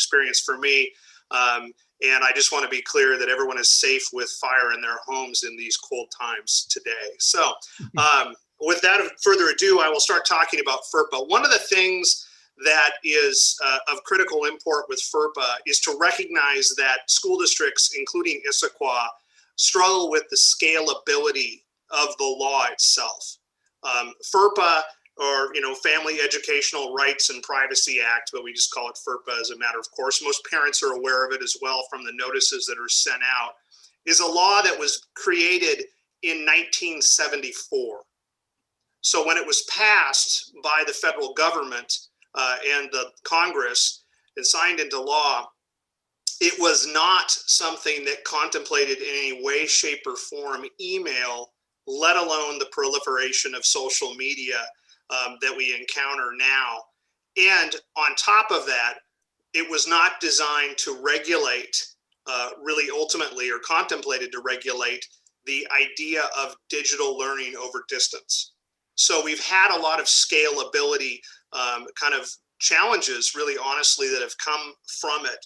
experience for me. And I just want to be clear that everyone is safe with fire in their homes in these cold times today. So without further ado, I will start talking about FERPA. One of the things that is of critical import with FERPA is to recognize that school districts, including Issaquah, struggle with the scalability of the law itself. FERPA, or Family Educational Rights and Privacy Act, but we just call it FERPA as a matter of course. Most parents are aware of it as well from the notices that are sent out, is a law that was created in 1974. So when it was passed by the federal government and the Congress and signed into law, it was not something that contemplated in any way, shape, or form email, let alone the proliferation of social media that we encounter now. And on top of that, it was not designed to regulate, really ultimately, or contemplated to regulate the idea of digital learning over distance. So we've had a lot of scalability kind of challenges, really honestly, that have come from it.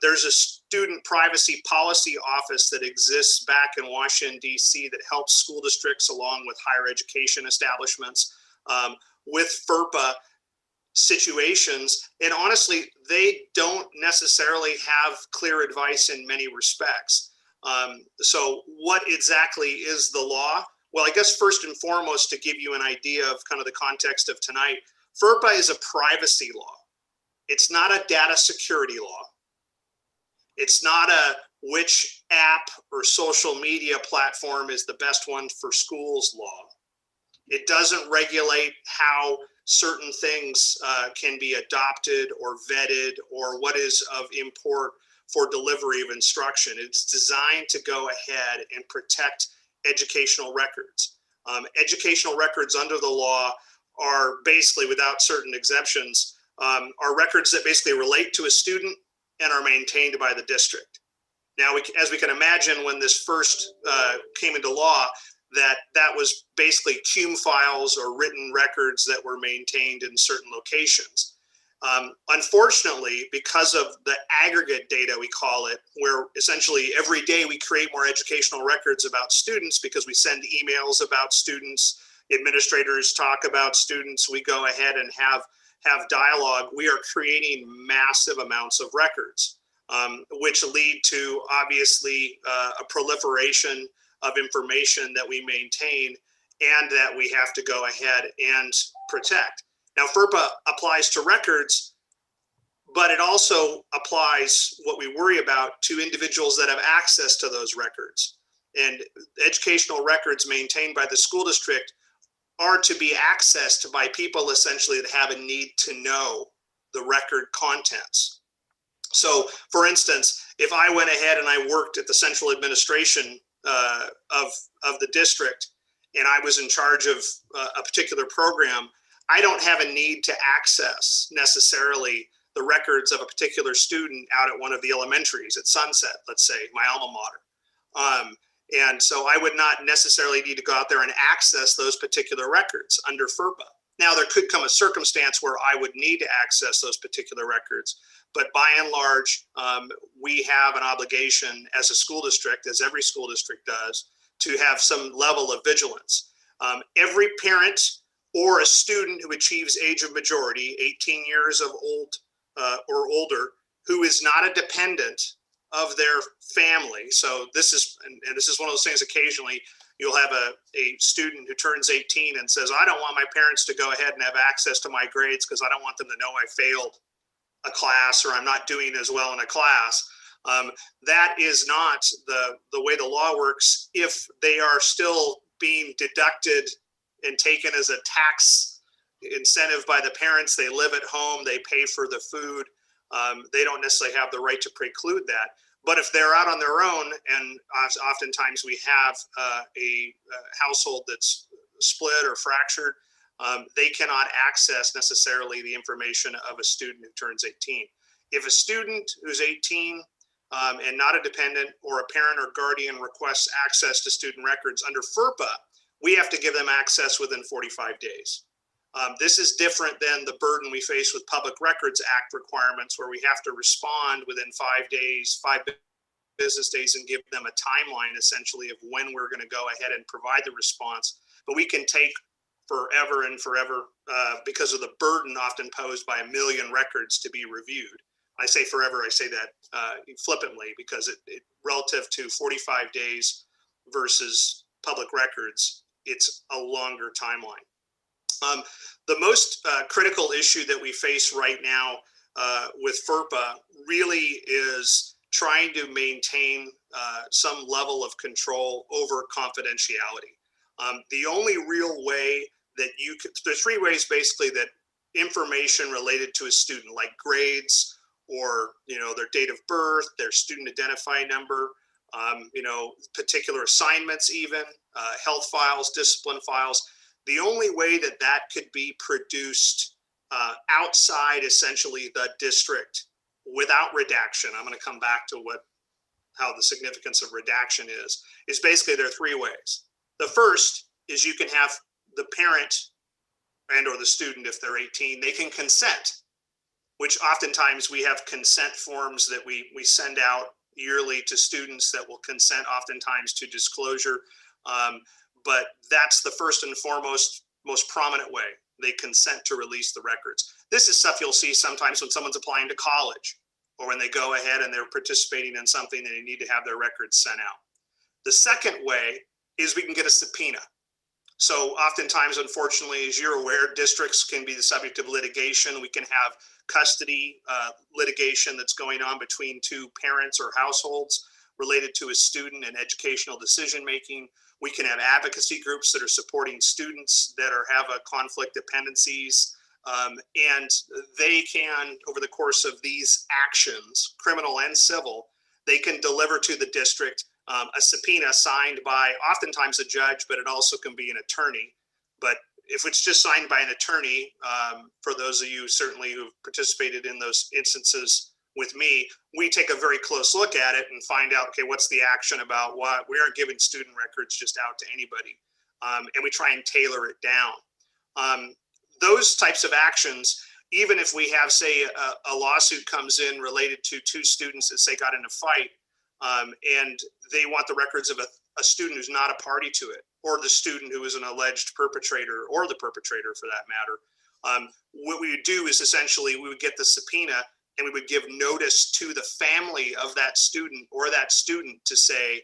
There's a student privacy policy office that exists back in Washington, D.C. that helps school districts along with higher education establishments with FERPA situations. And honestly, they don't necessarily have clear advice in many respects. So what exactly is the law? Well, I guess first and foremost, to give you an idea of kind of the context of tonight, FERPA is a privacy law. It's not a data security law. It's not a which app or social media platform is the best one for schools law. It doesn't regulate how certain things can be adopted or vetted or what is of import for delivery of instruction. It's designed to go ahead and protect educational records. Educational records under the law are basically, without certain exceptions, are records that basically relate to a student and are maintained by the district. Now, as we can imagine, when this first came into law, that was basically CUME files or written records that were maintained in certain locations. Unfortunately, because of the aggregate data, we call it, where essentially every day we create more educational records about students because we send emails about students, administrators talk about students, we go ahead and have dialogue, we are creating massive amounts of records, which lead to obviously a proliferation of information that we maintain and that we have to go ahead and protect. Now, FERPA applies to records, but it also applies, what we worry about, to individuals that have access to those records. And educational records maintained by the school district are to be accessed by people essentially that have a need to know the record contents. So, for instance, if I went ahead and I worked at the central administration of the district and I was in charge of a particular program, I don't have a need to access necessarily the records of a particular student out at one of the elementaries at Sunset, let's say, my alma mater. And so I would not necessarily need to go out there and access those particular records under FERPA. Now, there could come a circumstance where I would need to access those particular records, but by and large, we have an obligation as a school district, as every school district does, to have some level of vigilance. Every parent or a student who achieves age of majority, 18 years of old or older, who is not a dependent of their family. So this is, and this is one of those things, occasionally you'll have a student who turns 18 and says, I don't want my parents to go ahead and have access to my grades because I don't want them to know I failed a class or I'm not doing as well in a class. That is not the way the law works. If they are still being deducted and taken as a tax incentive by the parents, they live at home, they pay for the food, they don't necessarily have the right to preclude that. But if they're out on their own, and oftentimes we have a household that's split or fractured, they cannot access necessarily the information of a student who turns 18. If a student who's 18 and not a dependent, or a parent or guardian requests access to student records under FERPA, we have to give them access within 45 days. This is different than the burden we face with Public Records Act requirements, where we have to respond within 5 days, 5 business days, and give them a timeline essentially of when we're going to go ahead and provide the response. But we can take forever and forever because of the burden often posed by 1 million records to be reviewed. I say forever, I say that flippantly, because it relative to 45 days versus public records, it's a longer timeline. The most critical issue that we face right now with FERPA really is trying to maintain some level of control over confidentiality. The only real way that you could, there's 3 ways basically that information related to a student, like grades, or their date of birth, their student identifying number, particular assignments, even health files, discipline files. The only way that that could be produced outside essentially the district without redaction, I'm going to come back to how the significance of redaction is basically there are 3 ways. The first is you can have the parent and or the student, if they're 18, they can consent, which oftentimes we have consent forms that we send out yearly to students that will consent oftentimes to disclosure. But that's the first and foremost, most prominent way. They consent to release the records. This is stuff you'll see sometimes when someone's applying to college, or when they go ahead and they're participating in something and they need to have their records sent out. The second way is we can get a subpoena. So oftentimes, unfortunately, as you're aware, districts can be the subject of litigation. We can have custody litigation that's going on between 2 parents or households related to a student and educational decision making. We can have advocacy groups that are supporting students that have a conflict dependencies, and they can, over the course of these actions, criminal and civil, they can deliver to the district a subpoena signed by oftentimes a judge, but it also can be an attorney. But if it's just signed by an attorney, for those of you certainly who've participated in those instances with me, we take a very close look at it and find out, okay, what's the action about what? We aren't giving student records just out to anybody. And we try and tailor it down. Those types of actions, even if we have, say, a lawsuit comes in related to 2 students that, say, got in a fight, and they want the records of a student who's not a party to it, or the student who is an alleged perpetrator, or the perpetrator for that matter. What we would do is essentially we would get the subpoena, and we would give notice to the family of that student or that student to say,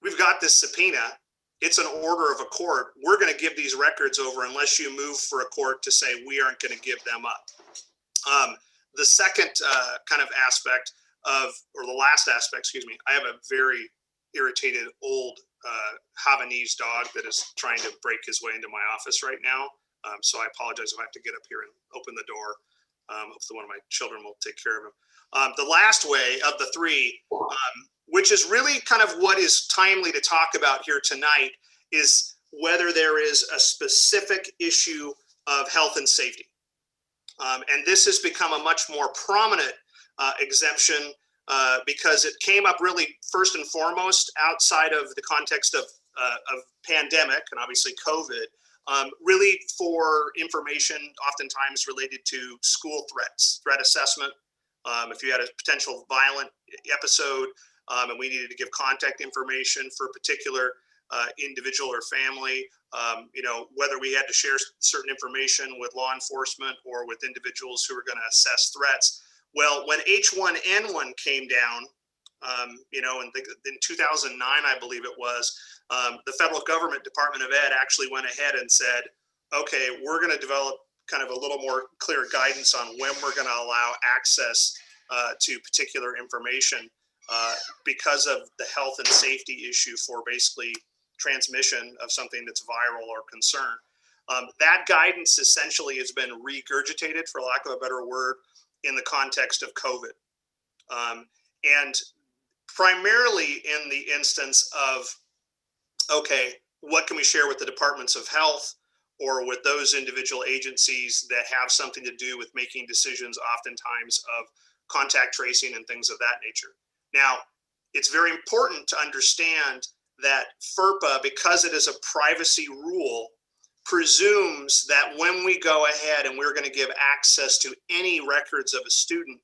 we've got this subpoena. It's an order of a court. We're going to give these records over unless you move for a court to say we aren't going to give them up. The second kind of aspect or the last aspect, excuse me, I have a very irritated old Havanese dog that is trying to break his way into my office right now. So I apologize if I have to get up here and open the door. Hopefully one of my children will take care of him. The last way of the 3, which is really kind of what is timely to talk about here tonight, is whether there is a specific issue of health and safety. And this has become a much more prominent exemption because it came up really first and foremost outside of the context of pandemic and obviously COVID, really for information oftentimes related to school threats, threat assessment. If you had a potential violent episode and we needed to give contact information for a particular individual or family, whether we had to share certain information with law enforcement or with individuals who were going to assess threats. Well, when H1N1 came down, in 2009, I believe it was, the federal government Department of Ed actually went ahead and said, okay, we're going to develop kind of a little more clear guidance on when we're going to allow access to particular information because of the health and safety issue for basically transmission of something that's viral or concern. That guidance essentially has been regurgitated, for lack of a better word, in the context of COVID. And primarily in the instance of, okay, what can we share with the departments of health or with those individual agencies that have something to do with making decisions oftentimes of contact tracing and things of that nature. Now, it's very important to understand that FERPA, because it is a privacy rule, presumes that when we go ahead and we're going to give access to any records of a student,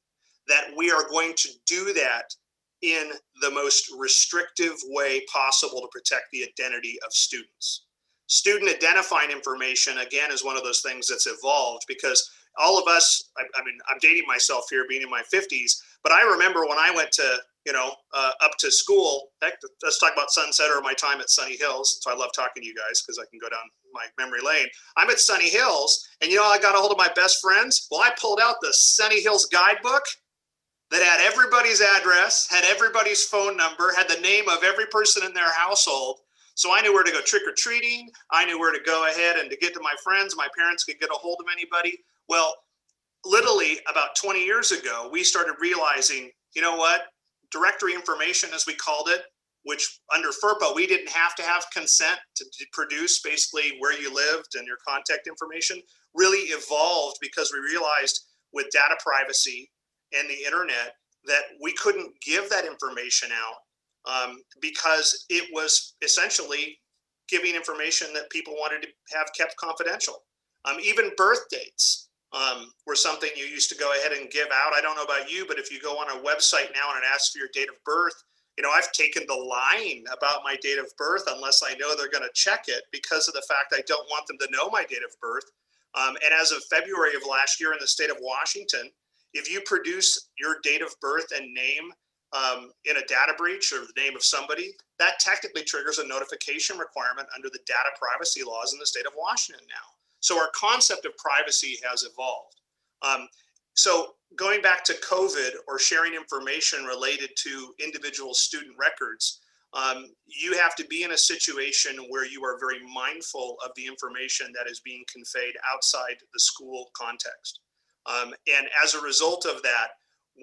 that we are going to do that in the most restrictive way possible to protect the identity of students. Student identifying information, again, is one of those things that's evolved, because all of us, I mean, I'm dating myself here being in my 50s, but I remember when I went to, up to school, heck, let's talk about Sunset or my time at Sunny Hills. So I love talking to you guys because I can go down my memory lane. I'm at Sunny Hills, and I got a hold of my best friends. Well, I pulled out the Sunny Hills guidebook that had everybody's address, had everybody's phone number, had the name of every person in their household. So I knew where to go trick-or-treating. I knew where to go ahead and to get to my friends. My parents could get a hold of anybody. Well, literally about 20 years ago, we started realizing, you know what? Directory information, as we called it, which under FERPA, we didn't have to have consent to produce basically where you lived and your contact information, really evolved because we realized with data privacy and the internet that we couldn't give that information out because it was essentially giving information that people wanted to have kept confidential. Even birth dates were something you used to go ahead and give out. I don't know about you, but if you go on a website now and it asks for your date of birth, I've taken the line about my date of birth unless I know they're going to check it, because of the fact I don't want them to know my date of birth. And as of February of last year in the state of Washington, if you produce your date of birth and name in a data breach or the name of somebody, that technically triggers a notification requirement under the data privacy laws in the state of Washington now. So our concept of privacy has evolved. So going back to COVID or sharing information related to individual student records, you have to be in a situation where you are very mindful of the information that is being conveyed outside the school context. And as a result of that,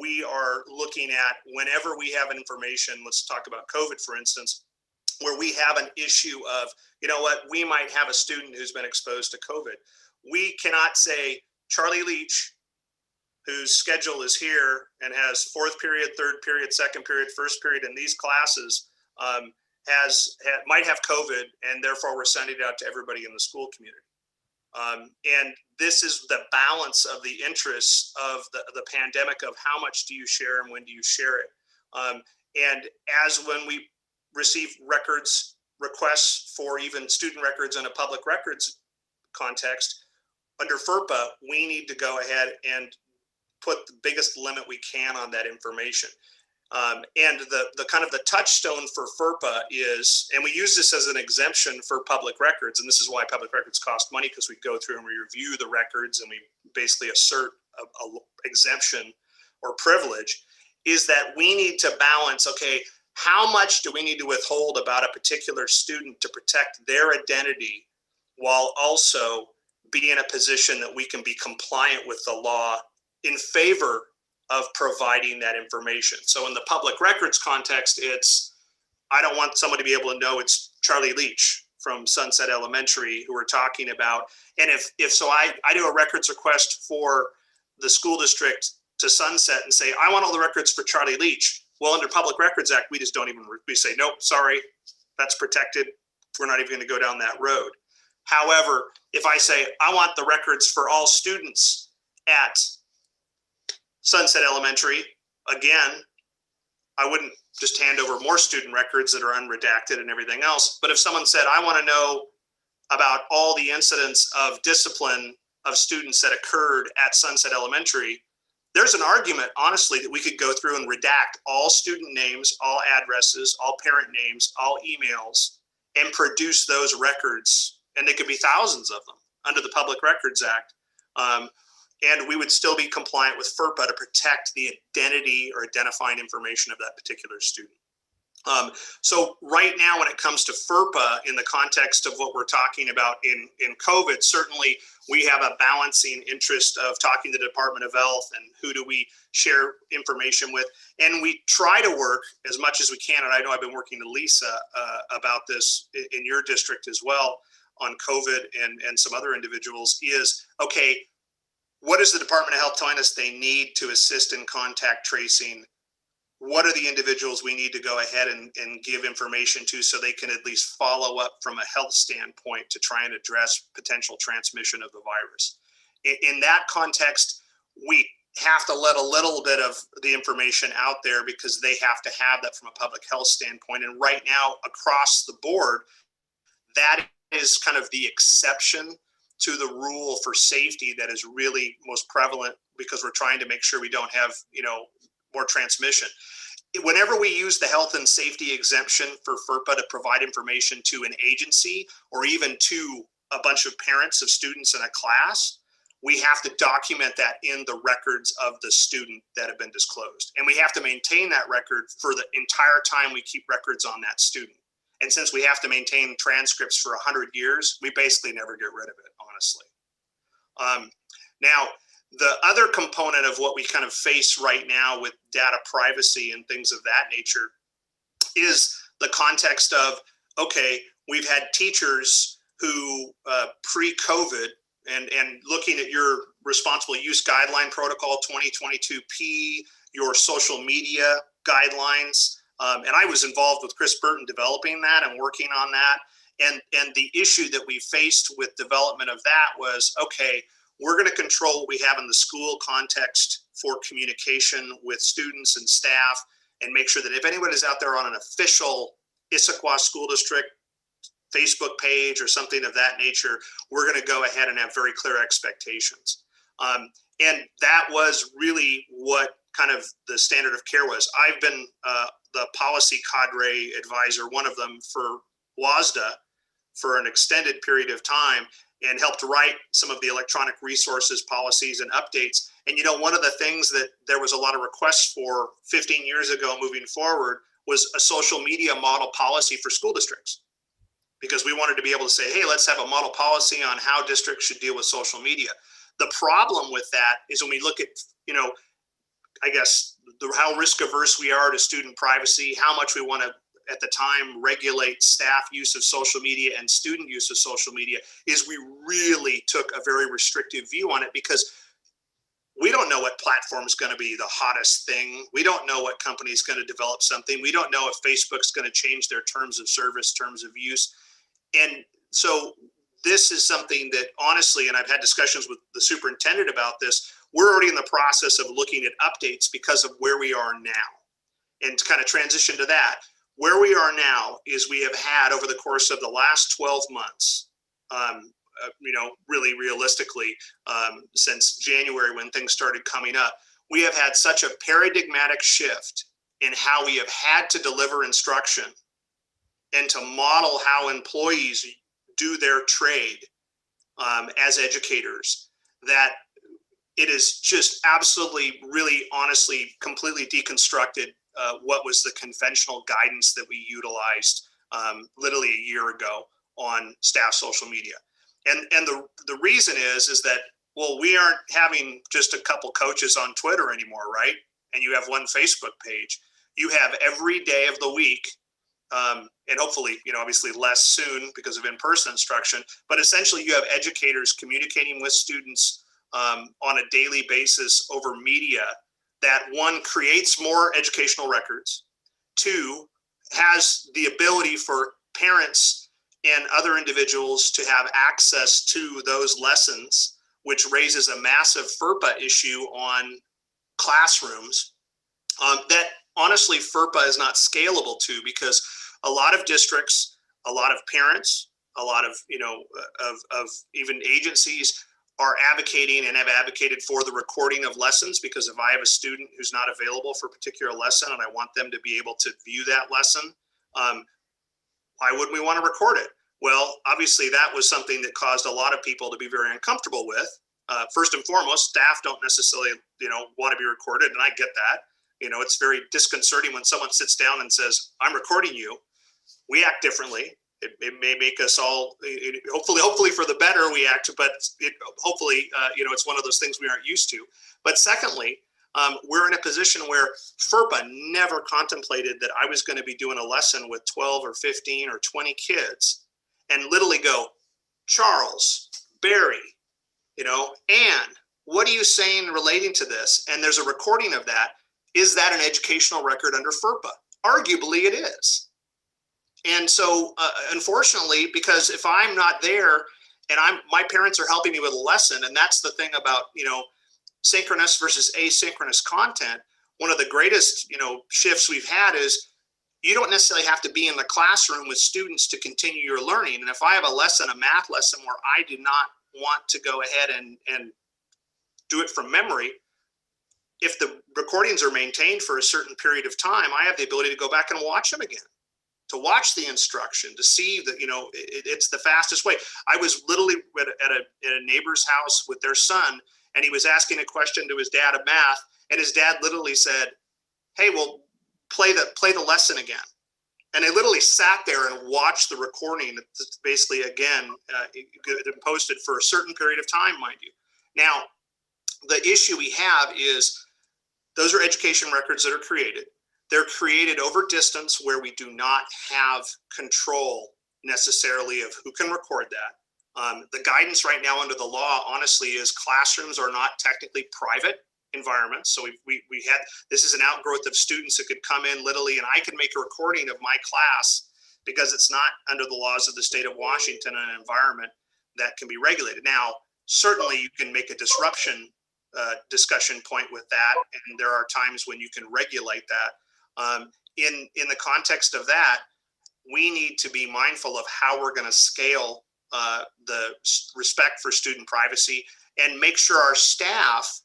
we are looking at whenever we have information, let's talk about COVID, for instance, where we have an issue of, we might have a student who's been exposed to COVID. We cannot say Charlie Leach, whose schedule is here and has fourth period, third period, second period, first period in these classes, might have COVID, and therefore we're sending it out to everybody in the school community. And this is the balance of the interests of the pandemic of how much do you share and when do you share it. And as when we receive requests for even student records in a public records context, under FERPA, we need to go ahead and put the biggest limit we can on that information. And the kind of the touchstone for FERPA is, and we use this as an exemption for public records, and this is why public records cost money, because we go through and we review the records and we basically assert a exemption or privilege, is that we need to balance, okay, how much do we need to withhold about a particular student to protect their identity while also be in a position that we can be compliant with the law in favor of providing that information. So in the public records context, it's, I don't want someone to be able to know it's Charlie Leach from Sunset Elementary who we're talking about. And if so I do a records request for the school district to Sunset and say, I want all the records for Charlie Leach. Well, under Public Records Act, we just don't even, we say, nope, sorry, that's protected. We're not even going to go down that road. However, if I say, I want the records for all students at Sunset Elementary, again, I wouldn't just hand over more student records that are unredacted and everything else. But if someone said, I want to know about all the incidents of discipline of students that occurred at Sunset Elementary, there's an argument, honestly, that we could go through and redact all student names, all addresses, all parent names, all emails, and produce those records. And they could be thousands of them under the Public Records Act. And we would still be compliant with FERPA to protect the identity or identifying information of that particular student. So right now, when it comes to FERPA, in the context of what we're talking about in COVID, certainly we have a balancing interest of talking to the Department of Health and who do we share information with. And we try to work as much as we can. And I know I've been working to Lisa about this in your district as well on COVID and some other individuals is, okay, what is the Department of Health telling us they need to assist in contact tracing what are the individuals we need to go ahead and give information to so they can at least follow up from a health standpoint to try and address potential transmission of the virus. In that context, we have to let a little bit of the information out there because they have to have that from a public health standpoint. And right now, across the board, that is kind of the exception to the rule for safety that is really most prevalent, because we're trying to make sure we don't have, more transmission. Whenever we use the health and safety exemption for FERPA to provide information to an agency or even to a bunch of parents of students in a class, we have to document that in the records of the student that have been disclosed. And we have to maintain that record for the entire time we keep records on that student. And since we have to maintain transcripts for 100 years, we basically never get rid of it, honestly. Now, the other component of what we kind of face right now with data privacy and things of that nature is the context of, okay, we've had teachers who pre-COVID and looking at your responsible use guideline protocol 2022P, your social media guidelines, and I was involved with Chris Burton developing that and working on that. And the issue that we faced with development of that was, okay, we're going to control what we have in the school context for communication with students and staff, and make sure that if anyone is out there on an official Issaquah school district Facebook page or something of that nature, we're going to go ahead and have very clear expectations. And that was really what kind of the standard of care was. I've been the policy cadre advisor, one of them for WASDA for an extended period of time, and helped write some of the electronic resources policies and updates. And one of the things that there was a lot of requests for 15 years ago moving forward was a social media model policy for school districts, because we wanted to be able to say, hey, let's have a model policy on how districts should deal with social media. The problem with that is when we look at, I guess, how risk averse we are to student privacy, how much we want to, at the time, regulate staff use of social media and student use of social media, is we really took a very restrictive view on it, because we don't know what platform is going to be the hottest thing. We don't know what company is going to develop something. We don't know if Facebook's going to change their terms of service, terms of use. And so this is something that, honestly, and I've had discussions with the superintendent about this, we're already in the process of looking at updates because of where we are now. And to kind of transition to that, where we are now is we have had, over the course of the last 12 months, really realistically, since January when things started coming up, we have had such a paradigmatic shift in how we have had to deliver instruction and to model how employees do their trade as educators, that it is just absolutely, really, honestly, completely deconstructed what was the conventional guidance that we utilized literally a year ago on staff social media. And the reason is that, well, we aren't having just a couple coaches on Twitter anymore, right? And you have one Facebook page. You have every day of the week, and hopefully, obviously less soon because of in-person instruction, but essentially you have educators communicating with students on a daily basis over media that, one, creates more educational records, two, has the ability for parents and other individuals to have access to those lessons, which raises a massive FERPA issue on classrooms that, honestly, FERPA is not scalable to, because a lot of districts, a lot of parents, a lot of, of even agencies are advocating and have advocated for the recording of lessons, because if I have a student who's not available for a particular lesson and I want them to be able to view that lesson, why wouldn't we want to record it? Well, obviously that was something that caused a lot of people to be very uncomfortable with. First and foremost, staff don't necessarily, want to be recorded, and I get that. It's very disconcerting when someone sits down and says, I'm recording you. We act differently. It may make us all, hopefully for the better we act, but hopefully, it's one of those things we aren't used to. But secondly, we're in a position where FERPA never contemplated that I was going to be doing a lesson with 12 or 15 or 20 kids and literally go, Charles, Barry, Anne, what are you saying relating to this? And there's a recording of that. is that an educational record under FERPA? Arguably it is. And so unfortunately, because if I'm not there and my parents are helping me with a lesson, and that's the thing about, synchronous versus asynchronous content, one of the greatest, shifts we've had is you don't necessarily have to be in the classroom with students to continue your learning. And if I have a math lesson where I do not want to go ahead and do it from memory, if the recordings are maintained for a certain period of time, I have the ability to go back and watch them again, to watch the instruction, to see that, it's the fastest way. I was literally at a neighbor's house with their son, and he was asking a question to his dad of math, and his dad literally said, "Hey, well, play the lesson again." And I literally sat there and watched the recording, basically again, posted for a certain period of time, mind you. Now, the issue we have is those are education records that are created. They're created over distance where we do not have control necessarily of who can record that. The guidance right now under the law, honestly, is classrooms are not technically private environments. So we had, this is an outgrowth of students that could come in literally, and I could make a recording of my class because it's not under the laws of the state of Washington an environment that can be regulated. Now, certainly you can make a disruption discussion point with that, and there are times when you can regulate that. In the context of that, we need to be mindful of how we're going to scale the respect for student privacy and make sure our staff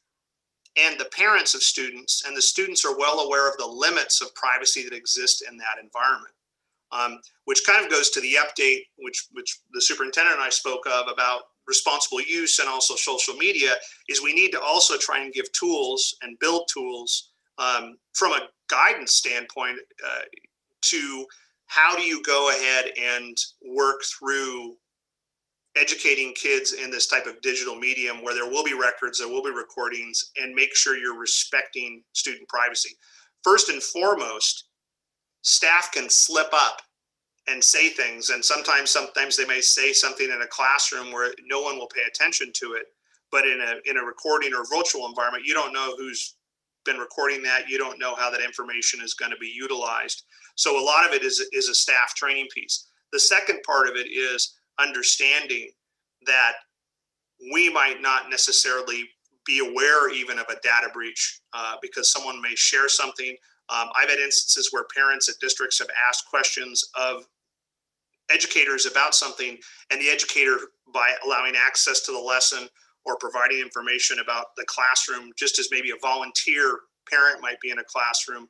and the parents of students and the students are well aware of the limits of privacy that exist in that environment. Which kind of goes to the update, which the superintendent and I spoke of about responsible use and also social media, is we need to also try and give tools and build tools from a guidance standpoint to how do you go ahead and work through educating kids in this type of digital medium where there will be records, there will be recordings, and make sure you're respecting student privacy. First and foremost, staff can slip up and say things, and sometimes they may say something in a classroom where no one will pay attention to it, but in a recording or virtual environment, you don't know who's been recording that. You don't know how that information is going to be utilized. So a lot of it is a staff training piece. The second part of it is understanding that we might not necessarily be aware even of a data breach because someone may share something. I've had instances where parents at districts have asked questions of educators about something, and the educator, by allowing access to the lesson or providing information about the classroom, just as maybe a volunteer parent might be in a classroom,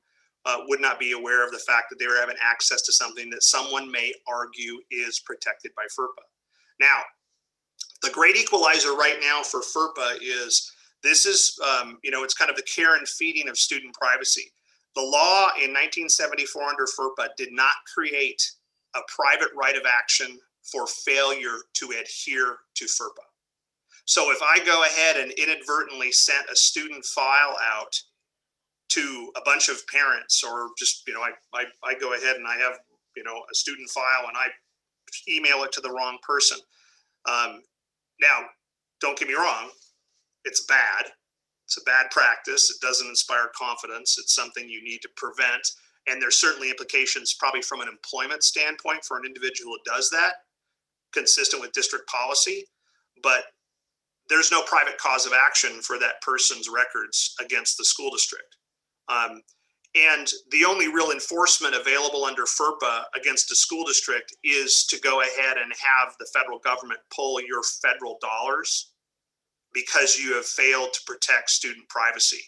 would not be aware of the fact that they were having access to something that someone may argue is protected by FERPA. Now, the great equalizer right now for FERPA is this is, it's kind of the care and feeding of student privacy. The law in 1974 under FERPA did not create a private right of action for failure to adhere to FERPA. So if I go ahead and inadvertently sent a student file out to a bunch of parents, or just, I go ahead and I have, a student file and I email it to the wrong person. Now, don't get me wrong, it's bad. It's a bad practice. It doesn't inspire confidence. It's something you need to prevent. And there's certainly implications probably from an employment standpoint for an individual who does that, consistent with district policy. But there's no private cause of action for that person's records against the school district. And the only real enforcement available under FERPA against a school district is to go ahead and have the federal government pull your federal dollars because you have failed to protect student privacy.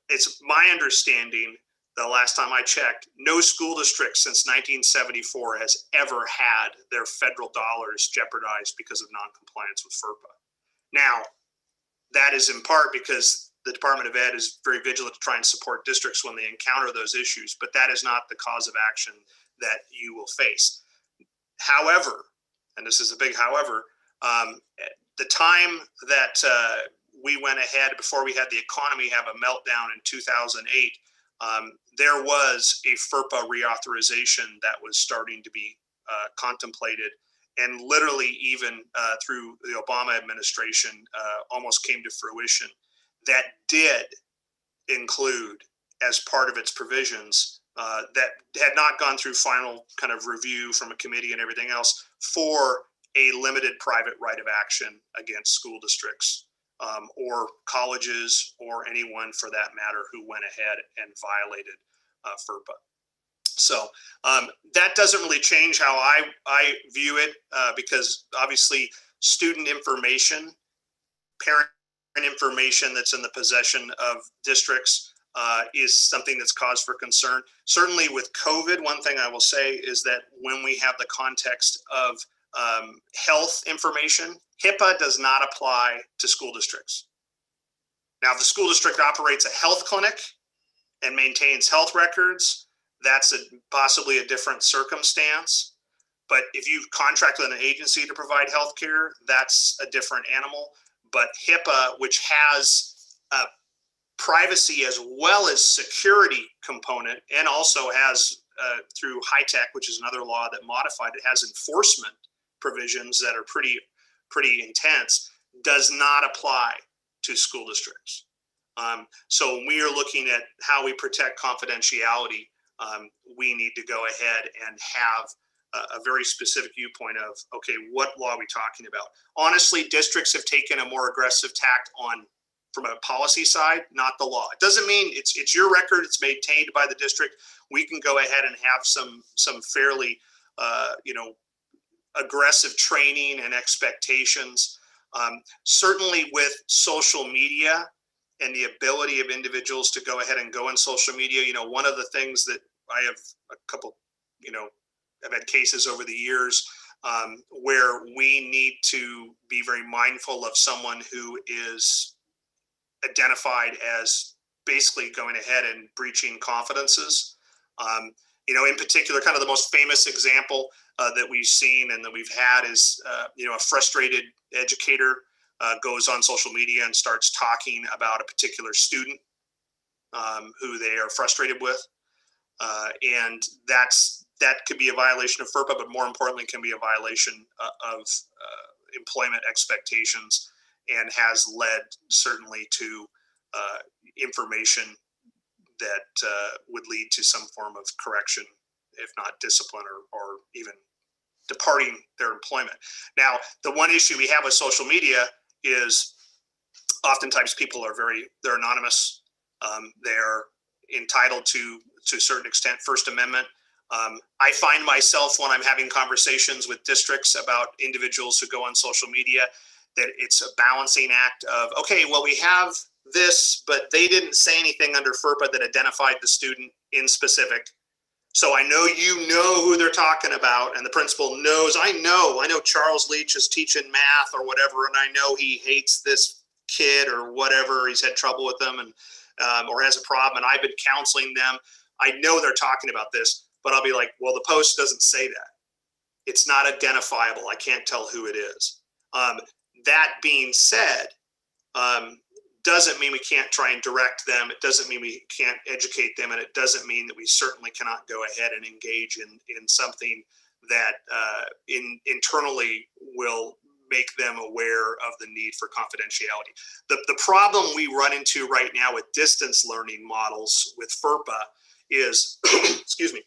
It's my understanding, the last time I checked, no school district since 1974 has ever had their federal dollars jeopardized because of noncompliance with FERPA. Now, that is in part because the Department of Ed is very vigilant to try and support districts when they encounter those issues, but that is not the cause of action that you will face. However, and this is a big however, the time that we went ahead before we had the economy have a meltdown in 2008, there was a FERPA reauthorization that was starting to be contemplated, and literally even through the Obama administration almost came to fruition, that did include as part of its provisions that had not gone through final kind of review from a committee and everything else for a limited private right of action against school districts or colleges or anyone for that matter who went ahead and violated FERPA. So that doesn't really change how I view it because obviously student information, parent information that's in the possession of districts is something that's cause for concern. Certainly with COVID, one thing I will say is that when we have the context of health information, HIPAA does not apply to school districts. Now, if the school district operates a health clinic and maintains health records, that's possibly a different circumstance. But if you contract with an agency to provide health care, that's a different animal. But HIPAA, which has a privacy as well as security component, and also has through HITECH, which is another law that modified it, has enforcement provisions that are pretty intense, does not apply to school districts. So when we are looking at how we protect confidentiality, we need to go ahead and have a very specific viewpoint of, okay, what law are we talking about? Honestly, districts have taken a more aggressive tact from a policy side, not the law. It doesn't mean it's your record, it's maintained by the district. We can go ahead and have some fairly, aggressive training and expectations. Certainly with social media and the ability of individuals to go ahead and go on social media, one of the things that I have a couple, I've had cases over the years where we need to be very mindful of someone who is identified as basically going ahead and breaching confidences. In particular, kind of the most famous example that we've seen and that we've had is, a frustrated educator goes on social media and starts talking about a particular student who they are frustrated with. And that could be a violation of FERPA, but more importantly, can be a violation of employment expectations and has led certainly to information that would lead to some form of correction, if not discipline or even departing their employment. Now, the one issue we have with social media is oftentimes people they're anonymous. They're entitled to a certain extent, First Amendment. I find myself when I'm having conversations with districts about individuals who go on social media, that it's a balancing act of, okay, well, we have this, but they didn't say anything under FERPA that identified the student in specific. So I know you know who they're talking about, and the principal knows, I know Charles Leach is teaching math or whatever, and I know he hates this kid or whatever, he's had trouble with them and or has a problem, and I've been counseling them. I know they're talking about this, but I'll be like, well, the post doesn't say that. It's not identifiable. I can't tell who it is. That being said, doesn't mean we can't try and direct them. It doesn't mean we can't educate them. And it doesn't mean that we certainly cannot go ahead and engage in something that internally will make them aware of the need for confidentiality. The problem we run into right now with distance learning models with FERPA is, excuse me,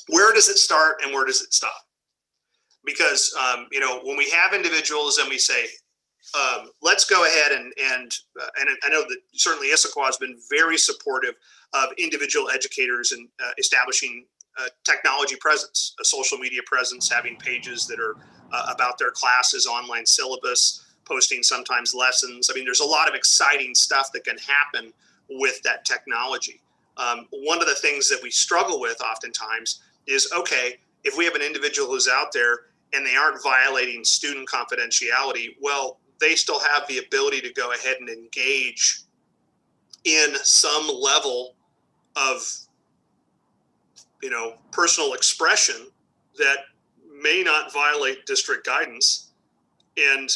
where does it start and where does it stop? Because, when we have individuals and we say, let's go ahead and I know that certainly Issaquah has been very supportive of individual educators and establishing a technology presence, a social media presence, having pages that are about their classes, online syllabus, posting sometimes lessons. I mean, there's a lot of exciting stuff that can happen with that technology. One of the things that we struggle with oftentimes is, okay, if we have an individual who's out there and they aren't violating student confidentiality, well, they still have the ability to go ahead and engage in some level of, personal expression that may not violate district guidance. And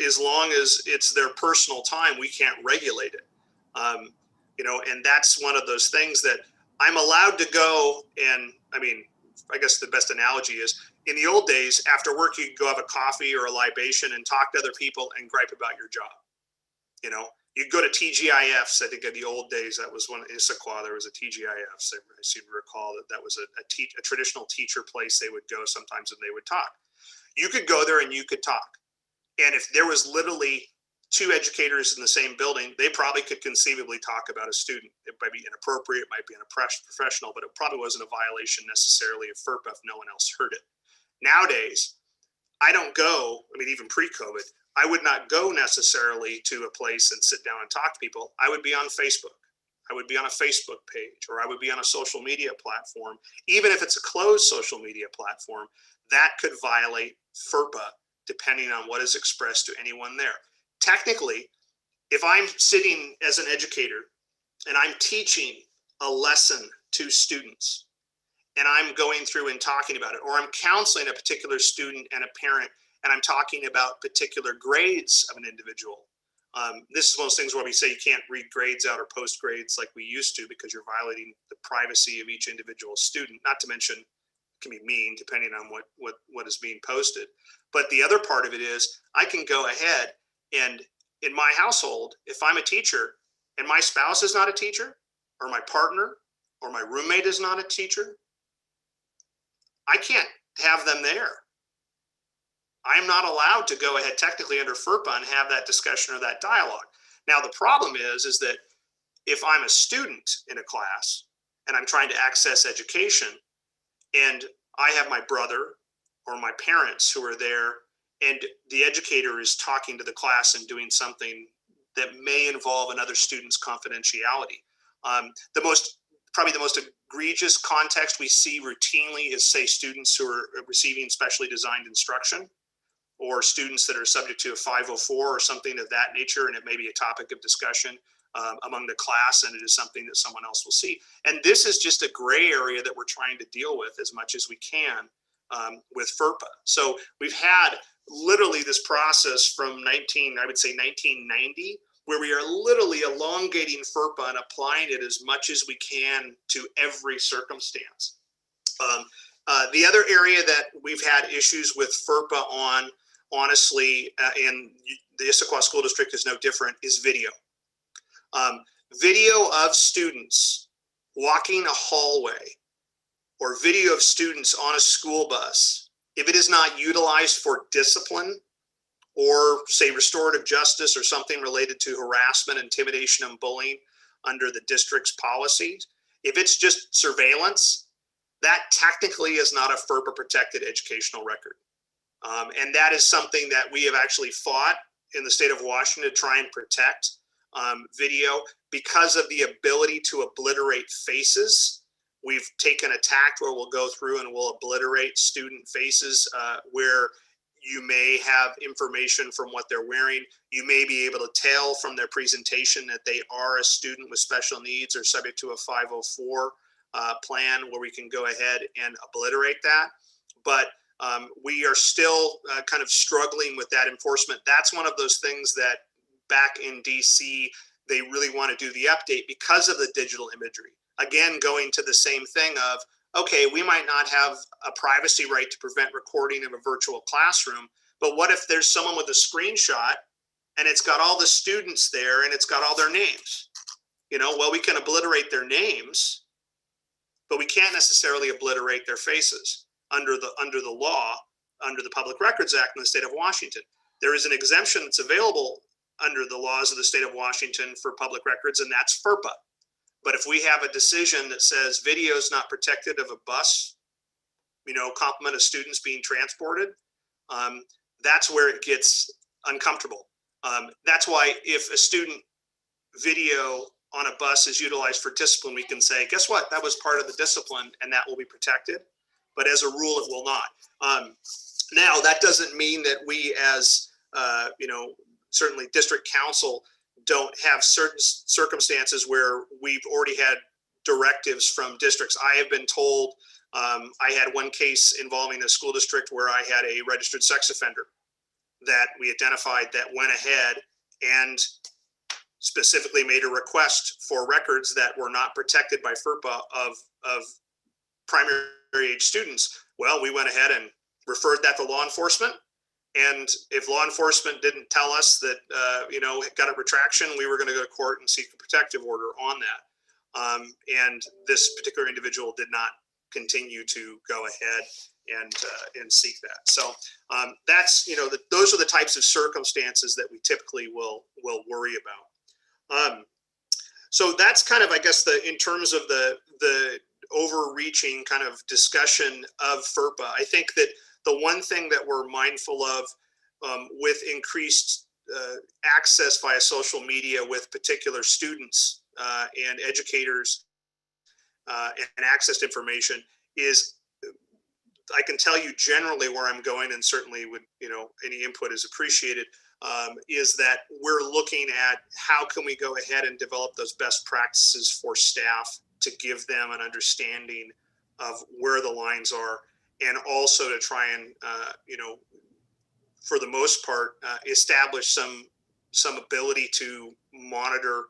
as long as it's their personal time, we can't regulate it. And that's one of those things that I'm allowed to go. And I guess the best analogy is, in the old days, after work, you could go have a coffee or a libation and talk to other people and gripe about your job. You go to TGIFs. I think in the old days, that was one, Issaquah, there was a TGIFs. I seem to recall that was a traditional teacher place they would go sometimes and they would talk. You could go there and you could talk. And if there was literally two educators in the same building, they probably could conceivably talk about a student. It might be inappropriate, it might be unprofessional, but it probably wasn't a violation necessarily of FERPA if no one else heard it. Nowadays, I don't go, I mean, even pre-COVID, I would not go necessarily to a place and sit down and talk to people. I would be on Facebook. I would be on a Facebook page, or I would be on a social media platform. Even if it's a closed social media platform, that could violate FERPA depending on what is expressed to anyone there. Technically, if I'm sitting as an educator and I'm teaching a lesson to students and I'm going through and talking about it, or I'm counseling a particular student and a parent and I'm talking about particular grades of an individual. This is one of those things where we say you can't read grades out or post grades like we used to because you're violating the privacy of each individual student, not to mention it can be mean depending on what is being posted. But the other part of it is I can go ahead and in my household, if I'm a teacher and my spouse is not a teacher, or my partner or my roommate is not a teacher, I can't have them there. I'm not allowed to go ahead technically under FERPA and have that discussion or that dialogue. Now, the problem is that if I'm a student in a class and I'm trying to access education and I have my brother or my parents who are there and the educator is talking to the class and doing something that may involve another student's confidentiality. Probably the most egregious context we see routinely is, say, students who are receiving specially designed instruction, or students that are subject to a 504 or something of that nature, and it may be a topic of discussion among the class, and it is something that someone else will see. And this is just a gray area that we're trying to deal with as much as we can with FERPA. So we've had literally this process from 1990, where we are literally elongating FERPA and applying it as much as we can to every circumstance. The other area that we've had issues with FERPA on, honestly, and the Issaquah School District is no different, is video. Video of students walking a hallway or video of students on a school bus, if it is not utilized for discipline or, say, restorative justice or something related to harassment, intimidation, and bullying under the district's policies, if it's just surveillance, that technically is not a FERPA protected educational record. And that is something that we have actually fought in the state of Washington to try and protect video because of the ability to obliterate faces. We've taken a tact where we'll go through and we'll obliterate student faces where you may have information from what they're wearing. You may be able to tell from their presentation that they are a student with special needs or subject to a 504 plan where we can go ahead and obliterate that. But we are still kind of struggling with that enforcement. That's one of those things that back in DC, they really want to do the update because of the digital imagery. Again, going to the same thing of, okay, we might not have a privacy right to prevent recording of a virtual classroom, but what if there's someone with a screenshot and it's got all the students there and it's got all their names? You know, well, we can obliterate their names, but we can't necessarily obliterate their faces under the law, under the Public Records Act in the state of Washington. There is an exemption that's available under the laws of the state of Washington for public records, and that's FERPA. But if we have a decision that says video is not protected of a bus, you know, complement of students being transported, that's where it gets uncomfortable. That's why if a student video on a bus is utilized for discipline, we can say, guess what? That was part of the discipline and that will be protected. But as a rule, it will not. Now, that doesn't mean that we as, you know, certainly district council don't have certain circumstances where we've already had directives from districts. I have been told, I had one case involving a school district where I had a registered sex offender that we identified that went ahead and specifically made a request for records that were not protected by FERPA of primary age students. Well, we went ahead and referred that to law enforcement. And if law enforcement didn't tell us that, got a retraction, we were going to go to court and seek a protective order on that. And this particular individual did not continue to go ahead and seek that. So that's, those are the types of circumstances that we typically will worry about. So that's kind of, I guess, in terms of the overreaching kind of discussion of FERPA. I think that the one thing that we're mindful of with increased access via social media with particular students and educators and access to information is, I can tell you generally where I'm going, and certainly would, any input is appreciated, is that we're looking at how can we go ahead and develop those best practices for staff to give them an understanding of where the lines are, and also to try and, for the most part, establish some ability to monitor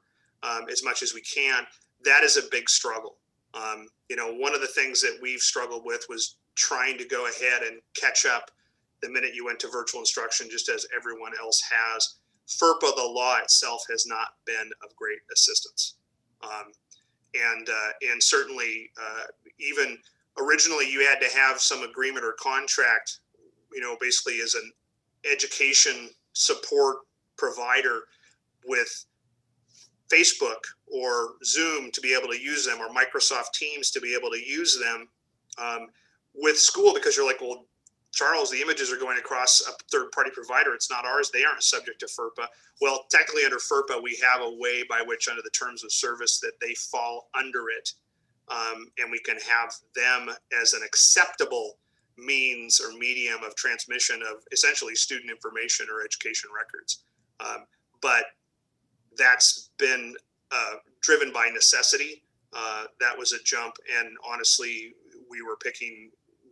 as much as we can. That is a big struggle. One of the things that we've struggled with was trying to go ahead and catch up the minute you went to virtual instruction, just as everyone else has. FERPA, the law itself, has not been of great assistance. And certainly, even originally, you had to have some agreement or contract, basically as an education support provider with Facebook or Zoom to be able to use them, or Microsoft Teams to be able to use them with school, because you're like, well, Charles, the images are going across a third-party provider. It's not ours. They aren't subject to FERPA. Well, technically under FERPA, we have a way by which, under the terms of service, that they fall under it, and we can have them as an acceptable means or medium of transmission of essentially student information or education records. But that's been driven by necessity. That was a jump, and honestly, we were picking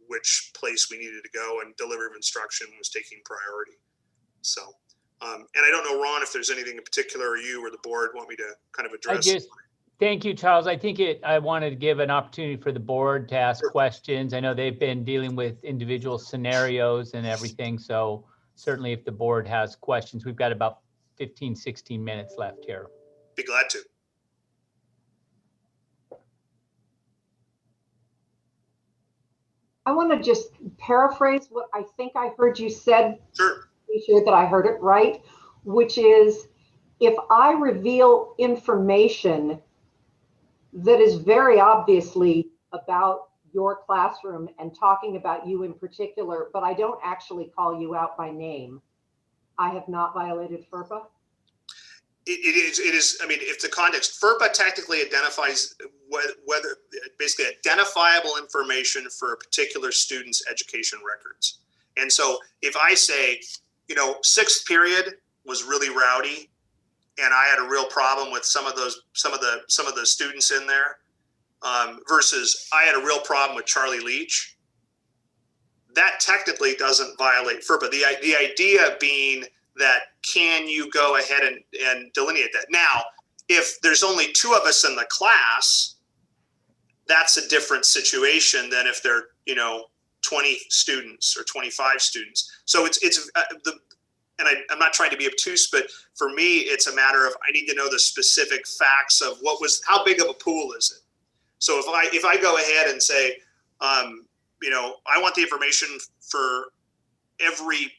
which place we needed to go, and delivery of instruction was taking priority. So, and I don't know, Ron, if there's anything in particular, or you or the board want me to kind of address. Thank you, Charles. I wanted to give an opportunity for the board to ask questions. I know they've been dealing with individual scenarios and everything. So certainly if the board has questions, we've got about 15, 16 minutes left here. Be glad to. I want to just paraphrase what I think I heard you said. Sure. Be sure that I heard it right, which is, if I reveal information that is very obviously about your classroom and talking about you in particular, but I don't actually call you out by name, I have not violated FERPA? It is, I mean, if the context, FERPA technically identifies whether basically identifiable information for a particular student's education records. And so if I say, sixth period was really rowdy, and I had a real problem with some of the students in there, versus I had a real problem with Charlie Leach, that technically doesn't violate FERPA. The idea being that, can you go ahead and delineate that? Now, if there's only 2 of us in the class, that's a different situation than if there are 20 students or 25 students. So I'm not trying to be obtuse, but for me, it's a matter of, I need to know the specific facts of how big of a pool is it? So if I go ahead and say, I want the information for every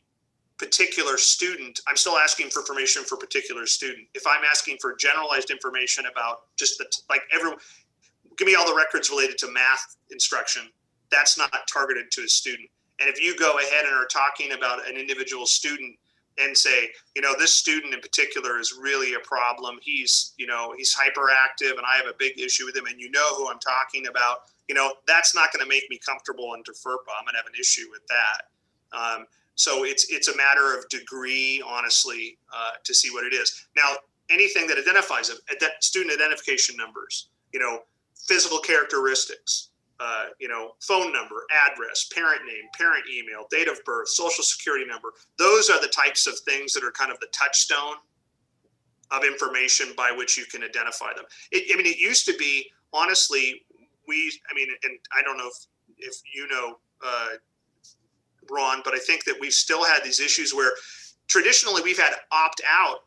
particular student, I'm still asking for information for a particular student. If I'm asking for generalized information about just give me all the records related to math instruction, that's not targeted to a student. And if you go ahead and are talking about an individual student and say, this student in particular is really a problem, he's hyperactive and I have a big issue with him, and who I'm talking about, that's not going to make me comfortable under FERPA. I'm going to have an issue with that. So it's a matter of degree, honestly, to see what it is. Now, anything that identifies them, student identification numbers, physical characteristics, phone number, address, parent name, parent email, date of birth, social security number. Those are the types of things that are kind of the touchstone of information by which you can identify them. It used to be, honestly, and I don't know if Ron, but I think that we've still had these issues where traditionally we've had opt out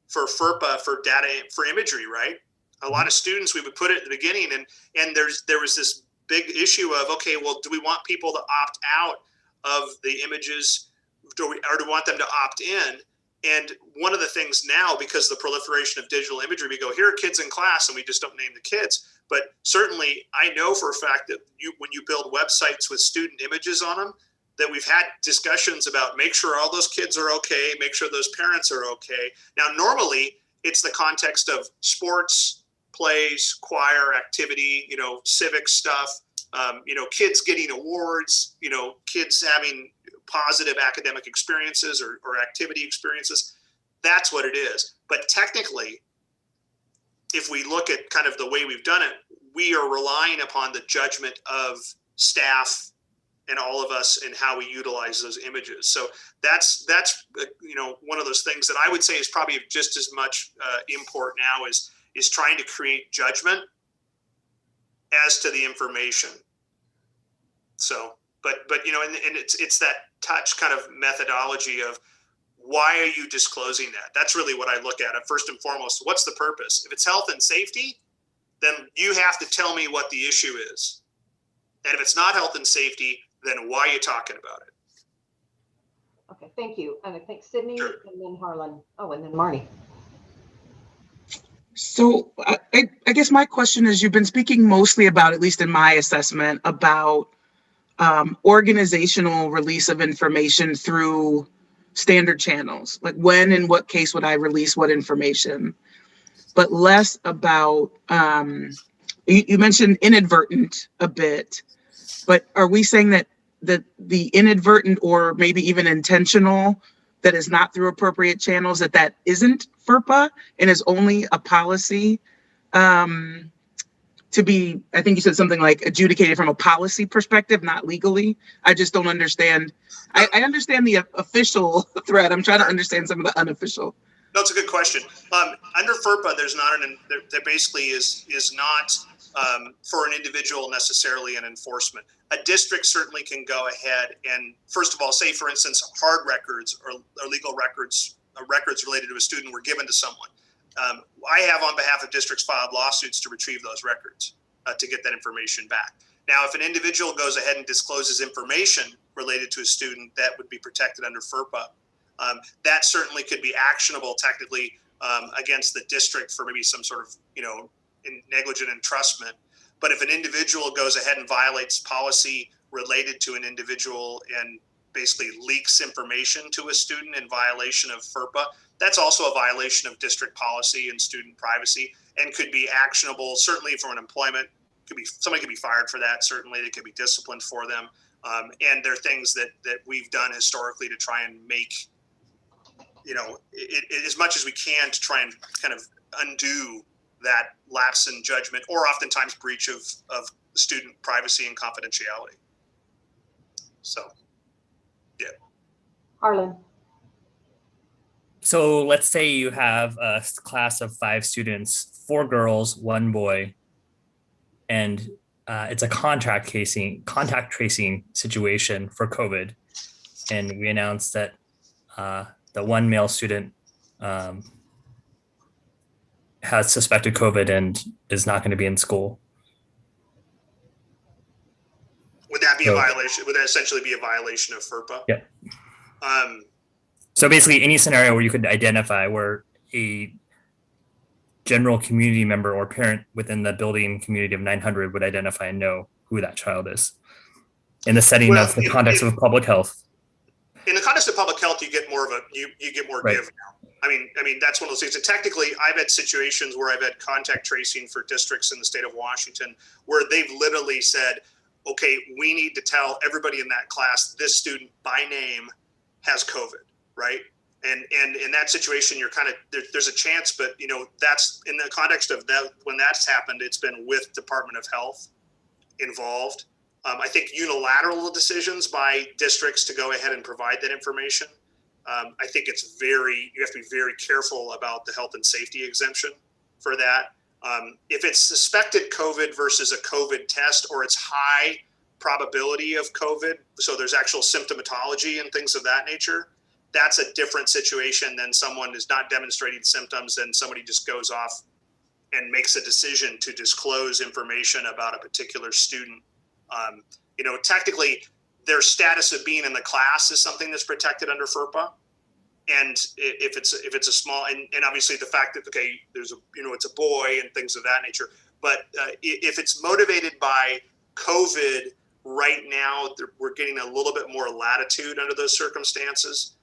for FERPA for data for imagery, right? A lot of students, we would put it at the beginning, and there was this big issue of, okay, well, do we want people to opt out of the images, or do we want them to opt in? And one of the things now, because of the proliferation of digital imagery, we go, here are kids in class, and we just don't name the kids. But certainly, I know for a fact that when you build websites with student images on them, that we've had discussions about make sure all those kids are okay, make sure those parents are okay. Now, normally, it's the context of sports, plays, choir activity, civic stuff, kids getting awards, kids having positive academic experiences or activity experiences. That's what it is. But technically, if we look at kind of the way we've done it, we are relying upon the judgment of staff and all of us and how we utilize those images. So that's one of those things that I would say is probably just as much import now is trying to create judgment as to the information. So, but and it's that touch kind of methodology of why are you disclosing that? That's really what I look at. First and foremost, what's the purpose? If it's health and safety, then you have to tell me what the issue is. And if it's not health and safety, then why are you talking about it? Okay, thank you. And I think Sydney, Sure. and then Harlan. Oh, and then Marty. So I guess my question is, you've been speaking mostly about, at least in my assessment, about organizational release of information through standard channels. Like when and what case would I release what information, but less about, you mentioned inadvertent a bit, but are we saying that the inadvertent or maybe even intentional that is not through appropriate channels, that isn't FERPA and is only a policy to be, I think you said something like adjudicated from a policy perspective, not legally? I just don't understand. I understand the official threat. I'm trying to understand some of the unofficial. No, it's a good question. Under FERPA, there's not there basically is not for an individual necessarily an enforcement. A district certainly can go ahead and, first of all, say, for instance, hard records or legal records, records related to a student were given to someone. I have, on behalf of districts, filed lawsuits to retrieve those records to get that information back. Now, if an individual goes ahead and discloses information related to a student, that would be protected under FERPA. That certainly could be actionable technically against the district for maybe some sort of, negligent entrustment. But if an individual goes ahead and violates policy related to an individual and basically leaks information to a student in violation of FERPA, that's also a violation of district policy and student privacy, and could be actionable, certainly from an employment. Somebody could be fired for that. Certainly they could be disciplined for them. And there are things that we've done historically to try and make, as much as we can to try and kind of undo that lapse in judgment or oftentimes breach of student privacy and confidentiality. So, yeah. Harlan. So let's say you have a class of 5 students, 4 girls, 1 boy, and it's a contact tracing situation for COVID. And we announced that the 1 male student has suspected COVID and is not going to be in school. Would that be a violation? Would that essentially be a violation of FERPA? Yeah. So basically any scenario where you could identify where a general community member or parent within the building community of 900 would identify and know who that child is in the setting of the context of public health. In the context of public health, you get more of you get more Right. give now. I mean, that's one of those things. And technically, I've had situations where I've had contact tracing for districts in the state of Washington where they've literally said, okay, we need to tell everybody in that class, this student by name has COVID, right? And in that situation, you're kind of, there's a chance, but that's in the context of that, when that's happened, it's been with Department of Health involved. I think unilateral decisions by districts to go ahead and provide that information. I think you have to be very careful about the health and safety exemption for that. If it's suspected COVID versus a COVID test, or it's high probability of COVID, so there's actual symptomatology and things of that nature, that's a different situation than someone is not demonstrating symptoms and somebody just goes off and makes a decision to disclose information about a particular student. Technically, their status of being in the class is something that's protected under FERPA. And if it's a small, and obviously the fact that, okay, there's it's a boy and things of that nature, but if it's motivated by COVID right now, we're getting a little bit more latitude under those circumstances.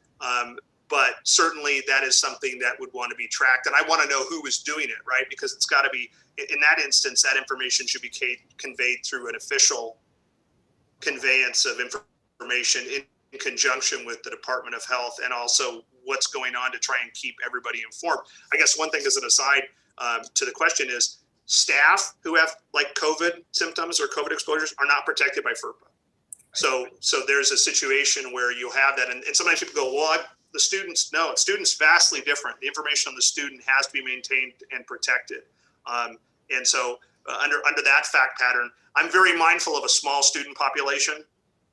But certainly that is something that would want to be tracked. And I want to know who is doing it, right? Because it's got to be, in that instance, that information should be conveyed through an official conveyance of information in conjunction with the Department of Health, and also what's going on to try and keep everybody informed. I guess one thing as an aside to the question is, staff who have like COVID symptoms or COVID exposures are not protected by FERPA. So there's a situation where you have that, and sometimes people go, well, the students, no, students vastly different. The information on the student has to be maintained and protected. And so under that fact pattern, I'm very mindful of a small student population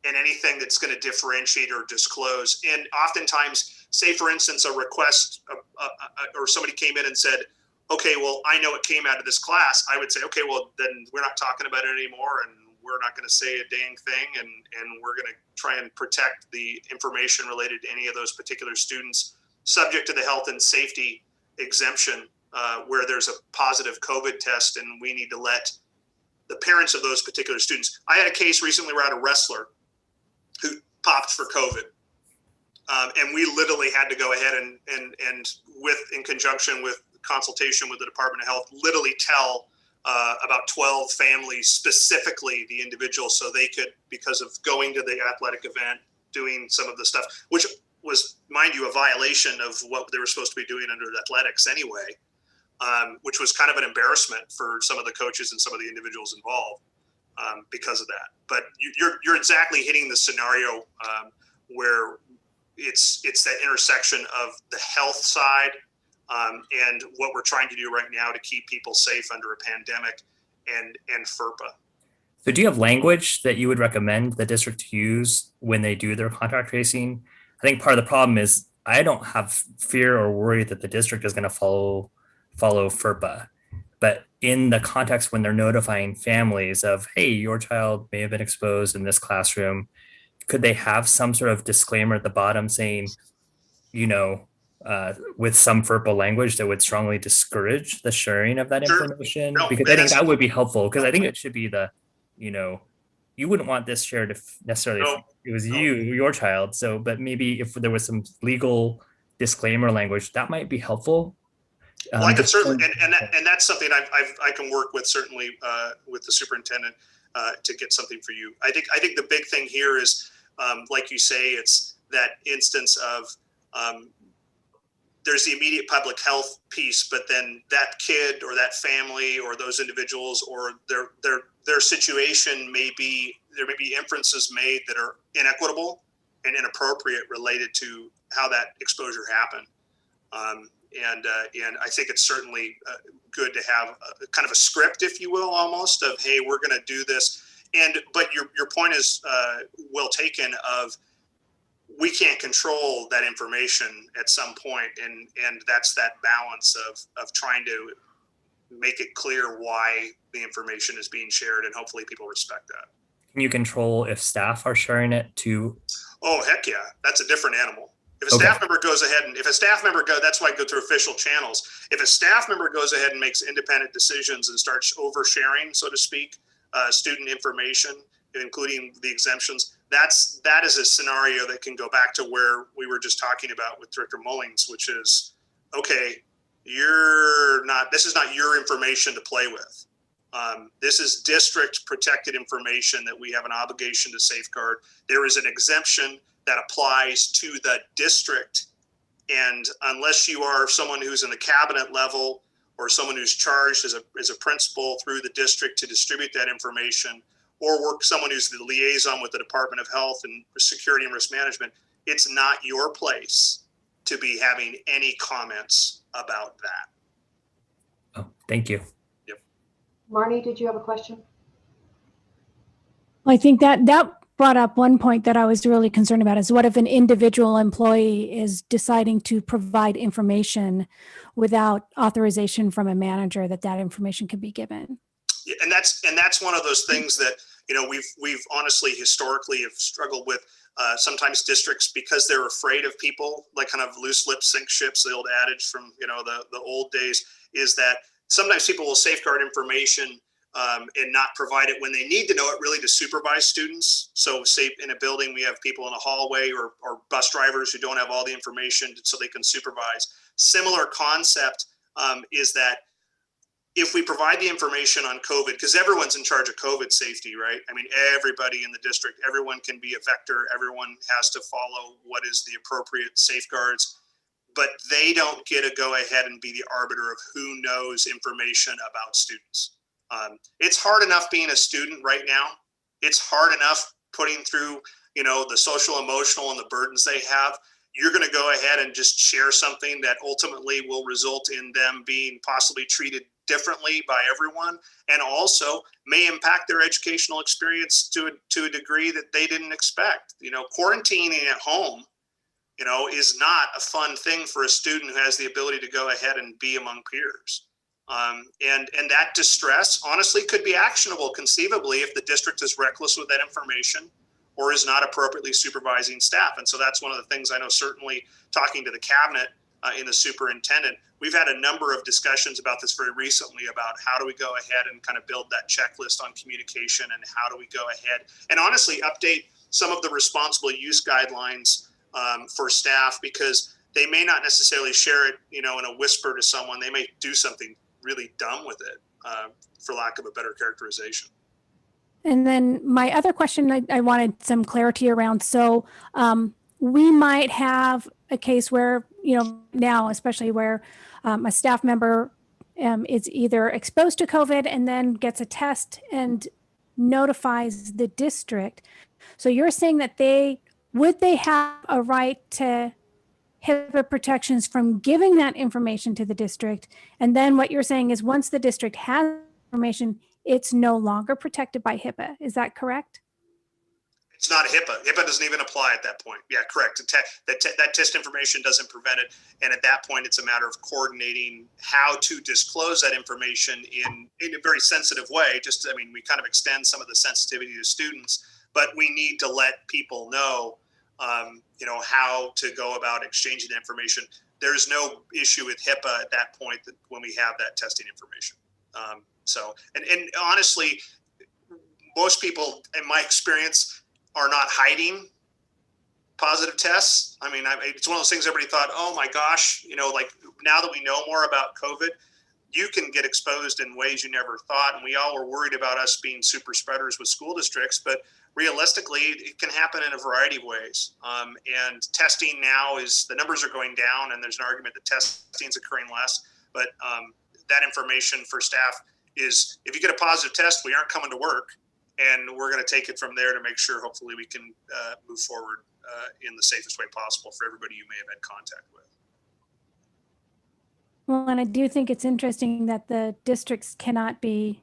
and anything that's going to differentiate or disclose. And oftentimes, say for instance, a request or somebody came in and said, okay, well, I know it came out of this class. I would say, okay, well, then we're not talking about it anymore, and we're not going to say a dang thing, and we're going to try and protect the information related to any of those particular students, subject to the health and safety exemption, where there's a positive COVID test, and we need to let the parents of those particular students. I had a case recently where I had a wrestler who popped for COVID. And we literally had to go ahead and in conjunction with consultation with the Department of Health, literally tell about 12 families, specifically the individual, so they could, because of going to the athletic event, doing some of the stuff, which was, mind you, a violation of what they were supposed to be doing under athletics anyway, which was kind of an embarrassment for some of the coaches and some of the individuals involved because of that. But you're exactly hitting the scenario where it's that intersection of the health side and what we're trying to do right now to keep people safe under a pandemic and FERPA. So do you have language that you would recommend the district to use when they do their contact tracing? I think part of the problem is I don't have fear or worry that the district is going to follow FERPA. But in the context when they're notifying families of, hey, your child may have been exposed in this classroom, could they have some sort of disclaimer at the bottom saying, with some FERPA language that would strongly discourage the sharing of that information? No, because I think that would be helpful, because I think it should be you wouldn't want this shared if necessarily if it was your child. So, but maybe if there was some legal disclaimer language, that might be helpful. Well, I could certainly, and that's something I can work with, certainly with the superintendent to get something for you. I think the big thing here is, like you say, it's that instance of there's the immediate public health piece, but then that kid or that family or those individuals or their situation there may be inferences made that are inequitable and inappropriate related to how that exposure happened. And I think it's certainly good to have a kind of a script, if you will, almost of, hey, we're going to do this. But your point is well taken of, we can't control that information at some point, and that's that balance of trying to make it clear why the information is being shared, and hopefully people respect that. Can you control if staff are sharing it too? Oh, heck yeah. That's a different animal. If a staff member goes ahead and that's why I go through official channels. If a staff member goes ahead and makes independent decisions and starts oversharing, so to speak, student information, including the exemptions, that is a scenario that can go back to where we were just talking about with Director Mullings, which is, okay, this is not your information to play with. This is district protected information that we have an obligation to safeguard. There is an exemption that applies to the district. And unless you are someone who's in the cabinet level or someone who's charged as a principal through the district to distribute that information, or someone who's the liaison with the Department of Health and Security and Risk Management, it's not your place to be having any comments about that. Oh, thank you. Yep. Marnie, did you have a question? Well, I think that brought up one point that I was really concerned about is what if an individual employee is deciding to provide information without authorization from a manager that information can be given? Yeah, and that's one of those things that, you know, we've honestly historically have struggled with. Sometimes districts, because they're afraid of people, like kind of loose lips sink ships. The old adage from, you know, the old days is that sometimes people will safeguard information and not provide it when they need to know it, really to supervise students. So say in a building, we have people in a hallway or bus drivers who don't have all the information so they can supervise. Similar concept is that if we provide the information on COVID, because everyone's in charge of COVID safety, right? I mean, everybody in the district, everyone can be a vector. Everyone has to follow what is the appropriate safeguards, but they don't get to go ahead and be the arbiter of who knows information about students. It's hard enough being a student right now. It's hard enough putting through, you know, the social, emotional, and the burdens they have. You're going to go ahead and just share something that ultimately will result in them being possibly treated differently by everyone, and also may impact their educational experience to a degree that they didn't expect. You know, quarantining at home, you know, is not a fun thing for a student who has the ability to go ahead and be among peers. And that distress honestly could be actionable conceivably if the district is reckless with that information or is not appropriately supervising staff. And so that's one of the things I know, certainly talking to the cabinet and the superintendent, we've had a number of discussions about this very recently about how do we go ahead and kind of build that checklist on communication, and how do we go ahead and honestly update some of the responsible use guidelines for staff, because they may not necessarily share it, you know, in a whisper to someone. They may do something really dumb with it, for lack of a better characterization. And then my other question I wanted some clarity around. So we might have a case where, you know, now, especially where a staff member is either exposed to COVID and then gets a test and notifies the district. So you're saying that would they have a right to HIPAA protections from giving that information to the district? And then what you're saying is once the district has information, it's no longer protected by HIPAA. Is that correct? It's not a HIPAA. HIPAA doesn't even apply at that point. Yeah, correct. That test information doesn't prevent it. And at that point, it's a matter of coordinating how to disclose that information in a very sensitive way. Just, I mean, we kind of extend some of the sensitivity to students, but we need to let people know, you know, how to go about exchanging the information. There's no issue with HIPAA at that point when we have that testing information. And honestly, most people, in my experience, are not hiding positive tests. I mean, it's one of those things everybody thought, oh my gosh, you know, like now that we know more about COVID, you can get exposed in ways you never thought. And we all were worried about us being super spreaders with school districts, but realistically, it can happen in a variety of ways. And testing now the numbers are going down, and there's an argument that testing is occurring less, but that information for staff is, if you get a positive test, we aren't coming to work. And we're going to take it from there to make sure, hopefully, we can move forward in the safest way possible for everybody you may have had contact with. Well, and I do think it's interesting that the districts cannot be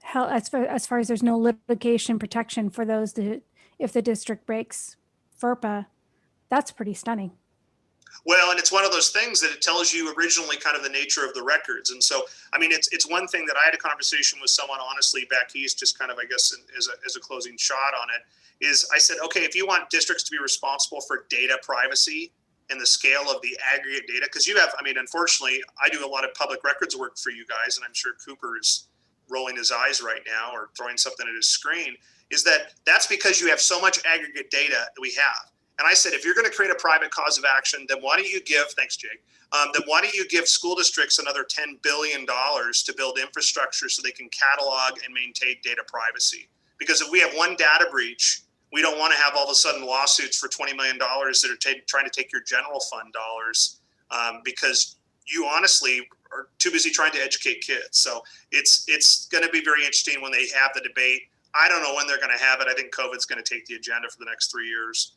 held, as far as there's no litigation protection for those that, if the district breaks FERPA, that's pretty stunning. Well, and it's one of those things that it tells you originally kind of the nature of the records. And so, I mean, it's one thing that I had a conversation with someone, honestly, back east, just kind of, I guess, as a closing shot on it, is I said, okay, if you want districts to be responsible for data privacy and the scale of the aggregate data, because you have, I mean, unfortunately, I do a lot of public records work for you guys, and I'm sure Cooper is rolling his eyes right now or throwing something at his screen, is that's because you have so much aggregate data that we have. And I said, if you're going to create a private cause of action, then why don't you give, thanks, Jake, then why don't you give school districts another $10 billion to build infrastructure so they can catalog and maintain data privacy? Because if we have one data breach, we don't want to have all of a sudden lawsuits for $20 million that are trying to take your general fund dollars because you honestly are too busy trying to educate kids. So it's going to be very interesting when they have the debate. I don't know when they're going to have it. I think COVID's going to take the agenda for the next 3 years.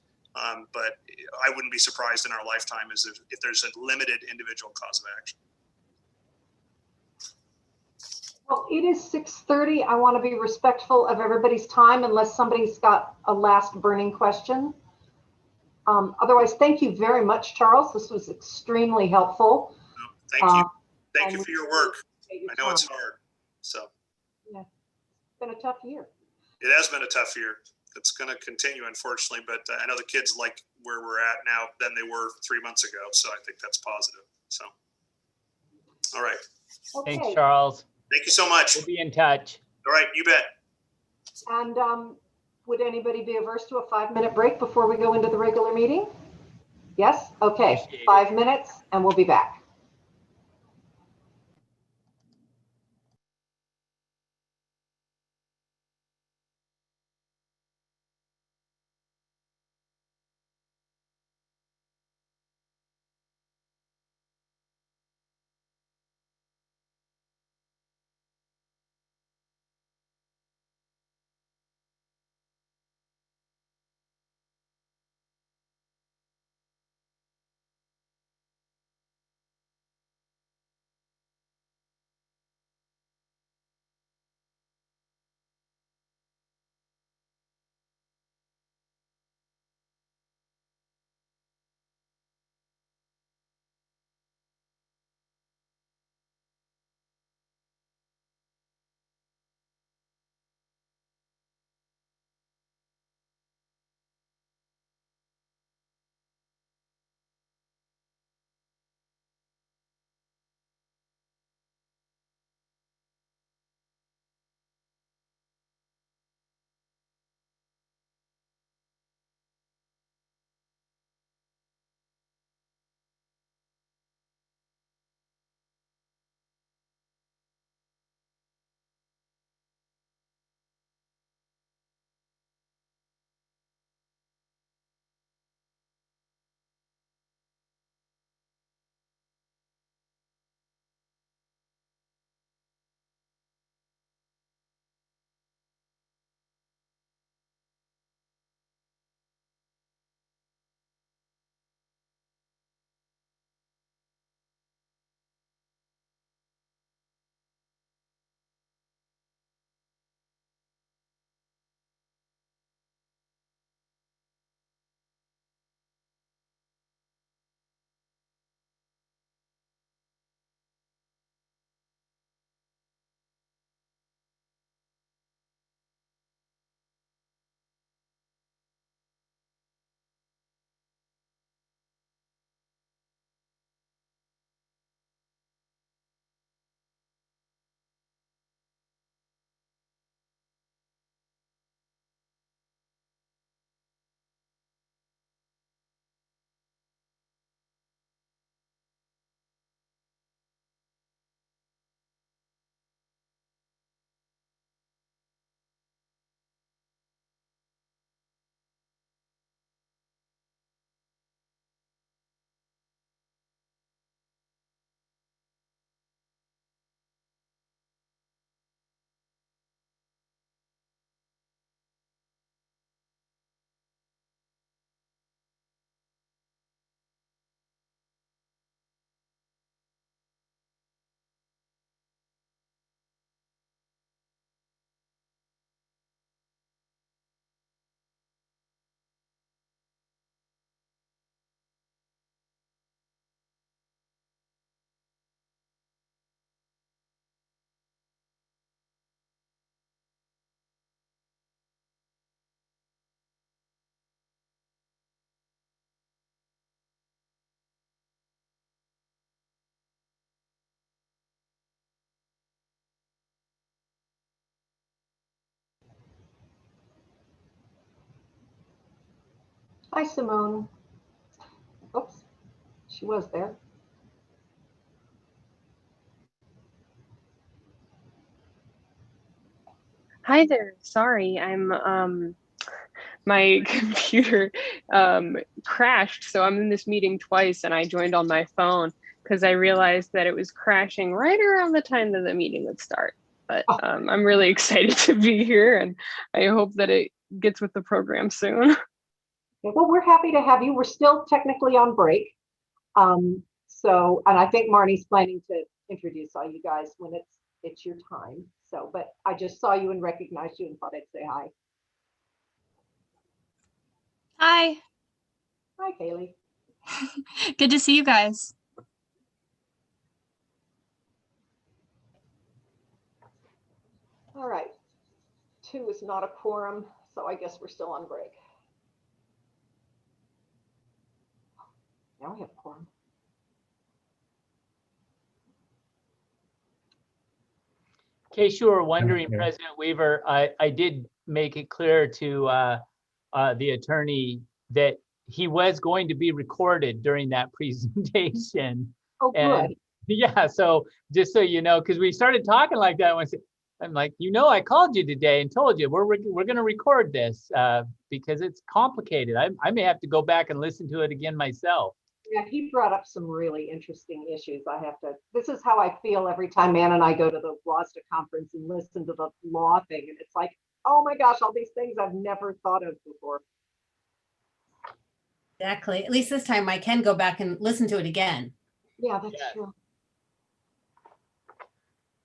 But I wouldn't be surprised in our lifetime if there's a limited individual cause of action. Well, it is 6:30. I want to be respectful of everybody's time unless somebody's got a last burning question. Otherwise, thank you very much, Charles. This was extremely helpful. Thank you. Thank you for your work. I know it's time. hard. So Yeah, it's been a tough year. it has been a tough year. It's going to continue, unfortunately, but I know the kids like where we're at now than they were 3 months ago. So I think that's positive. So, all right. Okay. Thanks, Charles. Thank you so much. We'll be in touch. All right. You bet. And would anybody be averse to a 5-minute break before we go into the regular meeting? Yes? Okay, Appreciate it. 5 minutes and we'll be back. Hi, Simone. Oops, she was there. Hi there. Sorry, my computer crashed, so I'm in this meeting twice and I joined on my phone because I realized that it was crashing right around the time that the meeting would start. But I'm really excited to be here and I hope that it gets with the program soon. Okay, well, we're happy to have you. We're still technically on break. And I think Marnie's planning to introduce all you guys when it's it's your time. So, but I just saw you and recognized you and thought I'd say hi. Hi, Hi, Kaylee. good to see you guys. All right. 2 is not a quorum, so I guess we're still on break. Now we have a quorum. In case you were wondering, here. President Weaver, I did make it clear to the attorney that he was going to be recorded during that presentation. Oh, And good. yeah, so just so you know, because we started talking like that, I'm like, I called you today and told you we're going to record this because it's complicated. I may have to go back and listen to it again myself. Yeah, he brought up some really interesting issues. This is how I feel every time Ann and I go to the WASDA conference and listen to the law thing. And it's like, oh my gosh, all these things I've never thought of before. Exactly. At least this time I can go back and listen to it again. Yeah, that's Yeah. true.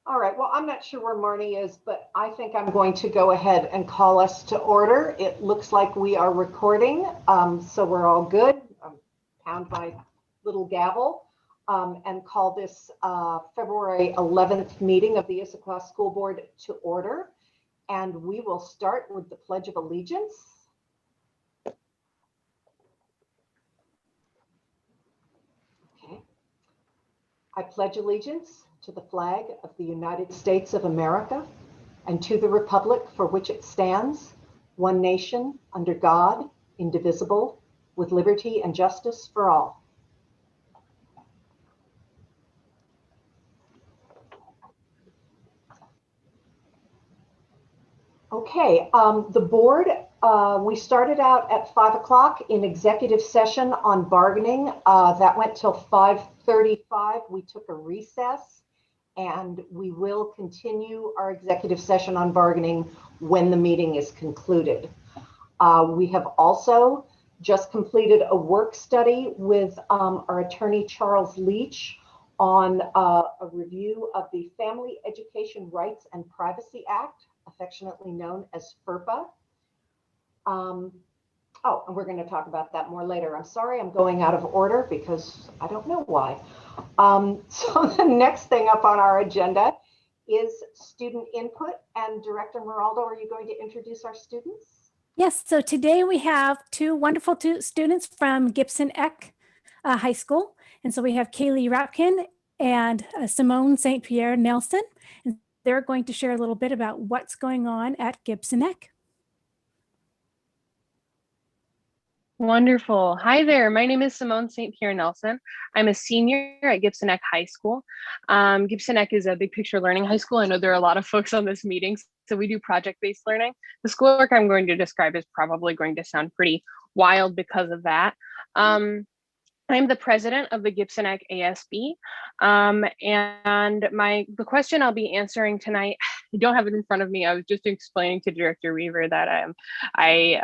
All right, well, I'm not sure where Marnie is, but I think I'm going to go ahead and call us to order. It looks like we are recording, so we're all good. Pound my little gavel and call this February 11th meeting of the Issaquah School Board to order. And we will start with the Pledge of Allegiance. Okay. I pledge allegiance to the flag of the United States of America and to the republic for which it stands, one nation, under God, indivisible, with liberty and justice for all. Okay, the board, we started out at 5 o'clock in executive session on bargaining. That went till 5:35. We took a recess and we will continue our executive session on bargaining when the meeting is concluded. We have also just completed a work study with our attorney, Charles Leach, on a review of the Family Education Rights and Privacy Act, affectionately known as FERPA. Oh, and we're going to talk about that more later. I'm sorry, I'm going out of order because I don't know why. So the next thing up on our agenda is student input. And Director Meraldo, are you going to introduce our students? Yes, so today we have 2 wonderful students from Gibson Eck High School. And so we have Kaylee Rapkin and Simone St. Pierre Nelson. And they're going to share a little bit about what's going on at Gibson Eck. Wonderful. Hi there. My name is Simone St. Pierre Nelson. I'm a senior at Gibson Eck High School. Gibson Eck is a big picture learning high school. I know there are a lot of folks on this meeting, so we do project-based learning. The schoolwork I'm going to describe is probably going to sound pretty wild because of that. I'm the president of the Gibson Eck ASB, and the question I'll be answering tonight, I don't have it in front of me. I was just explaining to Director Weaver that I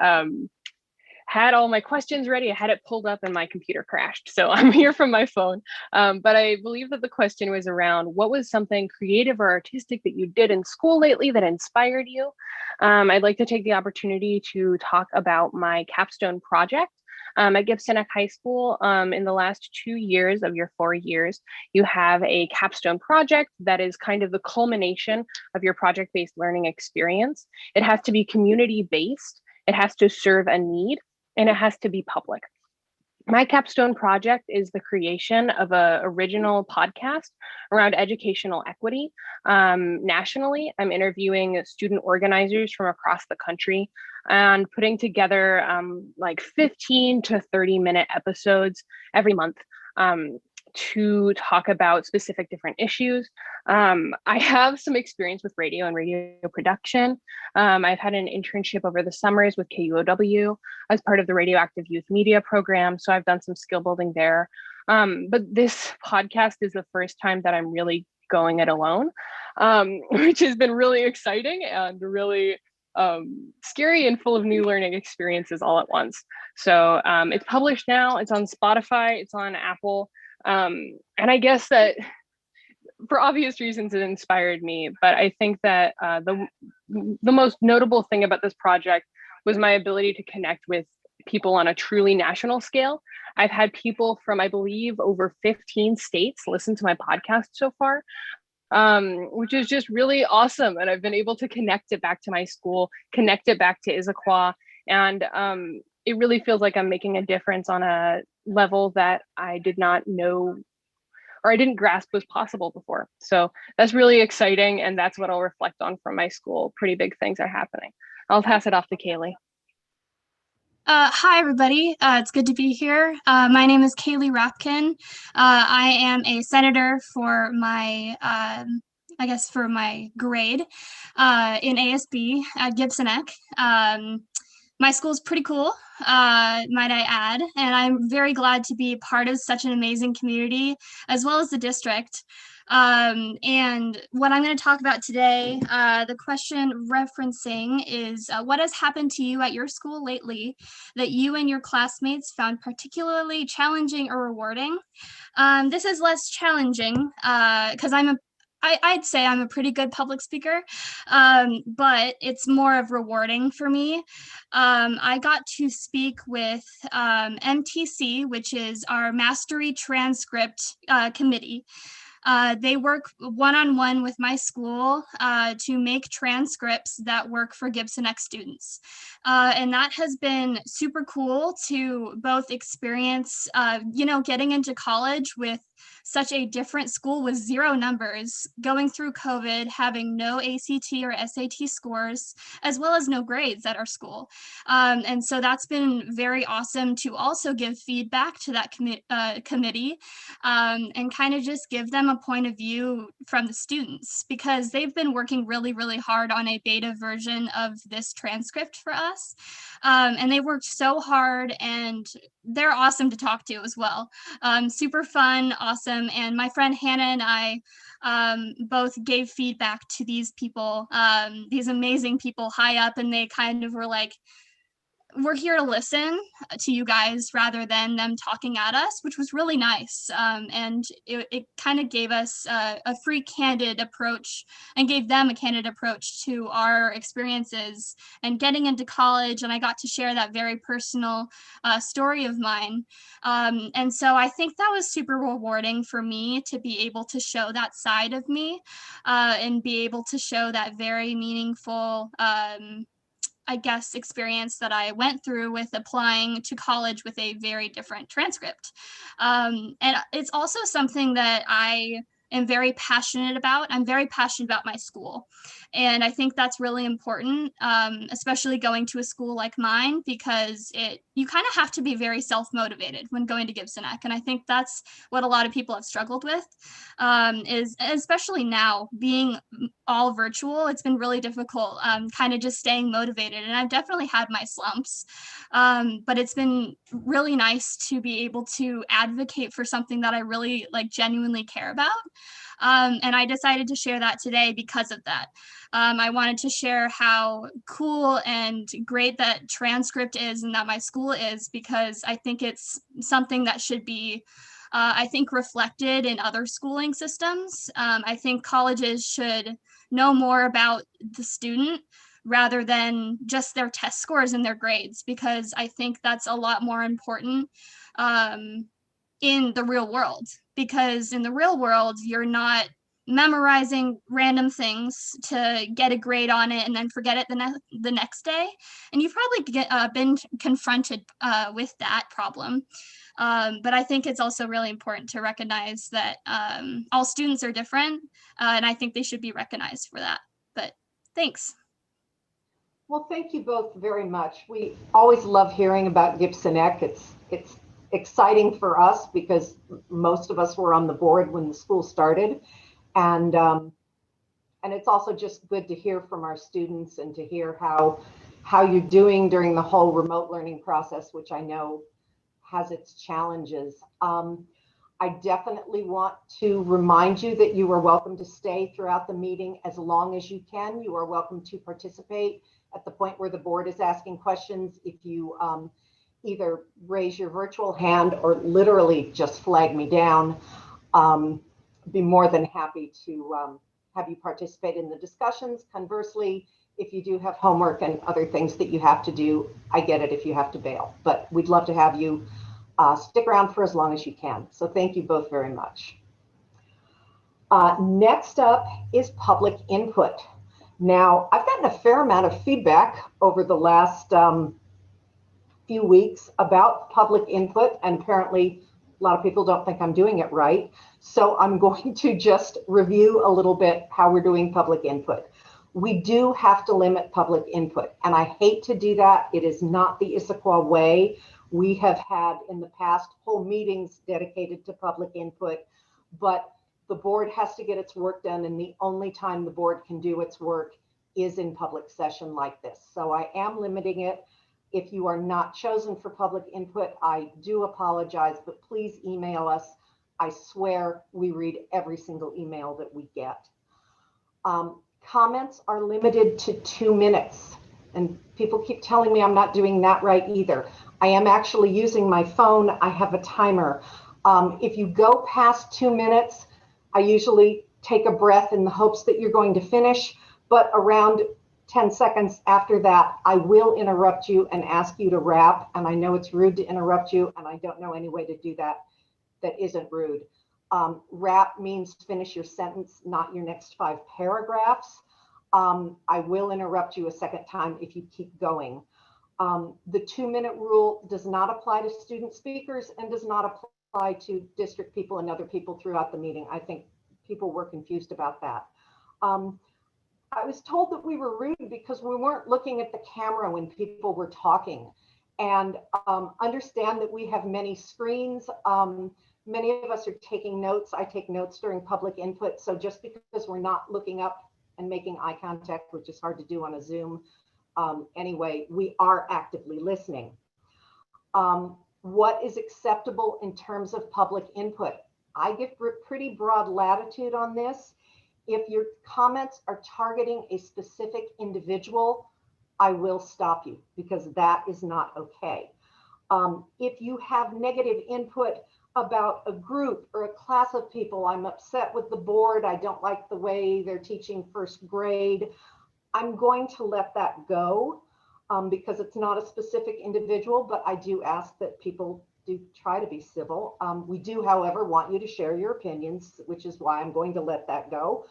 had all my questions ready. I had it pulled up and my computer crashed. So I'm here from my phone. But I believe that the question was around what was something creative or artistic that you did in school lately that inspired you? I'd like to take the opportunity to talk about my capstone project. At Gibson Eck High School, in the last 2 years of your 4 years, you have a capstone project that is kind of the culmination of your project-based learning experience. It has to be community-based, it has to serve a need, and it has to be public. My capstone project is the creation of an original podcast around educational equity. Nationally, I'm interviewing student organizers from across the country and putting together like 15 to 30-minute episodes every month to talk about specific different issues. I have some experience with radio and radio production. I've had an internship over the summers with KUOW as part of the Radioactive Youth Media program. So I've done some skill building there. But this podcast is the first time that I'm really going it alone, which has been really exciting and really scary and full of new learning experiences all at once. So it's published now, it's on Spotify, it's on Apple. And I guess that for obvious reasons, it inspired me. But I think that the most notable thing about this project was my ability to connect with people on a truly national scale. I've had people from, I believe, over 15 states listen to my podcast so far, which is just really awesome. And I've been able to connect it back to my school, connect it back to Issaquah. And it really feels like I'm making a difference on a level that I did not know or I didn't grasp was possible before. So that's really exciting. And that's what I'll reflect on from my school. Pretty big things are happening. I'll pass it off to Kaylee. Hi, everybody. It's good to be here. My name is Kaylee Rapkin. I am a senator for my, for my grade in ASB at Gibson-Eck. My school's pretty cool, might I add, and I'm very glad to be part of such an amazing community, as well as the district. And what I'm going to talk about today, the question referencing is what has happened to you at your school lately that you and your classmates found particularly challenging or rewarding? This is less challenging because I'd say I'm a pretty good public speaker, but it's more of rewarding for me. I got to speak with MTC, which is our Mastery Transcript Committee. They work one-on-one with my school to make transcripts that work for Gibson-Eck students. And that has been super cool to both experience, getting into college with such a different school with 0 numbers, going through COVID, having no ACT or SAT scores, as well as no grades at our school. And so that's been very awesome to also give feedback to that committee and kind of just give them a point of view from the students, because they've been working really, really hard on a beta version of this transcript for us. And they worked so hard, and they're awesome to talk to as well. Super fun, awesome. And my friend Hannah and I both gave feedback to these people, these amazing people high up, and they kind of were like, we're here to listen to you guys rather than them talking at us, which was really nice. And it kind of gave us a free, candid approach, and gave them a candid approach to our experiences and getting into college. And I got to share that very personal story of mine. And so I think that was super rewarding for me to be able to show that side of me and be able to show that very meaningful experience that I went through with applying to college with a very different transcript. And it's also something that I am very passionate about. I'm very passionate about my school. And I think that's really important, especially going to a school like mine, because you kind of have to be very self-motivated when going to Gibson-Eck. And I think that's what a lot of people have struggled with, is especially now being all virtual, it's been really difficult, kind of just staying motivated. And I've definitely had my slumps, but it's been really nice to be able to advocate for something that I really genuinely care about. And I decided to share that today because of that. I wanted to share how cool and great that transcript is and that my school is, because I think it's something that should be reflected in other schooling systems. I think colleges should know more about the student rather than just their test scores and their grades, because I think that's a lot more important in the real world. Because in the real world, you're not memorizing random things to get a grade on it and then forget it the next day. And you've probably been confronted with that problem. But I think it's also really important to recognize that all students are different, and I think they should be recognized for that. But thanks. Well, thank you both very much. We always love hearing about Gibson-Eck. It's exciting for us because most of us were on the board when the school started. And it's also just good to hear from our students and to hear how you're doing during the whole remote learning process, which I know has its challenges. I definitely want to remind you that you are welcome to stay throughout the meeting as long as you can. You are welcome to participate at the point where the board is asking questions. If you either raise your virtual hand or literally just flag me down. be more than happy to have you participate in the discussions. Conversely, if you do have homework and other things that you have to do, I get it if you have to bail, but we'd love to have you stick around for as long as you can. So thank you both very much. Next up is public input. Now, I've gotten a fair amount of feedback over the last few weeks about public input, and apparently a lot of people don't think I'm doing it right. So I'm going to just review a little bit how we're doing public input. We do have to limit public input, and I hate to do that. It is not the Issaquah way. We have had in the past whole meetings dedicated to public input, but the board has to get its work done, and the only time the board can do its work is in public session like this. So I am limiting it. If you are not chosen for public input, I do apologize, but please email us. I swear we read every single email that we get. Comments are limited to 2 minutes, and people keep telling me I'm not doing that right either. I am actually using my phone. I have a timer. If you go past 2 minutes, I usually take a breath in the hopes that you're going to finish, but around 10 seconds after that, I will interrupt you and ask you to wrap. And I know it's rude to interrupt you, and I don't know any way to do that that isn't rude. Wrap means finish your sentence, not your next 5 paragraphs. I will interrupt you a second time if you keep going. The 2-minute rule does not apply to student speakers and does not apply to district people and other people throughout the meeting. I think people were confused about that. I was told that we were rude because we weren't looking at the camera when people were talking. And understand that we have many screens. Many of us are taking notes. I take notes during public input. So just because we're not looking up and making eye contact, which is hard to do on a Zoom, anyway, we are actively listening. What is acceptable in terms of public input? I give pretty broad latitude on this. If your comments are targeting a specific individual, I will stop you because that is not okay. If you have negative input about a group or a class of people, I'm upset with the board, I don't like the way they're teaching first grade, I'm going to let that go because it's not a specific individual, but I do ask that people do try to be civil. We do, however, want you to share your opinions, which is why I'm going to let that go.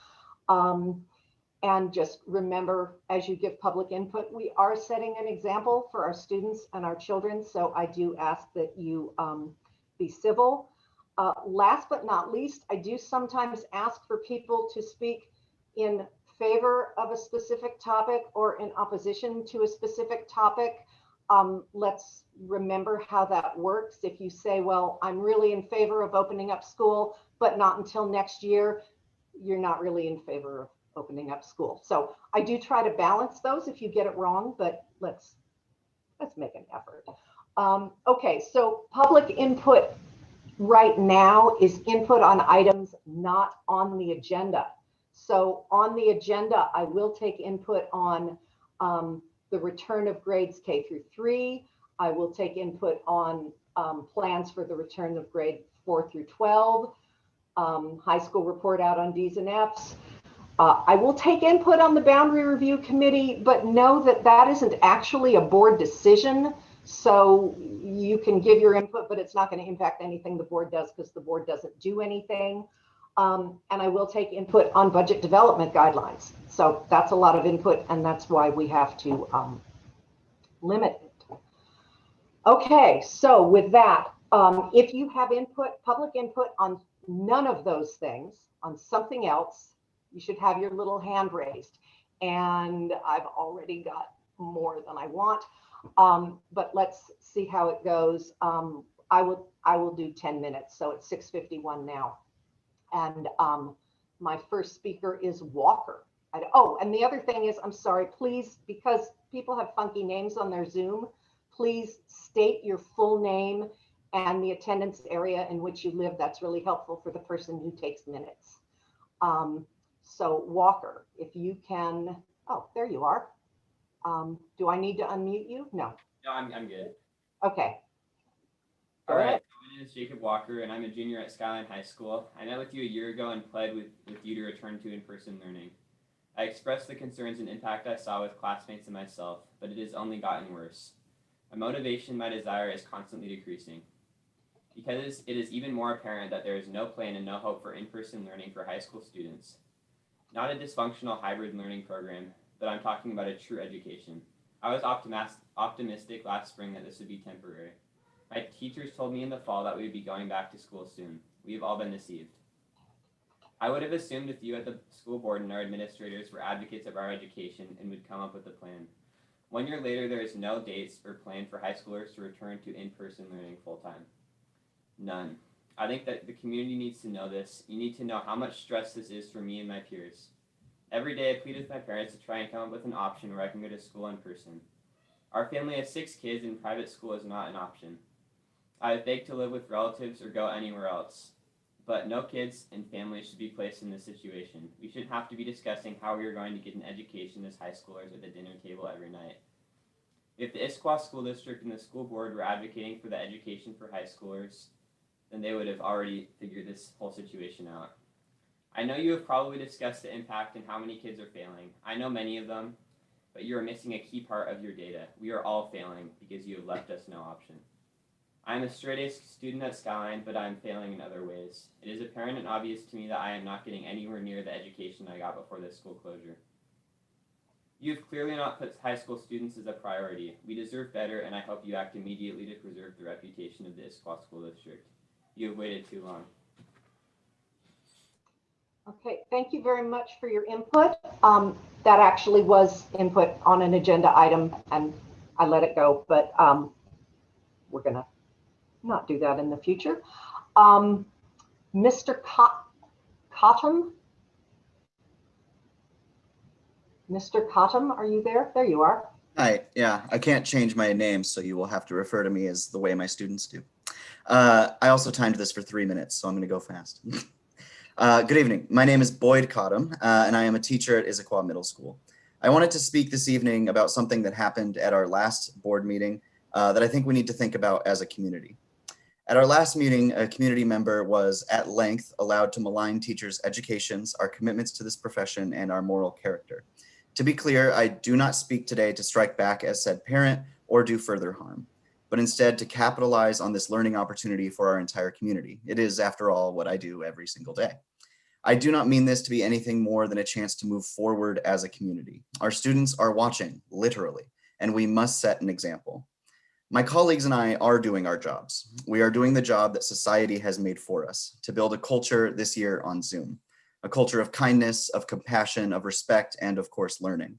And just remember, as you give public input, we are setting an example for our students and our children. So I do ask that you be civil. Last but not least, I do sometimes ask for people to speak in favor of a specific topic or in opposition to a specific topic. Let's remember how that works. If you say, well, I'm really in favor of opening up school, but not until next year, you're not really in favor of opening up school. So I do try to balance those if you get it wrong, but let's make an effort. Okay, so public input right now is input on items not on the agenda. So on the agenda, I will take input on the return of grades K through 3. I will take input on plans for the return of grade 4 through 12, high school report out on Ds and Fs. I will take input on the boundary review committee, but know that that isn't actually a board decision. So you can give your input, but it's not going to impact anything the board does because the board doesn't do anything. And I will take input on budget development guidelines. So that's a lot of input, and that's why we have to limit it. Okay, so with that, if you have input, public input on none of those things, on something else, you should have your little hand raised. And I've already got more than I want, but let's see how it goes. I will do 10 minutes, so it's 6:51 now. And my first speaker is Walker. Oh, and the other thing is, I'm sorry, please, because people have funky names on their Zoom, please state your full name and the attendance area in which you live. That's really helpful for the person who takes minutes. So Walker, if you can, oh, there you are. Do I need to unmute you? No. No, I'm good. Okay. All right. My name is Jacob Walker, and I'm a junior at Skyline High School. I met with you a year ago and pled with you to return to in-person learning. I expressed the concerns and impact I saw with classmates and myself, but it has only gotten worse. My motivation, my desire is constantly decreasing. Because it is even more apparent that there is no plan and no hope for in-person learning for high school students. Not a dysfunctional hybrid learning program, but I'm talking about a true education. I was optimistic last spring that this would be temporary. My teachers told me in the fall that we would be going back to school soon. We have all been deceived. I would have assumed with you at the school board and our administrators were advocates of our education and would come up with a plan. 1 year later, there is no dates or plan for high schoolers to return to in-person learning full-time. None. I think that the community needs to know this. You need to know how much stress this is for me and my peers. Every day I plead with my parents to try and come up with an option where I can go to school in person. Our family has 6 kids and private school is not an option. I have begged to live with relatives or go anywhere else. But no kids and families should be placed in this situation. We shouldn't have to be discussing how we are going to get an education as high schoolers at the dinner table every night. If the Issaquah School District and the school board were advocating for the education for high schoolers, then they would have already figured this whole situation out. I know you have probably discussed the impact and how many kids are failing. I know many of them, but you are missing a key part of your data. We are all failing because you have left us no option. I am a straight-A student at Skyline, but I am failing in other ways. It is apparent and obvious to me that I am not getting anywhere near the education I got before this school closure. You have clearly not put high school students as a priority. We deserve better, and I hope you act immediately to preserve the reputation of the Issaquah School District. You have waited too long. Okay, thank you very much for your input. That actually was input on an agenda item, and I let it go, but we're going to not do that in the future. Mr. Cottom? Mr. Cottom, are you there? There you are. Hi, yeah, I can't change my name, so you will have to refer to me as the way my students do. I also timed this for 3 minutes, so I'm going to go fast. Good evening. My name is Boyd Cottom, and I am a teacher at Issaquah Middle School. I wanted to speak this evening about something that happened at our last board meeting that I think we need to think about as a community. At our last meeting, a community member was at length allowed to malign teachers' educations, our commitments to this profession, and our moral character. To be clear, I do not speak today to strike back as said parent or do further harm, but instead to capitalize on this learning opportunity for our entire community. It is, after all, what I do every single day. I do not mean this to be anything more than a chance to move forward as a community. Our students are watching, literally, and we must set an example. My colleagues and I are doing our jobs. We are doing the job that society has made for us, to build a culture this year on Zoom, a culture of kindness, of compassion, of respect, and of course, learning.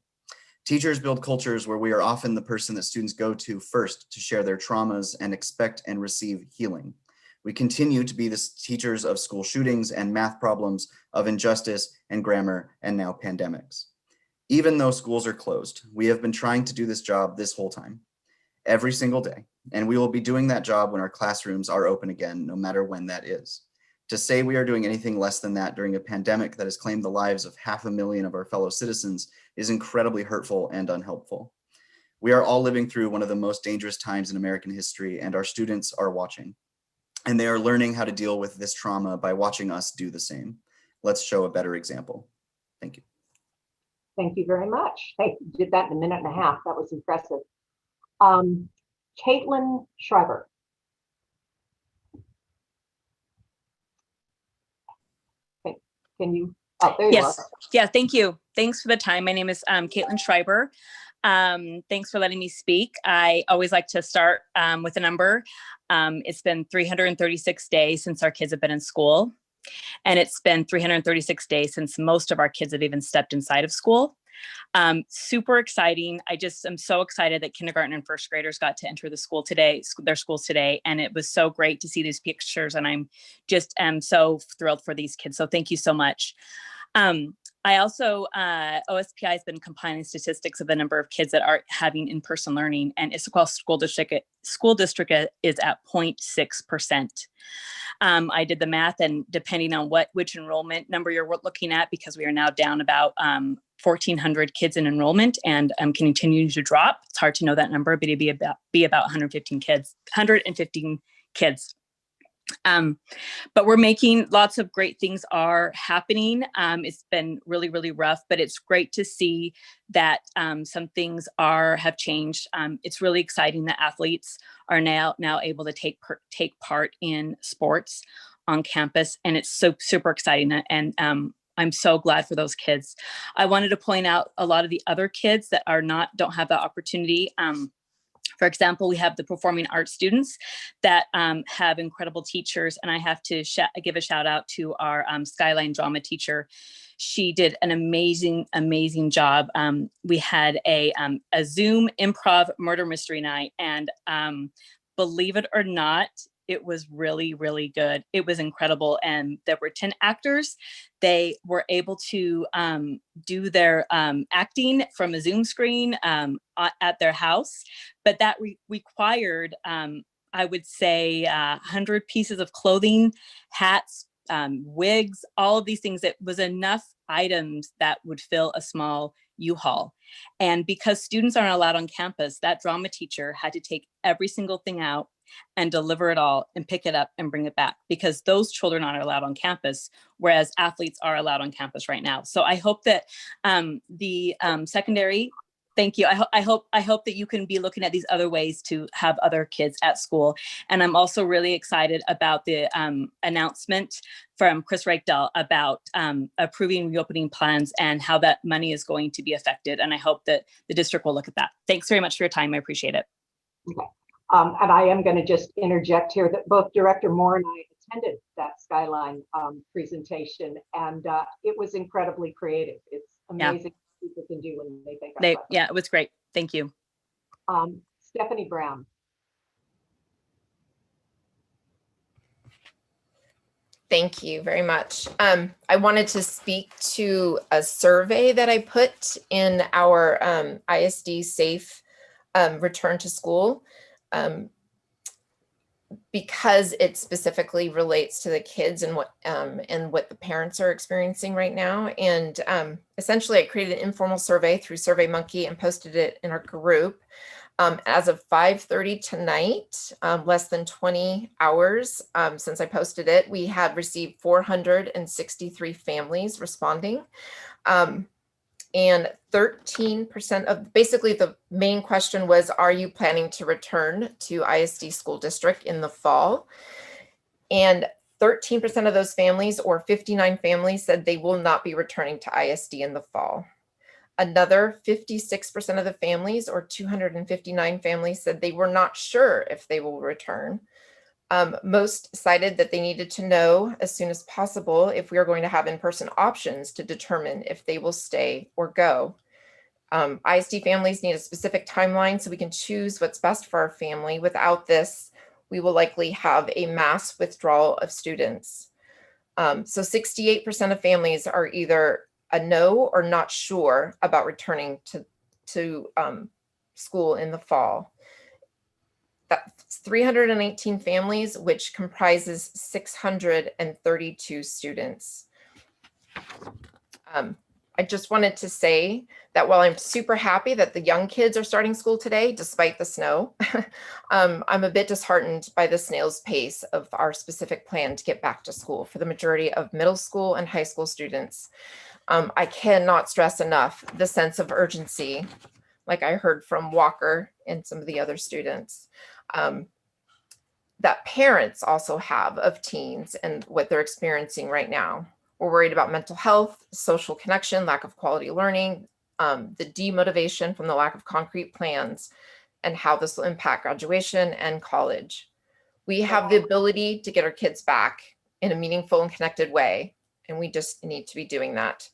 Teachers build cultures where we are often the person that students go to first to share their traumas and expect and receive healing. We continue to be the teachers of school shootings and math problems, of injustice and grammar, and now pandemics. Even though schools are closed, we have been trying to do this job this whole time, every single day, and we will be doing that job when our classrooms are open again, no matter when that is. To say we are doing anything less than that during a pandemic that has claimed the lives of 500,000 of our fellow citizens is incredibly hurtful and unhelpful. We are all living through one of the most dangerous times in American history, and our students are watching. And they are learning how to deal with this trauma by watching us do the same. Let's show a better example. Thank you. Thank you very much. Hey, you did that in a minute and a half. That was impressive. Caitlin Schreiber. Okay, can you, oh, there you are. Yeah, thank you. Thanks for the time. My name is Caitlin Schreiber. Thanks for letting me speak. I always like to start with a number. It's been 336 days since our kids have been in school. And it's been 336 days since most of our kids have even stepped inside of school. Super exciting. I just am so excited that kindergarten and first graders got to enter the school today, their schools today. And it was so great to see these pictures. And I'm just so thrilled for these kids. So thank you so much. I also, OSPI has been compiling statistics of the number of kids that are having in-person learning, and Issaquah School District is at 0.6%. I did the math, and depending on which enrollment number you're looking at, because we are now down about 1,400 kids in enrollment and continuing to drop. It's hard to know that number, but it'd be about 115 kids. But we're making lots of great things are happening. It's been really, really rough, but it's great to see that some things have changed. It's really exciting that athletes are now able to take part in sports on campus, and it's so super exciting. And I'm so glad for those kids. I wanted to point out a lot of the other kids that don't have that opportunity. For example, we have the performing arts students that have incredible teachers, and I have to give a shout out to our Skyline drama teacher. She did an amazing, amazing job. We had a Zoom improv murder mystery night, and believe it or not, it was really, really good. It was incredible. And there were 10 actors. They were able to do their acting from a Zoom screen at their house. But that required, I would say, 100 pieces of clothing, hats, wigs, all of these things. It was enough items that would fill a small U-Haul. And because students aren't allowed on campus, that drama teacher had to take every single thing out and deliver it all and pick it up and bring it back, because those children aren't allowed on campus, whereas athletes are allowed on campus right now. So I hope that the secondary, thank you. I hope that you can be looking at these other ways to have other kids at school. And I'm also really excited about the announcement from Chris Reichdahl about approving reopening plans and how that money is going to be affected. And I hope that the district will look at that. Thanks very much for your time. I appreciate it. Okay. And I am going to just interject here that both Director Moore and I attended that Skyline presentation, and it was incredibly creative. It's amazing what people can do when they think. Yeah, it was great. Thank you. Stephanie Brown. Thank you very much. I wanted to speak to a survey that I put in our ISD Safe Return to School, because it specifically relates to the kids and what the parents are experiencing right now. And essentially, I created an informal survey through SurveyMonkey and posted it in our group. As of 5:30 tonight, less than 20 hours since I posted it, we have received 463 families responding. And 13% of, basically the main question was, are you planning to return to ISD school district in the fall? And 13% of those families, or 59 families, said they will not be returning to ISD in the fall. Another 56% of the families, or 259 families, said they were not sure if they will return. Most cited that they needed to know as soon as possible if we are going to have in-person options to determine if they will stay or go. ISD families need a specific timeline so we can choose what's best for our family. Without this, we will likely have a mass withdrawal of students. So 68% of families are either a no or not sure about returning to school in the fall. That's 318 families, which comprises 632 students. I just wanted to say that while I'm super happy that the young kids are starting school today, despite the snow, I'm a bit disheartened by the snail's pace of our specific plan to get back to school for the majority of middle school and high school students. I cannot stress enough the sense of urgency, like I heard from Walker and some of the other students, that parents also have of teens and what they're experiencing right now. We're worried about mental health, social connection, lack of quality learning, the demotivation from the lack of concrete plans, and how this will impact graduation and college. We have the ability to get our kids back in a meaningful and connected way, and we just need to be doing that.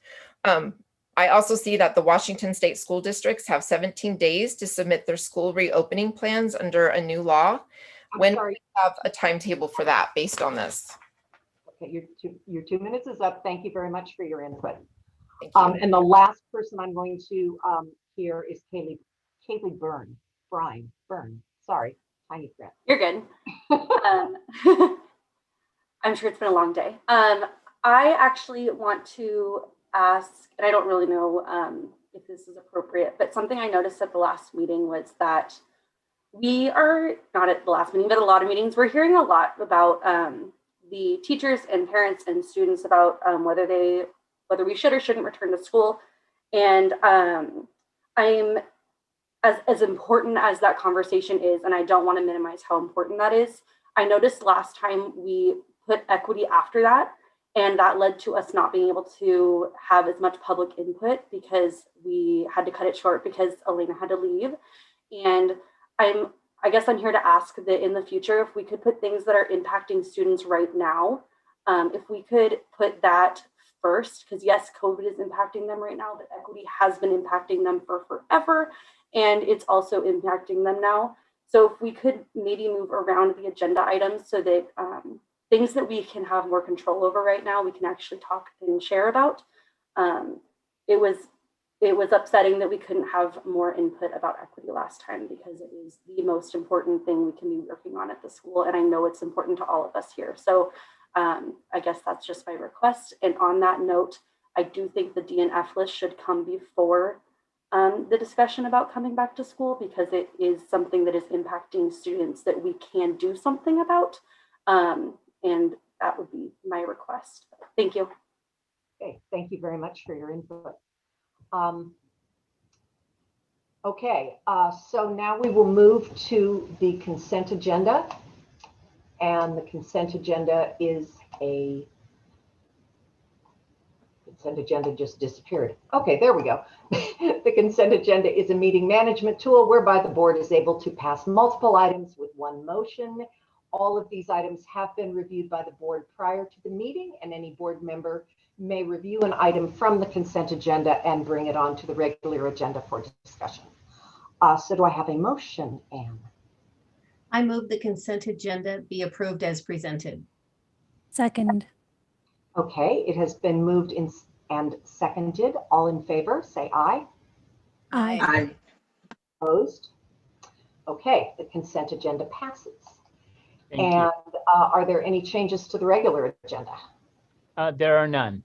I also see that the Washington State school districts have 17 days to submit their school reopening plans under a new law. When do we have a timetable for that based on this? Okay, your 2 minutes is up. Thank you very much for your input. And the last person I'm going to hear is Kaylee Byrne. Sorry, tiny friend. You're good. I'm sure it's been a long day. I actually want to ask, and I don't really know if this is appropriate, but something I noticed at the last meeting was that we are not at the last meeting, but a lot of meetings, we're hearing a lot about the teachers and parents and students about whether we should or shouldn't return to school. And I'm as important as that conversation is, and I don't want to minimize how important that is. I noticed last time we put equity after that, and that led to us not being able to have as much public input because we had to cut it short because Elena had to leave. And I guess I'm here to ask that in the future, if we could put things that are impacting students right now, if we could put that first, because yes, COVID is impacting them right now, but equity has been impacting them for forever, and it's also impacting them now. So if we could maybe move around the agenda items so that things that we can have more control over right now, we can actually talk and share about. It was upsetting that we couldn't have more input about equity last time because it is the most important thing we can be working on at the school. And I know it's important to all of us here. So I guess that's just my request. And on that note, I do think the DNF list should come before the discussion about coming back to school because it is something that is impacting students that we can do something about. And that would be my request. Thank you. Okay, thank you very much for your input. Okay, so now we will move to the consent agenda. And the consent agenda is a consent agenda just disappeared. Okay, there we go. The consent agenda is a meeting management tool whereby the board is able to pass multiple items with one motion. All of these items have been reviewed by the board prior to the meeting, and any board member may review an item from the consent agenda and bring it on to the regular agenda for discussion. So do I have a motion, Anne? I move the consent agenda be approved as presented. Second. Okay, it has been moved in and seconded. All in favor, say aye. Aye. Aye. Opposed? Okay, the consent agenda passes. Thank And are there any changes to the regular agenda? There are none.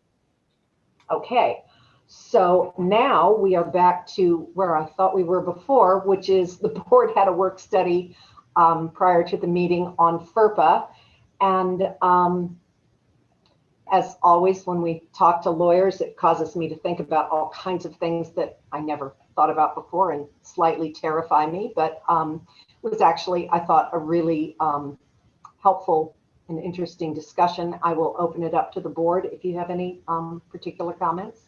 Okay, so now we are back to where I thought we were before, which is the board had a work study prior to the meeting on FERPA. And as always, when we talk to lawyers, it causes me to think about all kinds of things that I never thought about before and slightly terrify me. But it was actually, I thought, a really helpful and interesting discussion. I will open it up to the board if you have any particular comments.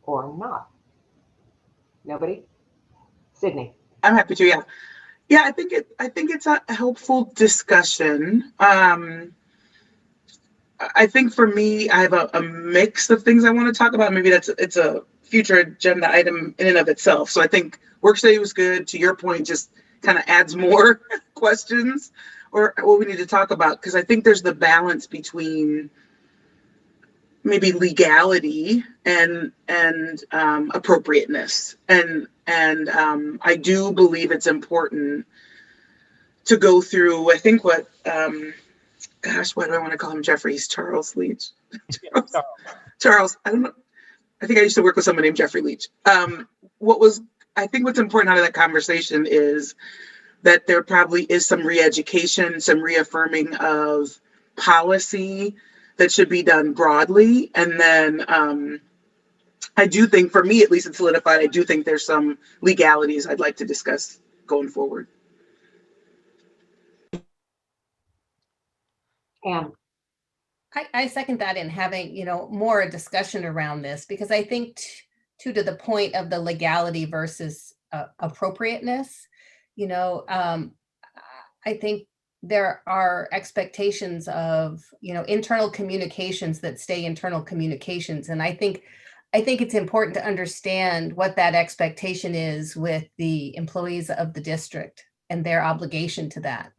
Or not. Nobody? Sydney. I'm happy to, yeah. Yeah, I think it's a helpful discussion. I think for me, I have a mix of things I want to talk about. Maybe it's a future agenda item in and of itself. So I think work study was good. To your point, just kind of adds more questions or what we need to talk about, because I think there's the balance between maybe legality and appropriateness, and I do believe it's important to go through. I think what gosh, why do I want to call him Jeffrey's Charles Leach? Charles, I don't know. I think I used to work with someone named Jeffrey Leach. I think what's important out of that conversation is that there probably is some re-education, some reaffirming of policy that should be done broadly. And then I do think, for me at least, it's solidified. I do think there's some legalities I'd like to discuss going forward. And I second that in having, more discussion around this, because I think to the point of the legality versus appropriateness, I think there are expectations of, internal communications that stay internal communications. And I think it's important to understand what that expectation is with the employees of the district and their obligation to that.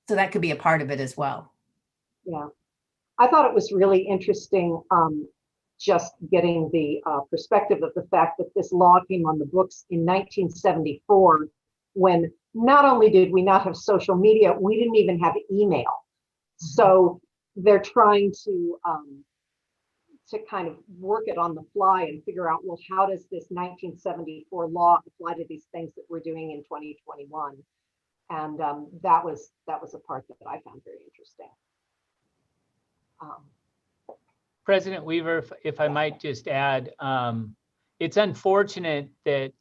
So that could be a part of it as well. yeah, I thought it was really interesting just getting the perspective of the fact that this law came on the books in 1974, when not only did we not have social media, we didn't even have email. So they're trying to to kind of work it on the fly and figure out, well, how does this 1974 law apply to these things that we're doing in 2021? And that was a part that I found very interesting. President Weaver, if I might just add, it's unfortunate that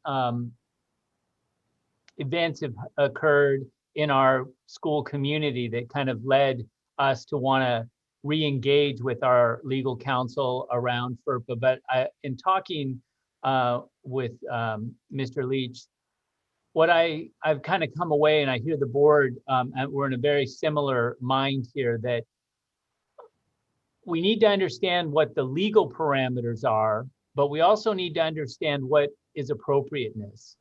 events have occurred in our school community that kind of led us to want to re-engage with our legal counsel around FERPA. But in talking with Mr. Leach, what I've kind of come away, and I hear the board, and we're in a very similar mind here, that we need to understand what the legal parameters are, but we also need to understand what is appropriateness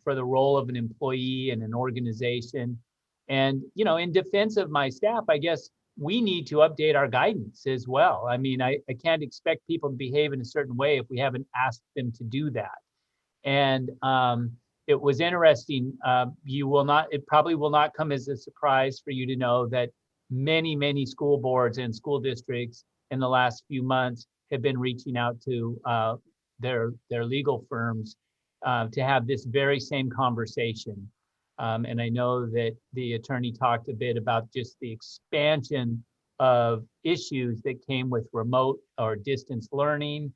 for the role of an employee in an organization. And, you know, in defense of my staff, I guess we need to update our guidance as well. I mean, I can't expect people to behave in a certain way if we haven't asked them to do that. And it was interesting. It probably will not come as a surprise for you to know that many school boards and school districts in the last few months have been reaching out to their legal firms to have this very same conversation. And I know that the attorney talked a bit about just the expansion of issues that came with remote or distance learning,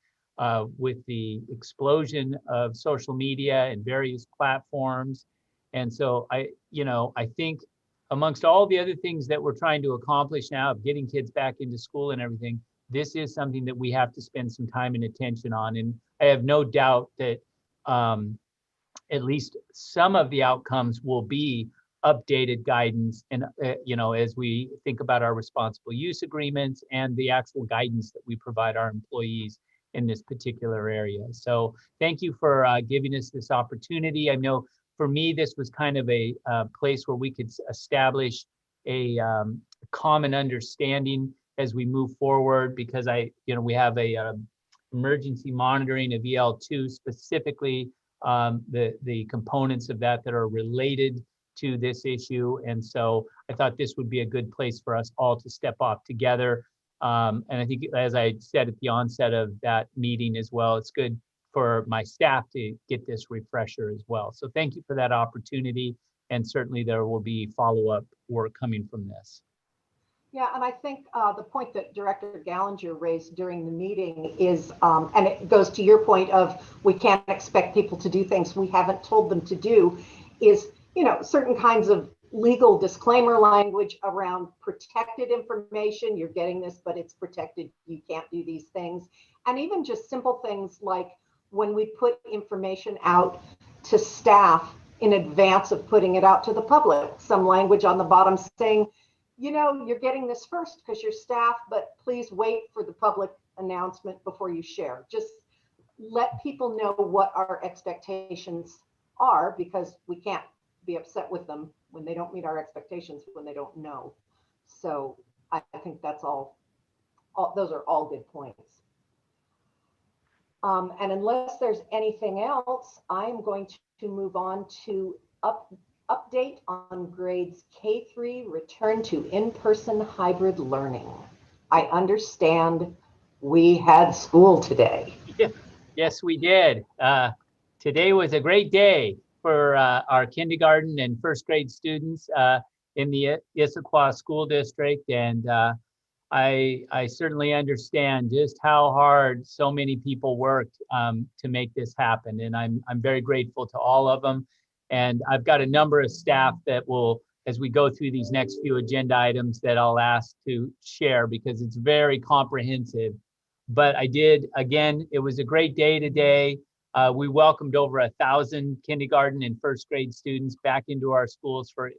with the explosion of social media and various platforms. And so I think amongst all the other things that we're trying to accomplish now of getting kids back into school and everything, this is something that we have to spend some time and attention on. And I have no doubt that at least some of the outcomes will be updated guidance, and as we think about our responsible use agreements and the actual guidance that we provide our employees in this particular area. So thank you for giving us this opportunity. I know for me, this was kind of a place where we could establish a common understanding as we move forward, because we have a emergency monitoring of EL2, specifically the components of that are related to this issue. And so I thought this would be a good place for us all to step off together. And I think, as I said at the onset of that meeting as well, it's good for my staff to get this refresher as well. So thank you for that opportunity. And certainly there will be follow-up work coming from this. Yeah, and I think the point that Director Gallinger raised during the meeting is, and it goes to your point of we can't expect people to do things we haven't told them to do, is, certain kinds of legal disclaimer language around protected information. You're getting this, but it's protected. You can't do these things. And even just simple things like when we put information out to staff in advance of putting it out to the public, some language on the bottom saying, you're getting this first because you're staff, but please wait for the public announcement before you share. Just let people know what our expectations are, because we can't be upset with them when they don't meet our expectations when they don't know. So I think that's all those are all good points. And unless there's anything else, I'm going to move on to update on grades K-3 return to in-person hybrid learning. I understand we had school today. Yeah. Yes, we did. Today was a great day for our kindergarten and first grade students in the Issaquah School District. And I certainly understand just how hard so many people worked to make this happen. And I'm very grateful to all of them. And I've got a number of staff that will, as we go through these next few agenda items, that I'll ask to share because it's very comprehensive. But again, it was a great day today. We welcomed over 1,000 kindergarten and first grade students back into our schools for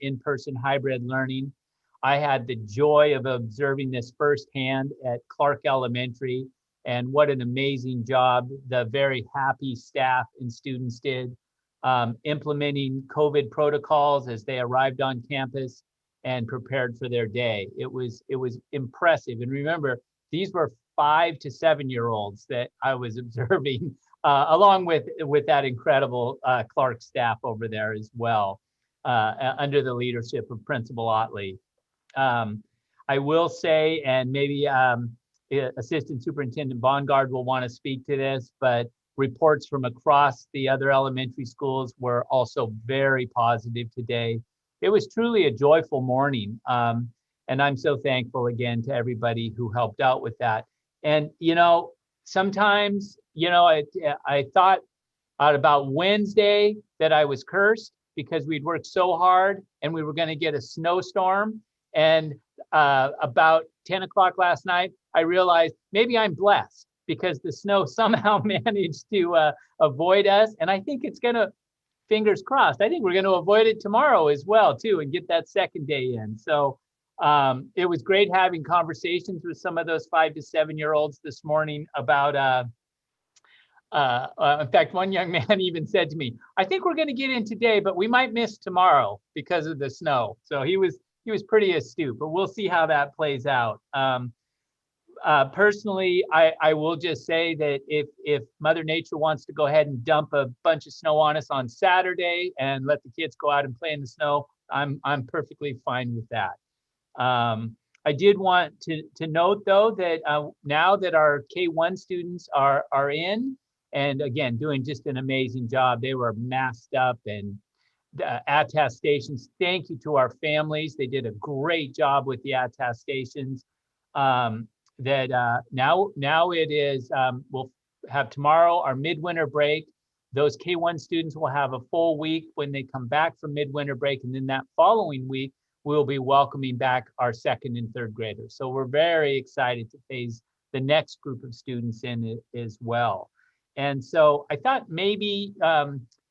in-person hybrid learning. I had the joy of observing this firsthand at Clark Elementary, and what an amazing job the very happy staff and students did implementing COVID protocols as they arrived on campus and prepared for their day. It was impressive. And remember, these were 5 to 7-year-olds that I was observing, along with that incredible Clark staff over there as well, under the leadership of Principal Otley. I will say, and maybe Assistant Superintendent Bongard will want to speak to this, but reports from across the other elementary schools were also very positive today. It was truly a joyful morning. And I'm so thankful again to everybody who helped out with that. And, sometimes, I thought about Wednesday that I was cursed because we'd worked so hard and we were going to get a snowstorm. And about 10 o'clock last night, I realized maybe I'm blessed because the snow somehow managed to avoid us. And I think it's going to, fingers crossed, I think we're going to avoid it tomorrow as well, too, and get that second day in. So it was great having conversations with some of those 5 to 7-year-olds this morning about, in fact, one young man even said to me, I think we're going to get in today, but we might miss tomorrow because of the snow. So he was pretty astute, but we'll see how that plays out. Personally, I will just say that if Mother Nature wants to go ahead and dump a bunch of snow on us on Saturday and let the kids go out and play in the snow, I'm perfectly fine with that. I did want to note, though, that now that our K-1 students are in, and again, doing just an amazing job, they were masked up and attestations. Thank you to our families. They did a great job with the attestations. Now it is, we'll have tomorrow our midwinter break. Those K-1 students will have a full week when they come back from midwinter break. And then that following week, we'll be welcoming back our 2nd and 3rd graders. So we're very excited to phase the next group of students in as well. And so I thought maybe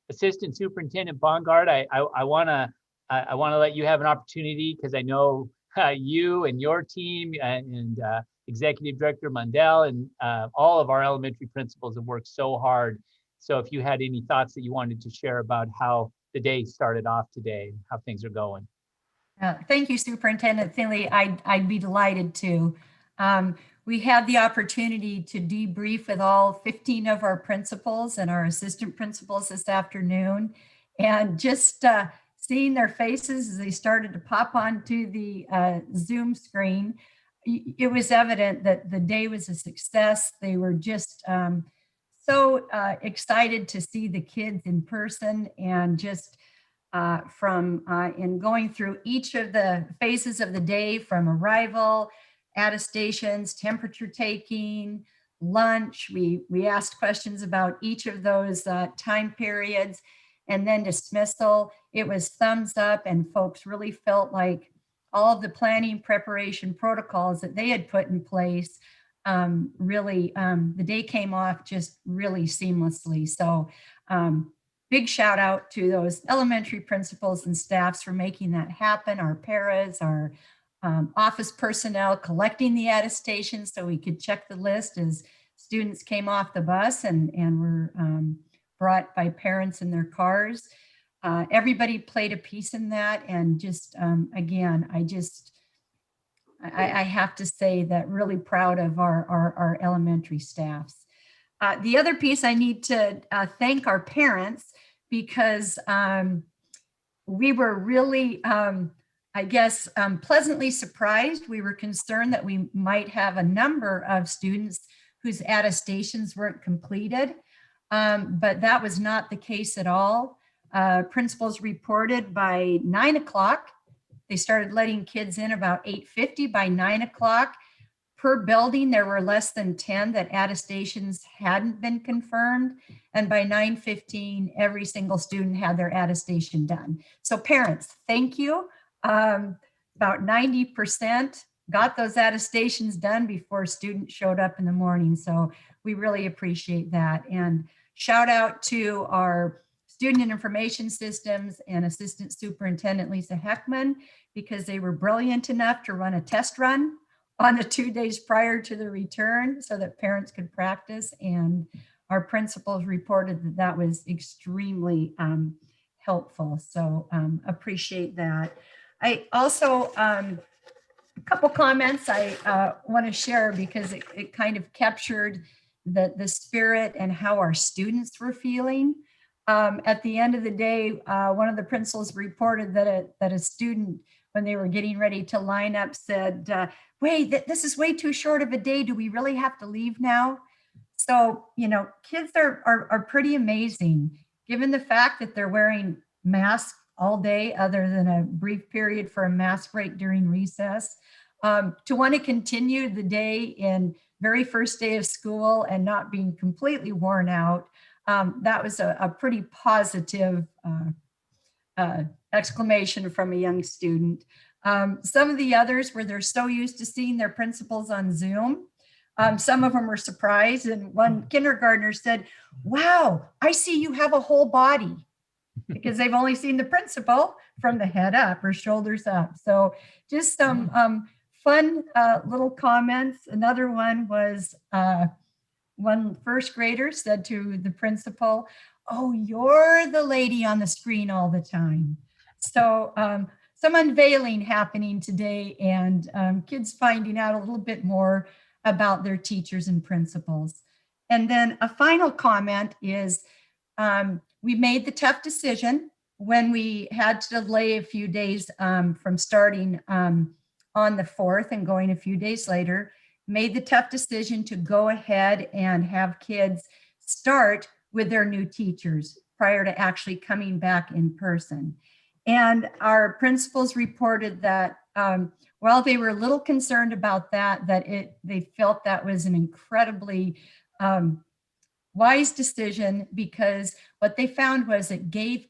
Assistant Superintendent Bongard, I want to let you have an opportunity because I know you and your team and Executive Director Mundell and all of our elementary principals have worked so hard. So if you had any thoughts that you wanted to share about how the day started off today, how things are going. Thank you, Superintendent Finley. I'd be delighted to. We had the opportunity to debrief with all 15 of our principals and our assistant principals this afternoon. And just seeing their faces as they started to pop onto the Zoom screen, it was evident that the day was a success. They were just so excited to see the kids in person, and just in going through each of the phases of the day, from arrival, attestations, temperature taking, lunch. We asked questions about each of those time periods, and then dismissal. It was thumbs up, and folks really felt like all of the planning preparation protocols that they had put in place, the day came off just really seamlessly. So big shout out to those elementary principals and staffs for making that happen, our paras, our office personnel collecting the attestations so we could check the list as students came off the bus and were brought by parents in their cars. Everybody played a piece in that, and just again, I have to say that really proud of our elementary staffs. The other piece, I need to thank our parents, because we were really pleasantly surprised. We were concerned that we might have a number of students whose attestations weren't completed, but that was not the case at all. Principals reported by 9 o'clock. They started letting kids in about 8:50. By 9 o'clock, per building, there were less than 10 that attestations hadn't been confirmed. And by 9:15, every single student had their attestation done. So parents, thank you. About 90% got those attestations done before students showed up in the morning. So we really appreciate that. And shout out to our Student and Information Systems and Assistant Superintendent Lisa Heckman, because they were brilliant enough to run a test run on the 2 days prior to the return so that parents could practice. And our principals reported that that was extremely helpful. So appreciate that. I also, a couple comments I want to share, because it kind of captured the spirit and how our students were feeling. At the end of the day, one of the principals reported that a student when they were getting ready to line up said, wait, this is way too short of a day. Do we really have to leave now? So, you know, kids are pretty amazing, given the fact that they're wearing masks all day other than a brief period for a mask break during recess. To want to continue the day in very first day of school and not being completely worn out, that was a pretty positive exclamation from a young student. Some of the others where they're so used to seeing their principals on Zoom, some of them were surprised, and one kindergartner said, wow, I see you have a whole body, because they've only seen the principal from the head up or shoulders up. So just some fun little comments. Another one was one first grader said to the principal, oh, you're the lady on the screen all the time. So some unveiling happening today, and kids finding out a little bit more about their teachers and principals. And then a final comment is we made the tough decision when we had to delay a few days from starting on the 4th and going a few days later, made the tough decision to go ahead and have kids start with their new teachers prior to actually coming back in person. And our principals reported that while they were a little concerned about that, they felt that was an incredibly wise decision, because what they found was it gave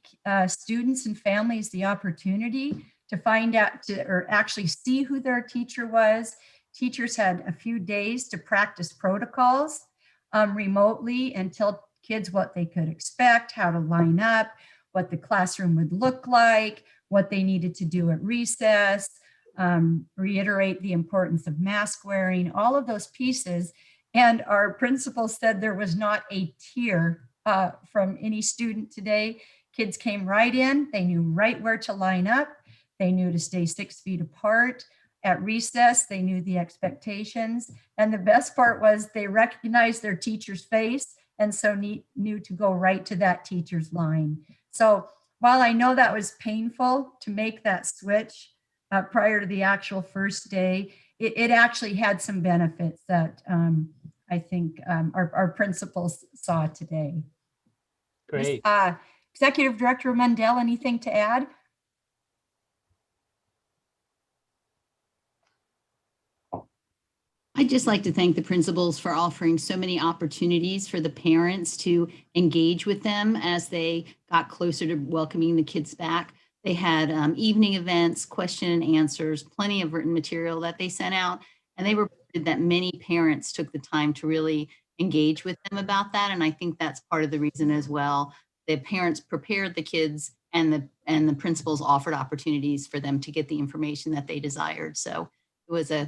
students and families the opportunity to find out or actually see who their teacher was. Teachers had a few days to practice protocols remotely and tell kids what they could expect, how to line up, what the classroom would look like, what they needed to do at recess, reiterate the importance of mask wearing, all of those pieces. And our principal said there was not a tear from any student today. Kids came right in, they knew right where to line up, they knew to stay 6 feet apart. At recess, they knew the expectations. And the best part was they recognized their teacher's face, and so knew to go right to that teacher's line. So while I know that was painful to make that switch prior to the actual first day, it actually had some benefits that I think our principals saw today. Great. Executive Director Mundell, anything to add? I'd just like to thank the principals for offering so many opportunities for the parents to engage with them as they got closer to welcoming the kids back. They had evening events, question and answers, plenty of written material that they sent out, and they reported that many parents took the time to really engage with them about that. And I think that's part of the reason as well. The parents prepared the kids, and the principals offered opportunities for them to get the information that they desired. So it was a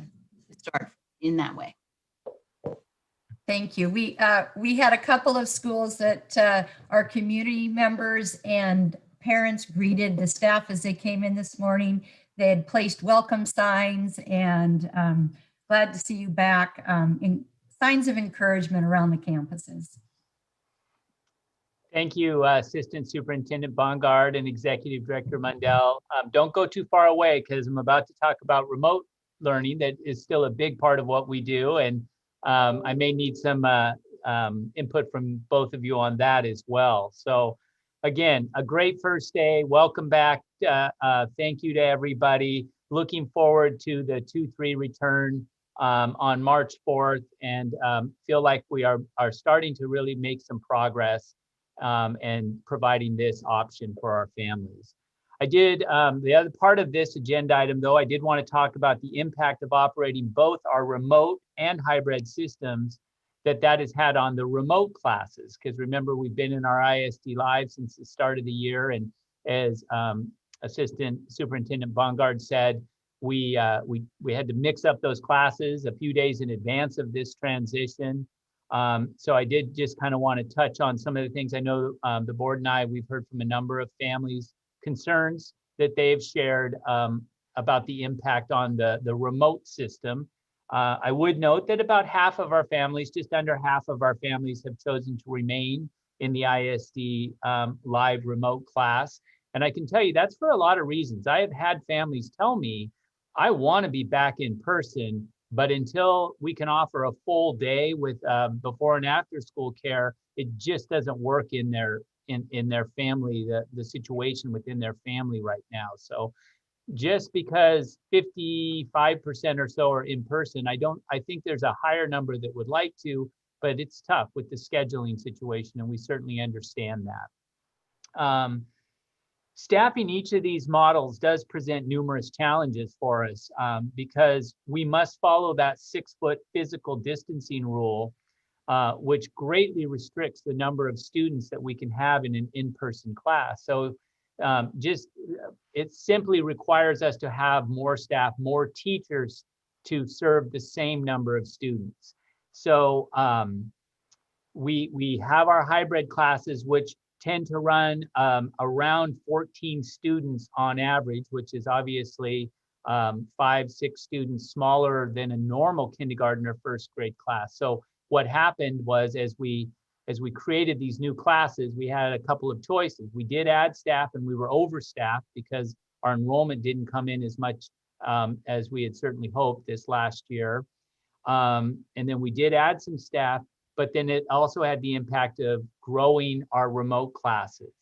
start in that way. Thank you. We had a couple of schools that our community members and parents greeted the staff as they came in this morning. They had placed welcome signs, and glad to see you back, in signs of encouragement around the campuses. Thank you, Assistant Superintendent Bongard and Executive Director Mundell. Don't go too far away, because I'm about to talk about remote learning that is still a big part of what we do. And I may need some input from both of you on that as well. So again, a great first day. Welcome back. Thank you to everybody. Looking forward to the 2-3 return on March 4th, and feel like we are starting to really make some progress and providing this option for our families. I did, the other part of this agenda item, though, I did want to talk about the impact of operating both our remote and hybrid systems that has had on the remote classes. Because remember, we've been in our ISD Live since the start of the year. And as Assistant Superintendent Bongard said, we had to mix up those classes a few days in advance of this transition. So I did just kind of want to touch on some of the things. I know the board and we've heard from a number of families concerns that they've shared about the impact on the remote system. I would note that about half of our families, just under half of our families, have chosen to remain in the ISD live remote class. And I can tell you that's for a lot of reasons. I have had families tell me, I want to be back in person, but until we can offer a full day with before and after school care, it just doesn't work in their family, the situation within their family right now. So just because 55% or so are in person, I think there's a higher number that would like to, but it's tough with the scheduling situation, and we certainly understand that. Staffing each of these models does present numerous challenges for us because we must follow that 6-foot physical distancing rule, which greatly restricts the number of students that we can have in an in-person class. So it simply requires us to have more staff, more teachers to serve the same number of students. So we have our hybrid classes, which tend to run around 14 students on average, which is obviously 5, 6 students smaller than a normal kindergarten or first grade class. So what happened was as we created these new classes, we had a couple of choices. We did add staff and we were overstaffed because our enrollment didn't come in as much as we had certainly hoped this last year. And then we did add some staff, but then it also had the impact of growing our remote classes.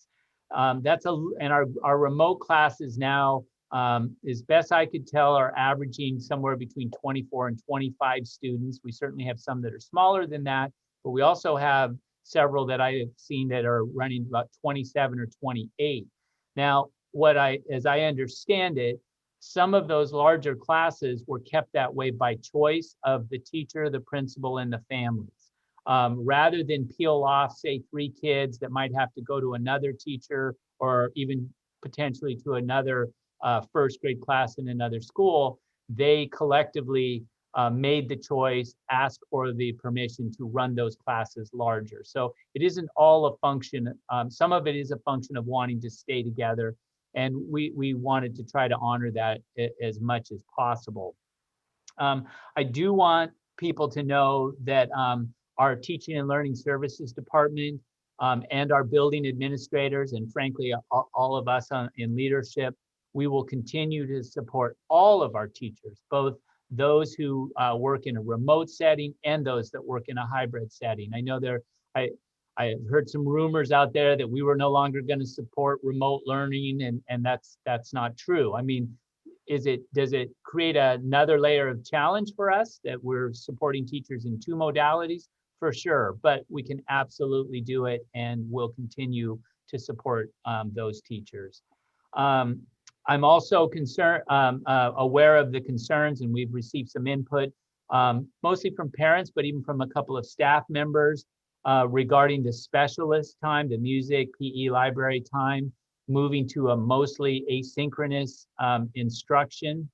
And our remote classes now, as best I could tell, are averaging somewhere between 24 and 25 students. We certainly have some that are smaller than that, but we also have several that I have seen that are running about 27 or 28. Now, as I understand it, some of those larger classes were kept that way by choice of the teacher, the principal, and the families. Rather than peel off, say, 3 kids that might have to go to another teacher or even potentially to another first grade class in another school, they collectively made the choice, asked for the permission to run those classes larger. So it isn't all a function, some of it is a function of wanting to stay together, and we wanted to try to honor that as much as possible. I do want people to know that our teaching and learning services department and our building administrators, and frankly, all of us in leadership, we will continue to support all of our teachers, both those who work in a remote setting and those that work in a hybrid setting. I know I heard some rumors out there that we were no longer going to support remote learning, and that's not true. I mean, does it create another layer of challenge for us that we're supporting teachers in 2 modalities? For sure, but we can absolutely do it, and we'll continue to support those teachers. I'm also aware of the concerns, and we've received some input, mostly from parents, but even from a couple of staff members regarding the specialist time, the music, PE, library time, moving to a mostly asynchronous instruction.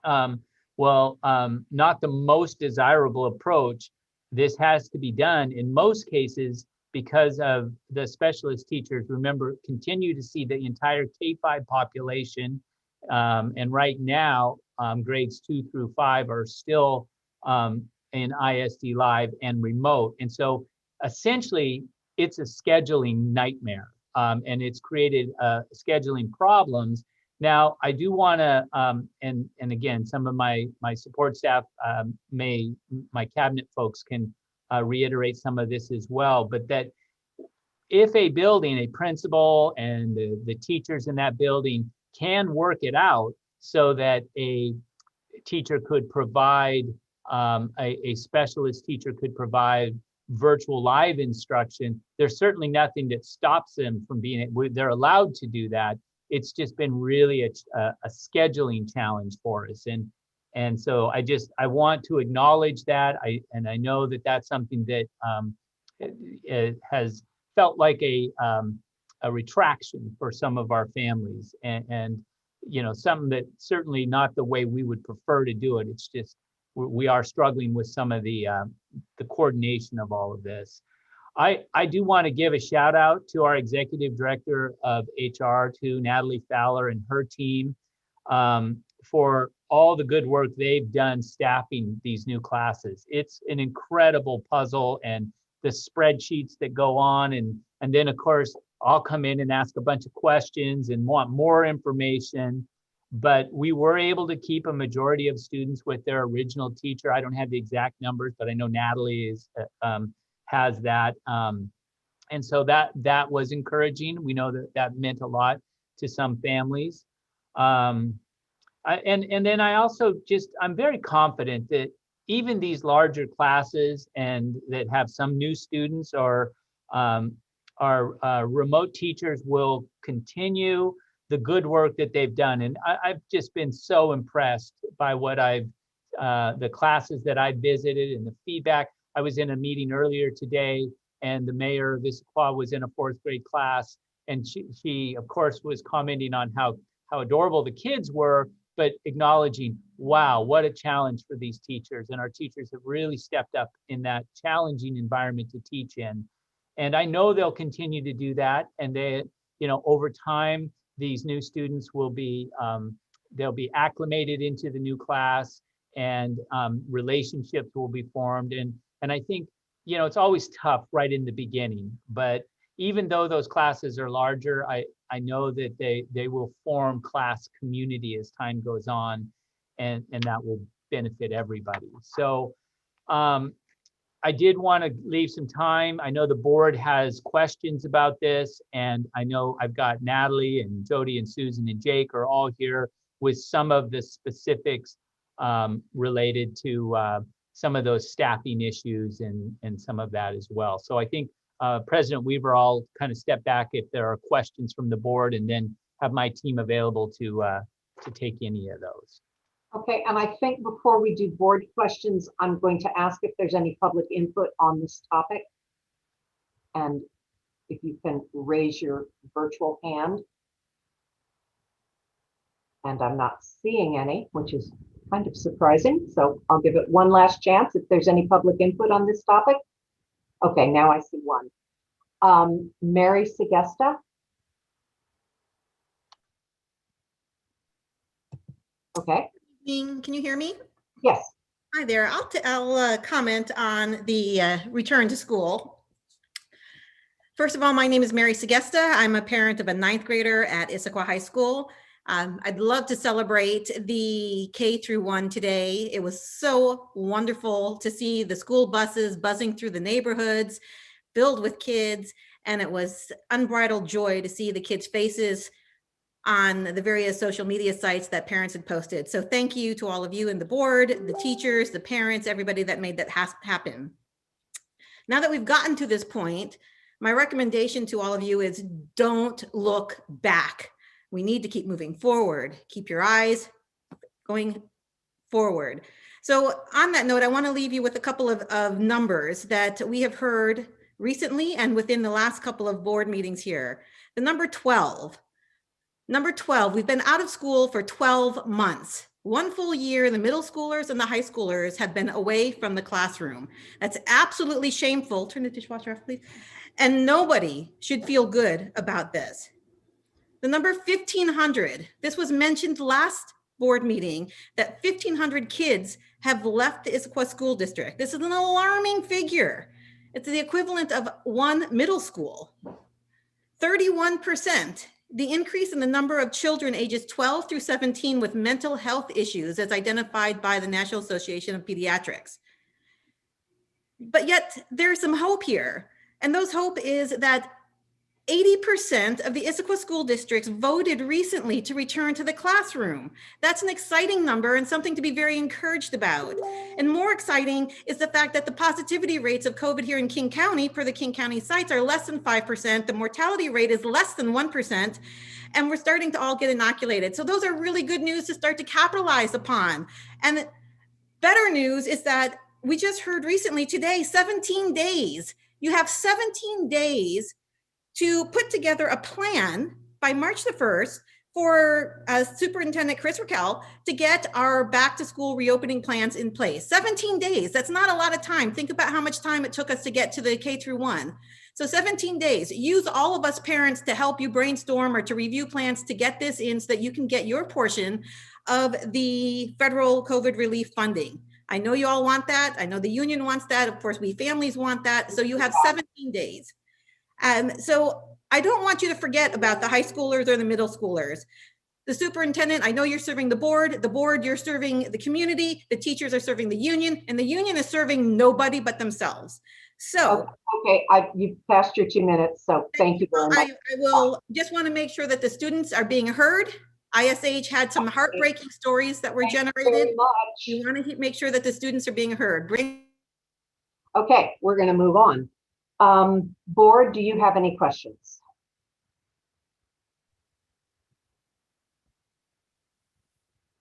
Not the most desirable approach. This has to be done in most cases because of the specialist teachers. Remember, continue to see the entire K-5 population. And right now, grades 2 through 5 are still in ISD live and remote. And so essentially, it's a scheduling nightmare. And it's created scheduling problems. Now, I do want to, and again, some of my support staff my cabinet folks can reiterate some of this as well, but that if a building, a principal and the teachers in that building can work it out so that a teacher could provide, a specialist teacher could provide virtual live instruction, there's certainly nothing that stops them from they're allowed to do that. It's just been really a scheduling challenge for us. And so I want to acknowledge that. I know that that's something that it has felt like a retraction for some of our families, and something that certainly not the way we would prefer to do it. It's just we are struggling with some of the coordination of all of this. I do want to give a shout out to our executive director of HR, to Natalie Fowler and her team, for all the good work they've done staffing these new classes. It's an incredible puzzle, and the spreadsheets that go on, and then of course all come in and ask a bunch of questions and want more information. But we were able to keep a majority of students with their original teacher. I don't have the exact numbers, but I know Natalie has that. And so that was encouraging. We know that meant a lot to some families. And then I also I'm very confident that even these larger classes and that have some new students or our remote teachers will continue the good work that they've done. And I've just been so impressed by what the classes that I visited and the feedback. I was in a meeting earlier today, and the mayor of Issaquah was in a 4th grade class, and she of course was commenting on how adorable the kids were, but acknowledging, wow, what a challenge for these teachers. And our teachers have really stepped up in that challenging environment to teach in. And I know they'll continue to do that. And they, over time, these new students will be, they'll be acclimated into the new class, and relationships will be formed. And I think, it's always tough right in the beginning, but even though those classes are larger, I know that they will form class community as time goes on, and that will benefit everybody. So I did want to leave some time. I know the board has questions about this, and I know I've got Natalie and Jody and Susan and Jake are all here with some of the specifics related to some of those staffing issues and some of that as well. So I think President Weaver, I'll kind of step back if there are questions from the board, and then have my team available to take any of those. Okay, and I think before we do board questions, I'm going to ask if there's any public input on this topic. And if you can raise your virtual hand. And I'm not seeing any, which is kind of surprising. So I'll give it one last chance if there's any public input on this topic. Okay, now I see one. Mary Segesta. Okay. Can you hear me? Yes. Hi there. I'll comment on the return to school. First of all, my name is Mary Segesta. I'm a parent of a 9th grader at Issaquah High School. I'd love to celebrate the K-1 today. It was so wonderful to see the school buses buzzing through the neighborhoods, filled with kids, and it was unbridled joy to see the kids' faces on the various social media sites that parents had posted. So thank you to all of you and the board, the teachers, the parents, everybody that made that happen. Now that we've gotten to this point, my recommendation to all of you is don't look back. We need to keep moving forward. Keep your eyes going forward. So on that note, I want to leave you with a couple of numbers that we have heard recently and within the last couple of board meetings here. The number 12. Number 12, we've been out of school for 12 months. 1 full year, the middle schoolers and the high schoolers have been away from the classroom. That's absolutely shameful. Turn the dishwasher off, please. And nobody should feel good about this. The number 1,500, this was mentioned last board meeting, that 1,500 kids have left the Issaquah School District. This is an alarming figure. It's the equivalent of 1 middle school. 31%, the increase in the number of children ages 12 through 17 with mental health issues as identified by the National Association of Pediatrics. But yet there's some hope here. And those hope is that 80% of the Issaquah school districts voted recently to return to the classroom. That's an exciting number and something to be very encouraged about. And more exciting is the fact that the positivity rates of COVID here in King County, per the King County sites, are less than 5%. The mortality rate is less than 1%. And we're starting to all get inoculated. So those are really good news to start to capitalize upon. And better news is that we just heard recently today, 17 days. You have 17 days to put together a plan by March the 1st for Superintendent Chris Raquel to get our back to school reopening plans in place. 17 days, that's not a lot of time. Think about how much time it took us to get to the K-1. So 17 days, use all of us parents to help you brainstorm or to review plans to get this in so that you can get your portion of the federal COVID relief funding. I know you all want that. I know the union wants that. Of course, we families want that. So you have 17 days. So I don't want you to forget about the high schoolers or the middle schoolers. The superintendent, I know you're serving the board, you're serving the community, the teachers are serving the union, and the union is serving nobody but themselves. So. Okay, you've passed your 2 minutes, so thank you very much. I will just want to make sure that the students are being heard. ISH had some heartbreaking stories that were generated. You want to make sure that the students are being heard. Okay, we're going to move on. Board, do you have any questions?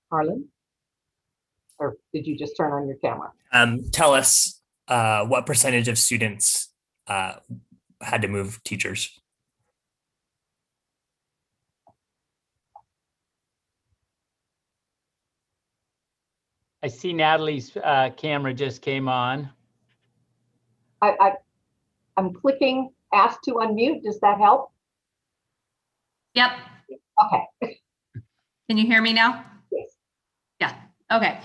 Harlan? Or did you just turn on your camera? Tell us what percentage of students had to move teachers? I see Natalie's camera just came on. I'm clicking ask to unmute. Does that help? Yep. Okay. Can you hear me now? Yes. Yeah. Okay.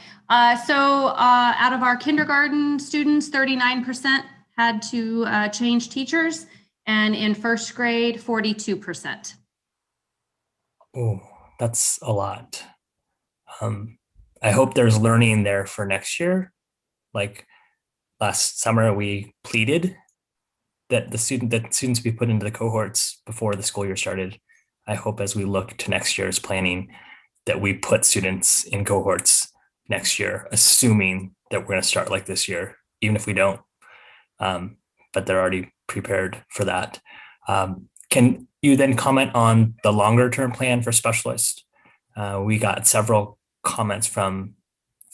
So out of our kindergarten students, 39% had to change teachers, and in first grade, 42%. Oh, that's a lot. I hope there's learning there for next year. Like last summer, we pleaded that students be put into the cohorts before the school year started. I hope as we look to next year's planning that we put students in cohorts next year, assuming that we're going to start like this year, even if we don't. But they're already prepared for that. Can you then comment on the longer term plan for specialists? We got several comments from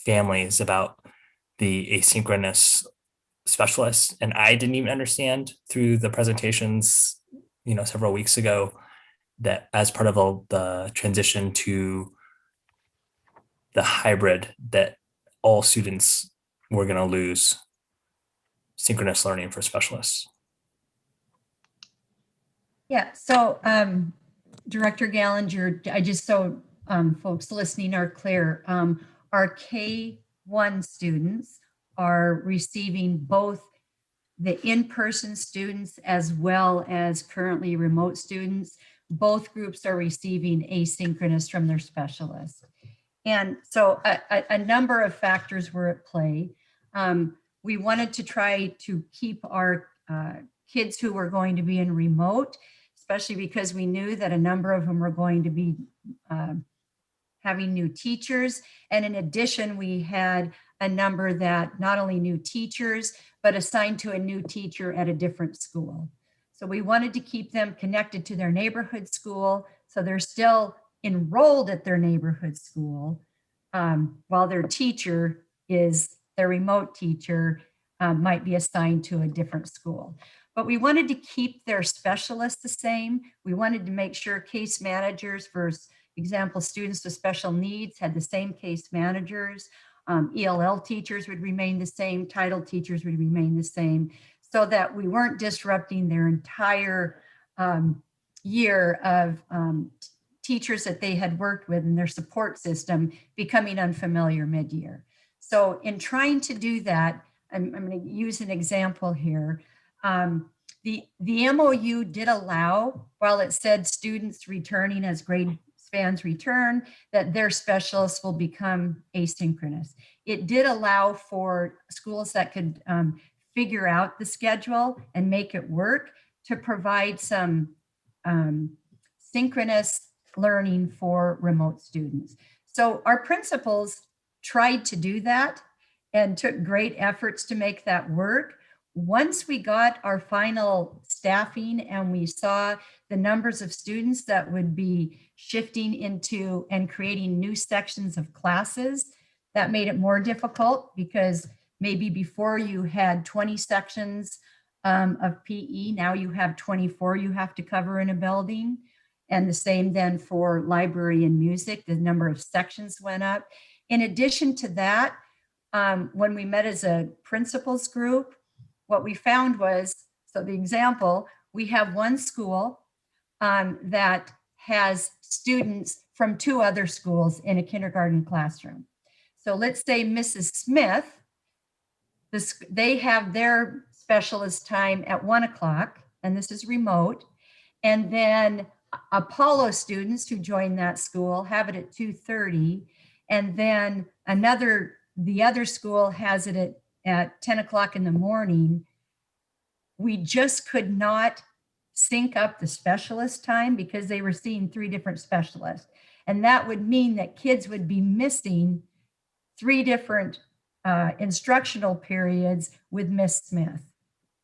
families about the asynchronous specialists, and I didn't even understand through the presentations, several weeks ago, that as part of the transition to the hybrid, that all students were going to lose synchronous learning for specialists. Yeah, so Director Gallinger, I just so folks listening are clear, our K-1 students are receiving both the in-person students as well as currently remote students. Both groups are receiving asynchronous from their specialists. And so a number of factors were at play. We wanted to try to keep our kids who were going to be in remote, especially because we knew that a number of them were going to be having new teachers. And in addition, we had a number that not only new teachers, but assigned to a new teacher at a different school. So we wanted to keep them connected to their neighborhood school. So they're still enrolled at their neighborhood school, while their teacher is their remote teacher, might be assigned to a different school. But we wanted to keep their specialists the same. We wanted to make sure case managers, for example, students with special needs had the same case managers. ELL teachers would remain the same, title teachers would remain the same, so that we weren't disrupting their entire year of teachers that they had worked with in their support system becoming unfamiliar mid-year. So in trying to do that, I'm going to use an example here. The MOU did allow, while it said students returning as grade spans return, that their specialists will become asynchronous. It did allow for schools that could figure out the schedule and make it work to provide some synchronous learning for remote students. So our principals tried to do that and took great efforts to make that work. Once we got our final staffing and we saw the numbers of students that would be shifting into and creating new sections of classes, that made it more difficult, because maybe before you had 20 sections of PE, now you have 24 you have to cover in a building. And the same then for library and music, the number of sections went up. In addition to that, when we met as a principals group, what we found was, so the example, we have one school that has students from 2 other schools in a kindergarten classroom. So let's say Mrs. Smith, they have their specialist time at 1 o'clock, and this is remote. And then Apollo students who join that school have it at 2:30. And then the other school has it at 10 o'clock in the morning. We just could not sync up the specialist time because they were seeing 3 different specialists. And that would mean that kids would be missing 3 different instructional periods with Miss Smith.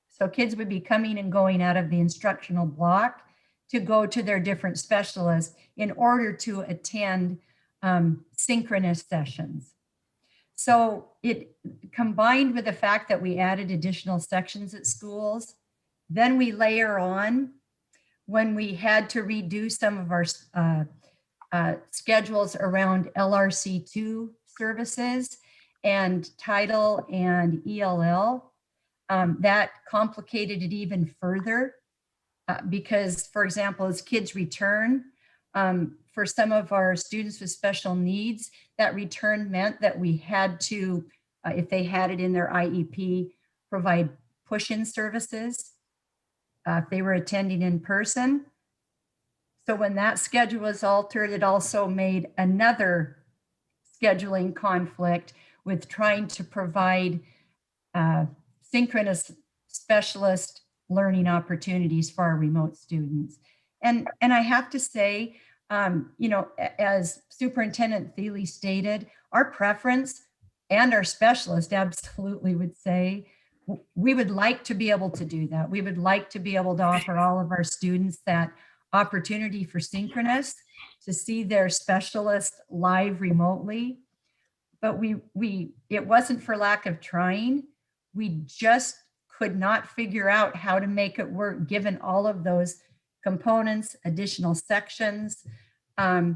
So kids would be coming and going out of the instructional block to go to their different specialists in order to attend synchronous sessions. So it combined with the fact that we added additional sections at schools, then we layer on when we had to redo some of our schedules around LRC2 services and title and ELL. That complicated it even further because, for example, as kids return, for some of our students with special needs, that return meant that we had to, if they had it in their IEP, provide push-in services if they were attending in person. So when that schedule was altered, it also made another scheduling conflict with trying to provide synchronous specialist learning opportunities for our remote students. And I have to say, you know, as Superintendent Thiele stated, our preference and our specialist absolutely would say, we would like to be able to do that. We would like to be able to offer all of our students that opportunity for synchronous, to see their specialist live remotely. But it wasn't for lack of trying. We just could not figure out how to make it work given all of those components, additional sections. We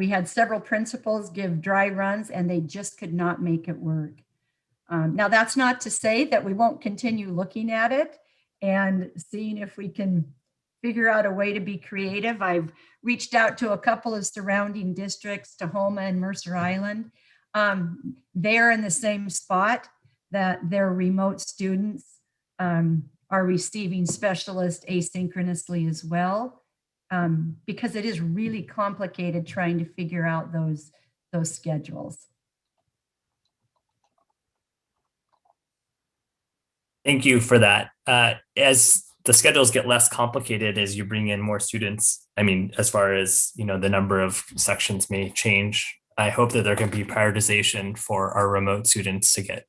had several principals give dry runs and they just could not make it work. Now that's not to say that we won't continue looking at it and seeing if we can figure out a way to be creative. I've reached out to a couple of surrounding districts, Tahoma and Mercer Island. They're in the same spot that their remote students are receiving specialists asynchronously as well, because it is really complicated trying to figure out those schedules. Thank you for that. As the schedules get less complicated as you bring in more students, I mean, as far as, you know, the number of sections may change, I hope that there can be prioritization for our remote students to get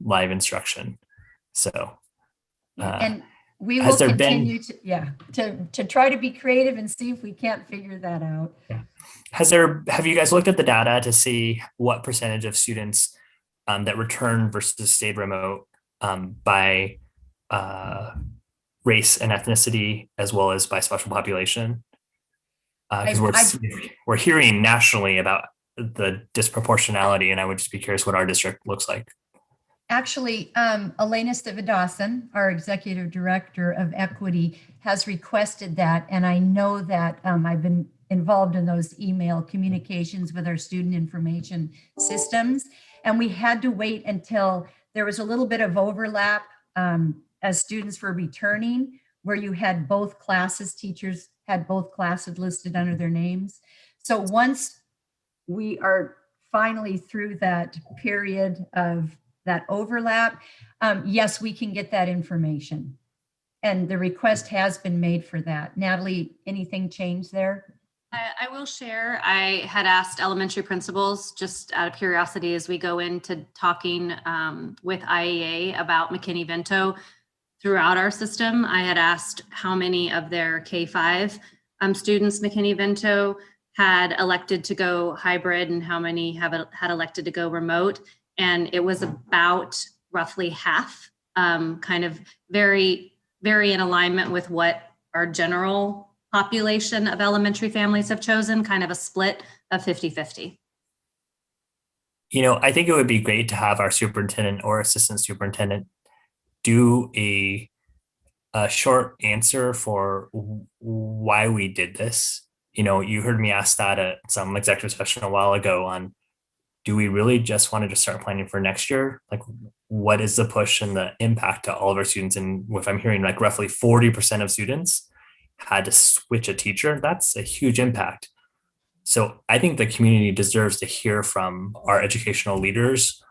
live instruction. So, and we will continue to try to be creative and see if we can't figure that out. Yeah. Have you guys looked at the data to see what percentage of students that return versus stayed remote by race and ethnicity, as well as by special population? Because we're hearing nationally about the disproportionality, and I would just be curious what our district looks like. Actually, Elena Stividasan, our executive director of equity, has requested that, and I know that I've been involved in those email communications with our student information systems, and we had to wait until there was a little bit of overlap as students were returning, where you had both classes, teachers had both classes listed under their names. So once we are finally through that period of that overlap, yes, we can get that information. And the request has been made for that. Natalie, anything changed there? I will share. I had asked elementary principals, just out of curiosity, as we go into talking with IEA about McKinney-Vento throughout our system. I had asked how many of their K-5 students McKinney-Vento had elected to go hybrid and how many had elected to go remote. And it was about roughly half, kind of very, very in alignment with what our general population of elementary families have chosen, kind of a split of 50-50. You know, I think it would be great to have our superintendent or assistant superintendent do a short answer for why we did this. You know, you heard me ask that at some executive session a while ago on, do we really just want to just start planning for next year? Like, what is the push and the impact to all of our students? And if I'm hearing like roughly 40% of students had to switch a teacher, that's a huge impact. So I think the community deserves to hear from our educational leaders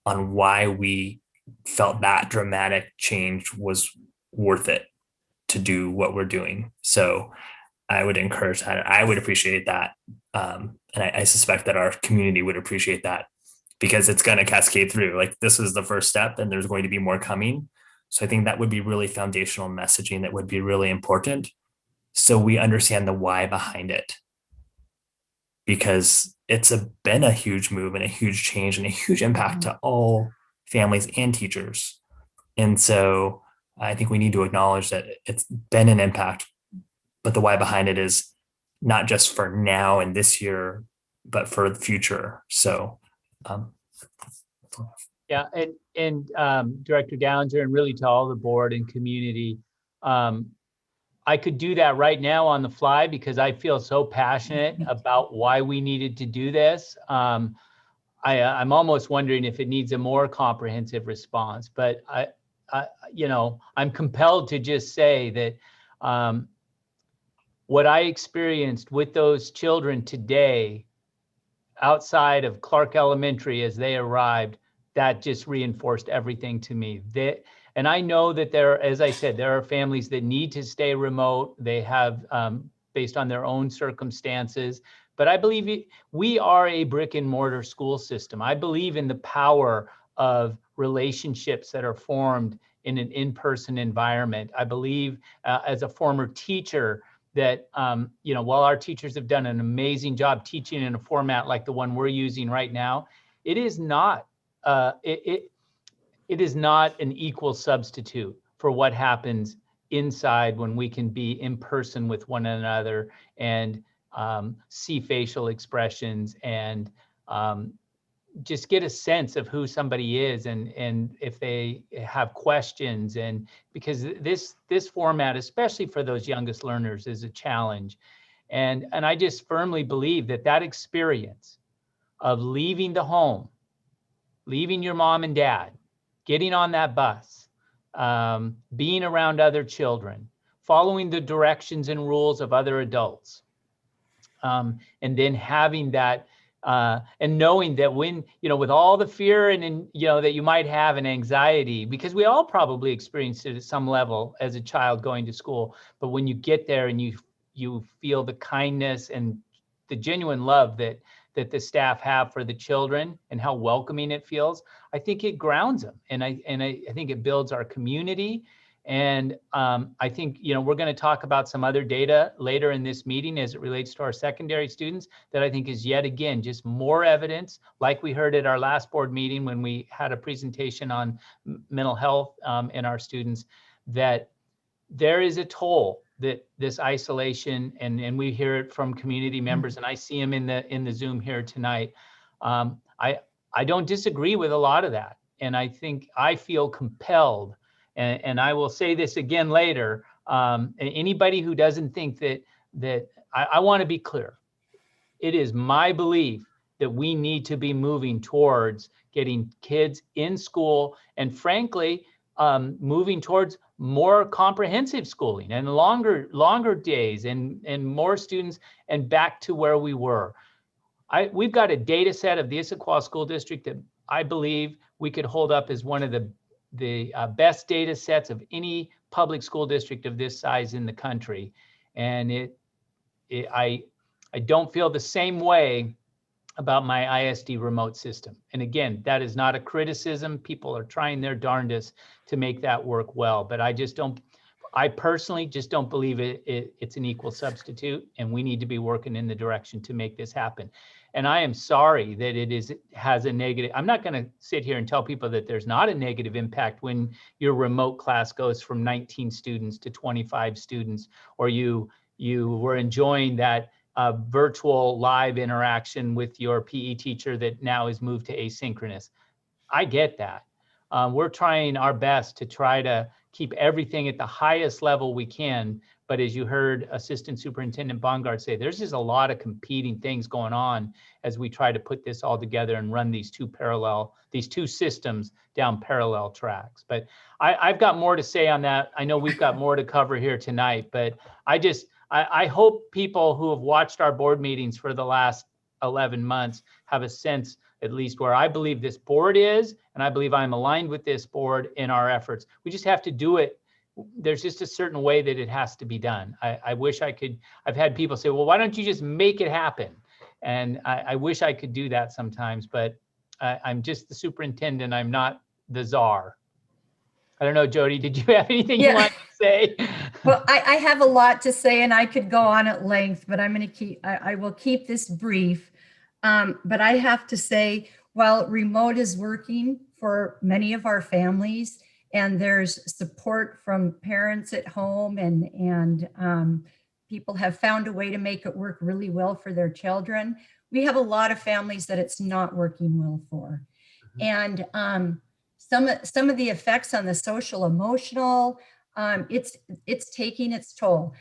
on why we felt that dramatic change was worth it to do what we're doing. So I would encourage that. I would appreciate that. And I suspect that our community would appreciate that, because it's going to cascade through. Like, this is the first step and there's going to be more coming. So I think that would be really foundational messaging that would be really important, so we understand the why behind it, because it's been a huge move and a huge change and a huge impact to all families and teachers. And so I think we need to acknowledge that it's been an impact, but the why behind it is not just for now and this year, but for the future. So yeah, and Director Downs, and really to all the board and community, I could do that right now on the fly because I feel so passionate about why we needed to do this. I'm almost wondering if it needs a more comprehensive response, but I'm compelled to just say that what I experienced with those children today outside of Clark Elementary as they arrived, that just reinforced everything to me. And I know that there, as I said, there are families that need to stay remote. They have, based on their own circumstances. But I believe we are a brick and mortar school system. I believe in the power of relationships that are formed in an in-person environment. I believe, as a former teacher, that while our teachers have done an amazing job teaching in a format like the one we're using right now, it is not it is not an equal substitute for what happens inside when we can be in person with one another and see facial expressions and just get a sense of who somebody is and if they have questions. And because this format, especially for those youngest learners, is a challenge. And I just firmly believe that experience of leaving the home, leaving your mom and dad, getting on that bus, being around other children, following the directions and rules of other adults, and then having that and knowing that when, with all the fear and that you might have and anxiety, because we all probably experienced it at some level as a child going to school, but when you get there and you feel the kindness and the genuine love that the staff have for the children and how welcoming it feels, I think it grounds them. And I think it builds our community. And I think, we're going to talk about some other data later in this meeting as it relates to our secondary students that I think is yet again, just more evidence, like we heard at our last board meeting when we had a presentation on mental health in our students, that there is a toll that this isolation, and we hear it from community members, and I see them in the Zoom here tonight. I don't disagree with a lot of that. And I think I feel compelled, and I will say this again later, anybody who doesn't think that I want to be clear. It is my belief that we need to be moving towards getting kids in school and frankly, moving towards more comprehensive schooling and longer days and more students and back to where we were. We've got a data set of the Issaquah School District that I believe we could hold up as one of the best data sets of any public school district of this size in the country. And I don't feel the same way about my ISD remote system. And again, that is not a criticism. People are trying their darndest to make that work well, but I personally just don't believe it's an equal substitute, and we need to be working in the direction to make this happen. And I am sorry that it has a negative. I'm not going to sit here and tell people that there's not a negative impact when your remote class goes from 19 students to 25 students, or you were enjoying that virtual live interaction with your PE teacher that now is moved to asynchronous. I get that. We're trying our best to try to keep everything at the highest level we can. But as you heard Assistant Superintendent Bongard say, there's just a lot of competing things going on as we try to put this all together and run these two systems down parallel tracks. But I've got more to say on that. I know we've got more to cover here tonight, but I hope people who have watched our board meetings for the last 11 months have a sense, at least where I believe this board is, and I believe I'm aligned with this board in our efforts. We just have to do it. There's just a certain way that it has to be done. I wish I could. I've had people say, well, why don't you just make it happen? And I wish I could do that sometimes, but I'm just the superintendent. I'm not the czar. I don't know, Jody, did you have anything you want to say? Well, I have a lot to say, and I could go on at length, but I will keep this brief. But I have to say, while remote is working for many of our families, and there's support from parents at home, and people have found a way to make it work really well for their children, we have a lot of families that it's not working well for. And some of the effects on the social emotional, it's taking its toll.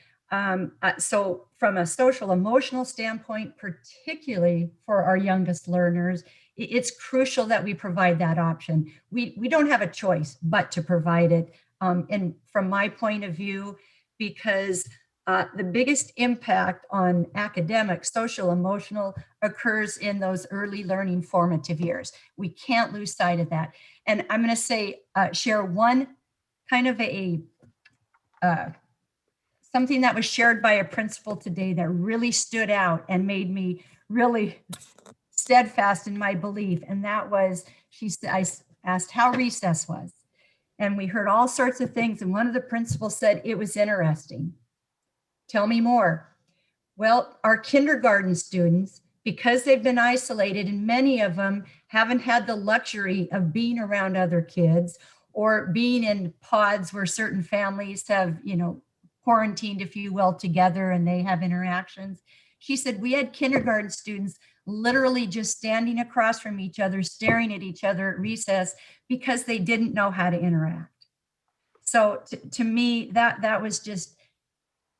So from a social emotional standpoint, particularly for our youngest learners, it's crucial that we provide that option. We don't have a choice but to provide it. And from my point of view, because the biggest impact on academic, social, emotional occurs in those early learning formative years. We can't lose sight of that. And I'm going to say, share one kind of something that was shared by a principal today that really stood out and made me really steadfast in my belief. And that was, I asked how recess was. And we heard all sorts of things. And one of the principals said, it was interesting. Tell me more. Well, our kindergarten students, because they've been isolated, and many of them haven't had the luxury of being around other kids or being in pods where certain families have, quarantined, if you will, together, and they have interactions. She said, we had kindergarten students literally just standing across from each other, staring at each other at recess because they didn't know how to interact. So to me, that was just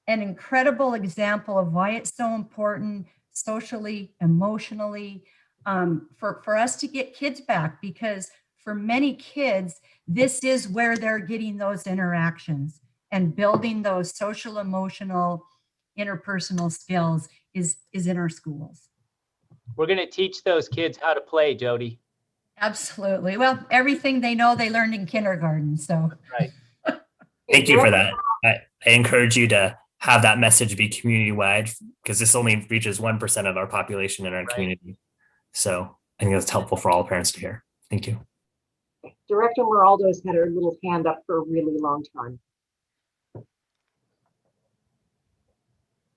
an incredible example of why it's so important socially, emotionally, for us to get kids back, because for many kids, this is where they're getting those interactions, and building those social, emotional, interpersonal skills is in our schools. We're going to teach those kids how to play, Jody. Absolutely. Well, everything they know, they learned in kindergarten. So, right. Thank you for that. I encourage you to have that message be community-wide, because this only reaches 1% of our population in our community. So I think that's helpful for all parents to hear. Thank you. Director Moraldo's had her little hand up for a really long time.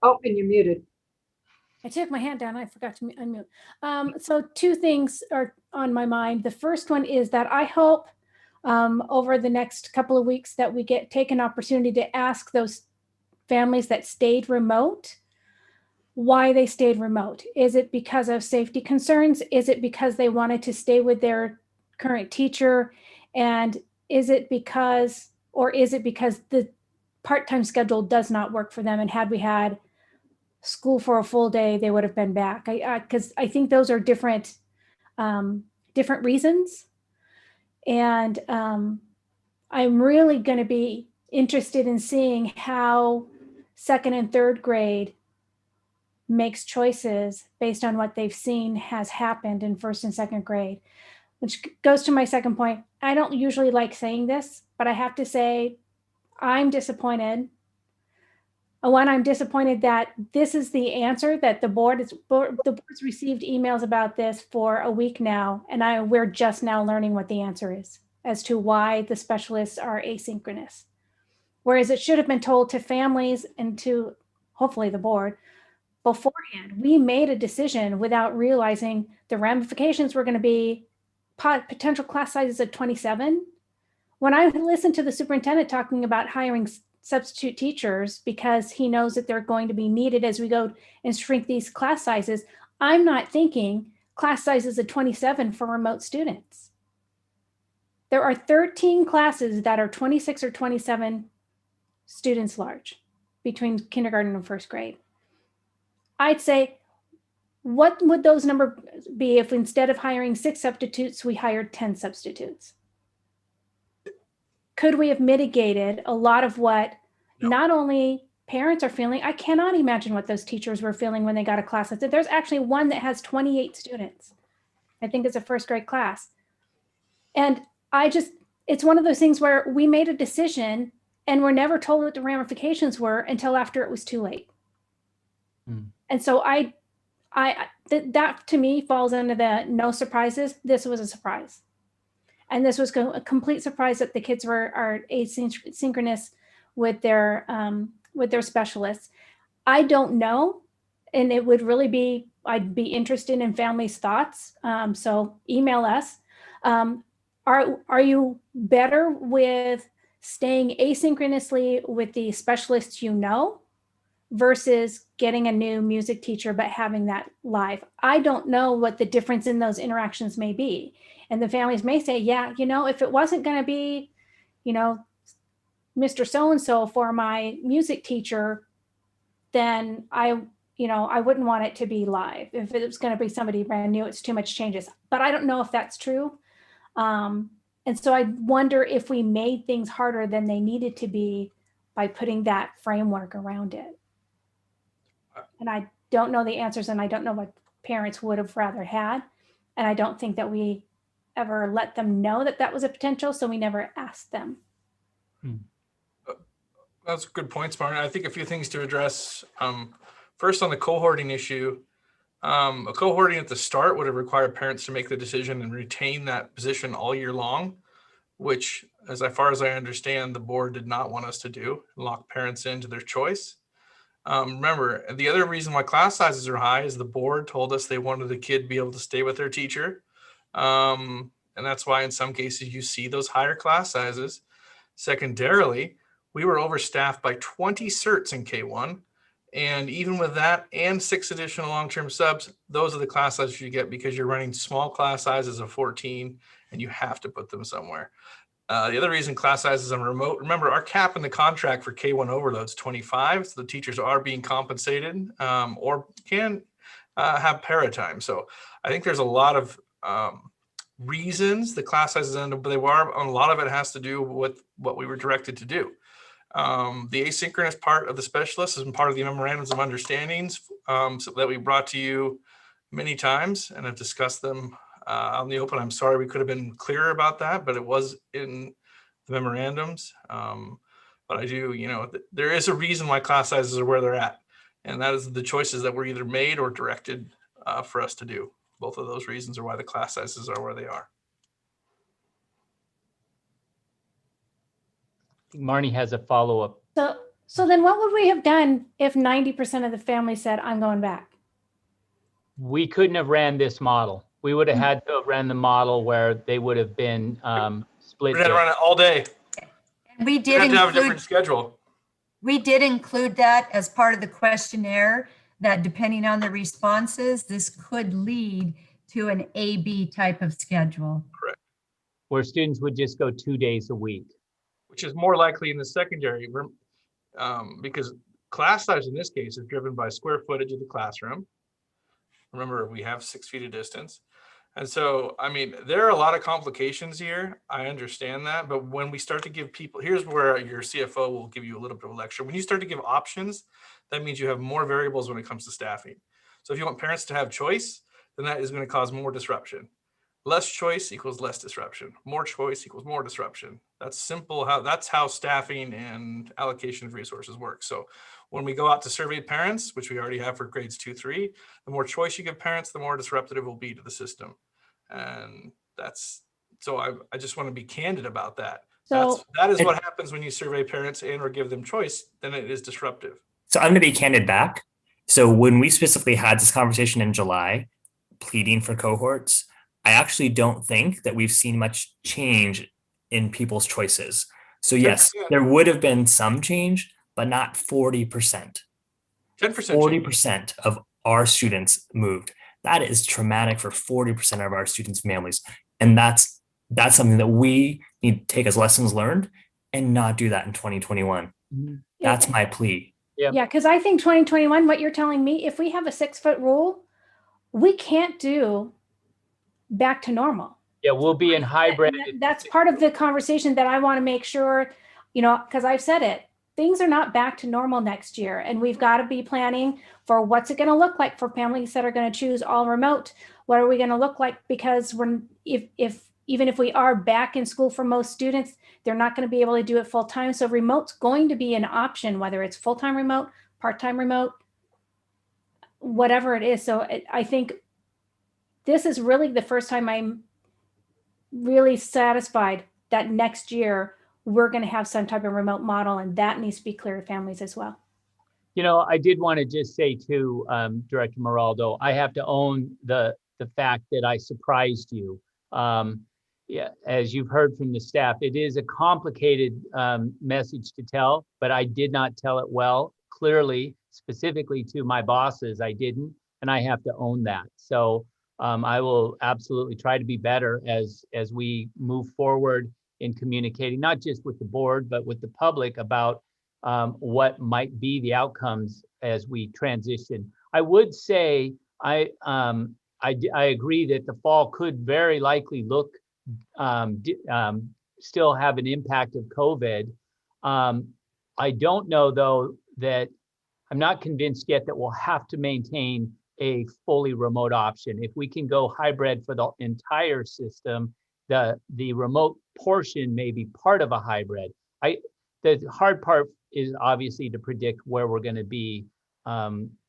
Oh, and you're muted. I took my hand down. I forgot to unmute. So two things are on my mind. The first one is that I hope over the next couple of weeks that we take an opportunity to ask those families that stayed remote why they stayed remote. Is it because of safety concerns? Is it because they wanted to stay with their current teacher? And is it because the part-time schedule does not work for them? And had we had school for a full day, they would have been back. Because I think those are different reasons. And I'm really going to be interested in seeing how second and third grade makes choices based on what they've seen has happened in first and second grade, which goes to my second point. I don't usually like saying this, but I have to say I'm disappointed. One, I'm disappointed that this is the answer that the board's received emails about this for a week now, and we're just now learning what the answer is as to why the specialists are asynchronous. Whereas it should have been told to families and to hopefully the board beforehand. We made a decision without realizing the ramifications were going to be potential class sizes of 27. When I listened to the superintendent talking about hiring substitute teachers because he knows that they're going to be needed as we go and shrink these class sizes, I'm not thinking class sizes of 27 for remote students. There are 13 classes that are 26 or 27 students large between kindergarten and first grade. I'd say, what would those numbers be if instead of hiring 6 substitutes, we hired 10 substitutes? Could we have mitigated a lot of what not only parents are feeling? I cannot imagine what those teachers were feeling when they got a class. There's actually one that has 28 students. I think it's a first grade class. And it's one of those things where we made a decision and we're never told what the ramifications were until after it was too late. And so that to me falls under the no surprises. This was a surprise. And this was a complete surprise that the kids are asynchronous with their specialists. I don't know, and it would really be, I'd be interested in families' thoughts. So email us. Are you better with staying asynchronously with the specialists you know versus getting a new music teacher but having that live? I don't know what the difference in those interactions may be. And the families may say, yeah, if it wasn't going to be, Mr. So-and-so for my music teacher, then I wouldn't want it to be live. If it was going to be somebody brand new, it's too much changes. But I don't know if that's true. And so I wonder if we made things harder than they needed to be by putting that framework around it. And I don't know the answers, and I don't know what parents would have rather had. And I don't think that we ever let them know that that was a potential, so we never asked them. That's good points, Martin. I think a few things to address. First, on the cohorting issue, a cohorting at the start would have required parents to make the decision and retain that position all year long, which, as far as I understand, the board did not want us to do, lock parents into their choice. Remember, the other reason why class sizes are high is the board told us they wanted the kid to be able to stay with their teacher. And that's why in some cases you see those higher class sizes. Secondarily, we were overstaffed by 20 certs in K1. And even with that and 6 additional long-term subs, those are the class sizes you get because you're running small class sizes of 14 and you have to put them somewhere. The other reason class sizes are remote, remember our cap in the contract for K1 overload is 25. So the teachers are being compensated or can have para time. So I think there's a lot of reasons the class sizes end up, but a lot of it has to do with what we were directed to do. The asynchronous part of the specialist is part of the memorandums of understandings so that we brought to you many times and have discussed them on the open. I'm sorry we could have been clearer about that, but it was in the memorandums. But I do, there is a reason why class sizes are where they're at. And that is the choices that were either made or directed for us to do. Both of those reasons are why the class sizes are where they are. Marnie has a follow-up. So then what would we have done if 90% of the family said, I'm going back? We couldn't have ran this model. We would have had to have ran the model where they would have been split. We had to run it all day. And we did have to have a different schedule. We did include that as part of the questionnaire, that depending on the responses, this could lead to an A-B type of schedule. Correct. Where students would just go 2 days a week. Which is more likely in the secondary because class size in this case is driven by square footage of the classroom. Remember, we have 6 feet of distance. And so, there are a lot of complications here. I understand that. But when we start to give people, here's where your CFO will give you a little bit of a lecture. When you start to give options, that means you have more variables when it comes to staffing. So if you want parents to have choice, then that is going to cause more disruption. Less choice equals less disruption. More choice equals more disruption. That's simple. That's how staffing and allocation of resources work. So when we go out to survey parents, which we already have for grades 2, 3, the more choice you give parents, the more disruptive it will be to the system. And so I just want to be candid about that. So that is what happens when you survey parents and or give them choice, then it is disruptive. So I'm going to be candid back. So when we specifically had this conversation in July, pleading for cohorts, I actually don't think that we've seen much change in people's choices. So yes, there would have been some change, but not 40%. 10%. 40% of our students moved. That is traumatic for 40% of our students' families. And that's that's something that we need to take as lessons learned and not do that in 2021. That's my plea. Yeah, because I think 2021, what you're telling me, if we have a 6-foot rule, we can't do back to normal. Yeah, we'll be in hybrid. That's part of the conversation that I want to make sure, because I've said it, things are not back to normal next year. And we've got to be planning for what's it going to look like for families that are going to choose all remote. What are we going to look like? Because even if we are back in school for most students, they're not going to be able to do it full time. So remote's going to be an option, whether it's full-time remote, part-time remote, whatever it is. So I think this is really the first time I'm really satisfied that next year we're going to have some type of remote model, and that needs to be clear to families as well. I did want to just say to Director Moraldo, I have to own the fact that I surprised you. Yeah, as you've heard from the staff, it is a complicated message to tell, but I did not tell it well. Clearly, specifically to my bosses, I didn't, and I have to own that. So I will absolutely try to be better as we move forward in communicating, not just with the board, but with the public about what might be the outcomes as we transition. I would say I agree that the fall could very likely look still have an impact of COVID. I don't know though that I'm not convinced yet that we'll have to maintain a fully remote option. If we can go hybrid for the entire system, the remote portion may be part of a hybrid. The hard part is obviously to predict where we're going to be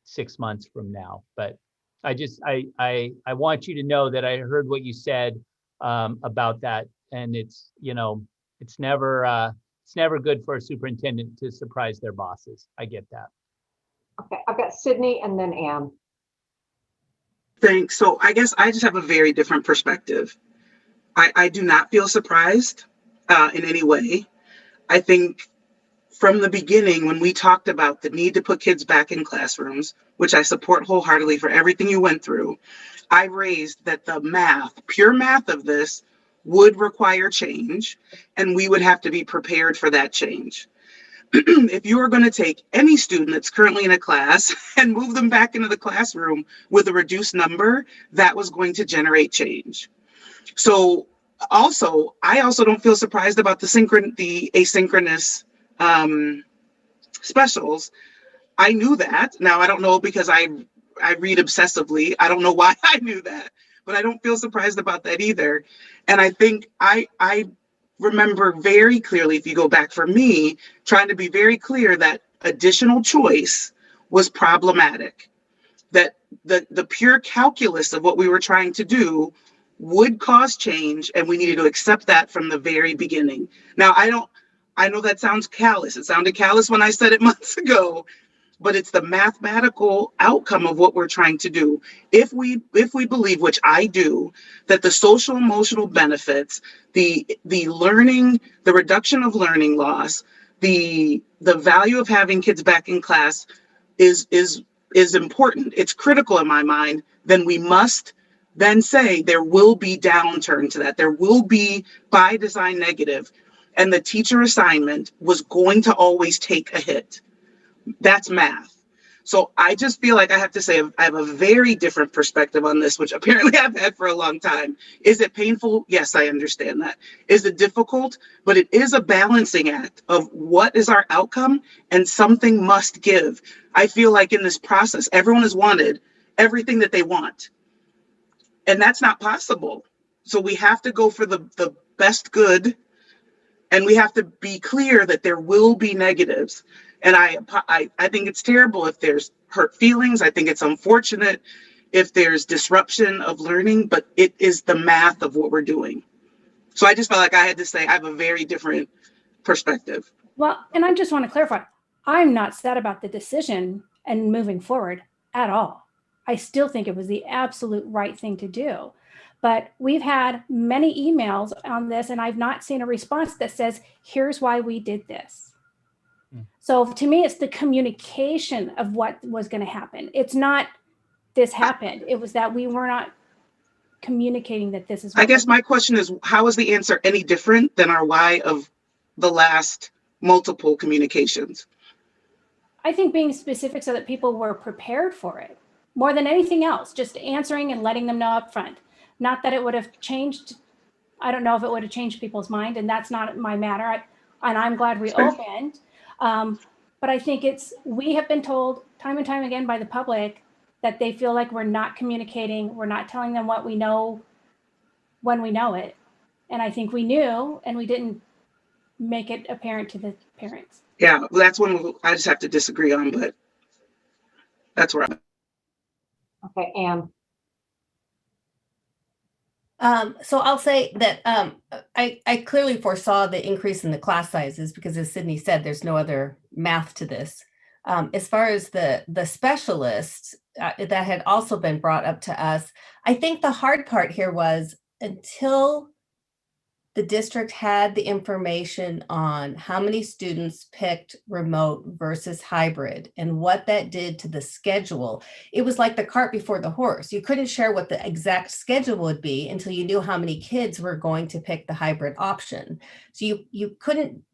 6 months from now. But I want you to know that I heard what you said about that, and it's never good for a superintendent to surprise their bosses. I get that. Okay, I've got Sydney and then Ann. Thanks. So I guess I just have a very different perspective. I do not feel surprised in any way. I think from the beginning, when we talked about the need to put kids back in classrooms, which I support wholeheartedly for everything you went through, I raised that the pure math of this would require change, and we would have to be prepared for that change. If you are going to take any student that's currently in a class and move them back into the classroom with a reduced number, that was going to generate change. So I also don't feel surprised about the asynchronous specials. I knew that. Now, I don't know because I read obsessively. I don't know why I knew that, but I don't feel surprised about that either. And I think I remember very clearly, if you go back for me, trying to be very clear that additional choice was problematic, that the pure calculus of what we were trying to do would cause change, and we needed to accept that from the very beginning. Now, I know that sounds callous. It sounded callous when I said it months ago, but it's the mathematical outcome of what we're trying to do. If we believe, which I do, that the social emotional benefits, the learning, the reduction of learning loss, the value of having kids back in class is important, it's critical in my mind, then we must then say there will be downturn to that. There will be by design negative, and the teacher assignment was going to always take a hit. That's math. So I just feel like I have to say I have a very different perspective on this, which apparently I've had for a long time. Is it painful? Yes, I understand that. Is it difficult? But it is a balancing act of what is our outcome, and something must give. I feel like in this process, everyone has wanted everything that they want, and that's not possible. So we have to go for the best good, and we have to be clear that there will be negatives. And I think it's terrible if there's hurt feelings. I think it's unfortunate if there's disruption of learning, but it is the math of what we're doing. So I just felt like I had to say I have a very different perspective. Well, and I just want to clarify, I'm not sad about the decision and moving forward at all. I still think it was the absolute right thing to do. But we've had many emails on this, and I've not seen a response that says, here's why we did this. So to me, it's the communication of what was going to happen. It's not this happened. It was that we were not communicating that this is I what guess my question is, how is the answer any different than our why of the last multiple communications? I think being specific so that people were prepared for it more than anything else, just answering and letting them know up front. Not that it would have changed. I don't know if it would have changed people's mind, and that's not my matter. And I'm glad we opened. But I think we have been told time and time again by the public that they feel like we're not communicating. We're not telling them what we know when we know it. And I think we knew, and we didn't make it apparent to the parents. Yeah, that's one I just have to disagree on, but that's where I'm at. Okay, Anne. So I'll say that I clearly foresaw the increase in the class sizes because, as Sydney said, there's no other math to this. As far as the specialists that had also been brought up to us, I think the hard part here was until the district had the information on how many students picked remote versus hybrid and what that did to the schedule. It was like the cart before the horse. You couldn't share what the exact schedule would be until you knew how many kids were going to pick the hybrid option. So you couldn't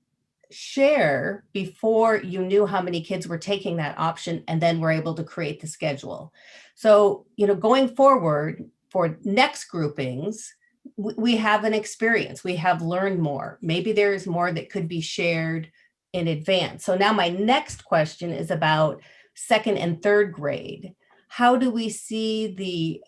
share before you knew how many kids were taking that option and then were able to create the schedule. So, going forward for next groupings, we have an experience, we have learned more. Maybe there's more that could be shared in advance. So now my next question is about second and third grade. How do we see the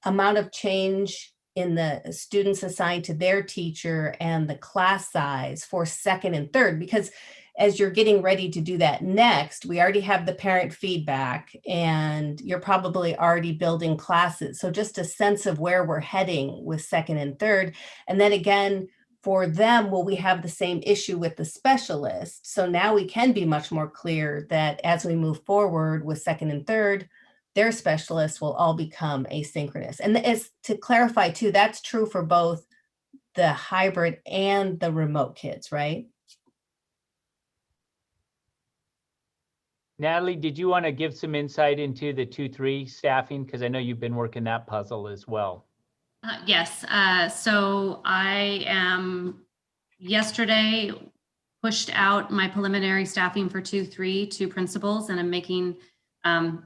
amount of change in the students assigned to their teacher and the class size for second and third? Because as you're getting ready to do that next, we already have the parent feedback and you're probably already building classes. So just a sense of where we're heading with second and third. And then again, for them, will we have the same issue with the specialist? So now we can be much more clear that as we move forward with second and third, their specialists will all become asynchronous. And as to clarify too, that's true for both the hybrid and the remote kids, right? Natalie, did you want to give some insight into the 2-3 staffing? Because I know you've been working that puzzle as well. Yes. So I am yesterday pushed out my preliminary staffing for 2-3 to principals, and I'm making,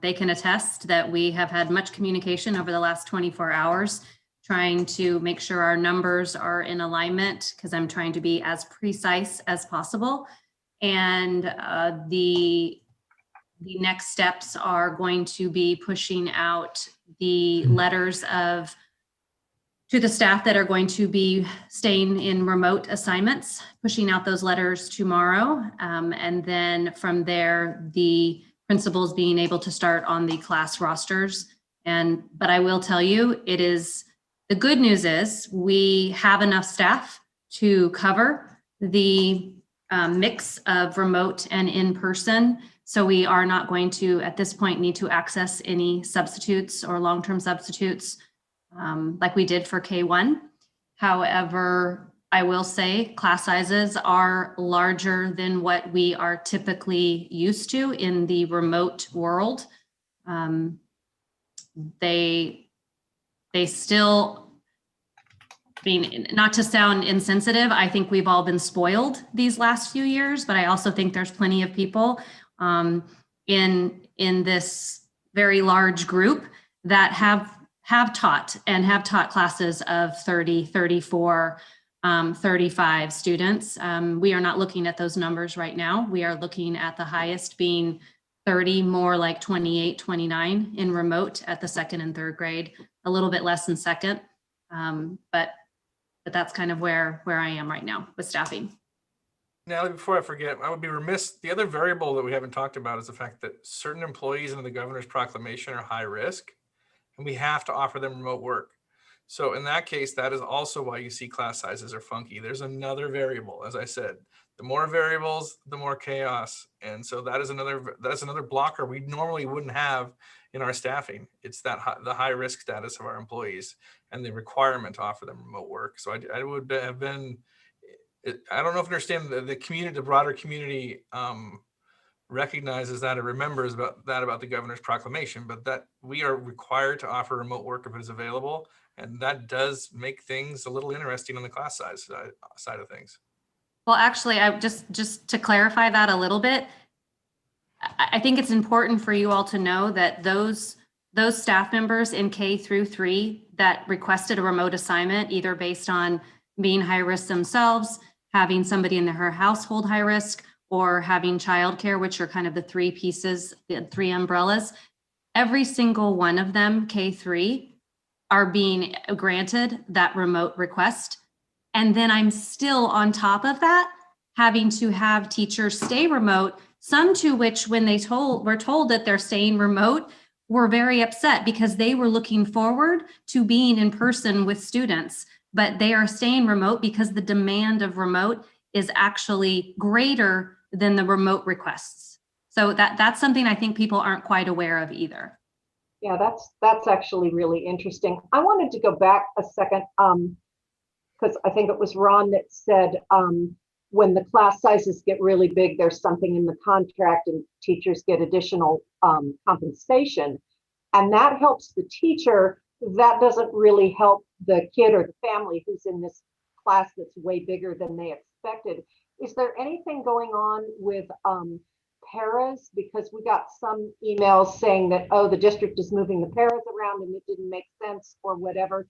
they can attest that we have had much communication over the last 24 hours, trying to make sure our numbers are in alignment because I'm trying to be as precise as possible. And the next steps are going to be pushing out the letters to the staff that are going to be staying in remote assignments, pushing out those letters tomorrow. And then from there, the principals being able to start on the class rosters. But I will tell you, the good news is we have enough staff to cover the mix of remote and in-person. So we are not going to, at this point, need to access any substitutes or long-term substitutes like we did for K1. However, I will say class sizes are larger than what we are typically used to in the remote world. They still, not to sound insensitive, I think we've all been spoiled these last few years, but I also think there's plenty of people in this very large group that have taught classes of 30, 34, 35 students. We are not looking at those numbers right now. We are looking at the highest being 30, more like 28, 29 in remote at the second and third grade, a little bit less in second. But that's kind of where I am right now with staffing. Now, before I forget, I would be remiss. The other variable that we haven't talked about is the fact that certain employees under the governor's proclamation are high risk, and we have to offer them remote work. So in that case, that is also why you see class sizes are funky. There's another variable, as I said. The more variables, the more chaos. And so that's another blocker we normally wouldn't have in our staffing. It's the high risk status of our employees and the requirement to offer them remote work. So I would have been, I don't know if I understand the community, the broader community recognizes that and remembers about the governor's proclamation, but that we are required to offer remote work if it is available. And that does make things a little interesting on the class size side of things. Well, actually, I just to clarify that a little bit, I think it's important for you all to know that those staff members in K through 3 that requested a remote assignment, either based on being high risk themselves, having somebody in their household high risk, or having childcare, which are kind of the 3 pieces, the 3 umbrellas, every single one of them, K3, are being granted that remote request. And then I'm still on top of that, having to have teachers stay remote, some to which when they were told that they're staying remote, were very upset because they were looking forward to being in person with students, but they are staying remote because the demand of remote is actually greater than the remote requests. So that's something I think people aren't quite aware of either. Yeah, that's actually really interesting. I wanted to go back a second, because I think it was Ron that said when the class sizes get really big, there's something in the contract and teachers get additional compensation. And that helps the teacher. That doesn't really help the kid or the family who's in this class that's way bigger than they expected. Is there anything going on with paras? Because we got some emails saying that, oh, the district is moving the paras around and it didn't make sense or whatever.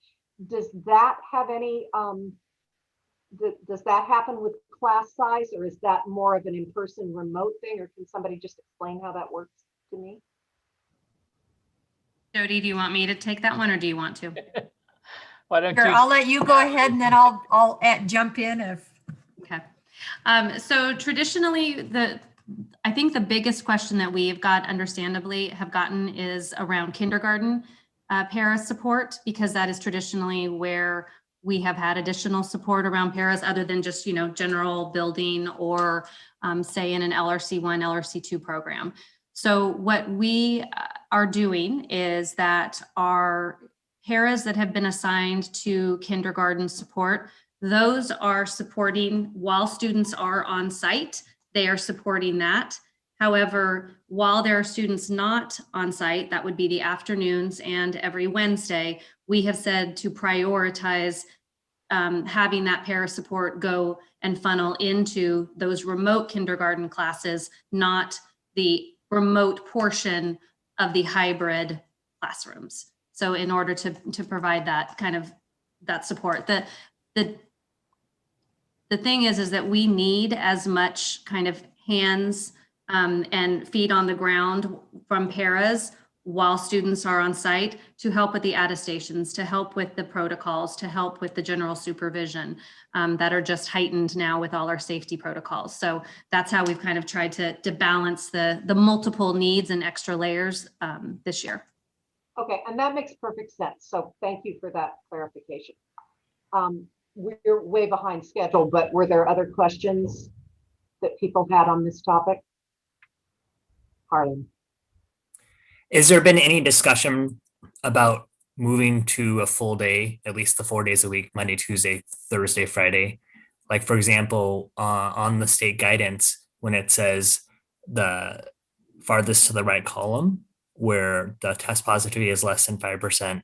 Does that have any, does that happen with class size, or is that more of an in-person remote thing, or can somebody just explain how that works to me? Jody, do you want me to take that one, or do you want to? Why don't Sure, you? I'll let you go ahead and then I'll jump in if. Okay. So traditionally, I think the biggest question that we've got, understandably, have gotten is around kindergarten para support, because that is traditionally where we have had additional support around paras, other than just, general building or say in an LRC1, LRC2 program. So what we are doing is that our paras that have been assigned to kindergarten support, those are supporting while students are on site, they are supporting that. However, while there are students not on site, that would be the afternoons and every Wednesday, we have said to prioritize having that para support go and funnel into those remote kindergarten classes, not the remote portion of the hybrid classrooms. So in order to provide that kind of that support, the thing is that we need as much kind of hands and feet on the ground from paras while students are on site to help with the attestations, to help with the protocols, to help with the general supervision that are just heightened now with all our safety protocols. So that's how we've kind of tried to balance the multiple needs and extra layers this year. Okay, and that makes perfect sense. So thank you for that clarification. We're way behind schedule, but were there other questions that people had on this topic? Harlan. Has there been any discussion about moving to a full day, at least the 4 days a week, Monday, Tuesday, Thursday, Friday? Like, for example, on the state guidance, when it says the farthest to the right column, where the test positivity is less than 5%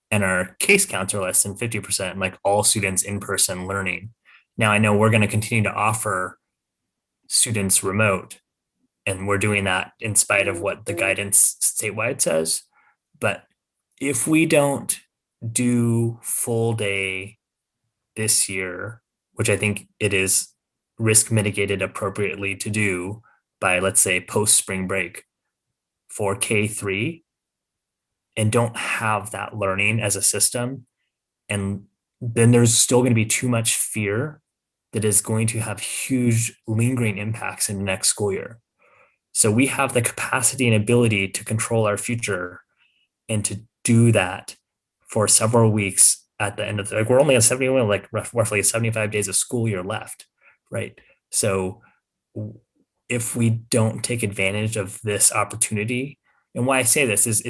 and our case counts are less than 50%, like all students in person learning. Now, I know we're going to continue to offer students remote, and we're doing that in spite of what the guidance statewide says. But if we don't do full day this year, which I think it is risk mitigated appropriately to do by, let's say, post spring break for K3, and don't have that learning as a system, and then there's still going to be too much fear that is going to have huge lingering impacts in the next school year. So we have the capacity and ability to control our future and to do that for several weeks at the end of we're only at 71, like roughly 75 days of school year left, right? So if we don't take advantage of this opportunity, and why I say this is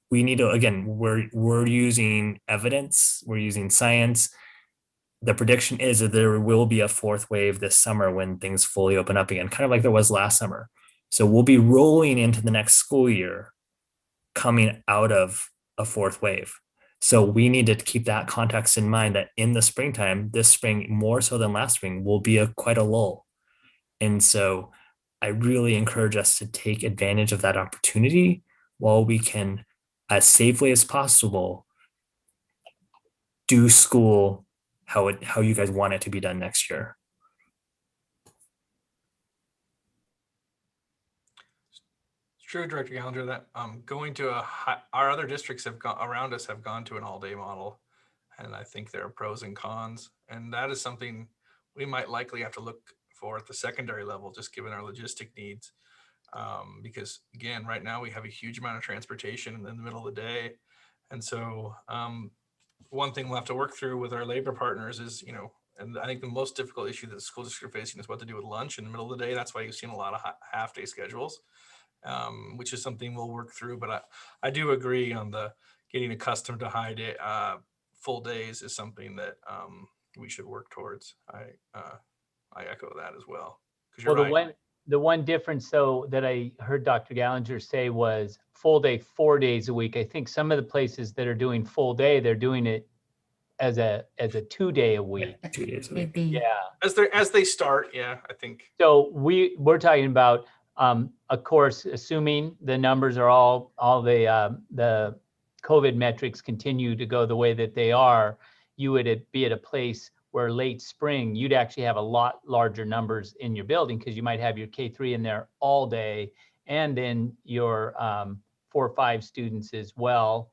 we need to, again, we're using evidence, we're using science. The prediction is that there will be a fourth wave this summer when things fully open up again, kind of like there was last summer. So we'll be rolling into the next school year coming out of a fourth wave. So we need to keep that context in mind that in the springtime, this spring, more so than last spring, will be quite a lull. And so I really encourage us to take advantage of that opportunity while we can, as safely as possible, do school how you guys want it to be done next year. It's true, Director Gallagher, that going to our other districts have gone around us have gone to an all-day model, and I think there are pros and cons, and that is something we might likely have to look for at the secondary level, just given our logistic needs. Because again, right now we have a huge amount of transportation in the middle of the day, and so one thing we'll have to work through with our labor partners is, and I think the most difficult issue that the school district are facing is what to do with lunch in the middle of the day. That's why you've seen a lot of half-day schedules, which is something we'll work through. But I do agree on the getting accustomed to full days is something that we should work towards. I echo that as well. Well, the one difference though that I heard Dr. Gallagher say was full day, 4 days a week. I think some of the places that are doing full day, they're doing it as a 2 day a week. 2 days a week. Yeah. As they start, yeah, I think. So we're talking about, of course, assuming the numbers are all the COVID metrics continue to go the way that they are, you would be at a place where late spring, you'd actually have a lot larger numbers in your building because you might have your K3 in there all day and then your 4 or 5 students as well.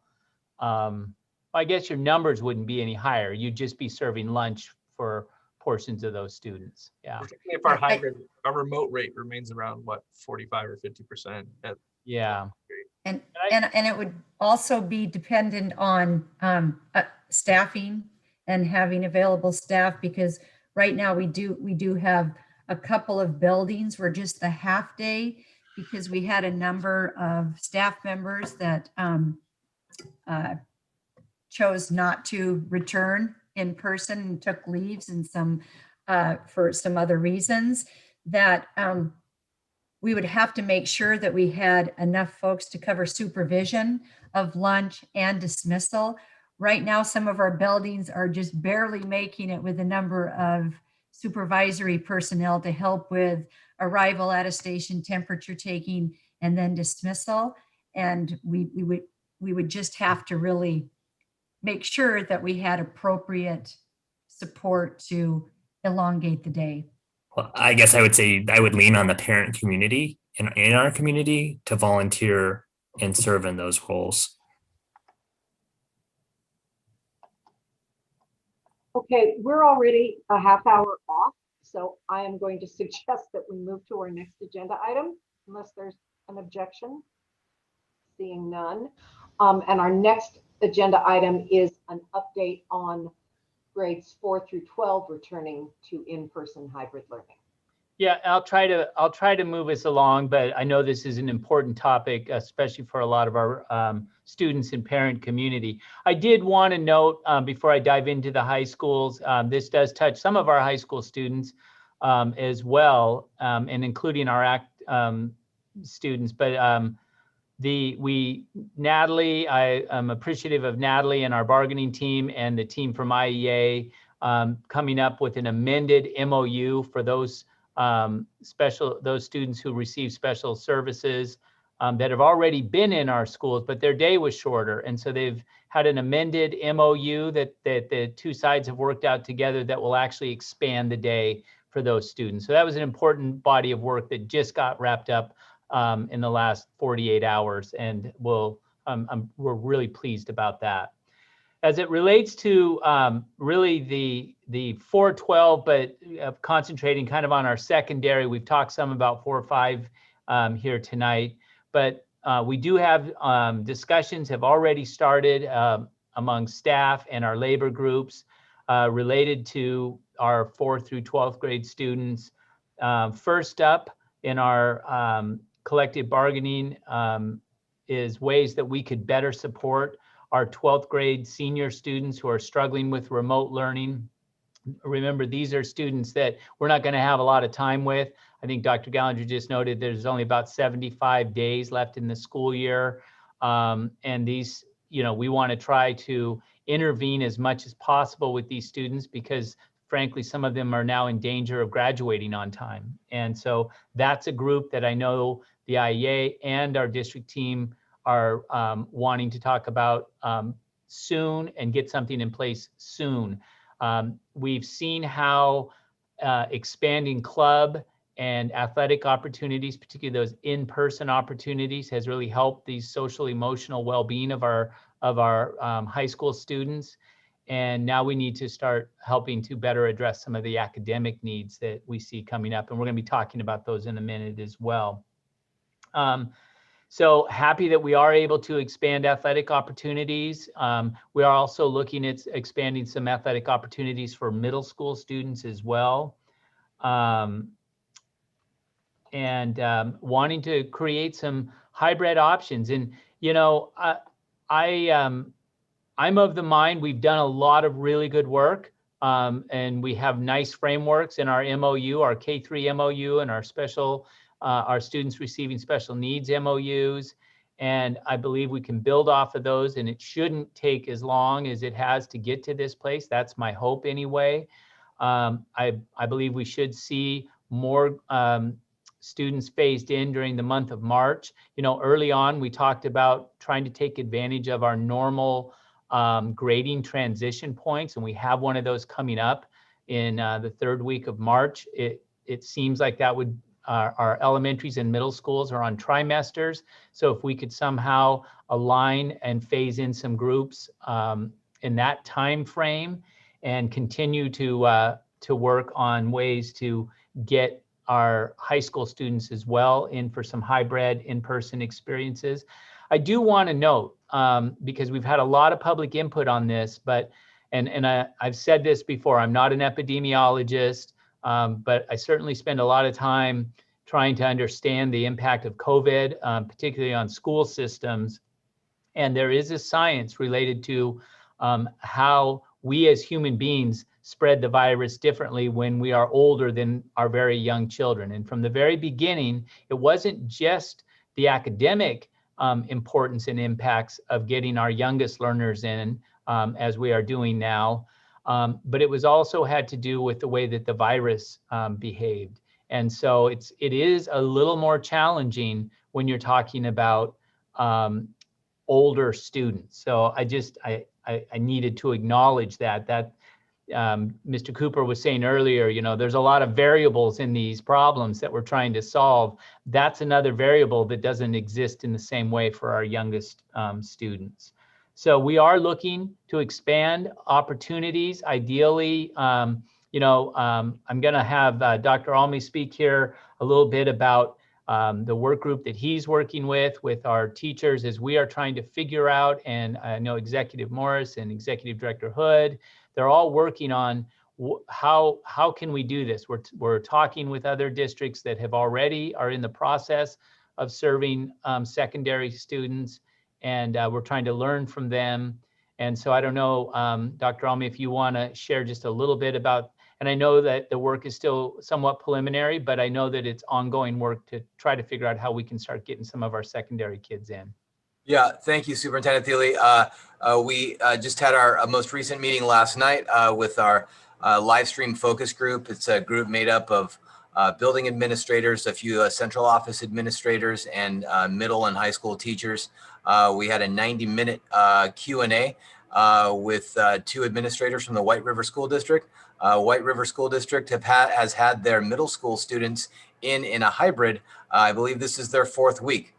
I guess your numbers wouldn't be any higher. You'd just be serving lunch for portions of those students. Yeah. If our remote rate remains around 45 or 50%. Yeah. And it would also be dependent on staffing and having available staff, because right now we do have a couple of buildings where just the half day, because we had a number of staff members that chose not to return in person and took leaves and some for some other reasons, that we would have to make sure that we had enough folks to cover supervision of lunch and dismissal. Right now, some of our buildings are just barely making it with a number of supervisory personnel to help with arrival, attestation, temperature taking, and then dismissal. And we would just have to really make sure that we had appropriate support to elongate the day. Well, I guess I would say I would lean on the parent community in our community to volunteer and serve in those roles. Okay, we're already a half hour off, so I am going to suggest that we move to our next agenda item, unless there's an objection. Seeing none. And our next agenda item is an update on grades 4 through 12 returning to in-person hybrid learning. Yeah, I'll try to move us along, but I know this is an important topic, especially for a lot of our students and parent community. I did want to note before I dive into the high schools, this does touch some of our high school students as well, and including our ACT students. But Natalie, I am appreciative of Natalie and our bargaining team and the team from IEA coming up with an amended MOU for those students who receive special services that have already been in our schools, but their day was shorter. And so they've had an amended MOU that the two sides have worked out together that will actually expand the day for those students. So that was an important body of work that just got wrapped up in the last 48 hours, and we're really pleased about that. As it relates to really the 412, but concentrating kind of on our secondary, we've talked some about 4 or 5 here tonight, but we do have discussions have already started among staff and our labor groups related to our 4th through 12th grade students. First up in our collective bargaining is ways that we could better support our 12th grade senior students who are struggling with remote learning. Remember, these are students that we're not going to have a lot of time with. I think Dr. Gallinger just noted there's only about 75 days left in the school year. And these, we want to try to intervene as much as possible with these students because frankly, some of them are now in danger of graduating on time. And so that's a group that I know the IEA and our district team are wanting to talk about soon and get something in place soon. We've seen how expanding club and athletic opportunities, particularly those in-person opportunities, has really helped the social emotional well-being of our high school students. And now we need to start helping to better address some of the academic needs that we see coming up. And we're going to be talking about those in a minute as well. So happy that we are able to expand athletic opportunities. We are also looking at expanding some athletic opportunities for middle school students as well. Wanting to create some hybrid options. And, I'm of the mind we've done a lot of really good work, and we have nice frameworks in our MOU, our K-3 MOU, and our students receiving special needs MOUs. And I believe we can build off of those, and it shouldn't take as long as it has to get to this place. That's my hope anyway. I believe we should see more students phased in during the month of March. Early on, we talked about trying to take advantage of our normal grading transition points, and we have one of those coming up in the third week of March. It seems like that would our elementaries and middle schools are on trimesters, so if we could somehow align and phase in some groups in that time frame and continue to work on ways to get our high school students as well in for some hybrid in-person experiences. I do want to note, because we've had a lot of public input on this, I've said this before, I'm not an epidemiologist, but I certainly spend a lot of time trying to understand the impact of COVID, particularly on school systems. And there is a science related to how we as human beings spread the virus differently when we are older than our very young children. And from the very beginning, it wasn't just the academic importance and impacts of getting our youngest learners in, as we are doing now, but it was also had to do with the way that the virus behaved. And so it is a little more challenging when you're talking about older students. So I needed to acknowledge that Mr. Cooper was saying earlier, there's a lot of variables in these problems that we're trying to solve. That's another variable that doesn't exist in the same way for our youngest students. So we are looking to expand opportunities. Ideally, I'm going to have Dr. Almy speak here a little bit about the work group that he's working with our teachers as we are trying to figure out, and I know Executive Morris and Executive Director Hood, they're all working on how can we do this. We're talking with other districts that have already are in the process of serving secondary students, and we're trying to learn from them. And so I don't know, Dr. Almy, if you want to share just a little bit about, and I know that the work is still somewhat preliminary, but I know that it's ongoing work to try to figure out how we can start getting some of our secondary kids in. Yeah, thank you, Superintendent Thiele. We just had our most recent meeting last night with our live stream focus group. It's a group made up of building administrators, a few central office administrators, and middle and high school teachers. We had a 90-minute Q&A with two administrators from the White River School District. White River School District has had their middle school students in a hybrid. I believe this is their fourth week.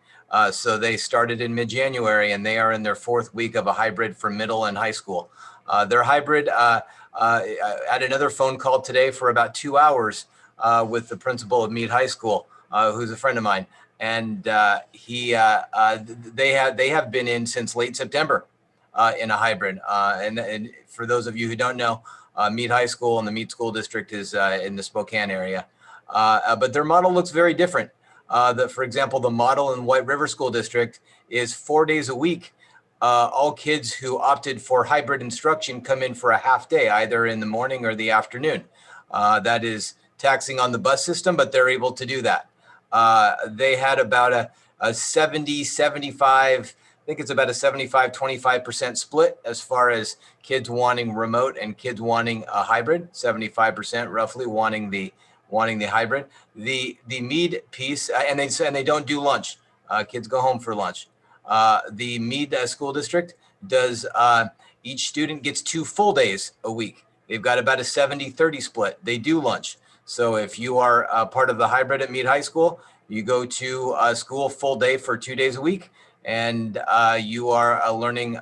So they started in mid-January, and they are in their fourth week of a hybrid for middle and high school. Their hybrid, I had another phone call today for about 2 hours with the principal of Meade High School, who's a friend of mine. And they have been in since late September in a hybrid. And for those of you who don't know, Meade High School and the Meade School District is in the Spokane area. But their model looks very different. For example, the model in White River School District is 4 days a week. All kids who opted for hybrid instruction come in for a half day, either in the morning or the afternoon. That is taxing on the bus system, but they're able to do that. They had about a 70, 75, I think it's about a 75, 25% split as far as kids wanting remote and kids wanting a hybrid, 75% roughly wanting the hybrid. The Meade piece, and they don't do lunch. Kids go home for lunch. The Meade School District does, each student gets 2 full days a week. They've got about a 70-30 split. They do lunch. So if you are part of the hybrid at Meade High School, you go to school full day for 2 days a week, and you are learning